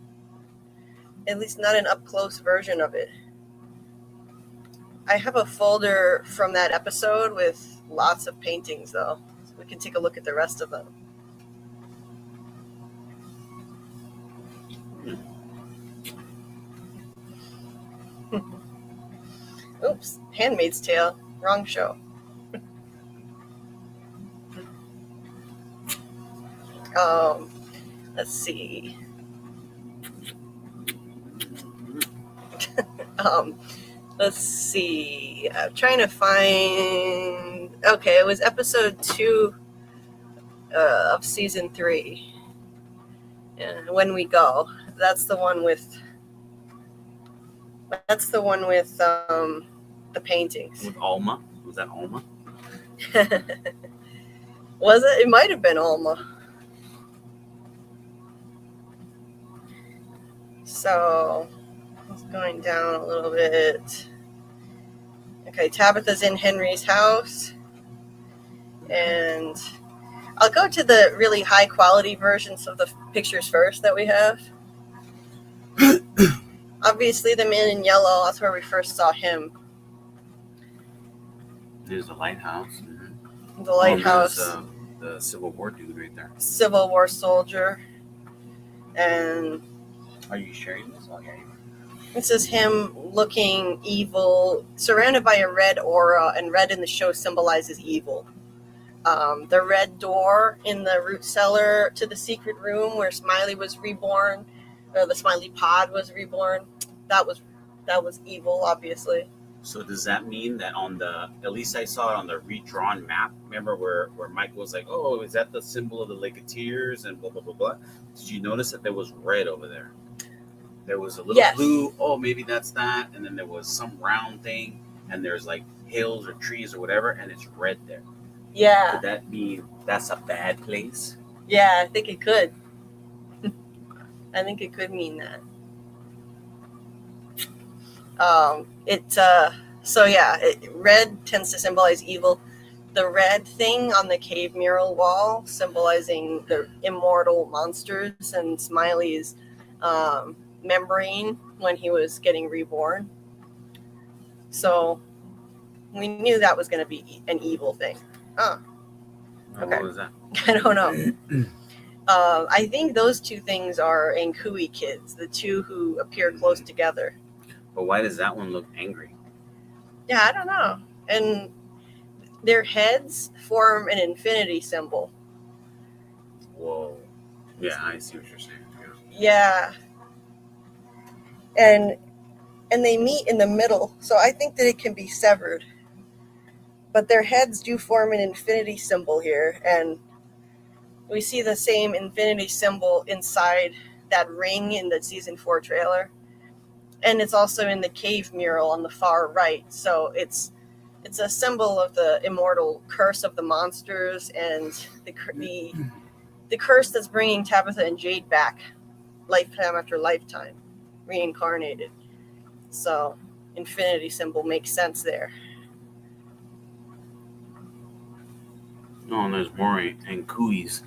At least not an up close version of it. I have a folder from that episode with lots of paintings, though. So we can take a look at the rest of them. Oops, Handmaid's Tale. Wrong show. Let's see. Let's see. I'm trying to find. Okay, it was episode 2 of season 3. When We Go. That's the one with. The paintings.
With Alma? Was that Alma?
Was it? It might have been Alma. So, it's going down a little bit. Okay, Tabitha's in Henry's house. And I'll go to the really high quality versions of the pictures first that we have. Obviously, the man in yellow, that's where we first saw him.
There's the lighthouse. Mm-hmm.
The lighthouse.
The Civil War dude right there.
Civil War soldier. And
are you sharing this? Oh, yeah.
This is him looking evil, surrounded by a red aura, and red in the show symbolizes evil. The red door in the root cellar to the secret room where Smiley was reborn, or the Smiley pod was reborn, that was evil, obviously.
So does that mean that at least I saw it on the redrawn map, remember where Michael was like, oh, is that the symbol of the Lake of Tears and blah, blah, blah, blah? Did you notice that there was red over there? There was a little blue, oh, maybe that's that. And then there was some round thing, and there's like hills or trees or whatever, and it's red there.
Yeah.
Could that mean that's a bad place?
Yeah, I think it could. I think it could mean that. Red tends to symbolize evil. The red thing on the cave mural wall symbolizing the immortal monsters and Smiley's membrane when he was getting reborn. So we knew that was going to be an evil thing. Okay.
What was that?
I don't know. I think those two things are Ankui kids, the two who appear close together.
But why does that one look angry?
Yeah, I don't know. And their heads form an infinity symbol.
Whoa. Yeah, I see what you're saying.
Yeah. And they meet in the middle, so I think that it can be severed. But their heads do form an infinity symbol here, and we see the same infinity symbol inside that ring in the season 4 trailer. And it's also in the cave mural on the far right. So it's a symbol of the immortal curse of the monsters and the curse that's bringing Tabitha and Jade back lifetime after lifetime, reincarnated. So infinity symbol makes sense there.
Oh, and there's more Ankuis.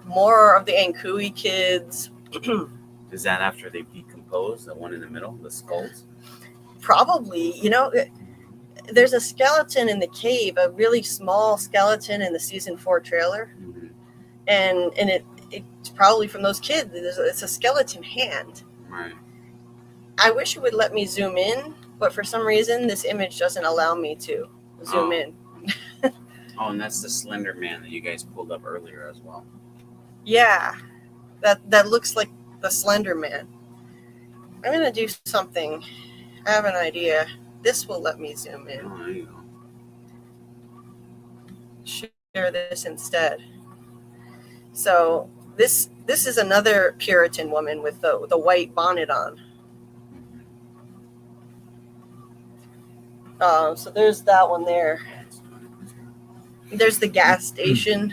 More of the Ankui kids.
Is that after they decompose? The one in the middle, the skulls?
Probably. There's a skeleton in the cave, a really small skeleton in the season 4 trailer. Mm-hmm. And it's probably from those kids. It's a skeleton hand.
Right.
I wish it would let me zoom in, but for some reason, this image doesn't allow me to zoom in.
Oh, and that's the Slender Man that you guys pulled up earlier as well.
Yeah, that looks like the Slender Man. I'm going to do something. I have an idea. This will let me zoom in.
Oh, there you go.
Share this instead. So this is another Puritan woman with the white bonnet on. So there's that one there. There's the gas station.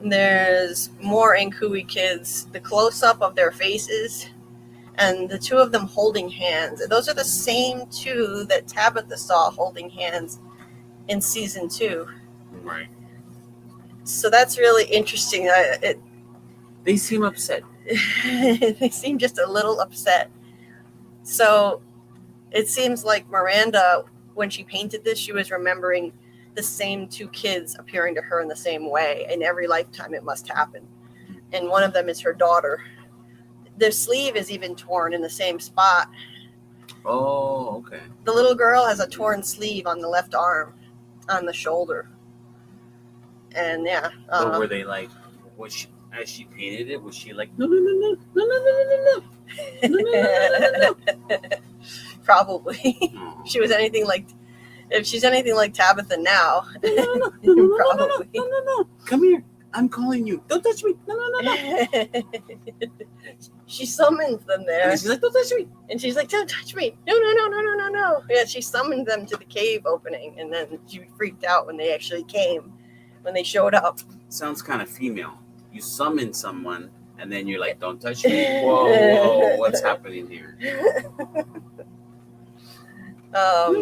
There's more Ankui kids. The close-up of their faces. And the two of them holding hands. Those are the same two that Tabitha saw holding hands in season 2.
Right.
So that's really interesting.
They seem upset.
They seem just a little upset. So it seems like Miranda, when she painted this, she was remembering the same two kids appearing to her in the same way. In every lifetime, it must happen. And one of them is her daughter. Their sleeve is even torn in the same spot.
Oh, okay.
The little girl has a torn sleeve on the left arm, on the shoulder. And yeah.
But were they like, as she painted it, was she like, no.
Probably. She was anything like, if she's anything like Tabitha now, probably.
No. Come here. I'm calling you. Don't touch me. No.
She summons them there.
And she's like, don't touch me.
And she's like, don't touch me. No. Yeah, she summoned them to the cave opening, and then she freaked out when they actually came, when they showed up.
Sounds kind of female. You summon someone, and then you're like, don't touch me. Whoa, what's happening here? No.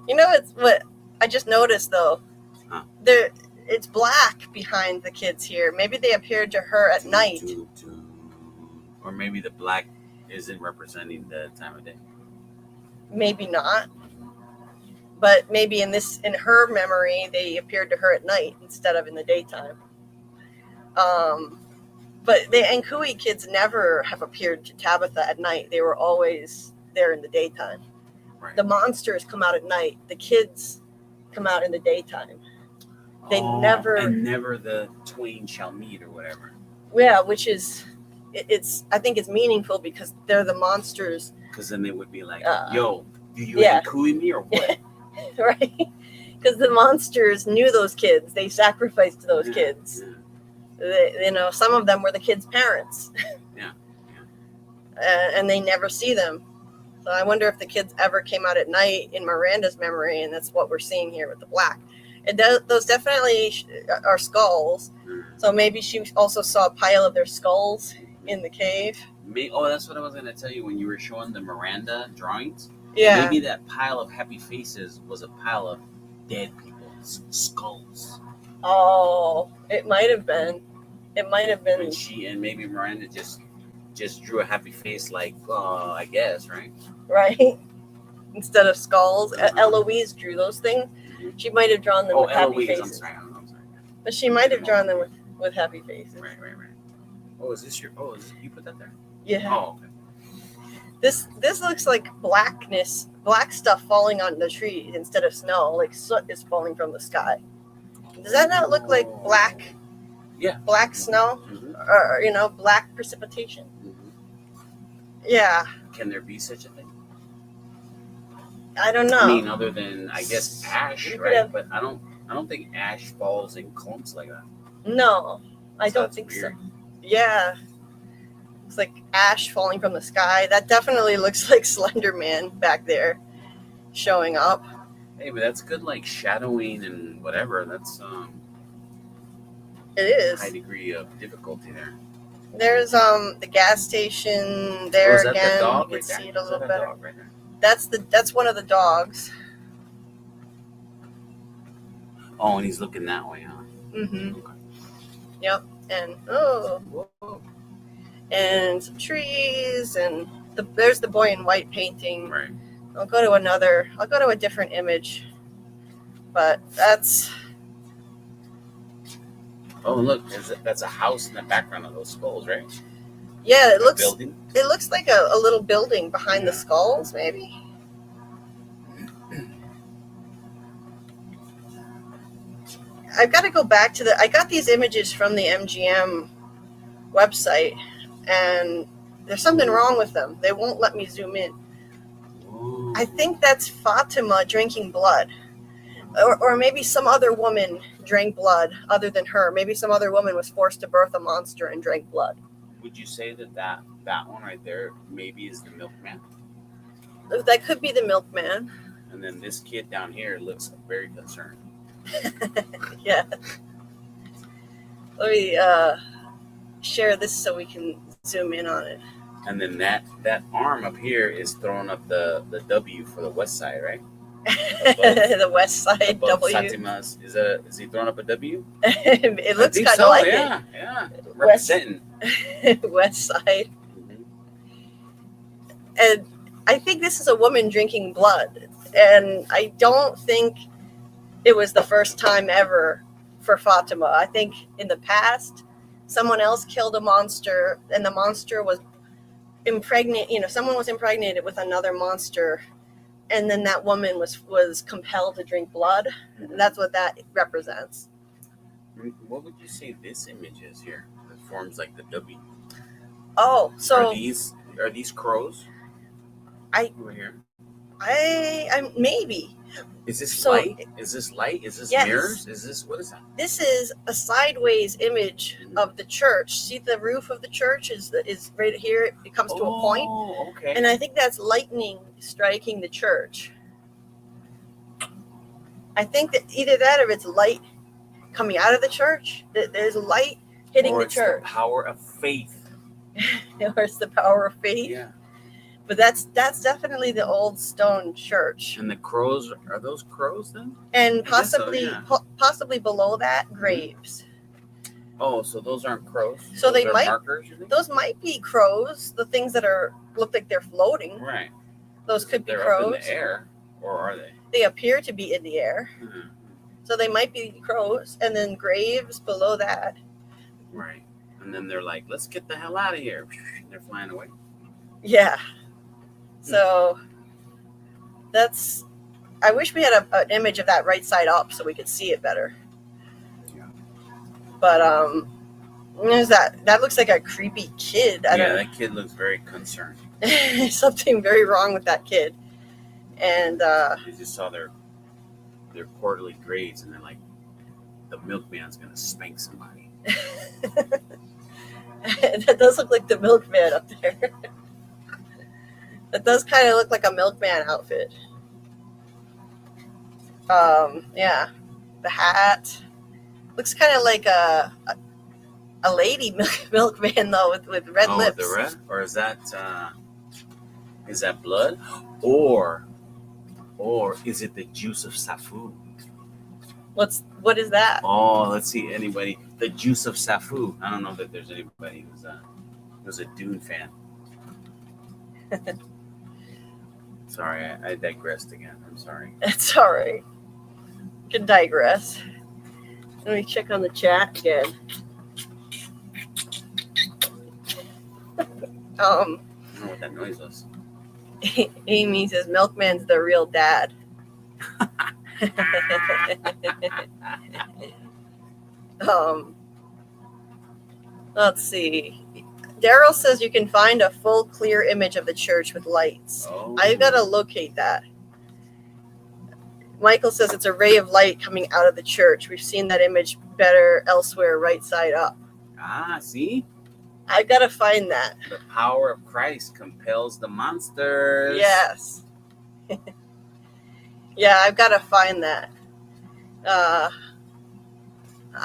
You know, it's what I just noticed though,
Huh.
it's black behind the kids here. Maybe they appeared to her at night.
Or maybe the black isn't representing the time of day.
Maybe not. But maybe in her memory, they appeared to her at night instead of in the daytime. But the Ankui kids never have appeared to Tabitha at night. They were always there in the daytime.
Right.
The monsters come out at night. The kids come out in the daytime. They never...
And never the twain shall meet or whatever.
Yeah, which is... I think it's meaningful because they're the monsters.
Because then they would be like, yo, do you Ankui me or what?
Right? Because the monsters knew those kids. They sacrificed those kids. Yeah. Some of them were the kids' parents.
Yeah.
And they never see them. So I wonder if the kids ever came out at night in Miranda's memory, and that's what we're seeing here with the black. Those definitely are skulls. So maybe she also saw a pile of their skulls in the cave.
That's what I was going to tell you when you were showing the Miranda drawings.
Yeah.
Maybe that pile of happy faces was a pile of dead people's skulls.
Oh, it might have been. It might have been.
And maybe Miranda just drew a happy face, like, I guess, right?
Right. Instead of skulls. Eloise drew those things. She might have drawn them with happy faces.
I'm sorry.
But she might have drawn them with happy faces.
Right. Oh, you put that there?
Yeah.
Oh, okay.
This looks like black stuff falling on the tree instead of snow, like soot is falling from the sky. Does that not look like black?
Yeah.
Black snow?
Mm-hmm.
Or, black precipitation?
Mm-hmm.
Yeah.
Can there be such a thing?
I don't know.
I mean, other than, I guess, ash, right? But I don't think ash falls in clumps like that.
No, I don't think so. Yeah. It's like ash falling from the sky. That definitely looks like Slender Man back there showing up.
Hey, but that's good, like shadowing and whatever. That's
it is
high degree of difficulty there.
There's the gas station there
is that
again.
The dog
You
right
can
there?
see it a little
Is that
better.
Dog right there?
That's one of the dogs.
Oh, and he's looking that way, huh?
Mm-hmm.
Okay.
Yep. And and some trees, and there's the boy in white painting.
Right.
I'll go to a different image, but that's.
Oh, look, that's a house in the background of those skulls, right?
Yeah, it looks.
Building.
It looks like a little building behind the skulls, maybe. I've got to go back to I got these images from the MGM website, and there's something wrong with them. They won't let me zoom in.
Ooh.
I think that's Fatima drinking blood. Or maybe some other woman drank blood other than her. Maybe some other woman was forced to birth a monster and drank blood.
Would you say that one right there maybe is the milkman?
That could be the milkman.
And then this kid down here looks very concerned.
Yeah. Let me share this so we can zoom in on it.
And then that arm up here is throwing up the W for the west side, right?
The west side
above
W.
Fatima's, is he throwing up a W?
It looks kind of
so,
like
yeah. Representing.
West side.
Mm-hmm.
And I think this is a woman drinking blood. And I don't think it was the first time ever for Fatima. I think in the past, someone else killed a monster, and the monster was impregnated. Someone was impregnated with another monster, and then that woman was compelled to drink blood. That's what that represents.
What would you say this image is here? It forms like the W.
Oh, so
are these crows? Over here.
I maybe.
Is this light? Is this light? Is this mirrors? Is this, what is that?
This is a sideways image of the church. See the roof of the church is right here. It comes to a point.
Oh, okay.
And I think that's lightning striking the church. I think that either that or it's light coming out of the church. There's light hitting the church.
The power of faith.
Or it's the power of faith.
Yeah.
But that's definitely the old stone church.
And the crows, are those crows then?
And
I guess so,
possibly
yeah.
possibly below that, graves.
Oh, so those aren't crows?
So
those
they
are
might-
markers, you think?
Those might be crows, the things that look like they're floating.
Right.
Those could be
They're
crows.
up in the air, or are they?
They appear to be in the air.
Hmm.
So they might be crows, and then graves below that.
Right. And then they're like, let's get the hell out of here. And they're flying away.
Yeah. So that's. I wish we had an image of that right side up so we could see it better.
Yeah.
But there's that. That looks like a creepy kid. I don't.
That kid looks very concerned.
Something very wrong with that kid. And
They just saw their quarterly grades, and they're like, the milkman's gonna spank somebody.
that does look like the milkman up there. That does kind of look like a milkman outfit. Yeah, the hat looks kind of like a lady milkman though, with red lips.
With the red, or is that blood, or is it the juice of Safu?
What is that?
Oh, let's see. Anybody? The juice of Safu. I don't know that there's anybody who's a Dune fan. Sorry, I digressed again. I'm sorry.
It's all right. You can digress. Let me check on the chat again.
I don't know what that noise was.
Amy says Milkman's the real dad. Let's see. Daryl says you can find a full clear image of the church with lights.
Oh.
I've got to locate that. Michael says it's a ray of light coming out of the church. We've seen that image better elsewhere, right side up.
Ah, see?
I've got to find that.
The power of Christ compels the monsters.
Yes. Yeah, I've got to find that. I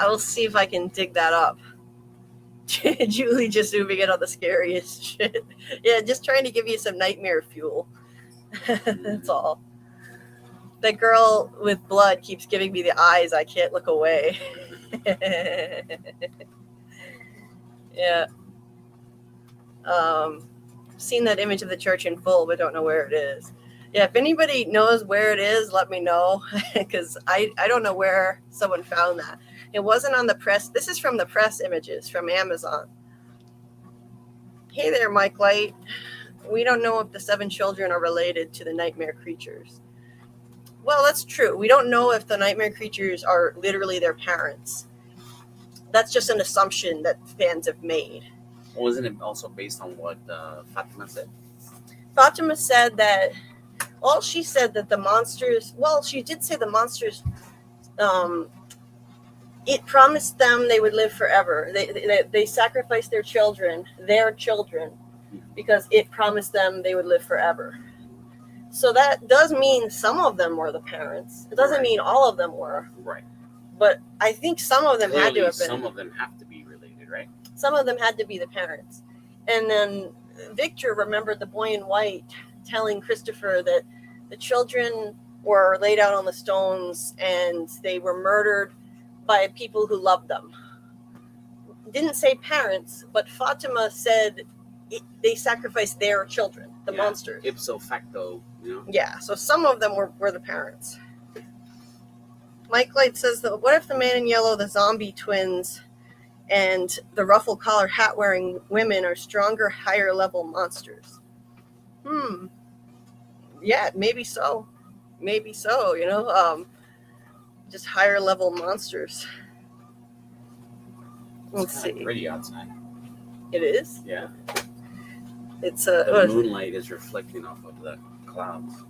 will see if I can dig that up. Julie just zooming in on the scariest shit. Yeah, just trying to give you some nightmare fuel. That's all. That girl with blood keeps giving me the eyes. I can't look away. Yeah. Seen that image of the church in full, but don't know where it is. Yeah, if anybody knows where it is, let me know, because I don't know where someone found that. It wasn't on the press. This is from the press images from Amazon. Hey there, Mike Light. We don't know if the 7 children are related to the nightmare creatures. Well, that's true. We don't know if the nightmare creatures are literally their parents. That's just an assumption that fans have made.
Wasn't it also based on what Fatima said?
Fatima said that, well, she said that the monsters, well, she did say the monsters, it promised them they would live forever. They sacrificed their children, because it promised them they would live forever. So that does mean some of them were the parents. It doesn't mean all of them were.
Right.
But I think some of them had to have been.
Some of them have to be related, right?
Some of them had to be the parents. And then Victor remembered the boy in white telling Christopher that the children were laid out on the stones and they were murdered by people who loved them. Didn't say parents, but Fatima said they sacrificed their children, the monsters.
Ipso facto, you know?
Yeah, so some of them were the parents. Mike Light says, that what if the man in yellow, the zombie twins, and the ruffle collar hat wearing women are stronger, higher level monsters? Yeah, maybe so. Maybe so, you know, just higher level monsters. Let's see.
Pretty outside.
It is?
Yeah.
It's
the moonlight is reflecting off of the clouds.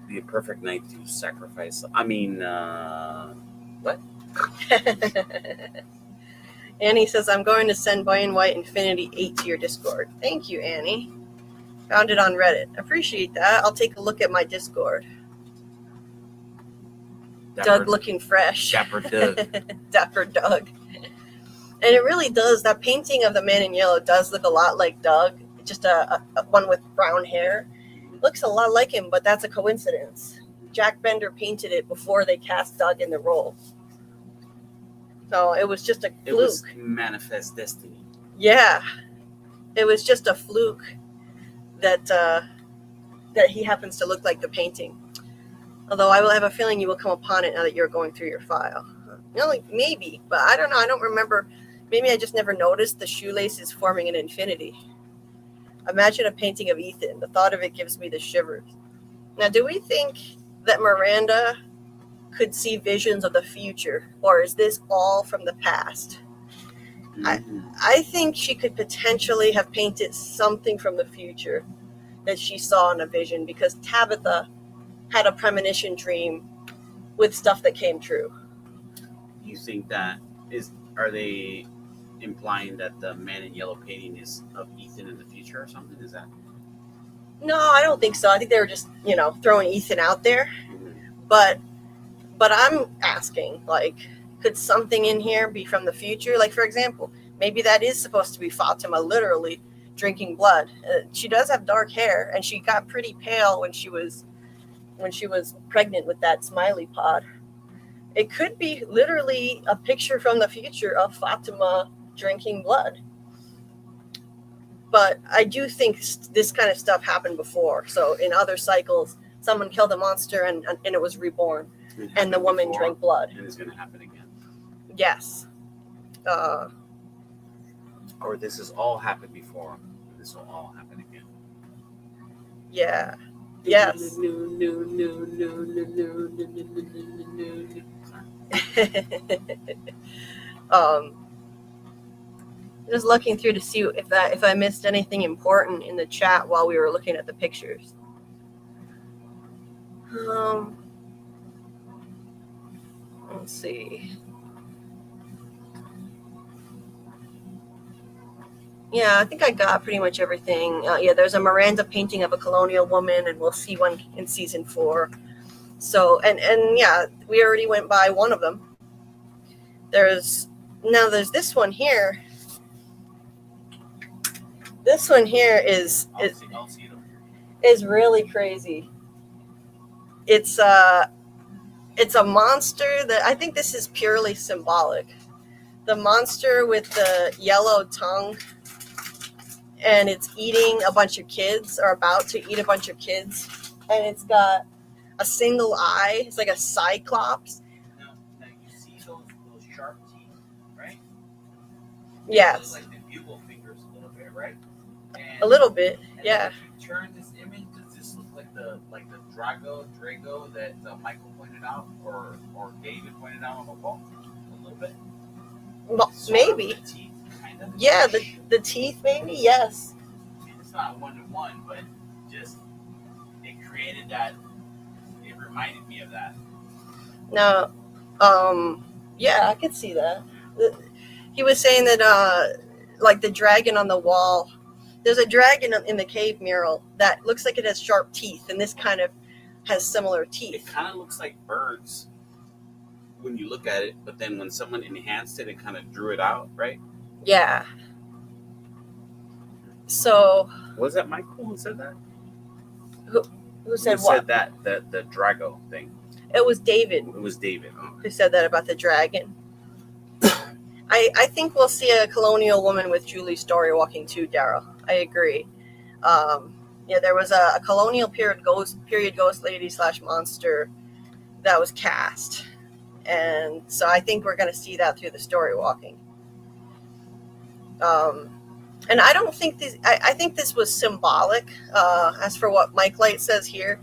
Be a perfect night to sacrifice. I mean, what?
Annie says, I'm going to send Boy in White Infinity 8 to your Discord. Thank you, Annie. Found it on Reddit. Appreciate that. I'll take a look at my Discord. Doug looking fresh.
Dapper Doug.
Dapper Doug. And it really does. That painting of the man in yellow does look a lot like Doug. just a one with brown hair. Looks a lot like him, but that's a coincidence. Jack Bender painted it before they cast Doug in the role. So it was just a fluke.
It was manifest destiny.
Yeah. It was just a fluke that that he happens to look like the painting. Although I will have a feeling you will come upon it now that you're going through your file. Maybe, but I don't know. I don't remember. Maybe I just never noticed the shoelaces forming an infinity. Imagine a painting of Ethan. The thought of it gives me the shivers. Now, do we think that Miranda could see visions of the future, or is this all from the past? I think she could potentially have painted something from the future that she saw in a vision, because Tabitha had a premonition dream with stuff that came true.
You think that are they implying that the man in yellow painting is of Ethan in the future or something? Is that?
No, I don't think so. I think they were just, throwing Ethan out there. But I'm asking, like, could something in here be from the future? Like, for example, maybe that is supposed to be Fatima literally drinking blood. She does have dark hair, and she got pretty pale when she was pregnant with that smiley pod. It could be literally a picture from the future of Fatima drinking blood. But I do think this kind of stuff happened before. So in other cycles, someone killed a monster and it was reborn, and the woman drank blood.
And it's going to happen again.
Yes.
Or this has all happened before. And this will all happen again.
Yeah. Yes. Just looking through to see if I missed anything important in the chat while we were looking at the pictures. Let's see. Yeah, I think I got pretty much everything. There's a Miranda painting of a colonial woman, and we'll see one in season 4. So, and yeah, we already went by one of them. There's this one here. This one here is really crazy. It's a monster that I think this is purely symbolic. The monster with the yellow tongue, and it's eating a bunch of kids, or about to eat a bunch of kids, and it's got a single eye. It's like a cyclops.
Now you see those sharp teeth, right?
Yes.
Like the bugle fingers a little bit, right?
A little bit, yeah.
If you turn this image, does this look like the Drago that Michael pointed out, or David pointed out on the wall a little bit?
Well, maybe.
The teeth, kind of.
Yeah, the teeth, maybe. Yes.
I mean, it's not 1-to-1, but just it created that. It reminded me of that.
Now, yeah, I could see that. He was saying that, like the dragon on the wall. There's a dragon in the cave mural that looks like it has sharp teeth, and this kind of has similar teeth.
It kind of looks like birds when you look at it, but then when someone enhanced it, it kind of drew it out, right?
Yeah. So.
Was that Michael who said that?
Who said
who
what?
Said that the Drago thing.
It was David.
It was David. Oh.
Who said that about the dragon. I think we'll see a colonial woman with Julie's story walking too, Daryl. I agree. There was a colonial period ghost lady / monster that was cast. And so I think we're going to see that through the story walking. And I don't think I think this was symbolic. As for what Mike Light says here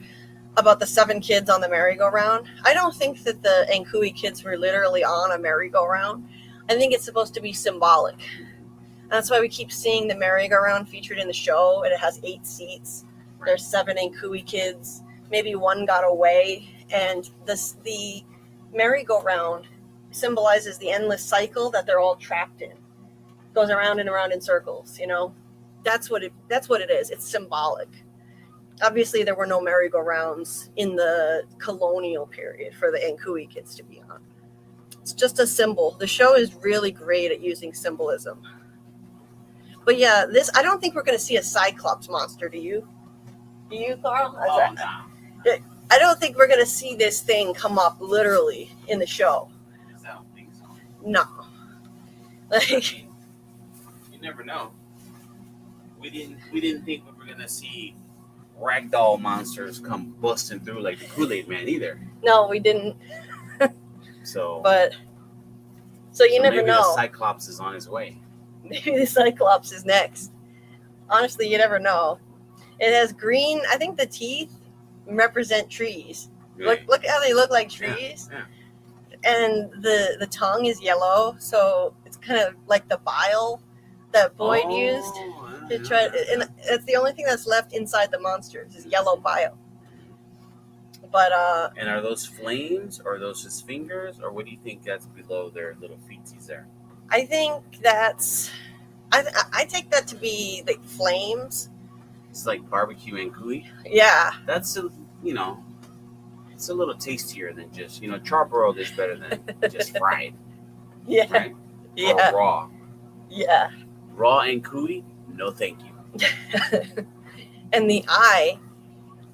about the 7 kids on the merry-go-round, I don't think that the Ankui kids were literally on a merry-go-round. I think it's supposed to be symbolic. And that's why we keep seeing the merry-go-round featured in the show, and it has 8 seats. There's 7 Ankui kids. Maybe 1 got away, and the merry-go-round symbolizes the endless cycle that they're all trapped in. It goes around and around in circles, That's what it is. It's symbolic. Obviously, there were no merry-go-rounds in the colonial period for the Ankui kids to be on. It's just a symbol. The show is really great at using symbolism. But yeah, this, I don't think we're going to see a Cyclops monster. Do you? Do you, Carl?
Oh, no.
I don't think we're going to see this thing come up literally in the show.
I don't think so.
No. Like,
You never know. We didn't think we were gonna see ragdoll monsters come busting through like the Kool-Aid Man either.
no, we didn't.
So,
So you never
maybe
know.
the Cyclops is on his way.
Maybe the Cyclops is next. Honestly, you never know. It has green. I think the teeth represent trees.
Right?
Look how they look like trees.
Yeah.
And the tongue is yellow, so it's kind of like the bile that Boyd used to try. And it's the only thing that's left inside the monsters is yellow bile. But
And are those flames, or are those his fingers, or what do you think that's below their little feetsies there?
I think that's. I take that to be like flames.
It's like barbecue and cooey.
Yeah.
That's it's a little tastier than just charbroiled is better than just fried,
Yeah.
right?
Yeah.
Or raw.
Yeah.
Raw and cooey, no thank you.
And the eye,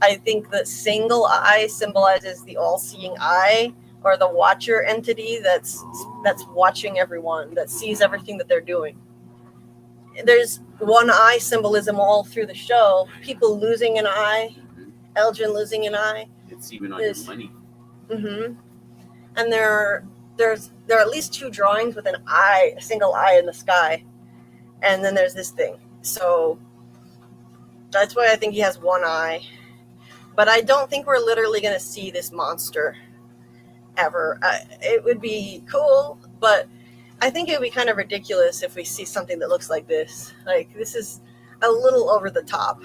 I think the single eye symbolizes the all-seeing eye, or the watcher entity that's watching everyone, that sees everything that they're doing. There's one eye symbolism all through the show. People losing an eye, Elgin losing an eye.
It's even on your money.
Mm-hmm. And there are at least 2 drawings with an eye, a single eye in the sky, and then there's this thing. So that's why I think he has one eye. But I don't think we're literally going to see this monster ever. It would be cool, but I think it would be kind of ridiculous if we see something that looks like this. Like, this is a little over the top.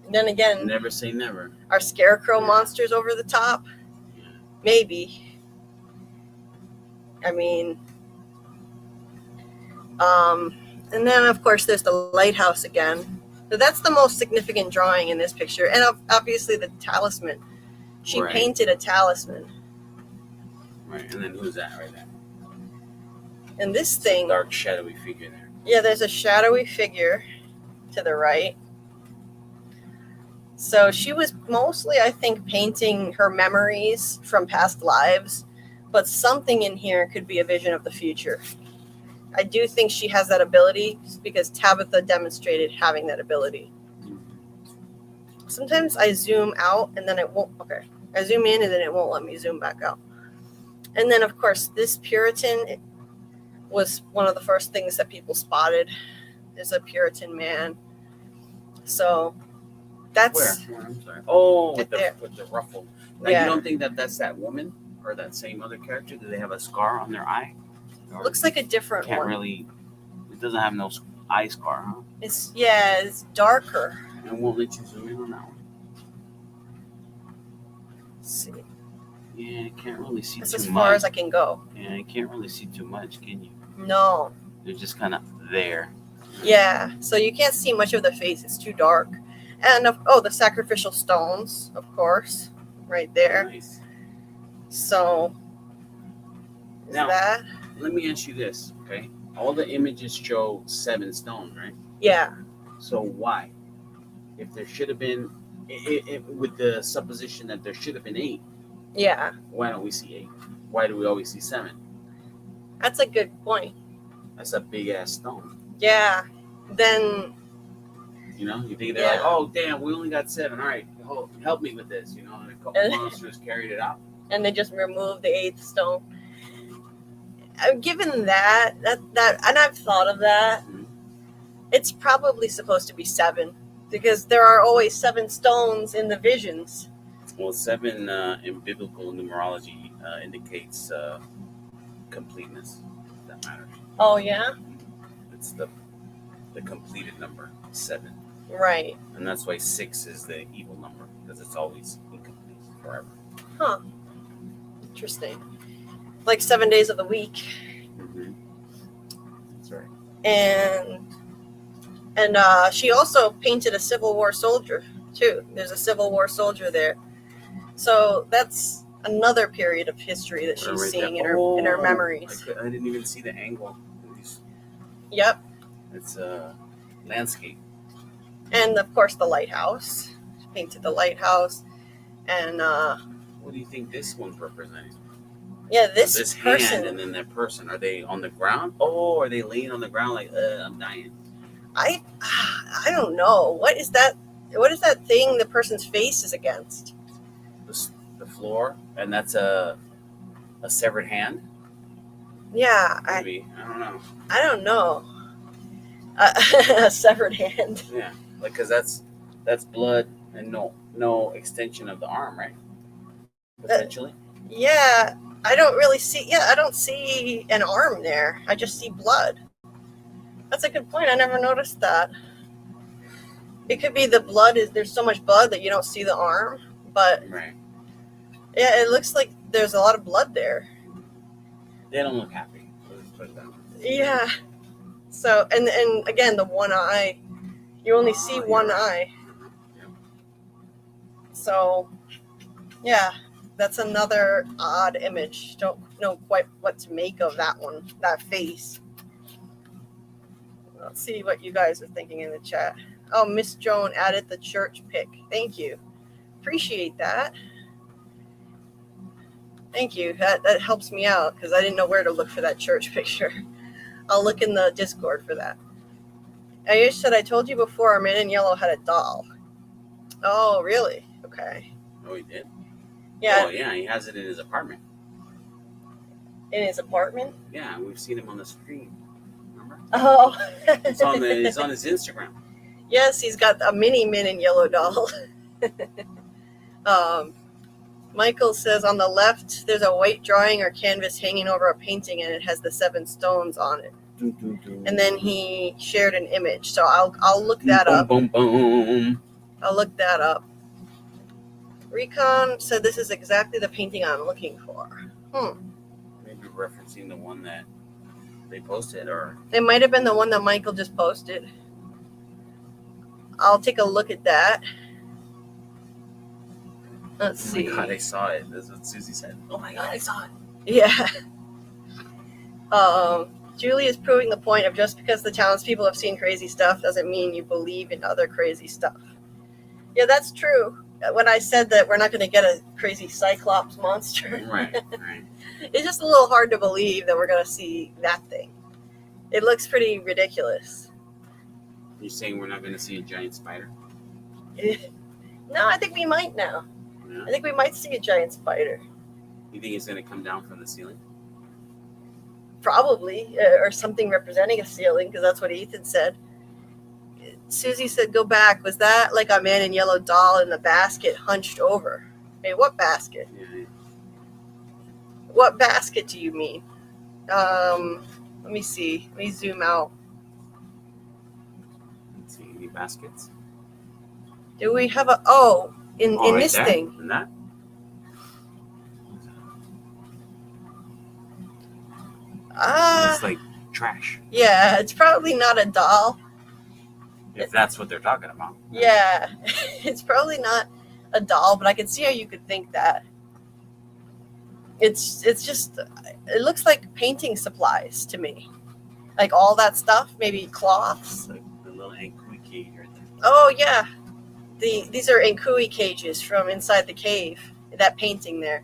And then again,
Never say never.
are Scarecrow monsters over the top? Maybe. I mean, and then of course there's the lighthouse again. So that's the most significant drawing in this picture. And obviously the talisman. She
Right.
painted a talisman.
Right, and then who's that right there?
And this thing,
Dark shadowy figure there.
yeah, there's a shadowy figure to the right. So she was mostly, I think, painting her memories from past lives, but something in here could be a vision of the future. I do think she has that ability because Tabitha demonstrated having that ability. Sometimes I zoom out and then it won't. Okay. I zoom in and then it won't let me zoom back out. And then, of course, this Puritan was one of the first things that people spotted. Is a Puritan man. So that's.
Where? I'm sorry. Oh,
Right there.
with the ruffle. Now,
Yeah.
you don't think that's that woman or that same other character? Do they have a scar on their eye? Or
Looks like a different
can't
one.
really. It doesn't have no eye scar, huh?
It's darker.
And won't let you zoom in on that one.
Let's see.
Yeah, I can't really see
That's
too
as
much.
far as I can go.
Yeah, I can't really see too much, can you?
No.
They're just kind of there.
Yeah. So you can't see much of the face. It's too dark. And the sacrificial stones, of course, right there.
Nice.
So is
Now-
that?
Let me ask you this, okay? All the images show 7 stones, right?
Yeah.
So why? If there should have been, with the supposition that there should have been 8,
Yeah.
why don't we see 8? Why do we always see 7?
That's a good point.
That's a big ass stone.
Yeah. Then
You think they're like,
Yeah.
oh damn, we only got 7. All right, help me with this. And a couple monsters carried it out.
and they just remove the 8th stone. Given that, and I've thought of that,
Mhm.
it's probably supposed to be 7 because there are always 7 stones in the visions.
Well, 7 in biblical numerology indicates completeness. If that matters.
Oh yeah,
It's the completed number, 7.
right.
And that's why 6 is the evil number, because it's always incomplete forever.
Huh. Interesting. Like 7 days of the week,
Mm-hmm. That's right.
and she also painted a Civil War soldier too. There's a Civil War soldier there, so that's another period of history that she's
Right
seeing
there.
in her memories.
I didn't even see the angle.
Yep.
It's a landscape.
And of course the lighthouse. Painted the lighthouse. And
what do you think this one's representing?
Yeah, this person.
Hand and then that person. Are they on the ground? Oh, are they laying on the ground like, I'm dying?
I don't know. What is that? What is that thing the person's face is against?
The floor, and that's a severed hand.
Yeah,
Maybe. I
don't know. A severed hand.
Yeah, like because that's blood and no extension of the arm, right? Potentially.
Yeah, I don't really see. Yeah, I don't see an arm there. I just see blood. That's a good point. I never noticed that. It could be the blood is there's so much blood that you don't see the arm, but
right.
Yeah, it looks like there's a lot of blood there.
They don't look happy. Let's put it that way.
Yeah. So and again the one eye, you only see one eye.
Yep.
So yeah, that's another odd image. Don't know quite what to make of that one, that face. Let's see what you guys are thinking in the chat. Oh, Miss Joan added the church pic. Thank you. Appreciate that. Thank you. That helps me out because I didn't know where to look for that church picture. I'll look in the Discord for that. Ayush said, I told you before our man in yellow had a doll. Oh, really? Okay.
Oh, he did?
Yeah.
Oh, yeah. He has it in his apartment.
In his apartment?
Yeah, we've seen him on the screen. Remember?
Oh.
It's on his Instagram.
Yes, he's got a mini man in yellow doll. Michael says on the left, there's a white drawing or canvas hanging over a painting and it has the 7 stones on it. And then he shared an image. So I'll look that up.
Boom, boom, boom.
I'll look that up. Recon said this is exactly the painting I'm looking for.
Maybe referencing the one that they posted, or
it might have been the one that Michael just posted. I'll take a look at that. Let's see.
Oh my God, I saw it. That's what Susie said. Oh my God, I saw it.
Yeah. Julie is proving the point of just because the townspeople have seen crazy stuff doesn't mean you believe in other crazy stuff. Yeah, that's true. When I said that we're not going to get a crazy Cyclops monster.
Right.
It's just a little hard to believe that we're going to see that thing. It looks pretty ridiculous.
You're saying we're not going to see a giant spider?
No, I think we might now.
Yeah.
I think we might see a giant spider.
You think it's going to come down from the ceiling?
Probably, or something representing a ceiling, because that's what Ethan said. Susie said, go back. Was that like a man in yellow doll in the basket hunched over? Hey, what basket?
Yeah.
What basket do you mean? Let me see. Let me zoom out.
Let's see, any baskets?
Do we have a... in
right
this
there?
thing.
In that? It's like trash.
Yeah, it's probably not a doll.
If that's what they're talking about.
Yeah, it's probably not a doll, but I can see how you could think that. It's just, it looks like painting supplies to me. Like all that stuff, maybe cloths.
Like the little Ankui cage right there.
Oh, yeah. These are Ankui cages from inside the cave. That painting there.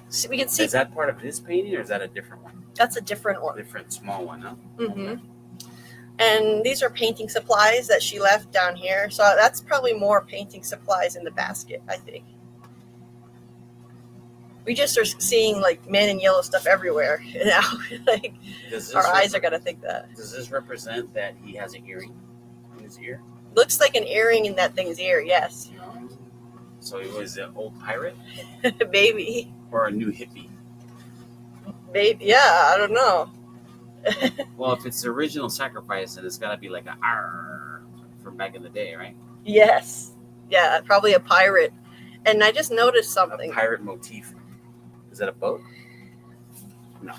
So we can see.
Is that part of his painting, or is that a different one?
That's a different one.
Different small one, huh?
Mm-hmm.
Okay.
And these are painting supplies that she left down here. So that's probably more painting supplies in the basket, I think. We just are seeing like man in yellow stuff everywhere now. Like our eyes are gonna think that.
Does this represent that he has an earring in his ear?
Looks like an earring in that thing's ear, yes.
So he was an old pirate?
Maybe.
Or a new hippie?
Maybe, yeah, I don't know.
Well, if it's the original sacrifice, then it's got to be like a arr from back in the day, right?
Yes. Yeah, probably a pirate. And I just noticed something.
A pirate motif. Is that a boat? No.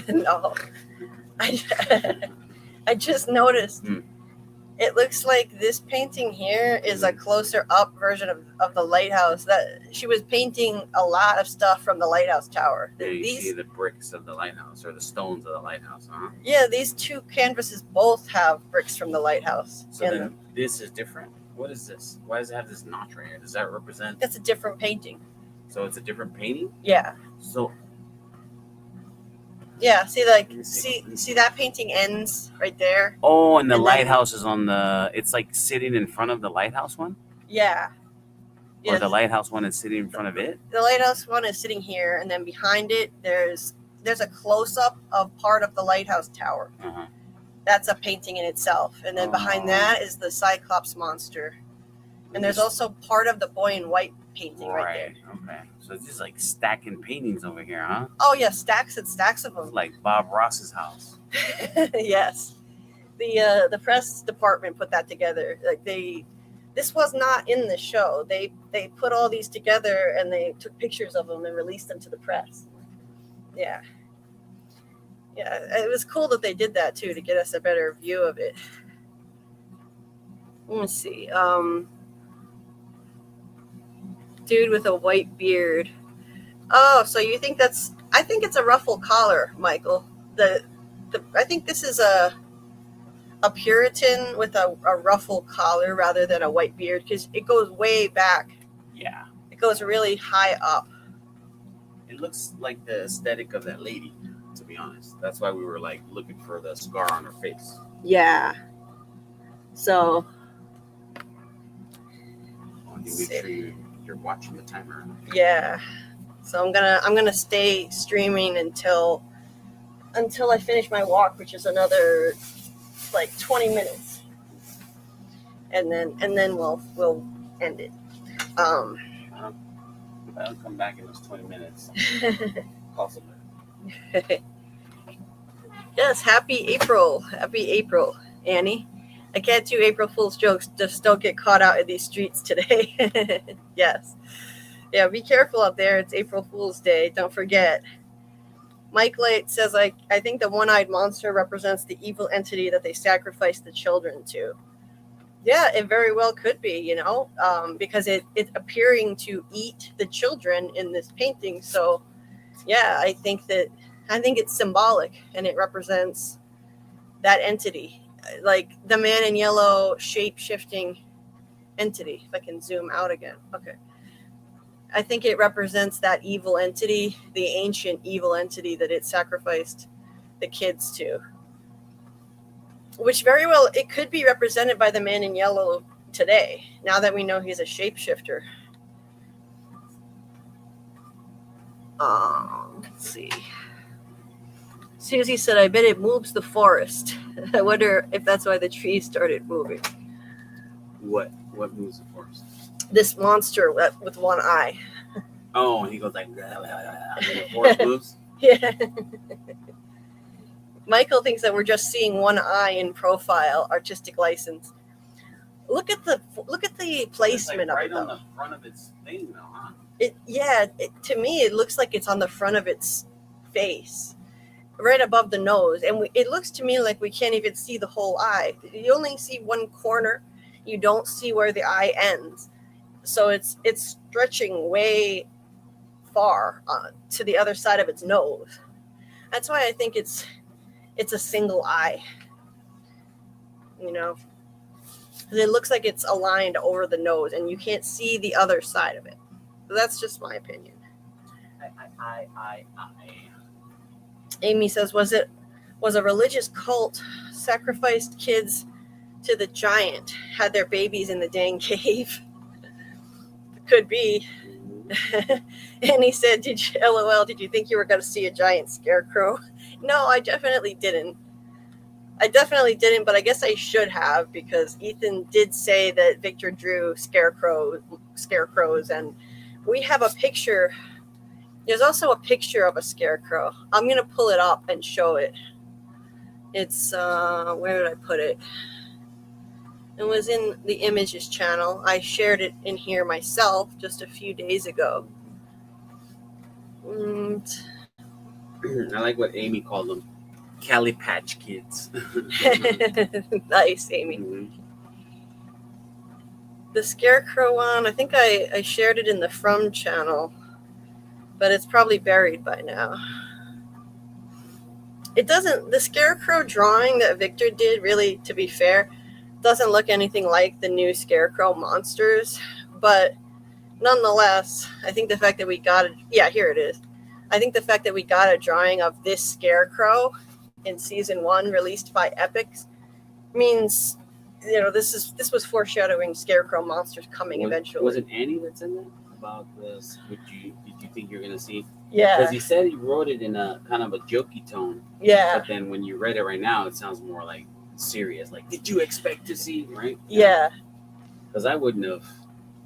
No. I just noticed It looks like this painting here is a closer up version of the lighthouse. That she was painting a lot of stuff from the lighthouse tower.
Yeah, you see the bricks of the lighthouse or the stones of the lighthouse, huh?
Yeah, these two canvases both have bricks from the lighthouse.
So then this is different. What is this? Why does it have this notch right here? Does that represent?
That's a different painting.
So it's a different painting?
Yeah.
So
yeah, see see that painting ends right there.
Oh, and the lighthouse is on the. It's like sitting in front of the lighthouse one.
Yeah.
Or the lighthouse one is sitting in front of it.
The lighthouse one is sitting here, and then behind it, there's a close up of part of the lighthouse tower.
Uh-huh.
That's a painting in itself, and then behind that is the Cyclops monster, and there's also part of the boy in white painting right there.
Okay. So it's just like stacking paintings over here, huh?
Oh yeah, stacks and stacks of them.
It's like Bob Ross's house.
Yes. The press department put that together. Like this was not in the show. They put all these together and they took pictures of them and released them to the press. Yeah. Yeah, it was cool that they did that too to get us a better view of it. Let me see. Dude with a white beard. Oh, so you think I think it's a ruffled collar, Michael. I think this is a Puritan with a ruffled collar rather than a white beard because it goes way back.
Yeah.
It goes really high up.
It looks like the aesthetic of that lady, to be honest. That's why we were like looking for the scar on her face.
Yeah. So.
Make sure you're watching the timer.
Yeah. So I'm gonna stay streaming until I finish my walk, which is another like 20 minutes, and then we'll end it. If
I don't come back in those 20 minutes, possibly.
Yes, happy April, Annie. I can't do April Fool's jokes. Just don't get caught out in these streets today. Yes. Yeah, be careful out there. It's April Fool's Day. Don't forget. Mike Light says, I think the one-eyed monster represents the evil entity that they sacrificed the children to. Yeah, it very well could be, because it's appearing to eat the children in this painting. So, yeah, I think it's symbolic and it represents that entity. Like the man in yellow shape-shifting entity. If I can zoom out again. Okay. I think it represents that evil entity, the ancient evil entity that it sacrificed the kids to. Which very well, it could be represented by the man in yellow today, now that we know he's a shapeshifter. Let's see. Susie said, I bet it moves the forest. I wonder if that's why the trees started moving.
What moves the forest?
This monster with one eye.
Oh, and he goes like, and the forest moves?
Yeah. Michael thinks that we're just seeing one eye in profile, artistic license. Look at the placement
like right
of it, though.
on the front of its thing, though, huh?
To me, it looks like it's on the front of its face, right above the nose. And it looks to me like we can't even see the whole eye. You only see one corner. You don't see where the eye ends. So it's stretching way far to the other side of its nose. That's why I think it's a single eye. Because it looks like it's aligned over the nose, and you can't see the other side of it. So that's just my opinion. Amy says, was a religious cult sacrificed kids to the giant, had their babies in the dang cave? Could be. And he said, LOL, did you think you were going to see a giant scarecrow? No, I definitely didn't. But I guess I should have, because Ethan did say that Victor drew scarecrows, and we have a picture. There's also a picture of a scarecrow. I'm going to pull it up and show it. It's, where did I put it? It was in the images channel. I shared it in here myself just a few days ago.
I like what Amy called them. Cali Patch Kids.
Nice, Amy.
Mm-hmm.
The Scarecrow one, I think I shared it in the From channel, but it's probably buried by now. It doesn't, the Scarecrow drawing that Victor did, really, to be fair, doesn't look anything like the new Scarecrow monsters, but nonetheless, I think the fact that we got it, yeah, here it is. I think the fact that we got a drawing of this Scarecrow in season 1 released by Epix means, you know, this was foreshadowing Scarecrow monsters coming eventually.
Was it Annie that's in there about this? Did you think you're gonna see?
Yeah.
Because he said he wrote it in a kind of a jokey tone.
Yeah.
But then when you read it right now, it sounds more like serious. Like, did you expect to see, right?
Yeah.
Because I wouldn't have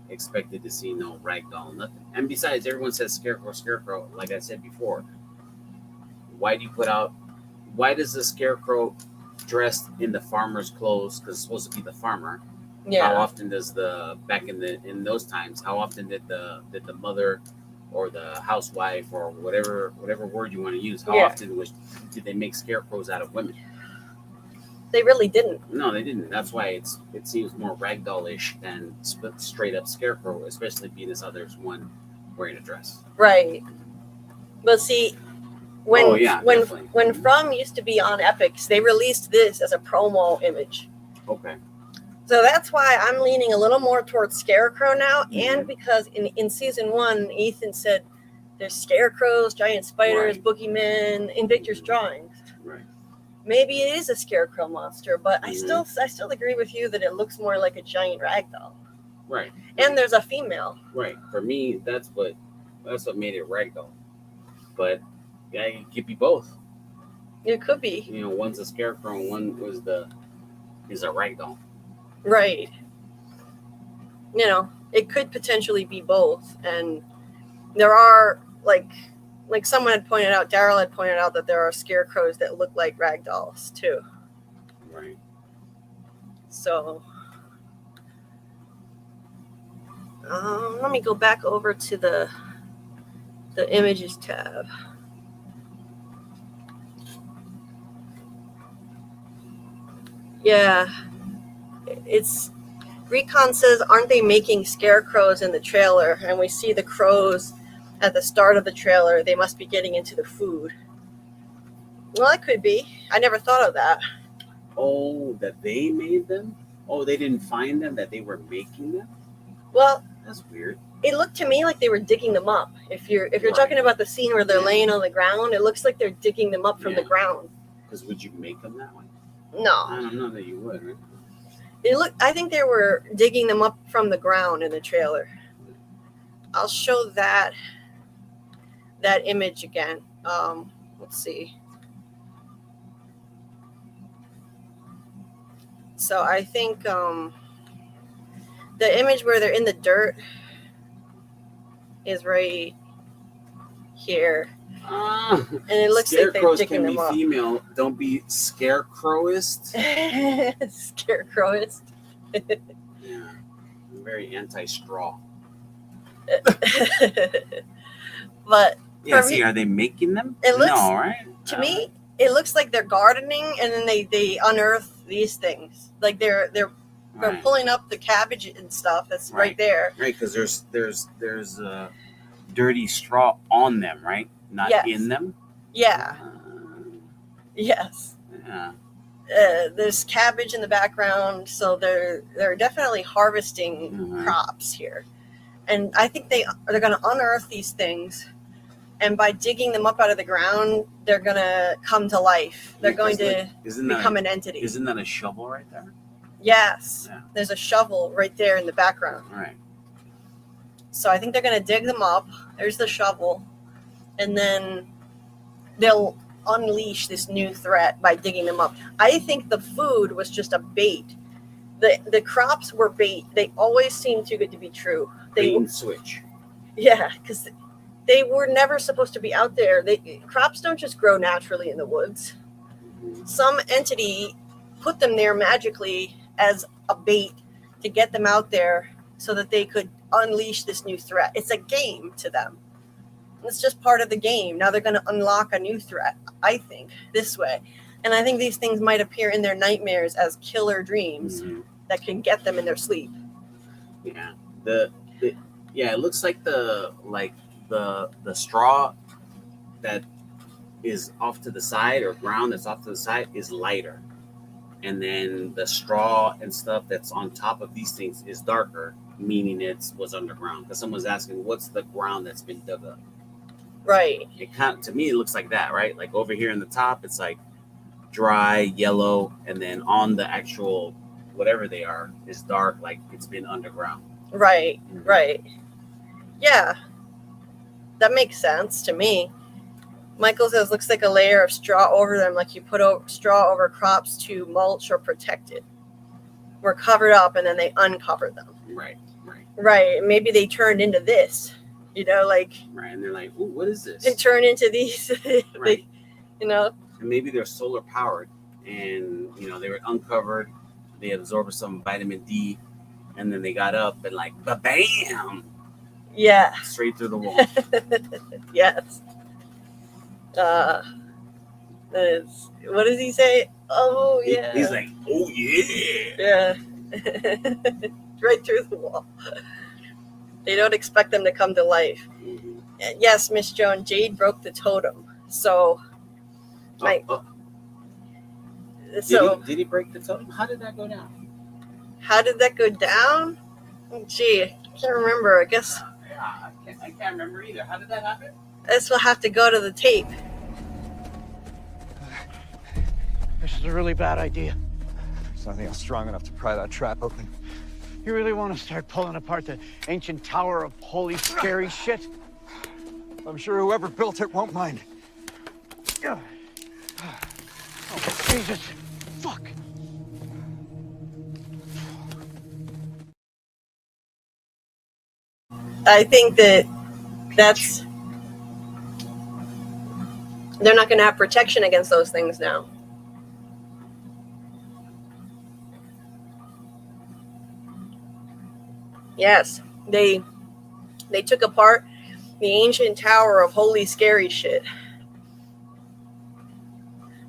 expected to see no ragdoll, nothing. And besides, everyone says Scarecrow. Like I said before, why does the Scarecrow dressed in the farmer's clothes, because it's supposed to be the farmer?
Yeah.
How often does in those times, how often did the mother or the housewife or whatever word you want to use, how often did they make scarecrows out of women?
They really didn't.
No, they didn't. That's why it seems more ragdoll-ish than straight up Scarecrow, especially being this other one wearing a dress.
Right. But see, when From used to be on Epix, they released this as a promo image.
Okay.
So that's why I'm leaning a little more towards Scarecrow now, and because in season 1, Ethan said there's scarecrows, giant spiders, boogeymen in Victor's drawings.
Right.
Maybe it is a Scarecrow monster, but I still agree with you that it looks more like a giant ragdoll.
Right.
And there's a female.
Right. For me, that's what made it ragdoll. But yeah, it could be both.
It could be.
You know, one's a Scarecrow and one is a ragdoll.
Right. You know, it could potentially be both. And there are, like someone had pointed out, Daryl had pointed out that there are scarecrows that look like ragdolls too.
Right.
So, let me go back over to the images tab. Yeah. Recon says, aren't they making scarecrows in the trailer? And we see the crows at the start of the trailer. They must be getting into the food. Well, that could be. I never thought of that.
Oh, that they made them? Oh, they didn't find them, that they were making them?
Well,
that's weird.
It looked to me like they were digging them up. If you're talking about the scene where they're laying on the ground, it looks like they're digging them up from the ground.
Because would you make them that way?
No.
I don't know that you would, right?
I think they were digging them up from the ground in the trailer. I'll show that image again. Let's see. So I think the image where they're in the dirt is right here. And it looks like they're digging them up.
Scarecrows can be female. Don't be scarecrowist.
Scarecrowist.
Yeah. I'm very anti-straw.
But
yeah, see, are they making them?
It looks,
no, right?
To me, it looks like they're gardening, and then they unearth these things. Like they're pulling up the cabbage and stuff that's right there.
Right, because there's dirty straw on them, right? Not in them.
Yeah. Yes.
Yeah.
There's cabbage in the background, so they're definitely harvesting crops here, and I think they're going to unearth these things, and by digging them up out of the ground, they're going to come to life. They're going to become an entity.
Isn't that a shovel right there?
Yes. Yeah. There's a shovel right there in the background.
All right.
So I think they're going to dig them up. There's the shovel, and then they'll unleash this new threat by digging them up. I think the food was just a bait. The crops were bait. They always seem too good to be true.
Bait and switch.
Yeah, because they were never supposed to be out there. Crops don't just grow naturally in the woods. Some entity put them there magically as a bait to get them out there so that they could unleash this new threat. It's a game to them. It's just part of the game. Now they're going to unlock a new threat, I think, this way. And I think these things might appear in their nightmares as killer dreams that can get them in their sleep.
Yeah. Yeah, it looks like the straw that is off to the side, or ground that's off to the side, is lighter. And then the straw and stuff that's on top of these things is darker, meaning it was underground. Because someone's asking, what's the ground that's been dug up?
Right.
It kind of, to me, it looks like that, right? Like over here in the top, it's like dry yellow, and then on the actual whatever they are is dark, like it's been underground.
Right. Right. Yeah, that makes sense to me. Michael says, looks like a layer of straw over them, like you put straw over crops to mulch or protect it. We're covered up, and then they uncovered them.
Right.
Right. Maybe they turned into this, like.
Right, and they're like, ooh, what is this?
And turn into these,
right.
And
maybe they're solar powered, and, they were uncovered, they absorbed some vitamin D, and then they got up and like, bam!
Yeah.
Straight through the wall.
Yes. What does he say? Oh, yeah.
He's like, oh, yeah.
Yeah. Right through the wall. They don't expect them to come to life.
Mm-hmm.
Yes, Miss Joan, Jade broke the totem. So,
Did he break the totem? How did that go down?
How did that go down? Gee, I can't remember. I guess.
I can't remember either. How did that happen?
I guess we'll have to go to the tape.
This is a really bad idea. There's nothing else strong enough to pry that trap open. You really want to start pulling apart the ancient tower of holy scary shit? I'm sure whoever built it won't mind. Oh, Jesus. Fuck.
I think that's they're not going to have protection against those things now. Yes, they took apart the ancient tower of holy scary shit.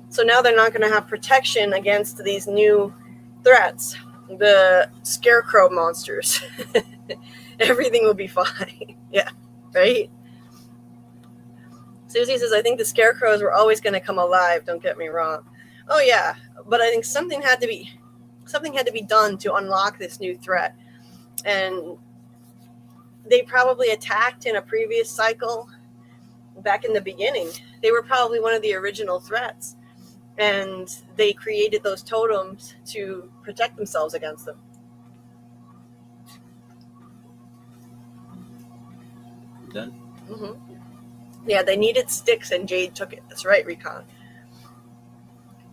So now they're not going to have protection against these new threats, the Scarecrow monsters. Everything will be fine. Yeah, right? Susie says, I think the Scarecrows were always going to come alive, don't get me wrong. Oh, yeah, but I think something had to be done to unlock this new threat. And they probably attacked in a previous cycle back in the beginning. They were probably one of the original threats. And they created those totems to protect themselves against them.
Done?
Mm-hmm. Yeah, they needed sticks and Jade took it. That's right, Recon.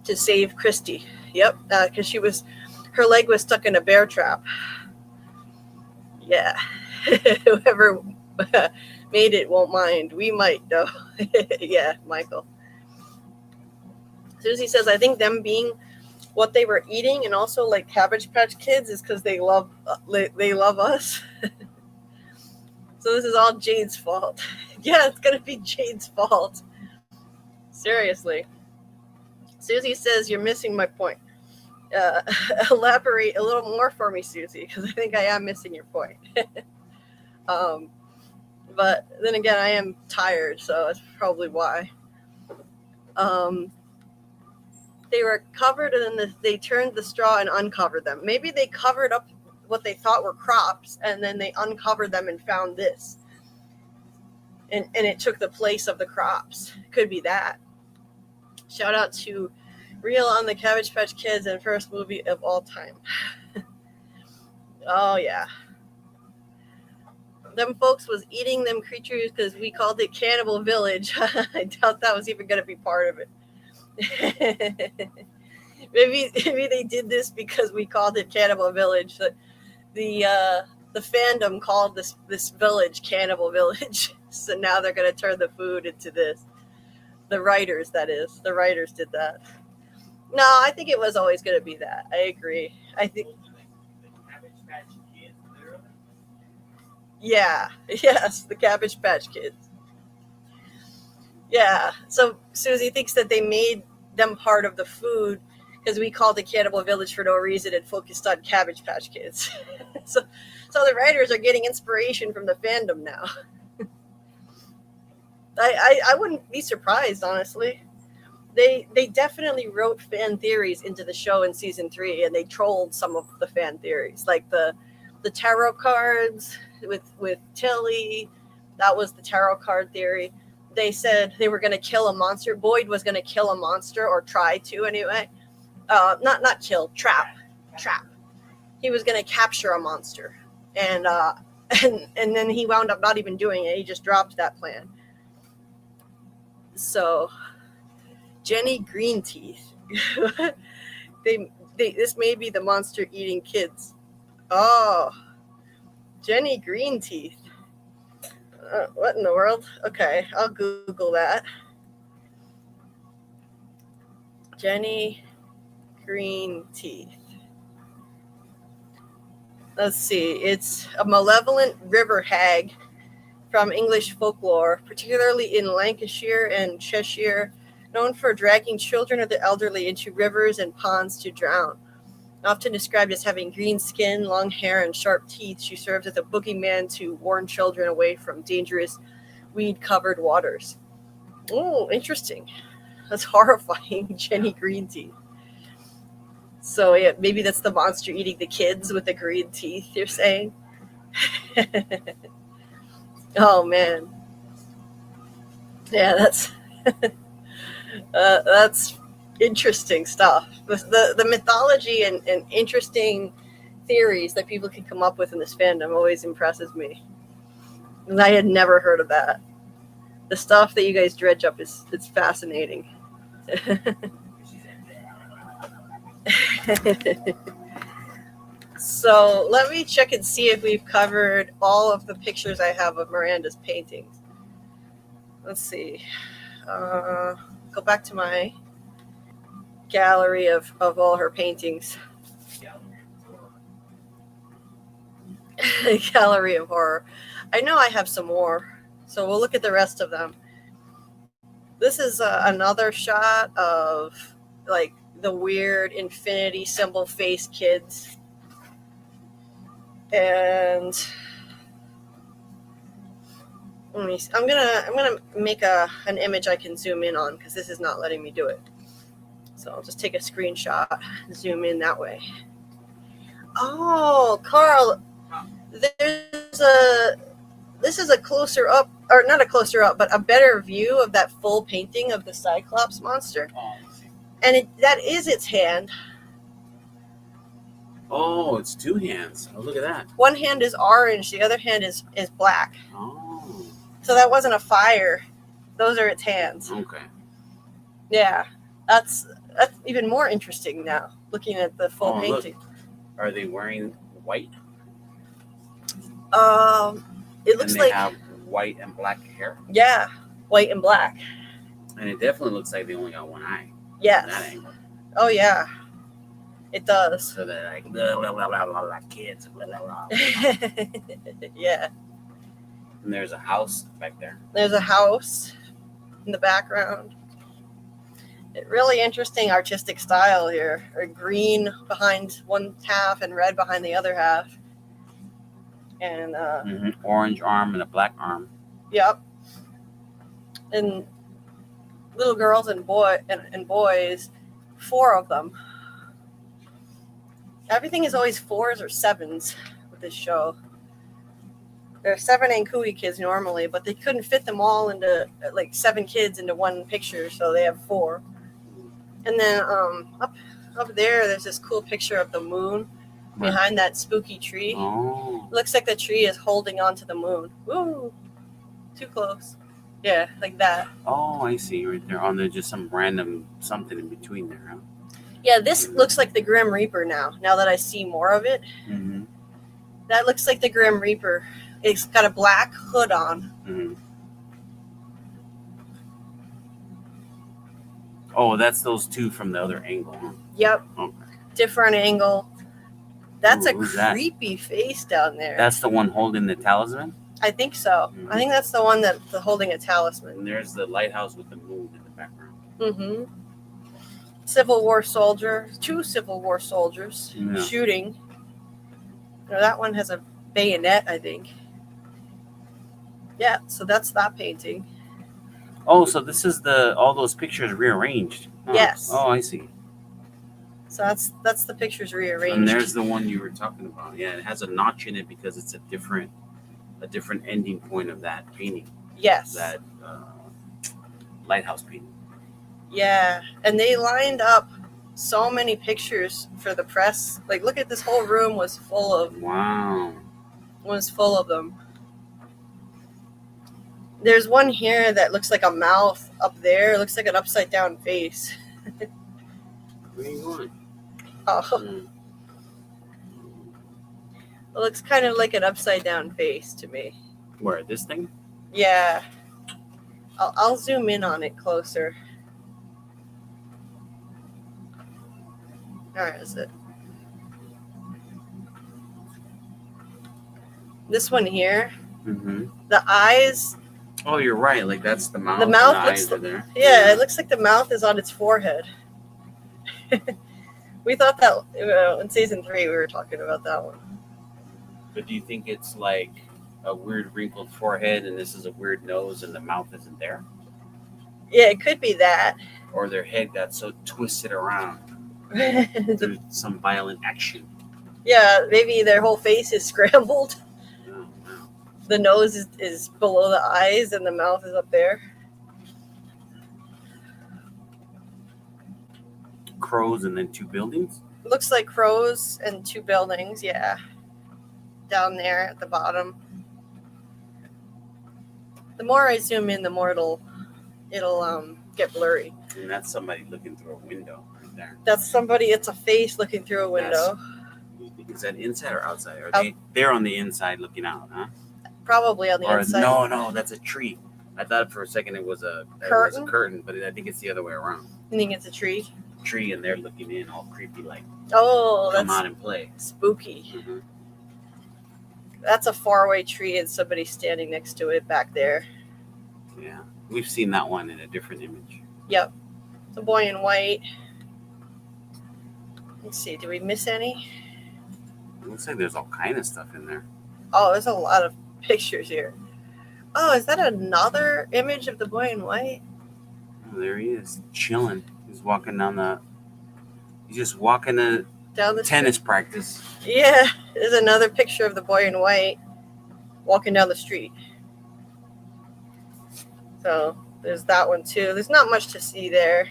To save Christy. Yep, because her leg was stuck in a bear trap. Yeah. Whoever made it won't mind. We might, though. Yeah, Michael. Susie says, I think them being what they were eating and also like Cabbage Patch Kids is because they love us. So this is all Jade's fault. Yeah, it's going to be Jade's fault. Seriously. Susie says, you're missing my point. Elaborate a little more for me, Susie, because I think I am missing your point. But then again, I am tired, so that's probably why. They were covered, and then they turned the straw and uncovered them. Maybe they covered up what they thought were crops, and then they uncovered them and found this. And it took the place of the crops. Could be that. Shout out to Real on the Cabbage Patch Kids and first movie of all time. Oh, yeah. Them folks was eating them creatures because we called it Cannibal Village. I doubt that was even going to be part of it. maybe they did this because we called it Cannibal Village. The fandom called this village Cannibal Village. So now they're going to turn the food into this. The writers, that is. The writers did that. No, I think it was always going to be that. I agree. I think. Yeah. Yes, the Cabbage Patch Kids. Yeah. So Susie thinks that they made them part of the food because we called it Cannibal Village for no reason and focused on Cabbage Patch Kids. so the writers are getting inspiration from the fandom now. I wouldn't be surprised, honestly. They definitely wrote fan theories into the show in season 3, and they trolled some of the fan theories, like the tarot cards with Tilly. That was the tarot card theory. They said they were going to kill a monster. Boyd was going to kill a monster, or try to anyway. Not kill, trap. He was going to capture a monster, and then he wound up not even doing it. He just dropped that plan. So, Jenny Greenteeth. This may be the monster eating kids. Oh, Jenny Greenteeth. What in the world? Okay, I'll Google that. Jenny Greenteeth. Let's see. It's a malevolent river hag from English folklore, particularly in Lancashire and Cheshire, known for dragging children or the elderly into rivers and ponds to drown. Often described as having green skin, long hair, and sharp teeth, she serves as a boogeyman to warn children away from dangerous weed-covered waters. Oh, interesting. That's horrifying, Jenny Greenteeth. So yeah, maybe that's the monster eating the kids with the green teeth, you're saying? Oh, man. Yeah, that's interesting stuff. The mythology and interesting theories that people can come up with in this fandom always impresses me. And I had never heard of that. The stuff that you guys dredge up it's fascinating. So let me check and see if we've covered all of the pictures I have of Miranda's paintings. Let's see. Go back to my gallery of all her paintings. Gallery of horror. I know I have some more, so we'll look at the rest of them. This is another shot of like the weird infinity symbol face kids. And I'm gonna make an image I can zoom in on, because this is not letting me do it. So I'll just take a screenshot, zoom in that way. Oh, Karl, this is a closer up, or not a closer up, but a better view of that full painting of the Cyclops monster. And that is its hand.
Oh, it's two hands. Oh, look at that.
One hand is orange, the other hand is black.
Oh.
So that wasn't a fire. Those are its hands.
Okay.
Yeah. That's even more interesting now, looking at the full painting.
Look. Are they wearing white?
It looks like
they have white and black hair.
Yeah, white and black.
And it definitely looks like they only got one eye.
Yes.
That angle.
Oh yeah, it does.
So they're like blah, blah, blah, blah, blah, blah, kids. Blah, blah, blah.
Yeah.
And there's a house back there.
There's a house in the background. Really interesting artistic style here. Or green behind one half and red behind the other half. And
orange arm and a black arm.
Yep. And little girls and boys, 4 of them. Everything is always 4s or 7s with this show. There are 7 Ankui kids normally, but they couldn't fit them all into, like 7 kids into one picture, so they have 4. And then up there, there's this cool picture of the moon behind that spooky tree.
Oh.
Looks like the tree is holding onto the moon. Woo! Too close. Yeah, like that.
Oh, I see right there. Oh, there's just some random something in between there, huh?
Yeah, this looks like the Grim Reaper now that I see more of it.
Mm-hmm.
That looks like the Grim Reaper. It's got a black hood on.
Mm-hmm. Oh, that's those 2 from the other angle, huh?
Yep.
Okay.
Different angle. That's
Ooh,
a creepy face down there.
That's the one holding the talisman?
I think so.
Mm-hmm.
I think that's the one that's holding a talisman.
And there's the lighthouse with the moon in the background.
Mm-hmm. Civil War soldier, 2 Civil War soldiers shooting. That one has a bayonet, I think. Yeah, so that's that painting.
Oh, so this is all those pictures rearranged. Huh.
Yes.
Oh, I see.
So that's the pictures rearranged.
And there's the one you were talking about. Yeah, it has a notch in it because it's a different ending point of that painting.
Yes.
That lighthouse painting.
Yeah, and they lined up so many pictures for the press. Like, look at this whole room was full of.
Wow.
Was full of them. There's one here that looks like a mouth up there. It looks like an upside down face.
Where are you going?
Oh. It looks kind of like an upside down face to me.
Where, this thing?
Yeah. I'll zoom in on it closer. Where is it? This one here.
Mm-hmm.
The eyes.
Oh, you're right. Like, that's the mouth.
The mouth
and the
looks.
eyes are there.
Yeah, it looks like the mouth is on its forehead. We thought that in season 3 we were talking about that one.
But do you think it's like a weird wrinkled forehead and this is a weird nose and the mouth isn't there?
Yeah, it could be that.
Or their head got so twisted around through some violent action.
Yeah, maybe their whole face is scrambled.
Oh, wow.
The nose is below the eyes and the mouth is up there.
Crows and then 2 buildings?
Looks like crows and 2 buildings, yeah. Down there at the bottom. The more I zoom in, the more it'll get blurry.
And that's somebody looking through a window right there.
That's somebody, it's a face looking through a window.
Is that inside or outside? Are they're on the inside looking out, huh?
Probably on the inside.
No, that's a tree. I thought for a second it was a curtain, but I think it's the other way around.
You think it's a tree?
Tree, and they're looking in all creepy like,
oh,
come
that's
out and play.
Spooky.
Mm-hmm.
That's a faraway tree and somebody standing next to it back there.
Yeah, we've seen that one in a different image.
Yep. The boy in white. Let's see, did we miss any?
It looks like there's all kind of stuff in there.
Oh, there's a lot of pictures here. Oh, is that another image of the boy in white?
Oh, there he is, chilling. He's walking down he's just walking
down the
tennis practice.
Yeah, there's another picture of the boy in white walking down the street. So there's that one too. There's not much to see there.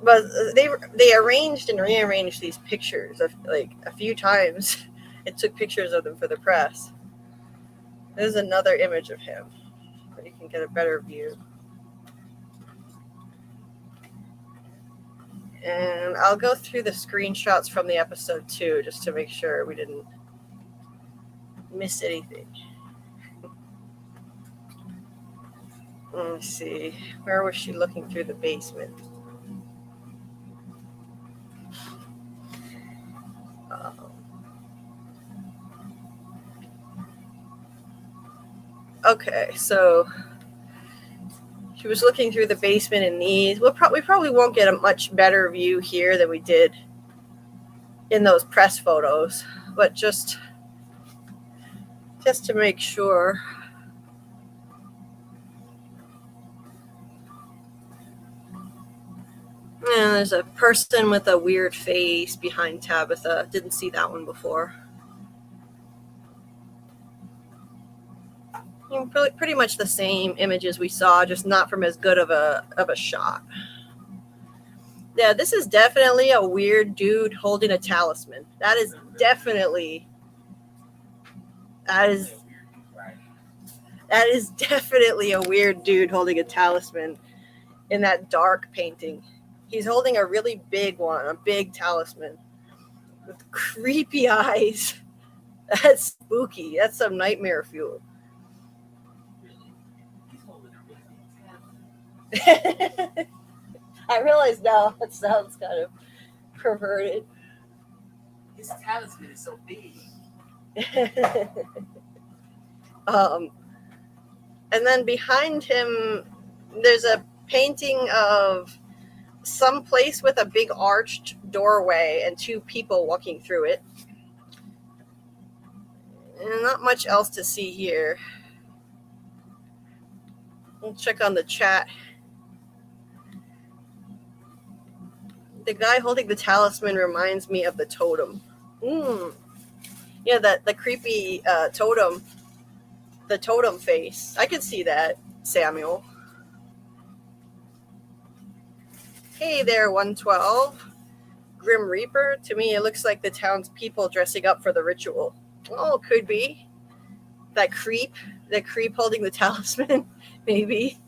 But they arranged and rearranged these pictures like a few times. It took pictures of them for the press. There's another image of him, so you can get a better view. And I'll go through the screenshots from the episode too, just to make sure we didn't miss anything. Let me see. Where was she looking through the basement? Okay, so she was looking through the basement in these. We probably won't get a much better view here than we did in those press photos, but just to make sure. And there's a person with a weird face behind Tabitha. Didn't see that one before. Pretty much the same images we saw, just not from as good of a shot. Yeah, this is definitely a weird dude holding a talisman. That is definitely a weird dude holding a talisman in that dark painting. He's holding a really big one, a big talisman with creepy eyes. That's spooky. That's some nightmare fuel. I realize now that sounds kind of perverted.
His talisman is so big.
And then behind him, there's a painting of some place with a big arched doorway and 2 people walking through it. And not much else to see here. We'll check on the chat. The guy holding the talisman reminds me of the totem. Yeah, the creepy totem. The totem face. I could see that, Samuel. Hey there, 112. Grim Reaper. To me, it looks like the town's people dressing up for the ritual. Oh, could be. That creep holding the talisman, maybe.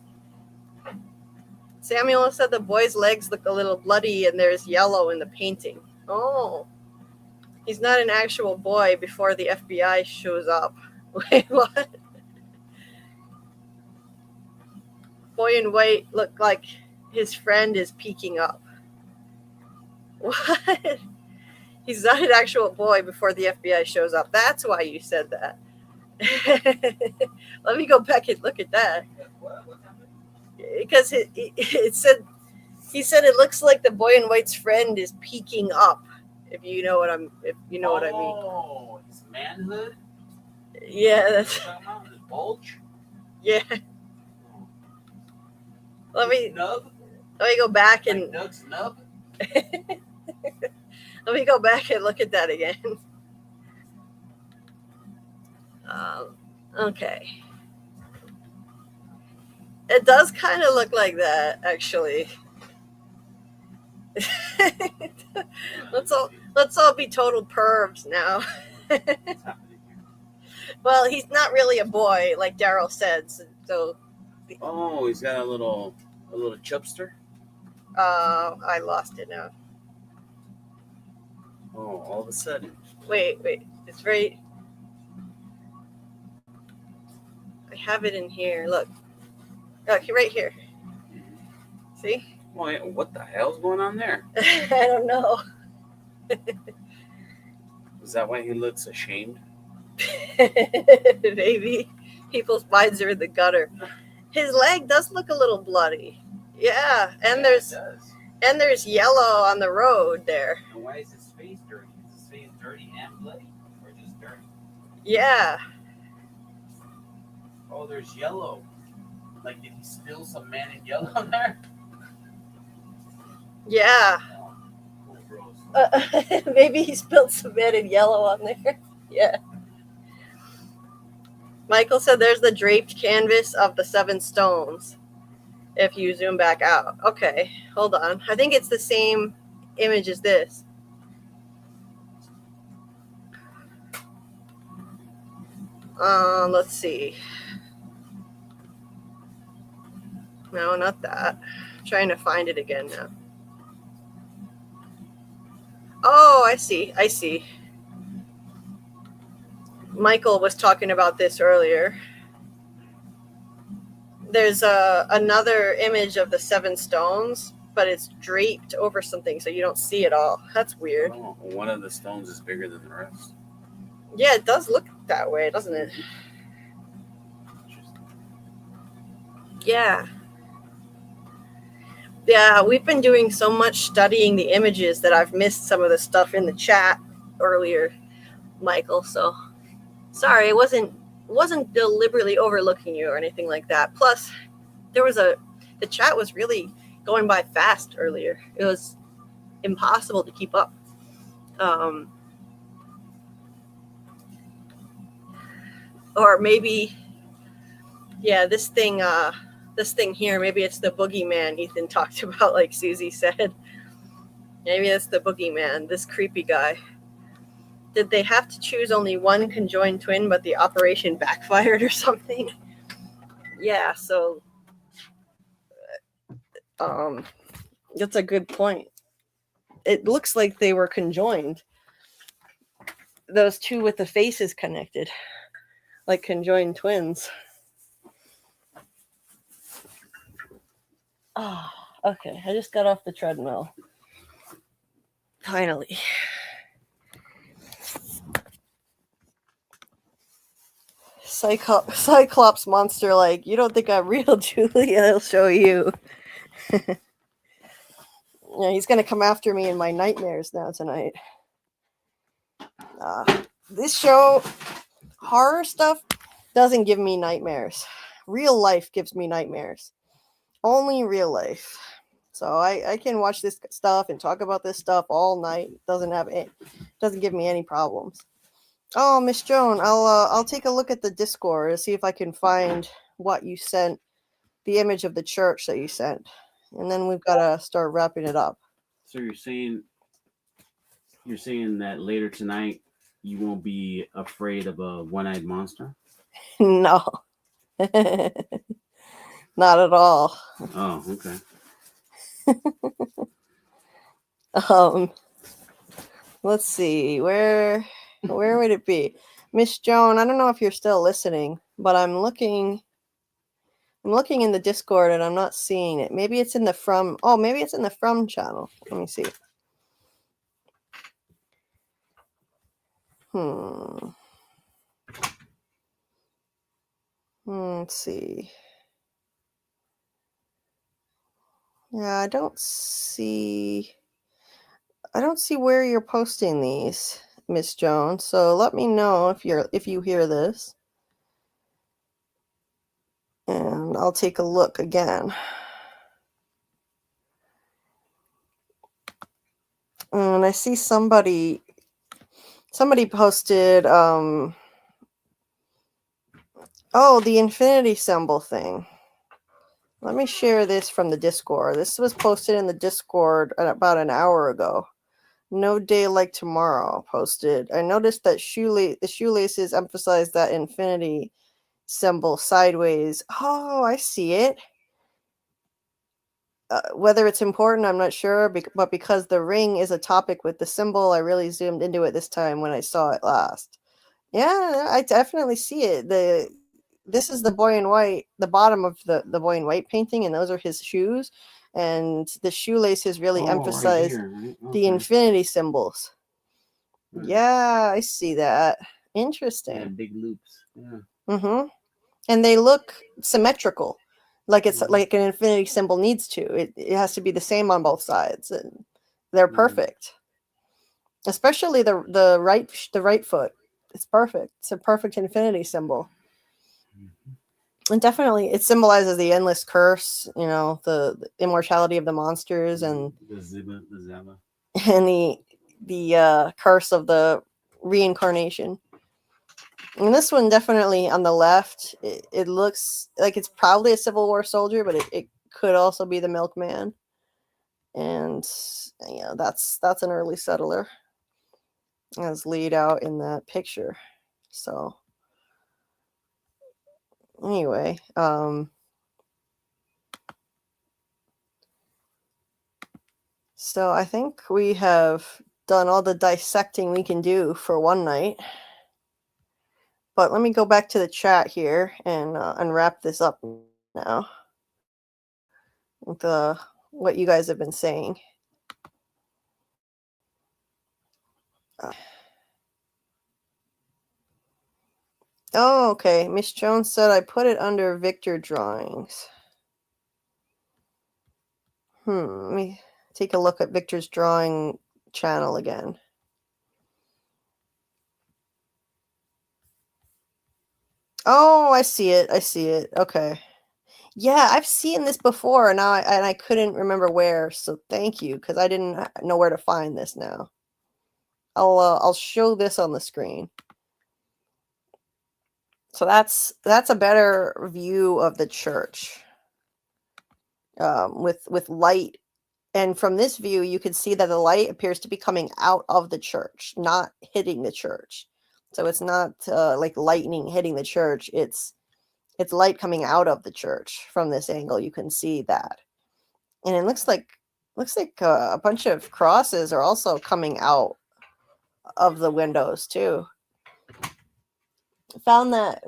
Samuel said the boy's legs look a little bloody and there's yellow in the painting. Oh. He's not an actual boy before the FBI shows up. Wait, what? Boy in white looked like his friend is peeking up. What? He's not an actual boy before the FBI shows up. That's why you said that. Let me go back and look at that. Because it said, he said it looks like the boy in white's friend is peeking up. If you know what what I mean.
Oh, his manhood.
Yeah, that's.
His bulge.
Yeah. Let me
Nub.
Let me go back and.
Like Doug's nub.
Let me go back and look at that again. Okay. It does kind of look like that, actually. Let's all be total pervs now. Well, he's not really a boy, like Daryl said. So.
Oh, he's got a little chubster.
I lost it now.
Oh, all of a sudden.
Wait. It's very. I have it in here. Look, right here. See?
Well, what the hell's going on there?
I don't know.
Is that why he looks ashamed?
Maybe people's minds are in the gutter. His leg does look a little bloody. Yeah, and there's yellow on the road there.
And why is his face dirty? Is his face dirty and bloody, or just dirty?
Yeah.
Oh, there's yellow. Like, did he spill some man in yellow on there?
Yeah.
Oh, gross.
Maybe he spilled some red and yellow on there. Yeah. Michael said there's the draped canvas of the 7 stones. If you zoom back out. Okay, hold on. I think it's the same image as this. Let's see. No, not that. I'm trying to find it again now. Oh, I see. Michael was talking about this earlier. There's another image of the 7 stones, but it's draped over something, so you don't see it all. That's weird.
Oh, one of the stones is bigger than the rest.
Yeah, it does look that way, doesn't it? Yeah. Yeah, we've been doing so much studying the images that I've missed some of the stuff in the chat earlier, Michael. So sorry, it wasn't deliberately overlooking you or anything like that. Plus, the chat was really going by fast earlier. It was impossible to keep up. Or maybe, yeah, this thing here, maybe it's the boogeyman Ethan talked about, like Susie said. Maybe it's the boogeyman, this creepy guy. Did they have to choose only one conjoined twin, but the operation backfired or something? Yeah, so that's a good point. It looks like they were conjoined. Those 2 with the faces connected, like conjoined twins. Oh, okay. I just got off the treadmill. Finally. Cyclops monster, like, you don't think I'm real, Julie? I'll show you. Yeah, he's gonna come after me in my nightmares now tonight. This show, horror stuff, doesn't give me nightmares. Real life gives me nightmares. Only real life. So I can watch this stuff and talk about this stuff all night. Doesn't give me any problems. Oh, Miss Joan, I'll take a look at the Discord and see if I can find what you sent, the image of the church that you sent, and then we've got to start wrapping it up.
So you're saying that later tonight you won't be afraid of a one-eyed monster?
No, not at all.
Oh, okay.
Let's see, where would it be? Miss Joan, I don't know if you're still listening, but I'm looking in the Discord and I'm not seeing it. Maybe it's in the From channel. Let me see. Let's see. Yeah, I don't see where you're posting these, Miss Jones. So let me know if you hear this. And I'll take a look again. And I see somebody posted the infinity symbol thing. Let me share this from the Discord. This was posted in the Discord about an hour ago. No Day Like Tomorrow posted. I noticed that the shoelaces emphasize that infinity symbol sideways. Oh, I see it. Whether it's important, I'm not sure, but because the ring is a topic with the symbol, I really zoomed into it this time when I saw it last. Yeah, I definitely see it. This is the boy in white, the bottom of the boy in white painting, and those are his shoes. And the shoelaces really emphasize the infinity symbols. Right. Yeah, I see that. Interesting.
Yeah, big loops. Yeah.
Mm-hmm. And they look symmetrical, like it's like an infinity symbol needs to. It has to be the same on both sides, and they're perfect. Especially the right foot. It's perfect. It's a perfect infinity symbol. And definitely it symbolizes the endless curse, the immortality of the monsters and
the Zaba.
And the curse of the reincarnation. And this one definitely on the left, it looks like it's probably a Civil War soldier, but it could also be the milkman. And that's an early settler as laid out in that picture. So anyway, so I think we have done all the dissecting we can do for one night. But let me go back to the chat here and wrap this up now with what you guys have been saying. Oh, okay. Miss Jones said I put it under Victor Drawings. Let me take a look at Victor's drawing channel again. Oh, I see it. Okay. Yeah, I've seen this before, and I couldn't remember where. So thank you, because I didn't know where to find this now. I'll show this on the screen. So that's a better view of the church with light. And from this view, you can see that the light appears to be coming out of the church, not hitting the church. So it's not like lightning hitting the church. It's light coming out of the church from this angle. You can see that. And it looks like a bunch of crosses are also coming out of the windows too. Found that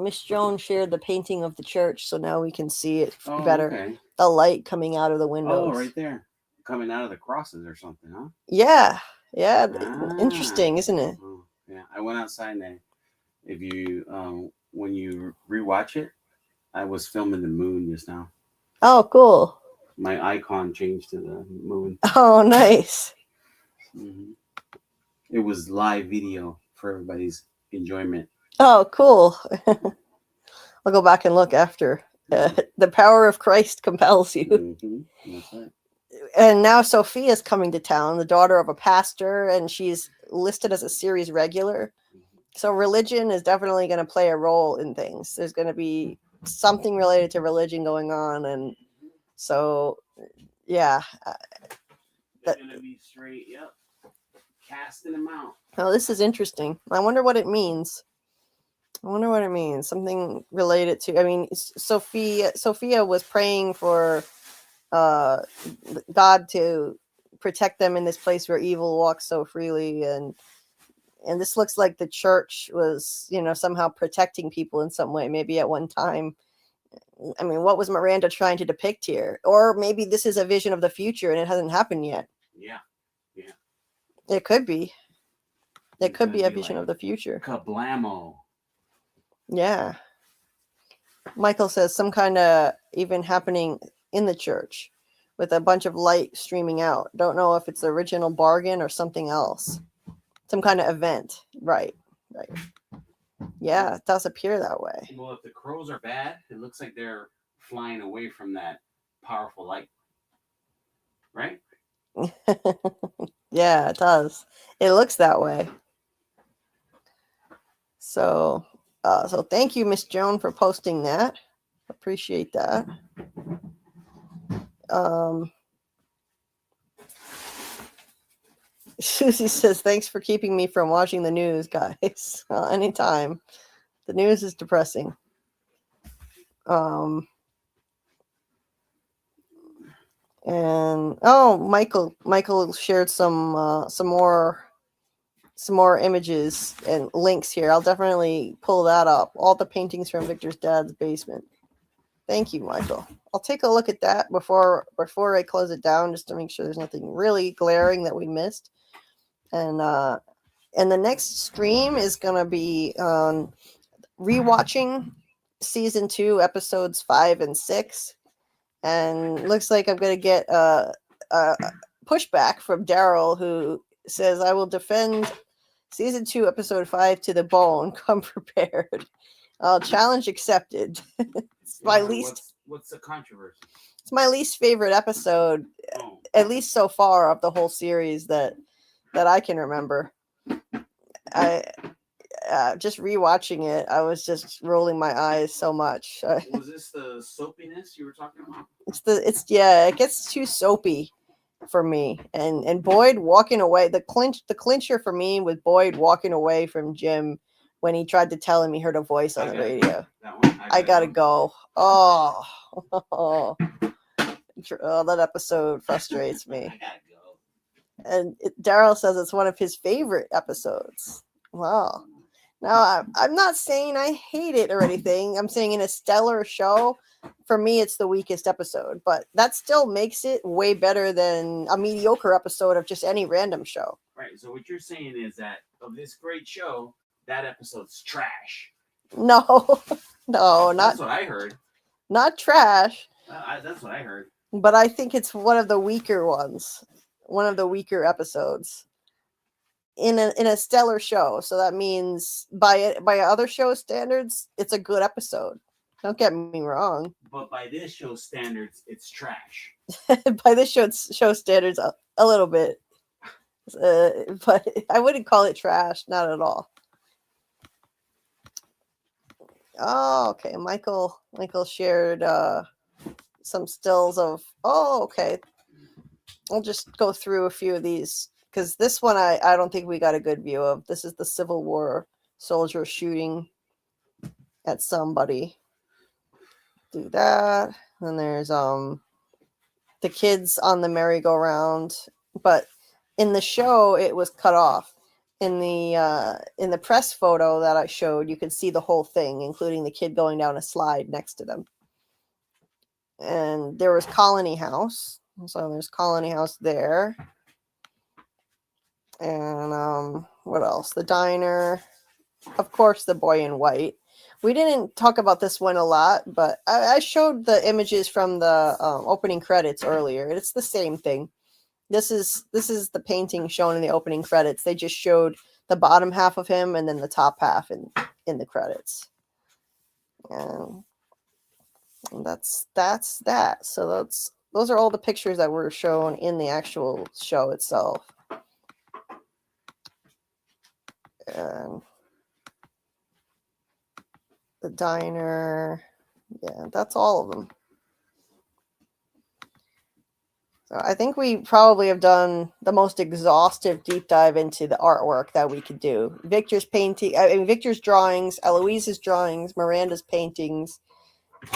Miss Jones shared the painting of the church, so now we can see it better. Okay. The light coming out of the windows.
Oh, right there. Coming out of the crosses or something, huh?
Yeah. Interesting, isn't it?
Oh, yeah, I went outside and if you when you rewatch it, I was filming the moon just now.
Oh, cool.
My icon changed to the moon.
Oh, nice.
Mm-hmm. It was live video for everybody's enjoyment.
Oh, cool. I'll go back and look after. The power of Christ compels you.
Mm-hmm. That's right.
And now Sophia's coming to town, the daughter of a pastor, and she's listed as a series regular. So religion is definitely going to play a role in things. There's going to be something related to religion going on, and so yeah.
They're going to be straight, yep, casting them out.
Oh, this is interesting. I wonder what it means. Something related to. I mean, Sophia was praying for God to protect them in this place where evil walks so freely, and this looks like the church was, somehow protecting people in some way, maybe at one time. I mean, what was Miranda trying to depict here? Or maybe this is a vision of the future and it hasn't happened yet.
Yeah.
It could be. It could be a vision of the future.
Kablamo.
Yeah. Michael says some kind of even happening in the church with a bunch of light streaming out. Don't know if it's the original bargain or something else. Some kind of event. Right. Yeah, it does appear that way.
Well, if the crows are bad, it looks like they're flying away from that powerful light. Right?
Yeah, it does. It looks that way. So thank you, Miss Joan, for posting that. Appreciate that. Susie says, thanks for keeping me from watching the news, guys. Anytime. The news is depressing. And Michael shared some more images and links here. I'll definitely pull that up. All the paintings from Victor's dad's basement. Thank you, Michael. I'll take a look at that before I close it down, just to make sure there's nothing really glaring that we missed. And the next stream is gonna be on rewatching season 2, episodes 5 and 6. And looks like I'm gonna get a pushback from Daryl, who says, I will defend season 2, episode 5 to the bone. Come prepared. Challenge accepted. It's my least.
What's the controversy?
It's my least favorite episode, at least so far, of the whole series that I can remember. I just rewatching it, I was just rolling my eyes so much.
Was this the soapiness you were talking about?
It gets too soapy for me. And Boyd walking away, the clincher for me was Boyd walking away from Jim when he tried to tell him he heard a voice on the radio. I gotta go. Oh, that episode frustrates me.
I gotta go.
And Daryl says it's one of his favorite episodes. Wow. Now, I'm not saying I hate it or anything. I'm saying in a stellar show, for me, it's the weakest episode. But that still makes it way better than a mediocre episode of just any random show.
Right. So what you're saying is that of this great show, that episode's trash.
No, not.
That's what I heard.
Not trash.
That's what I heard.
But I think it's one of the weaker ones. One of the weaker episodes. In a stellar show, so that means by other show standards, it's a good episode. Don't get me wrong.
But by this show standards, it's trash.
By this show standards, a little bit, but I wouldn't call it trash. Not at all. Oh, okay. Michael shared some stills of. Oh, okay. I'll just go through a few of these. Because this one, I don't think we got a good view of. This is the Civil War soldier shooting at somebody. Do that. Then there's the kids on the merry-go-round. But in the show, it was cut off. In the press photo that I showed, you could see the whole thing, including the kid going down a slide next to them. And there was Colony House. So there's Colony House there. And what else? The diner. Of course, the boy in white. we didn't talk about this one a lot, but I showed the images from the opening credits earlier. It's the same thing. This is the painting shown in the opening credits. They just showed the bottom half of him and then the top half in the credits. And that's that. So those are all the pictures that were shown in the actual show itself. And the diner, yeah, that's all of them. So I think we probably have done the most exhaustive deep dive into the artwork that we could do. Victor's painting, Victor's drawings, Eloise's drawings, Miranda's paintings,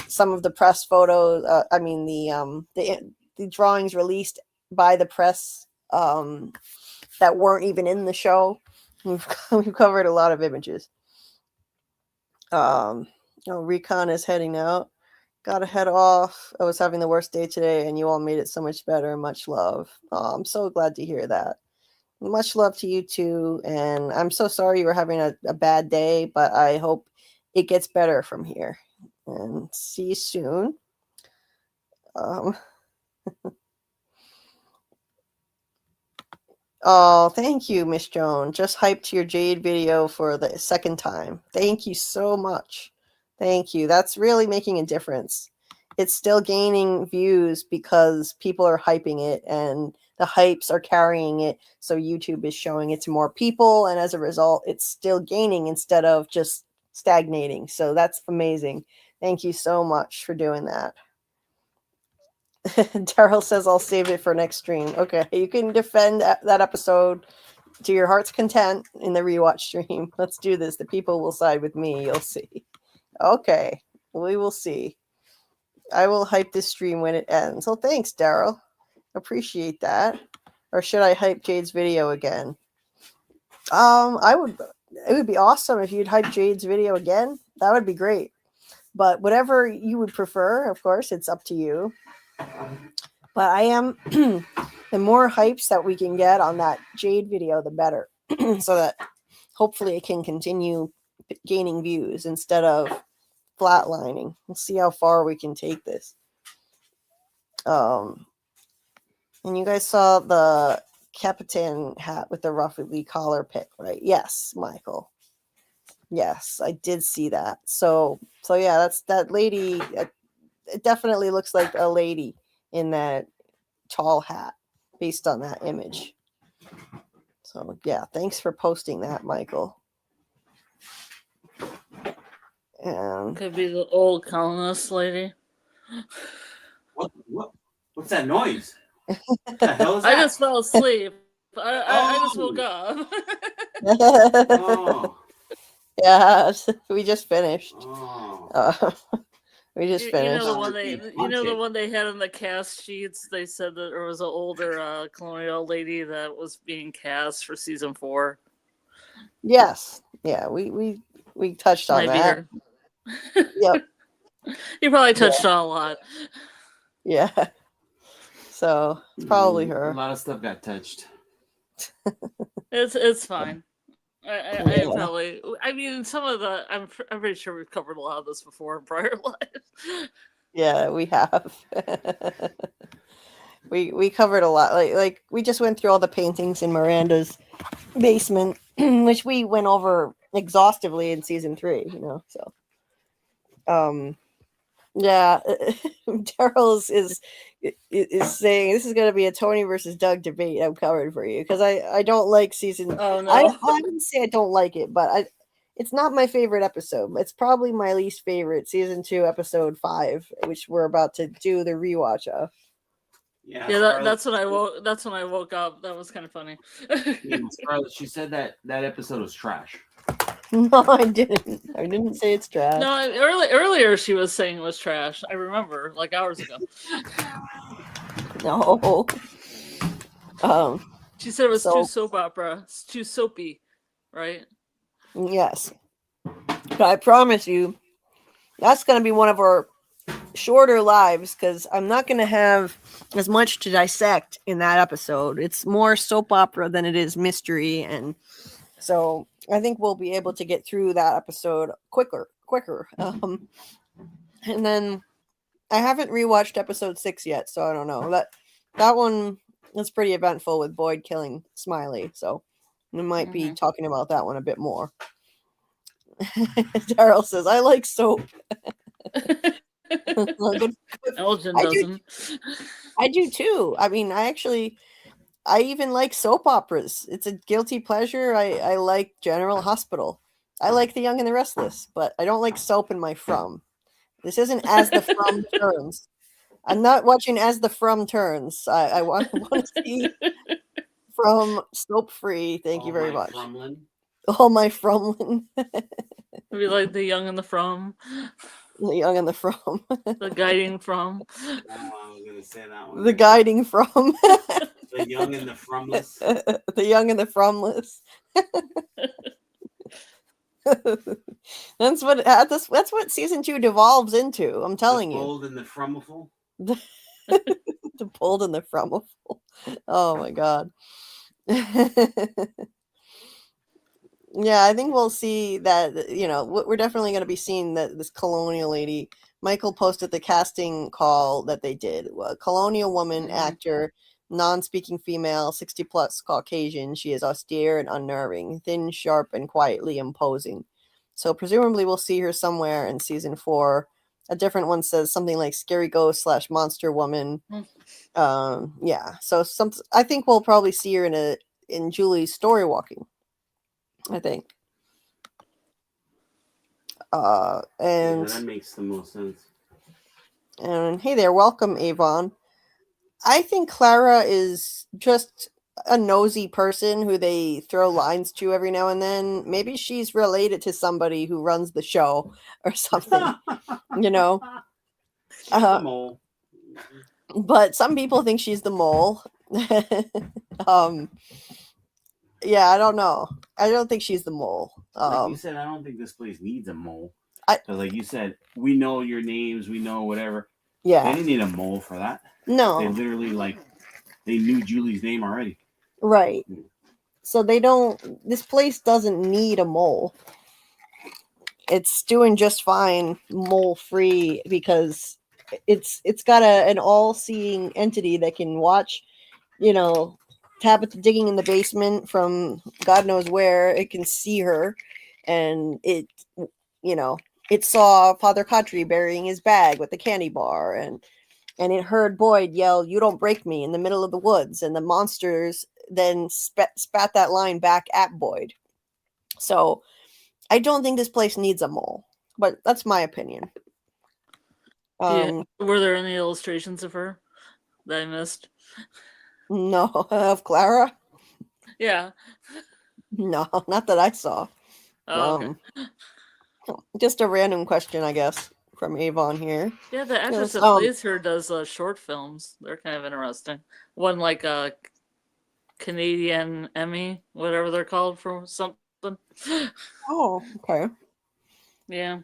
some of the press photos. The drawings released by the press that weren't even in the show. We've covered a lot of images. Recon is heading out. Gotta head off. I was having the worst day today, and you all made it so much better. Much love. I'm so glad to hear that. Much love to you too. And I'm so sorry you were having a bad day, but I hope it gets better from here. And see you soon. Oh, thank you, Miss Joan. Just hyped your Jade video for the second time. Thank you so much. Thank you. That's really making a difference. It's still gaining views because people are hyping it and the hypes are carrying it. So YouTube is showing it to more people. And as a result, it's still gaining instead of just stagnating. So that's amazing. Thank you so much for doing that. Daryl says I'll save it for next stream. Okay, you can defend that episode to your heart's content in the rewatch stream. Let's do this. The people will side with me. You'll see. Okay, we will see. I will hype this stream when it ends. Well, thanks, Daryl. Appreciate that. Or should I hype Jade's video again? It would be awesome if you'd hype Jade's video again. That would be great. But whatever you would prefer, of course, it's up to you. But I am the more hypes that we can get on that Jade video, the better. So that hopefully it can continue gaining views instead of flatlining. We'll see how far we can take this. And you guys saw the Capitan hat with the ruffly collar pick, right? Yes, Michael. Yes, I did see that. So yeah, that's that lady. It definitely looks like a lady in that tall hat based on that image. So yeah, thanks for posting that, Michael. And
Could be the old colonist lady.
What's that noise? What the hell is that?
I just fell asleep. I just woke up.
Oh.
Yeah, we just finished.
Oh.
We just finished.
You know the one they had in the cast sheets. They said that there was an older colonial lady that was being cast for season 4.
Yes, yeah, we touched on that. Yep.
You probably touched on a lot.
Yeah. So it's probably her.
A lot of stuff got touched.
It's fine. I mean, some of the I'm pretty sure we've covered a lot of this before in prior lives.
Yeah, we have. we covered a lot. Like we just went through all the paintings in Miranda's basement, which we went over exhaustively in season 3. So. Yeah, Daryl is saying this is going to be a Tony versus Doug debate. I'm covered for you because I don't like season.
Oh no,
I didn't say I don't like it, but it's not my favorite episode. It's probably my least favorite, season 2, episode 5, which we're about to do the rewatch of.
Yeah, that's when I woke. That's when I woke up. That was kind of funny.
Yeah, Scarlet, she said that episode was trash.
No, I didn't. I didn't say it's trash.
No, earlier she was saying it was trash. I remember, like hours ago.
No.
She said it was too soap opera. It's too soapy, right?
Yes. But I promise you, that's going to be one of our shorter lives because I'm not going to have as much to dissect in that episode. It's more soap opera than it is mystery, and so I think we'll be able to get through that episode quicker quicker. And then I haven't rewatched episode 6 yet, so I don't know. That one is pretty eventful with Boyd killing Smiley, so we might be talking about that one a bit more. Daryl says, I like soap.
Elgin doesn't.
I do too. I mean, I even like soap operas. It's a guilty pleasure. I like General Hospital. I like The Young and the Restless, but I don't like soap in my From. This isn't As the From Turns. I'm not watching As the From Turns. I want to see From soap free. Thank you very much.
Fromlin.
All my Fromlin.
We like The Young and the From.
The Young and the From.
The Guiding From.
I was going to say that one.
The Guiding From.
The Young and the Fromless.
The Young and the Fromless. That's what season 2 devolves into. I'm telling you.
The bold and the frumful.
The bold and the frumful. Oh my god. Yeah, I think we'll see that. We're definitely going to be seeing that this colonial lady. Michael posted the casting call that they did. A colonial woman, actor, non-speaking female, 60 plus, Caucasian. She is austere and unnerving, thin, sharp, and quietly imposing. So presumably we'll see her somewhere in season 4. A different one says something like scary ghost / monster woman. Yeah. So I think we'll probably see her in Julie's story walking. I think. And
that makes the most sense.
And hey there, welcome, Avon. I think Clara is just a nosy person who they throw lines to every now and then. Maybe she's related to somebody who runs the show or something,
The mole.
But some people think she's the mole. Yeah, I don't know. I don't think she's the mole.
Like you said, I don't think this place needs a mole. Because like you said, we know your names, we know whatever.
Yeah.
They didn't need a mole for that.
No.
They literally, they knew Julie's name already.
Right. So this place doesn't need a mole. It's doing just fine mole free because it's got an all-seeing entity that can watch, Tabitha digging in the basement from God knows where. It can see her, and it saw Father Khatri burying his bag with the candy bar, and it heard Boyd yell, "You don't break me," in the middle of the woods, and the monsters then spat that line back at Boyd. So I don't think this place needs a mole, but that's my opinion.
Were there any illustrations of her that I missed?
No, of Clara?
Yeah.
No, not that I saw.
Oh, okay.
Just a random question, I guess, from Avon here.
Yeah, the actress that plays her does short films. They're kind of interesting. One like a Canadian Emmy, whatever they're called, for something.
Oh, okay.
Yeah.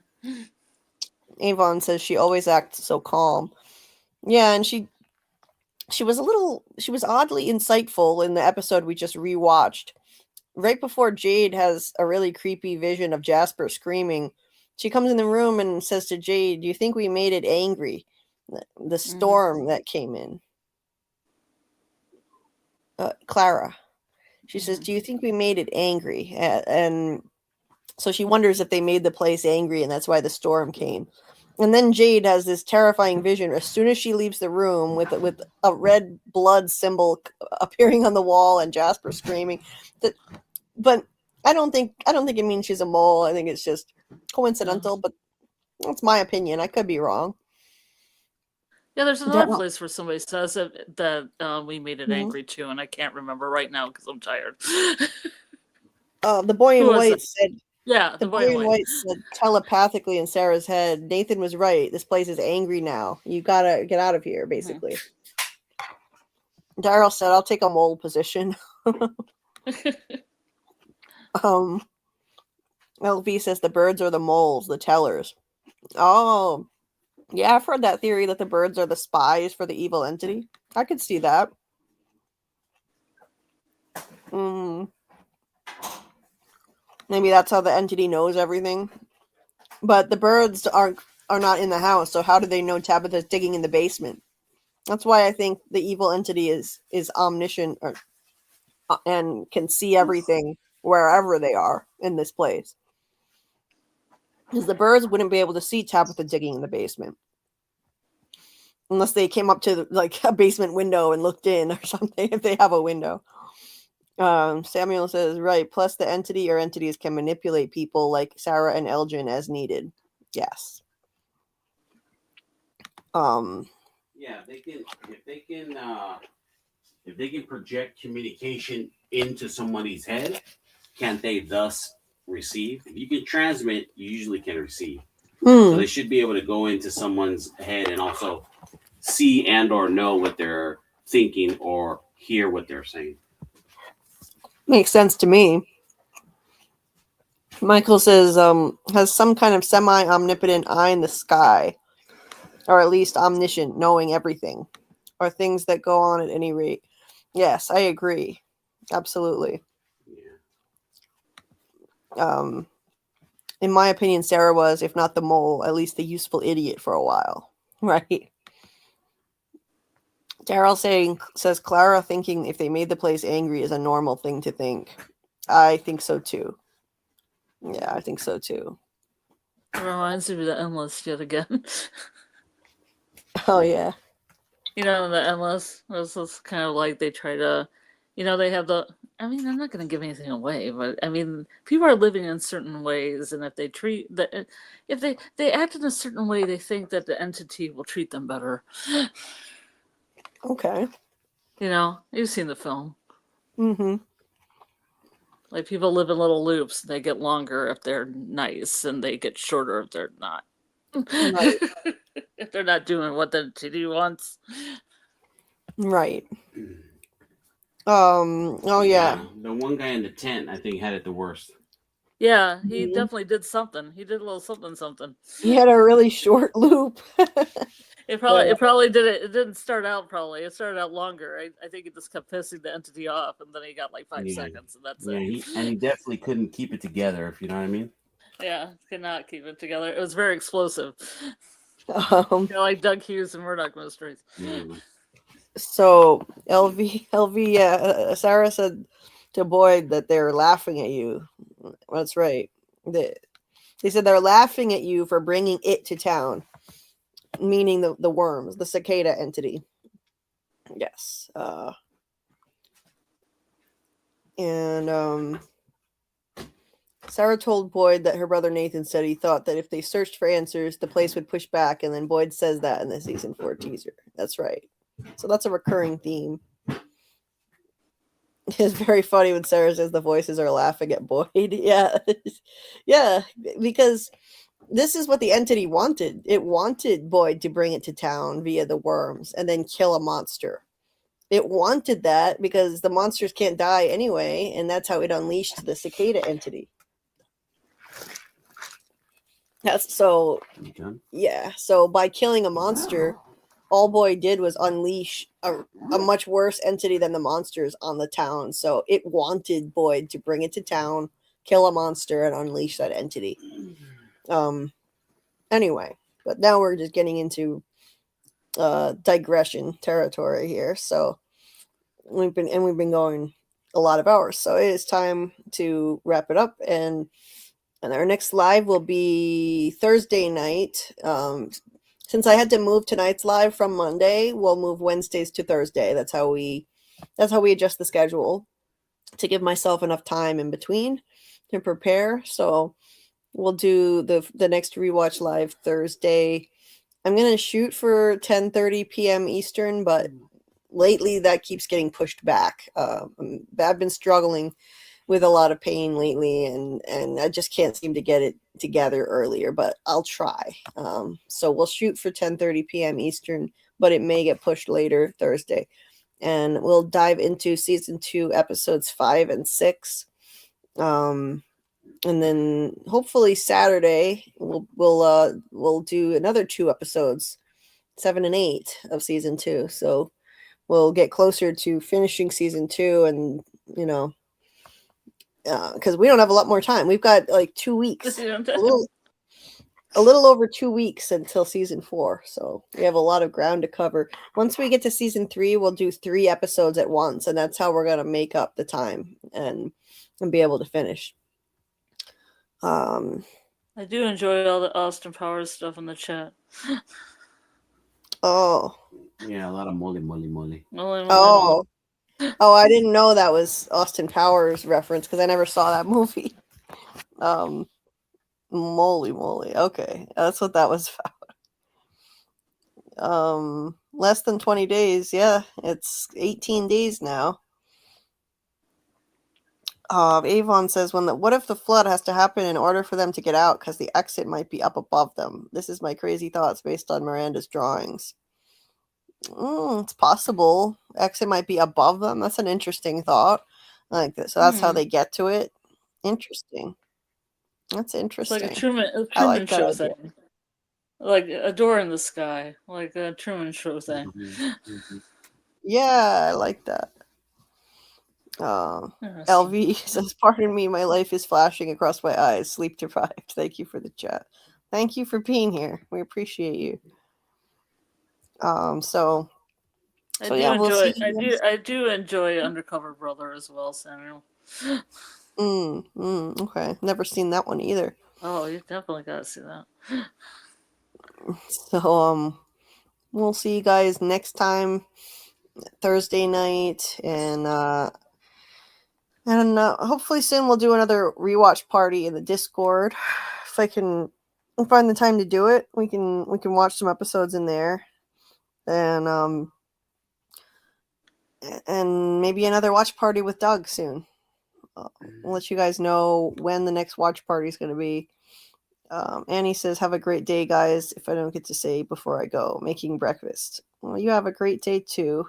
Avon says she always acts so calm. Yeah, and she was oddly insightful in the episode we just rewatched. Right before Jade has a really creepy vision of Jasper screaming, she comes in the room and says to Jade, "Do you think we made it angry? The storm that came in." Clara. She says, "Do you think we made it angry?" And so she wonders if they made the place angry and that's why the storm came. And then Jade has this terrifying vision as soon as she leaves the room with a red blood symbol appearing on the wall and Jasper screaming. But I don't think it means she's a mole. I think it's just coincidental, but that's my opinion. I could be wrong.
Yeah, there's another place where somebody says that we made it angry too, and I can't remember right now because I'm tired.
The boy in white said.
Yeah,
the boy in white said telepathically in Sarah's head, "Nathan was right. This place is angry now. You gotta get out of here." Basically, Daryl said, "I'll take a mole position." LV says the birds are the moles, the tellers. Oh, yeah, I've heard that theory that the birds are the spies for the evil entity. I could see that. Maybe that's how the entity knows everything. But the birds are not in the house, so how do they know Tabitha's digging in the basement? That's why I think the evil entity is omniscient and can see everything wherever they are in this place. Because the birds wouldn't be able to see Tabitha digging in the basement unless they came up to like a basement window and looked in or something, if they have a window. Samuel says, right. Plus the entity or entities can manipulate people like Sarah and Elgin as needed. Yes.
Yeah, if they can project communication into somebody's head, can't they thus receive? If you can transmit, you usually can receive. So they should be able to go into someone's head and also see and or know what they're thinking or hear what they're saying.
Makes sense to me. Michael says, has some kind of semi-omnipotent eye in the sky, or at least omniscient, knowing everything, or things that go on at any rate. Yes, I agree. Absolutely. Yeah. In my opinion, Sarah was, if not the mole, at least the useful idiot for a while. Right? Daryl says Clara thinking if they made the place angry is a normal thing to think. I think so too. Yeah, I think so too.
It reminds me of the Endless yet again.
Oh yeah.
You know, the Endless was just kind of like they try to, you know, they have the. I mean, I'm not going to give anything away, but I mean, people are living in certain ways, and if they if they act in a certain way, they think that the entity will treat them better.
Okay.
You know, you've seen the film.
Mm-hmm.
Like people live in little loops, they get longer if they're nice, and they get shorter if they're not.
Right.
If they're not doing what the entity wants.
Right. Oh yeah.
The one guy in the tent, I think, had it the worst.
Yeah, he definitely did something. He did a little something.
He had a really short loop.
It probably did it. It didn't start out probably. It started out longer. I think he just kept pissing the entity off, and then he got like 5 seconds, and that's it.
He definitely couldn't keep it together, if you know what I mean.
Yeah, could not keep it together. It was very explosive. Like Doug Hughes and Murdoch Mysteries.
So LV, Sarah said to Boyd that they're laughing at you. That's right. They said they're laughing at you for bringing it to town, meaning the worms, the cicada entity. Yes. And Sarah told Boyd that her brother Nathan said he thought that if they searched for answers, the place would push back, and then Boyd says that in the season 4 teaser. That's right. So that's a recurring theme. It's very funny when Sarah says the voices are laughing at Boyd. Yeah. Yeah, because this is what the entity wanted. It wanted Boyd to bring it to town via the worms and then kill a monster. It wanted that because the monsters can't die anyway, and that's how it unleashed the cicada entity. That's so. Yeah. So by killing a monster, all Boyd did was unleash a much worse entity than the monsters on the town. So it wanted Boyd to bring it to town, kill a monster, and unleash that entity. Anyway, but now we're just getting into digression territory here. So we've been going a lot of hours. So it is time to wrap it up, and our next live will be Thursday night. Since I had to move tonight's live from Monday, we'll move Wednesdays to Thursday. That's how we adjust the schedule to give myself enough time in between to prepare. So we'll do the next rewatch live Thursday. I'm gonna shoot for 10:30 p.m. Eastern, but lately that keeps getting pushed back. I've been struggling with a lot of pain lately, and I just can't seem to get it together earlier, but I'll try. So we'll shoot for 10:30 p.m. Eastern, but it may get pushed later Thursday. And we'll dive into season 2, episodes 5 and 6. And then hopefully Saturday we'll do another 2 episodes, 7 and 8 of season 2. So we'll get closer to finishing season 2, and because we don't have a lot more time. We've got like 2 weeks. a little over 2 weeks until season 4, so we have a lot of ground to cover. Once we get to season 3, we'll do 3 episodes at once, and that's how we're gonna make up the time and be able to finish.
I do enjoy all the Austin Powers stuff in the chat.
Oh.
Yeah, a lot of molly.
Oh, I didn't know that was Austin Powers reference because I never saw that movie. Moly. Okay, that's what that was about. Less than 20 days. Yeah, it's 18 days now. Avon says, what if the flood has to happen in order for them to get out because the exit might be up above them? This is my crazy thoughts based on Miranda's drawings. It's possible. Exit might be above them. That's an interesting thought. I like this. So that's how they get to it. Interesting. That's interesting.
It's like a Truman Show thing. Like a door in the sky. Like a Truman Show thing.
Yeah, I like that. LV says, pardon me, my life is flashing across my eyes. Sleep deprived. Thank you for the chat. Thank you for being here. We appreciate you. I
do enjoy Undercover Brother as well, Samuel.
Okay. Never seen that one either.
Oh, you definitely gotta see that.
So we'll see you guys next time, Thursday night, and hopefully soon we'll do another rewatch party in the Discord. If I can find the time to do it, we can watch some episodes in there. And maybe another watch party with Doug soon. I'll let you guys know when the next watch party is going to be. Annie says, have a great day, guys. If I don't get to say before I go, making breakfast. Well, you have a great day too.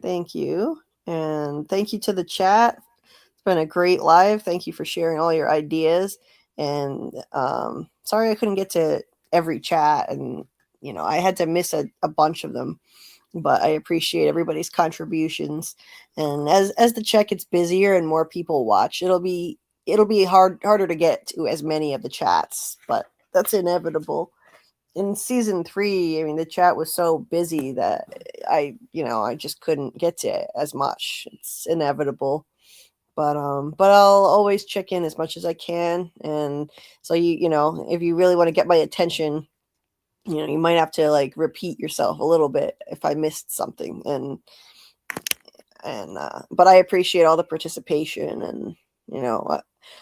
Thank you. And thank you to the chat. It's been a great live. Thank you for sharing all your ideas. And sorry I couldn't get to every chat, and I had to miss a bunch of them, but I appreciate everybody's contributions. And as the chat gets busier and more people watch, it'll be harder to get to as many of the chats, but that's inevitable. In season 3, I mean, the chat was so busy that I just couldn't get to as much. It's inevitable. But I'll always check in as much as I can. And so if you really want to get my attention, you might have to like repeat yourself a little bit if I missed something. But I appreciate all the participation, and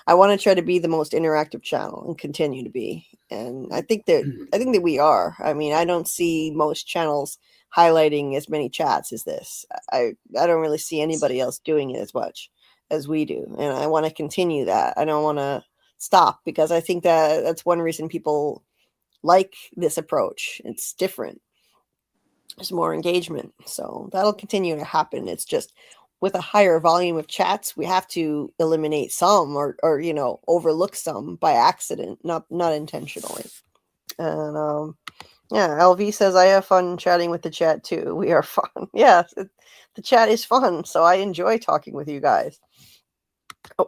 I want to try to be the most interactive channel and continue to be. And I think that we are. I mean, I don't see most channels highlighting as many chats as this. I don't really see anybody else doing it as much as we do. And I want to continue that. I don't want to stop, because I think that's one reason people like this approach. It's different. There's more engagement. So that'll continue to happen. It's just with a higher volume of chats, we have to eliminate some or overlook some by accident, not intentionally. And LV says, I have fun chatting with the chat too. We are fun. Yeah, the chat is fun. So I enjoy talking with you guys.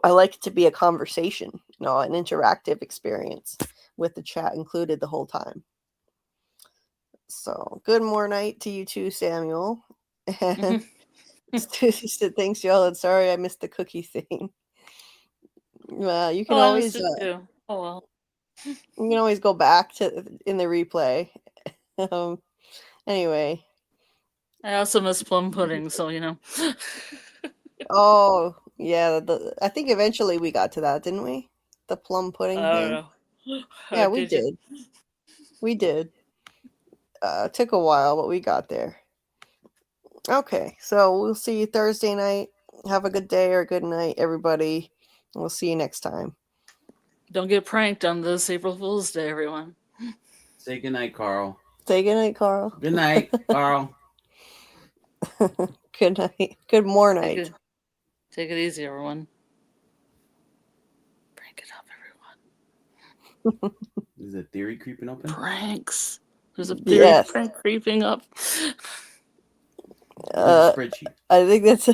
I like it to be a conversation, an interactive experience with the chat included the whole time. So good more night to you too, Samuel. And he said, thanks, y'all. And sorry I missed the cookie thing. Well, you can always you can always go back to in the replay. Anyway.
I also miss plum pudding, so
Oh, yeah. I think eventually we got to that, didn't we? The plum pudding
I
thing.
don't know.
Yeah, we did. We did. It took a while, but we got there. Okay, so we'll see you Thursday night. Have a good day or a good night, everybody. We'll see you next time.
Don't get pranked on this April Fool's Day, everyone.
Say goodnight, Carl.
Say goodnight, Carl.
Good night, Carl.
Good night. Good more night.
Take it easy, everyone. Prank it up, everyone.
Is a theory creeping open?
Pranks. There's a theory prank creeping up.
Spreadsheet.
I think that's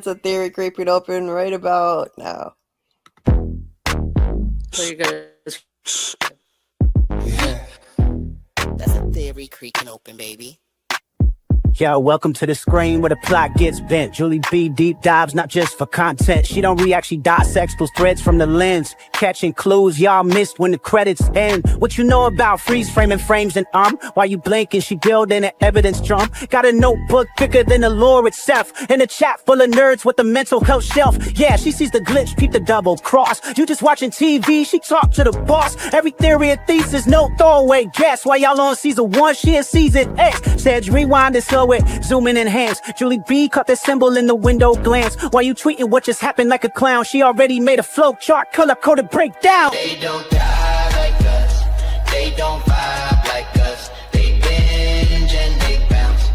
a theory creeping open right about now.
So you guys.
Theory creaking open, baby.
Yo, welcome to the screen where the plot gets bent. Julie B deep dives, not just for content. She don't react, she dissects those threads from the lens, catching clues y'all missed when the credits end. What you know about freeze framing frames and while you blinking, she building an evidence drum. Got a notebook bigger than the lore itself, and a chat full of nerds with a mental health shelf. Yeah, she sees the glitch, peep the double cross. You just watching TV, she talk to the boss. Every theory and thesis, no throwaway guess. While y'all on season 1, she in season X. Said rewind and slow it, zoom in, enhance. Julie B caught the symbol in the window glance. While you tweeting what just happened like a clown, she already made a flow chart, color-coded breakdown.
They don't die like us. They don't vibe like us. They binge and they bounce.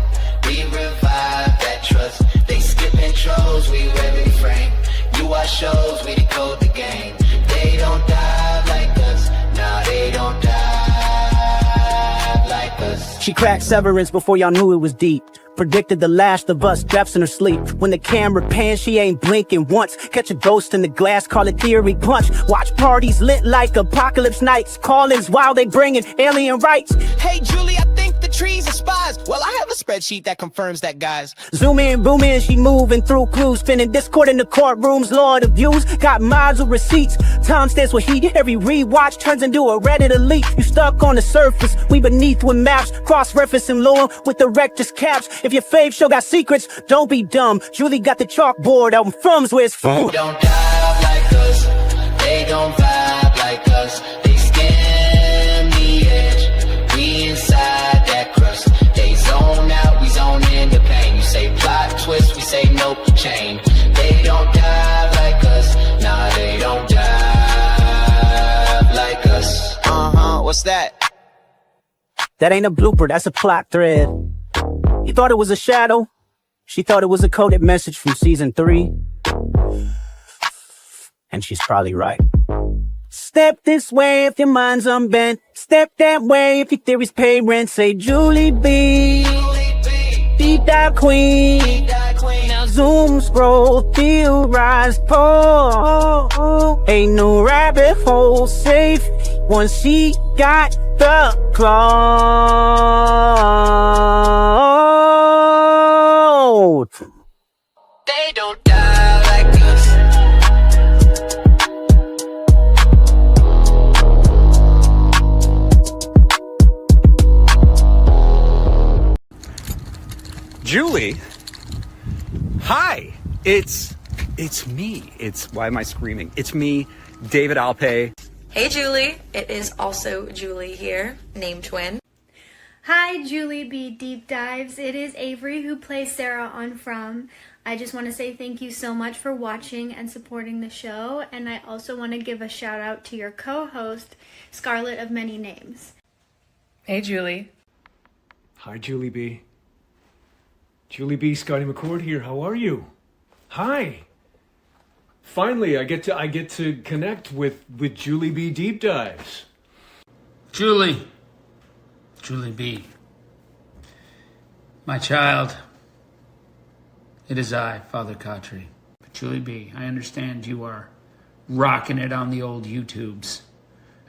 We revive that trust. They skip intros, we every frame. You watch shows, we decode the game. They don't die like us. Nah, they don't die like us.
She cracked Severance before y'all knew it was deep. Predicted the Last of Us deaths in her sleep. When the camera pans, she ain't blinking once. Catch a ghost in the glass, call it theory punch. Watch parties lit like apocalypse nights. Call-ins while they bringing alien rights.
Hey, Julie, I think the trees are spies. Well, I have a spreadsheet that confirms that, guys.
Zoom in, boom in, she moving through clues. Spinning Discord in the courtrooms, Lord of views. Got mods with receipts. Time stands with heat. Every rewatch turns into a Reddit elite. You stuck on the surface, we beneath with maps. Cross-referencing lore with the rector's caps. If your fave show got secrets, don't be dumb. Julie got the chalkboard out in From's where it's from.
Don't dive like us. They don't vibe like us. They skim the edge. We inside that crust. They zone out, we zone in the pain. You say plot twist, we say nope, chain. They don't dive like us. Nah, they don't dive like us.
What's that?
That ain't a blooper, that's a plot thread. You thought it was a shadow? She thought it was a coded message from season 3. And she's probably right. Step this way if your mind's unbent. Step that way if your theories pay rent. Say Julie B, deep dive queen. Now zoom, scroll, theorize, pull. Ain't no rabbit hole safe once she got the cloud.
They don't die like us.
Julie, hi. It's me. Why am I screaming? It's me, David Alpay.
Hey Julie, it is also Julie here, name twin.
Hi JulieBDeepDives, it is Avery who plays Sarah on From. I just want to say thank you so much for watching and supporting the show, and I also want to give a shout out to your co-host, Scarlet of Many Names.
Hey Julie.
Hi Julie B. Julie B, Scotty McCord here. How are you? Hi. Finally, I get to connect with Julie B Deep Dives.
Julie B, my child, it is I, Father Khatri. But Julie B, I understand you are rocking it on the old YouTubes,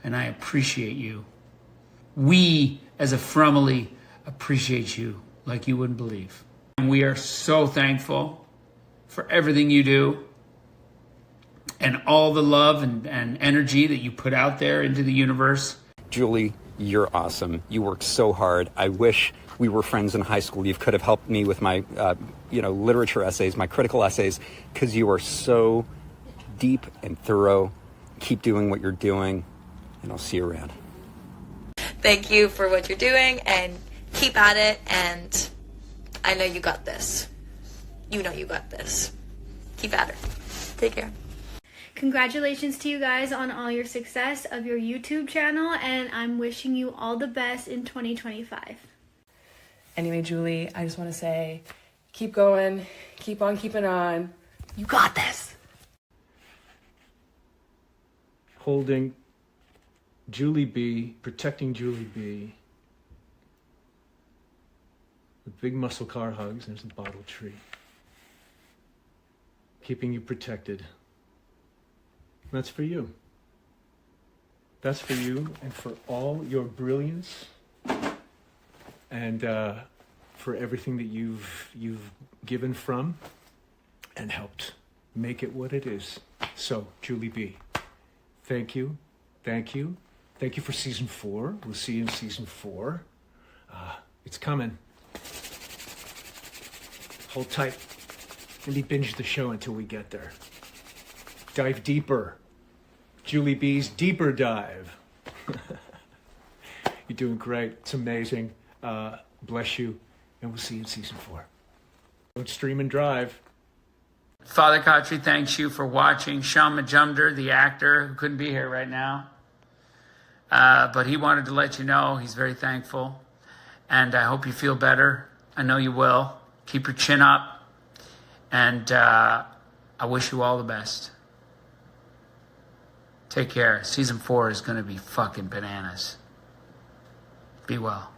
and I appreciate you. We, as a Fromville, appreciate you like you wouldn't believe. And we are so thankful for everything you do and all the love and energy that you put out there into the universe.
Julie, you're awesome. You work so hard. I wish we were friends in high school. You could have helped me with my, literature essays, my critical essays, because you are so deep and thorough. Keep doing what you're doing, and I'll see you around.
Thank you for what you're doing, and keep at it, and I know you got this. You know you got this. Keep at it. Take care.
Congratulations to you guys on all your success of your YouTube channel, and I'm wishing you all the best in 2025.
Anyway, Julie, I just want to say, keep going, keep on keeping on. You got this.
Holding Julie B, protecting Julie B. With big muscle car hugs, there's a bottle tree. Keeping you protected. That's for you. That's for you and for all your brilliance and for everything that you've given from and helped make it what it is. So, Julie B, thank you. Thank you for season 4. We'll see you in season 4. It's coming. Hold tight. Maybe binge the show until we get there. Dive deeper. Julie B's Deeper Dive. You're doing great. It's amazing. Bless you. And we'll see you in season 4. Don't stream and drive.
Father Khatri thanks you for watching. Sean Majumder, the actor, who couldn't be here right now. But he wanted to let you know he's very thankful. And I hope you feel better. I know you will. Keep your chin up. And I wish you all the best. Take care. Season 4 is going to be fucking bananas. Be well.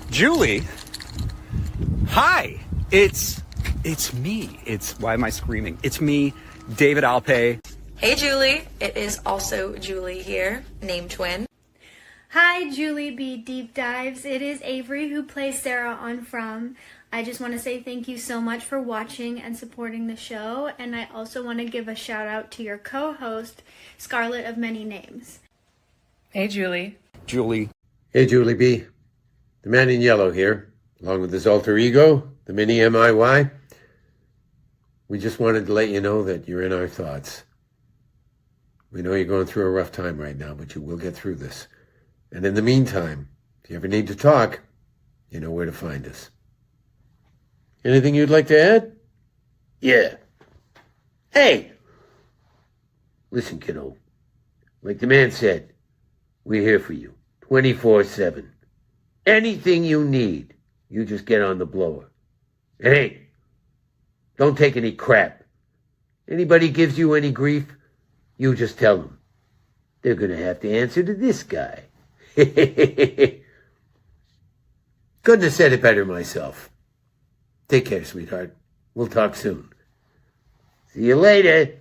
Julie, hi. It's me. Why am I screaming? It's me, David Alpay.
Hey Julie, it is also Julie here, name twin.
Hi, JulieBDeepDives. It is Avery who plays Sarah on From. I just want to say thank you so much for watching and supporting the show, and I also want to give a shout out to your co-host, Scarlet of Many Names.
Hey Julie.
Julie.
Hey, Julie B. The man in yellow here, along with his alter ego, the mini MIY. We just wanted to let you know that you're in our thoughts. We know you're going through a rough time right now, but you will get through this. And in the meantime, if you ever need to talk, you know where to find us. Anything you'd like to add? Yeah. Hey! Listen, kiddo. Like the man said, we're here for you, 24/7. Anything you need, you just get on the blower. And hey, don't take any crap. Anybody gives you any grief, you just tell them. They're going to have to answer to this guy. Couldn't have said it better myself. Take care, sweetheart. We'll talk soon. See you later.